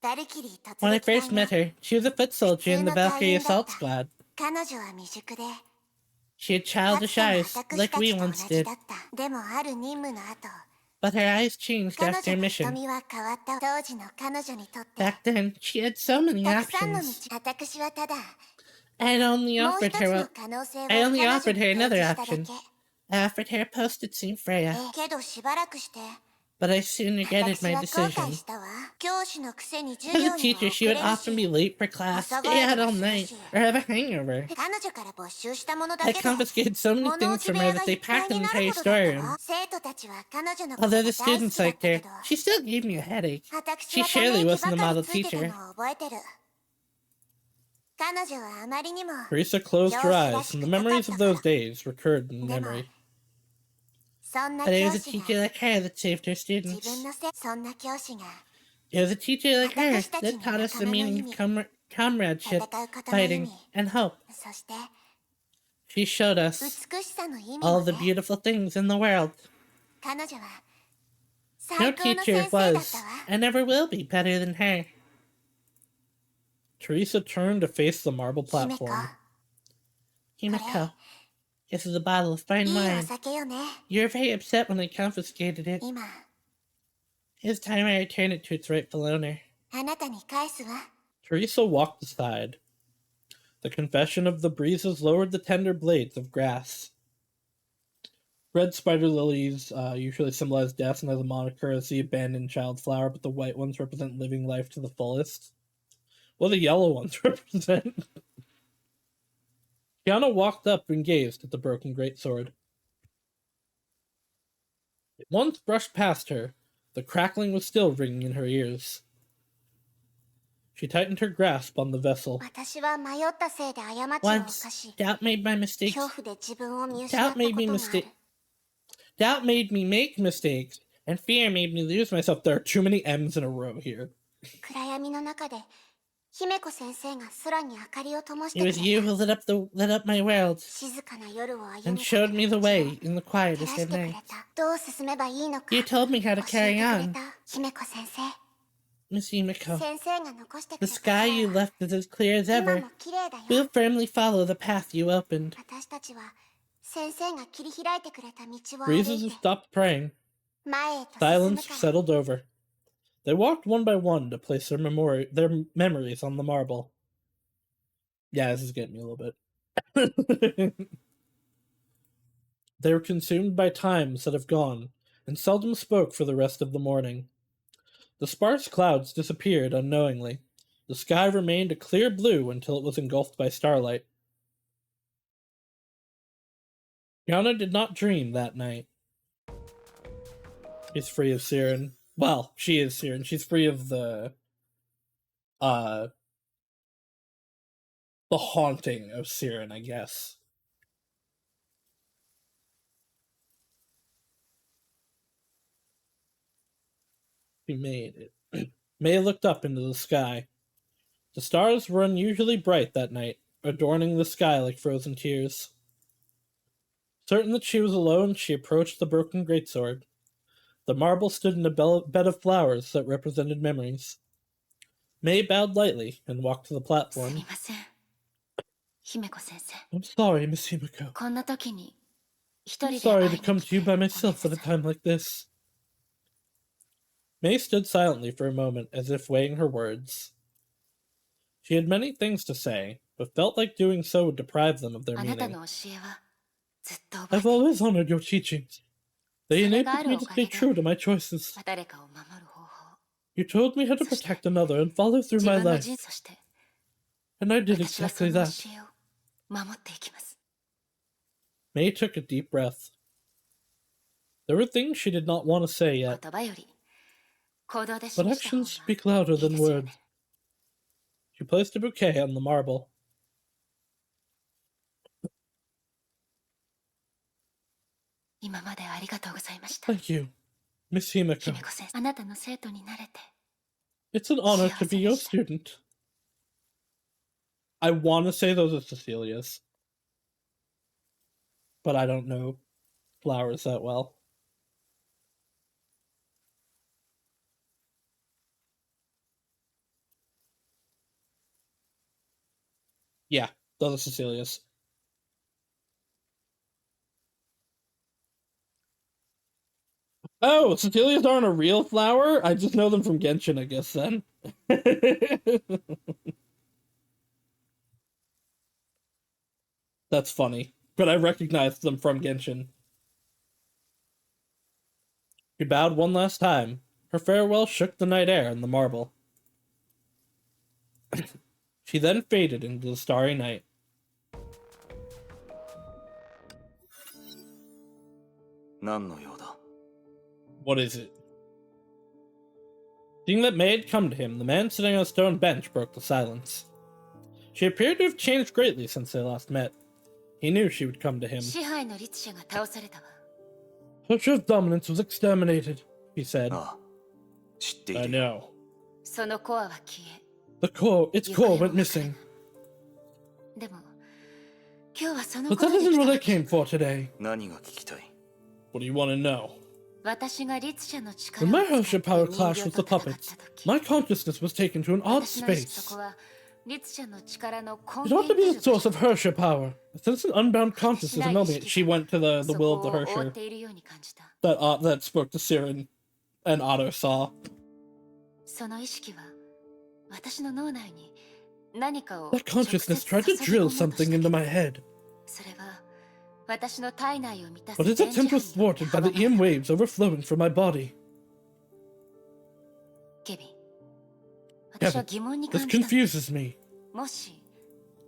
バルキリー突 When I 撃隊 first の met her, she was a foot soldier in the Valkyrie Assault Squad. 彼女は未熟で、 She had かつ childish ての eyes, 私 like た we ちと同 once じ did, だった。でもある任務の後、 but her eyes changed 彼 after 女 her の mission. 瞳は変わった。当時の彼女にとって Back then, she had so many たくさんの道。 options. 私はただ I had only もう offered 一つ her の a, 可能性を I only 彼女 offered に her 提 another 示しただ option. け。 I offered her a post at St. Freya, けどしばらくして but I soon regretted 私 my は後悔 decision. したわ。教師のくせに授 As 業 a には teacher, 遅 she れ would る often し be late for class, 朝 stay 帰 out り all もする night, し or have a hangover. 彼女から没収したものだ I けで confiscated so many 物 things 落ち from 部 her 屋 that がい they っぱい packed in に the なる entire ほどだった storeroom. わ。生徒たちは彼女のこと Although が the 大好 students きだっ liked たけ her, ど、 she still gave me a headache. 私 She はた surely め息 wasn't ば a かり model ついてた teacher. のを覚えてる。彼女はあまりにも Teresa closed her eyes, and the memories of those days recurred in でも memory. そんな But it 教 was a 師 teacher が like her that saved her 自 students. 分のそんな教師が It was a teacher like her 私たち that に taught us the 仲間の意 meaning 味、 of comradeship, 戦うことの意 fighting, 味、 and hope. そして She showed us 美しさの意味 all も the ね。 beautiful things in the world. 彼女は No 最高の teacher 先生だった was わ。 and never will be better than her. Teresa turned to face the marble 姫子 platform. Himiko, this is a bottle of fine いいお wine. 酒よね You're very upset when I confiscated it. 今 It's time I return it to its rightful owner. あなたに返すわ Teresa walked aside. The confession of the breezes lowered the tender blades of grass. Red spider lilies usually symbolize death and as a moniker as the abandoned child flower, but the white ones represent living life to the fullest. What do the yellow ones represent? Kiana walked up and gazed at the broken greatsword. It once brushed past her. The crackling was still ringing in her ears. She tightened her grasp on the vessel. 私は迷ったせいで過ちを犯 Once, し doubt made my mistakes. 恐怖で自分を見失った Doubt こ made と me もある mistake. Doubt made me make mistakes, and fear made me lose myself. There are too many M's in a row here. 暗闇の中で姫子先生が空に明かりを灯して It く was れ you た who lit up my world 静かな夜を歩 and む showed me the way in the 照 quietest らし of てくれ nights. たどう進めばいいのか You told me how to 教え carry てくれ on, た姫子先生 Miss Himiko. 先生が残してく The れた sky you 空は left is as clear as 今 ever. も綺麗だよ We'll firmly follow the path you opened. 私たちは先生が切り開いてくれた道を歩 Breezes い had て stopped praying. 前へと進む Silence から settled over. They walked one by one to place their memories on the marble. Yeah, this is getting me a little bit. They were consumed by times that have gone, and seldom spoke for the rest of the morning. The sparse clouds disappeared unknowingly. The sky remained a clear blue until it was engulfed by starlight. Yana did not dream that night. She's free of Siren. Well, she is Siren. She's free of the haunting of Siren, I guess. She made it. May looked up into the sky. The stars were unusually bright that night, adorning the sky like frozen tears. Certain that she was alone, she approached the broken greatsword. The marble stood in a bed of flowers that represented memories. May bowed lightly and walked to the す platform. みません姫子先生 I'm sorry, Miss Himiko. こんな時に一 I'm 人で会い sorry に to 来 come て to you by ごめんな myself さ at a い time like this. May stood silently for a moment, as if weighing her words. She had many things to say, but felt like doing so would deprive them of their あなた meaning. の教えはずっと覚え I've ている always honored your teachings. They それがあ enabled る me お to か stay げで true to my choices. 誰かを守る方法 You told me how to そして protect another and follow through 自 my 分の life, 人生そして and I did 私はそ exactly の that. 教えを守っていきます May took a deep breath. There were things she did not want to say 言 yet, 葉より行動で but 示した方 actions が speak louder いい than ですよ words. ね She placed a bouquet on the marble. 今までありがとうございました Thank you, Miss Himiko. 姫子先生あなたの生徒になれて It's an honor to be your student. I want to say those are Cecilia's, but I don't know flowers that well. Yeah, those are Cecilia's. Oh, Cecilia's aren't a real flower? I just know them from Genshin, I guess, then. That's funny, but I recognize them from Genshin. She bowed one last time. Her farewell shook the night air and the marble. She then faded into the starry night. What is it? Seeing that May had come to him, the man sitting on a stone bench broke the silence. She appeared to have changed greatly since they last met. He knew she would come to him. 支配の律者が倒されたわ Church dominance was exterminated, he said. ああ知ってい I るよ know. そのコアは消え Its core went missing. でも今日はその But コア that で isn't 来 what I た came for today. 何が聞きたい What do you want to know? 私が律者の力 When を my 使って Hosha power 人 clashed 形 with the と戦っ puppets, た時 my consciousness was taken to an odd 私の意識そ space. こは律者の力の根 It ought to be 源 the という source of Hersher power. Since an unbound consciousness of moment, she went to the will of the そこを覆っ Hersher ているように感じた。 that spoke to Siren and Otto saw. その意識は私の脳内に何かを That consciousness tried to drill something into my head, それは私の体内を満たす but its 電磁 attempt 波 was によって thwarted by the 阻まれ EM た。 waves overflowing from my body. ケビン、私は Kevin, 疑問に this 感じた。 confuses me. もし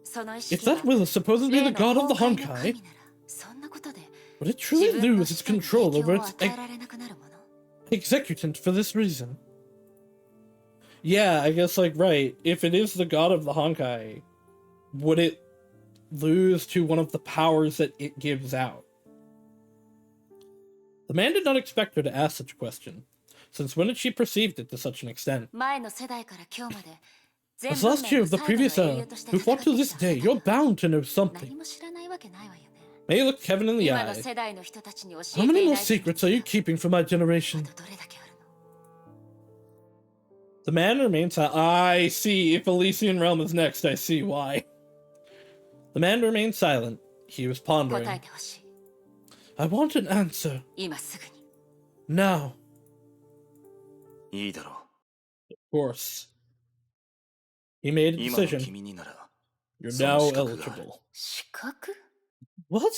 その意 If 識が that will is supposedly 例 the の god of the 崩壊の Honkai, 神なら、そんなことで would it truly 自分の lose 子 its 孫に影 control 響 over を its 与えられなくなるもの。 executant for this reason? Yeah, I guess, like, right. If it is the god of the Honkai, would it lose to one of the powers that it gives out? The man did not expect her to ask such a question, since when had she perceived it to such an extent? 前の世代から今日まで全 As 文 last 明 year の of the 最後の previous 英 era, 雄として who 戦っ fought て to き this たあ day, な you're たが bound to know 何 something. も知らないわけないわよね。 May looked Kevin in the 今の eye. 世代の人たちに教 How えて many い more ない秘 secrets 密 are you が keeping from my あ generation? とどれだけあるの？ The man remains silent. I see. If Elysian Realm is next, I see why. The man remained silent. He was 答 pondering. えてほし I want an answer. い。今すぐに。 Now. いいだろ Of course. He made う。 a 今の decision. 君になら You're その now 資格がある。 eligible. 資格？ What?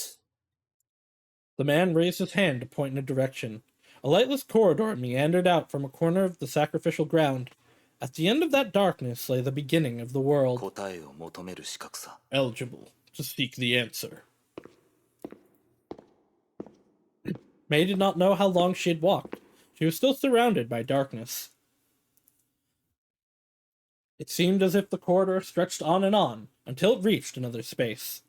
The man raised his hand to point in a direction. A lightless corridor meandered out from a corner of the sacrificial ground. At the end of that darkness lay the beginning of the world. 答えを求める資格さ。 Eligible to seek the answer. May did not know how long she had walked. She was still surrounded by darkness. It seemed as if the corridor stretched on and on, until it reached another space.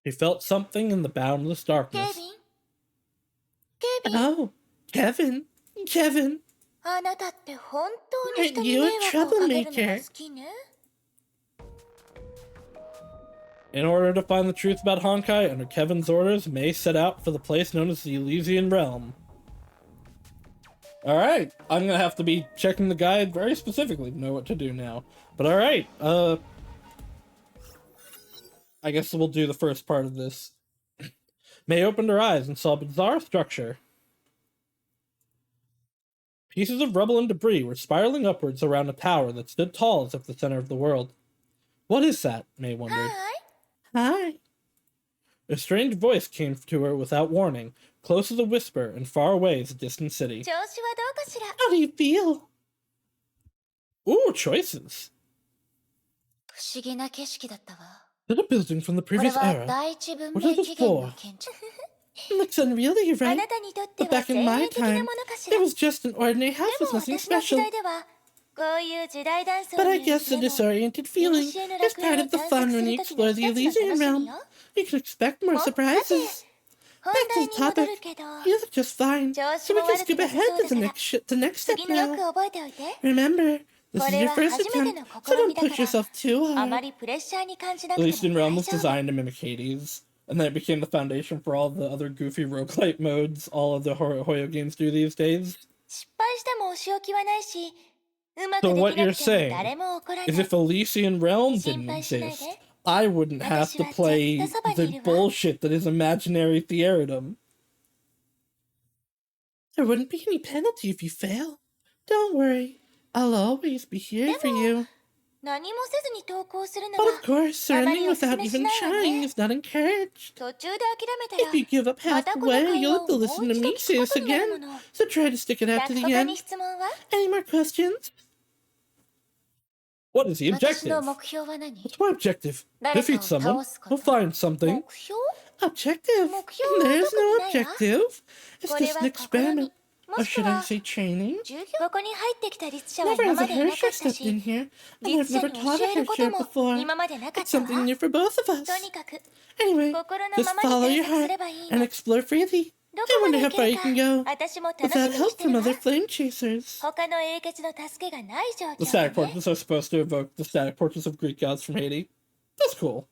She felt something in the boundless ケ darkness. ビンケビン Oh, Kevin. Kevin. あなたって本当に人 Aren't に you 迷 a 惑をかけるのが troublemaker? 好きね In order to find the truth about Honkai, under Kevin's orders, May set out for the place known as the Elysian Realm. Alright, I'm gonna have to be checking the guide very specifically to know what to do now. But alright, I guess we'll do the first part of this. May opened her eyes and saw a bizarre structure. Pieces of rubble and debris were spiraling upwards around a tower that stood tall as if the center of the world. What is that? May wondered. はい Hi. A strange voice came to her without warning, close as a whisper and far away as a distant city. 調子はどうかしら How do you feel? Ooh, choices. 不思議な景色だったわ Is it a building from the これ previous は era? 第一文 What 明 is 紀 this 元 for? の建築 It looks unreal, あ right? なたにとって But は back 前 in my 衛的な time, ものかしら it was just an ordinary house で with も nothing 私の時 special. 代ではこういう時代断層 But I に guess the でも disoriented feeling is part of the fun when you explore the Elysian realm. You can expect more surprises. 本 Back 題 to に the 戻 topic. るけど You look just fine, 調 so 子 we も can 悪く skip なさ ahead そう to だ the から next step 次のよ now. く覚えておいて Remember, this こ is れ your は first 初めて attempt, の so 試み don't だか push yourself too らあま hard. りプレッシャーに感じなくても Elysian 大 Realm was 丈夫 designed to mimic Hades, and then it became the foundation for all the other goofy roguelite modes all of the Hoyo games do these days. 失敗してもお仕置きはないしうまく So で what きな you're くても saying 誰も怒らない is if Elysian Realm didn't 心配しないで。 exist, I wouldn't have to 私は play ずっとそばにい the るわ。 bullshit that is imaginary theatrhythm. There wouldn't be any penalty if you fail. Don't worry, I'll always be here for you. 何もせずに投稿するの But は of course, surrendering without even trying is not encouraged. 途中で諦めたら If you give up またこの halfway, 会 you'll 話 have を to もう listen to 一度 me 聞 say くこ this とになる again. もの So try to stick it out to the 他に end. 質問は Any more questions? What is the 私 objective? の目標は何 What's my objective? 誰かを Defeat someone. 倒すこと We'll find something. 目標 Objective? 目標は There's 特に no ないわ objective. It's これ just は an 試み experiment. も Or しく should I は say training? 授業ここに入ってきた律者は Never 今 has ま a でいなか Hersher った stepped し in here, and 律 I've 者 never に taught 教 a えること Hersher も before. 今までなかっ It's たわ something new for both of us. とにかく Anyway, 心の just ままに follow 探 your 索す heart ればいい and の explore freely. ど I こま wonder で how 行 far け you る can か go 私も楽しみ without に help してる from わ other flame chasers. 他の英傑の助けがない状 The 況だ static ね portraits are supposed to evoke the static portraits of Greek gods from Haiti. That's cool.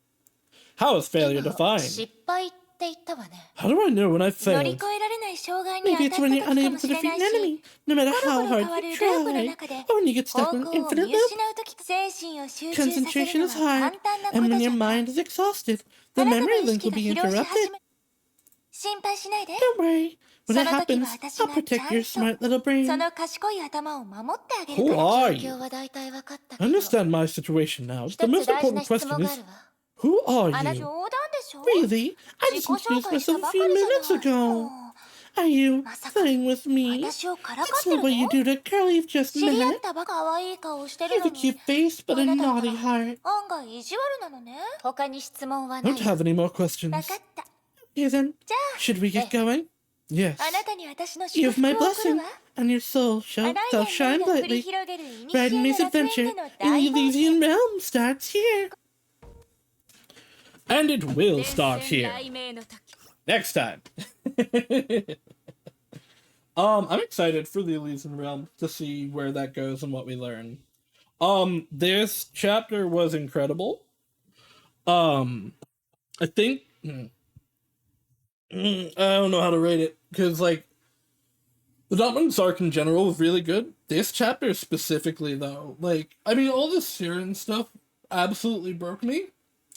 How is failure でも defined? 失敗っって言ったわね。 How do I know when I 乗り failed? 越えられない障害に Maybe 当 it's たっ when た you're 時か unable も to しれ defeat な an いし、 enemy, no matter コロ how コロ hard 変わ you るループの try, 中で or when you get 方 stuck in an 向を見 infinite 失 loop. う時、精神を集中させる Concentration の is は簡 hard, 単なこ and と when じ your ゃない。 mind is exhausted, あ the なたの memory 意 link 識 will が be 疲労し interrupted. 始め、心配しないで。 Don't worry, when そ it の時は happens, 私 I'll がち protect ゃ your んと smart little そ brain. の賢い頭を守ってあげる Who から。 are 状況 you? は大体分かった I けど、 understand my situation now. 一 The つ most 大事な important 質 question 問があ is, るわ。 who are あら you? 冗談でしょ。 Really? I 自 just 己紹 introduced 介した myself a ば few かりじゃない。 minutes ago. も Are you まさか playing with う me? 私をからか That's ってる not what you の？ do to girl you've just 知り合っ met. たば可愛い顔して You る have の a に、 cute face, but あ a なただ naughty から heart. 案外意地悪なのね。他に質問はな Don't い。 have any more 分 questions. かった。 Okay then, じゃあ、 should we get going? Yes. あなたに私の You 祝 have my 福を送る blessing, わ。 and your soul あ shall ら shall ゆる shine が繰り brightly. 広げるイニシ Bright エ and の May's 楽園 adventure での in 大 the 冒 Elysian 険。 realm starts here. And it will 伝 start 説 here. 雷鳴の時 Next time. I'm excited for the Elysian realm to see where that goes and what we learn. This chapter was incredible. I think I don't know how to rate it because like the Dortmund arc in general was really good. This chapter specifically, though, like I mean, all this Siren stuff absolutely broke me,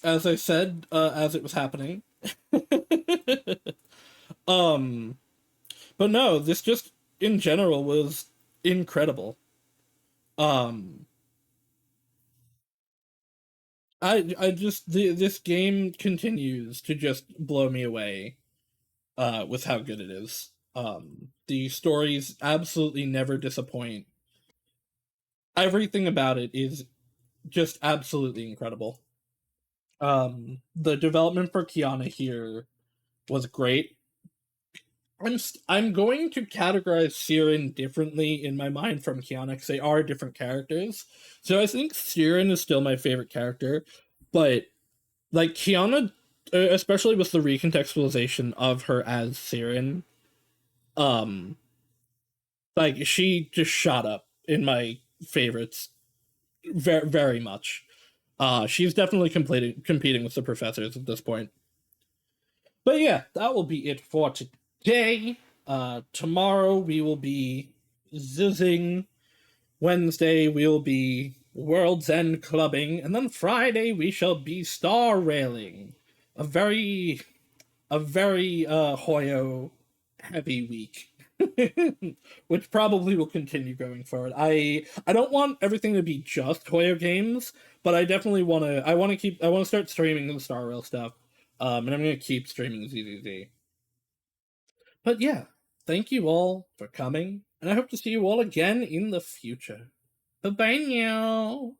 as I said as it was happening. But no, this just in general was incredible. I just this game continues to just blow me away with how good it is. The stories absolutely never disappoint. Everything about it is just absolutely incredible. The development for Kiana here was great. I'm going to categorize Siren differently in my mind from Kiana because they are different characters. So I think Siren is still my favorite character, but like Kiana, especially with the recontextualization of her as Siren, um, like she just shot up in my favorites very very much. She's definitely competing with the professors at this point. But yeah, that will be it for today. Tomorrow we will be zizzing. Wednesday we'll be World's End clubbing, and then Friday we shall be star railing. A very Hoyo heavy week. Which probably will continue going forward. I don't want everything to be just Hoyo games, but I definitely I want to start streaming the Star Rail stuff. And I'm gonna keep streaming ZZZ. But yeah, thank you all for coming, and I hope to see you all again in the future. Bye bye now.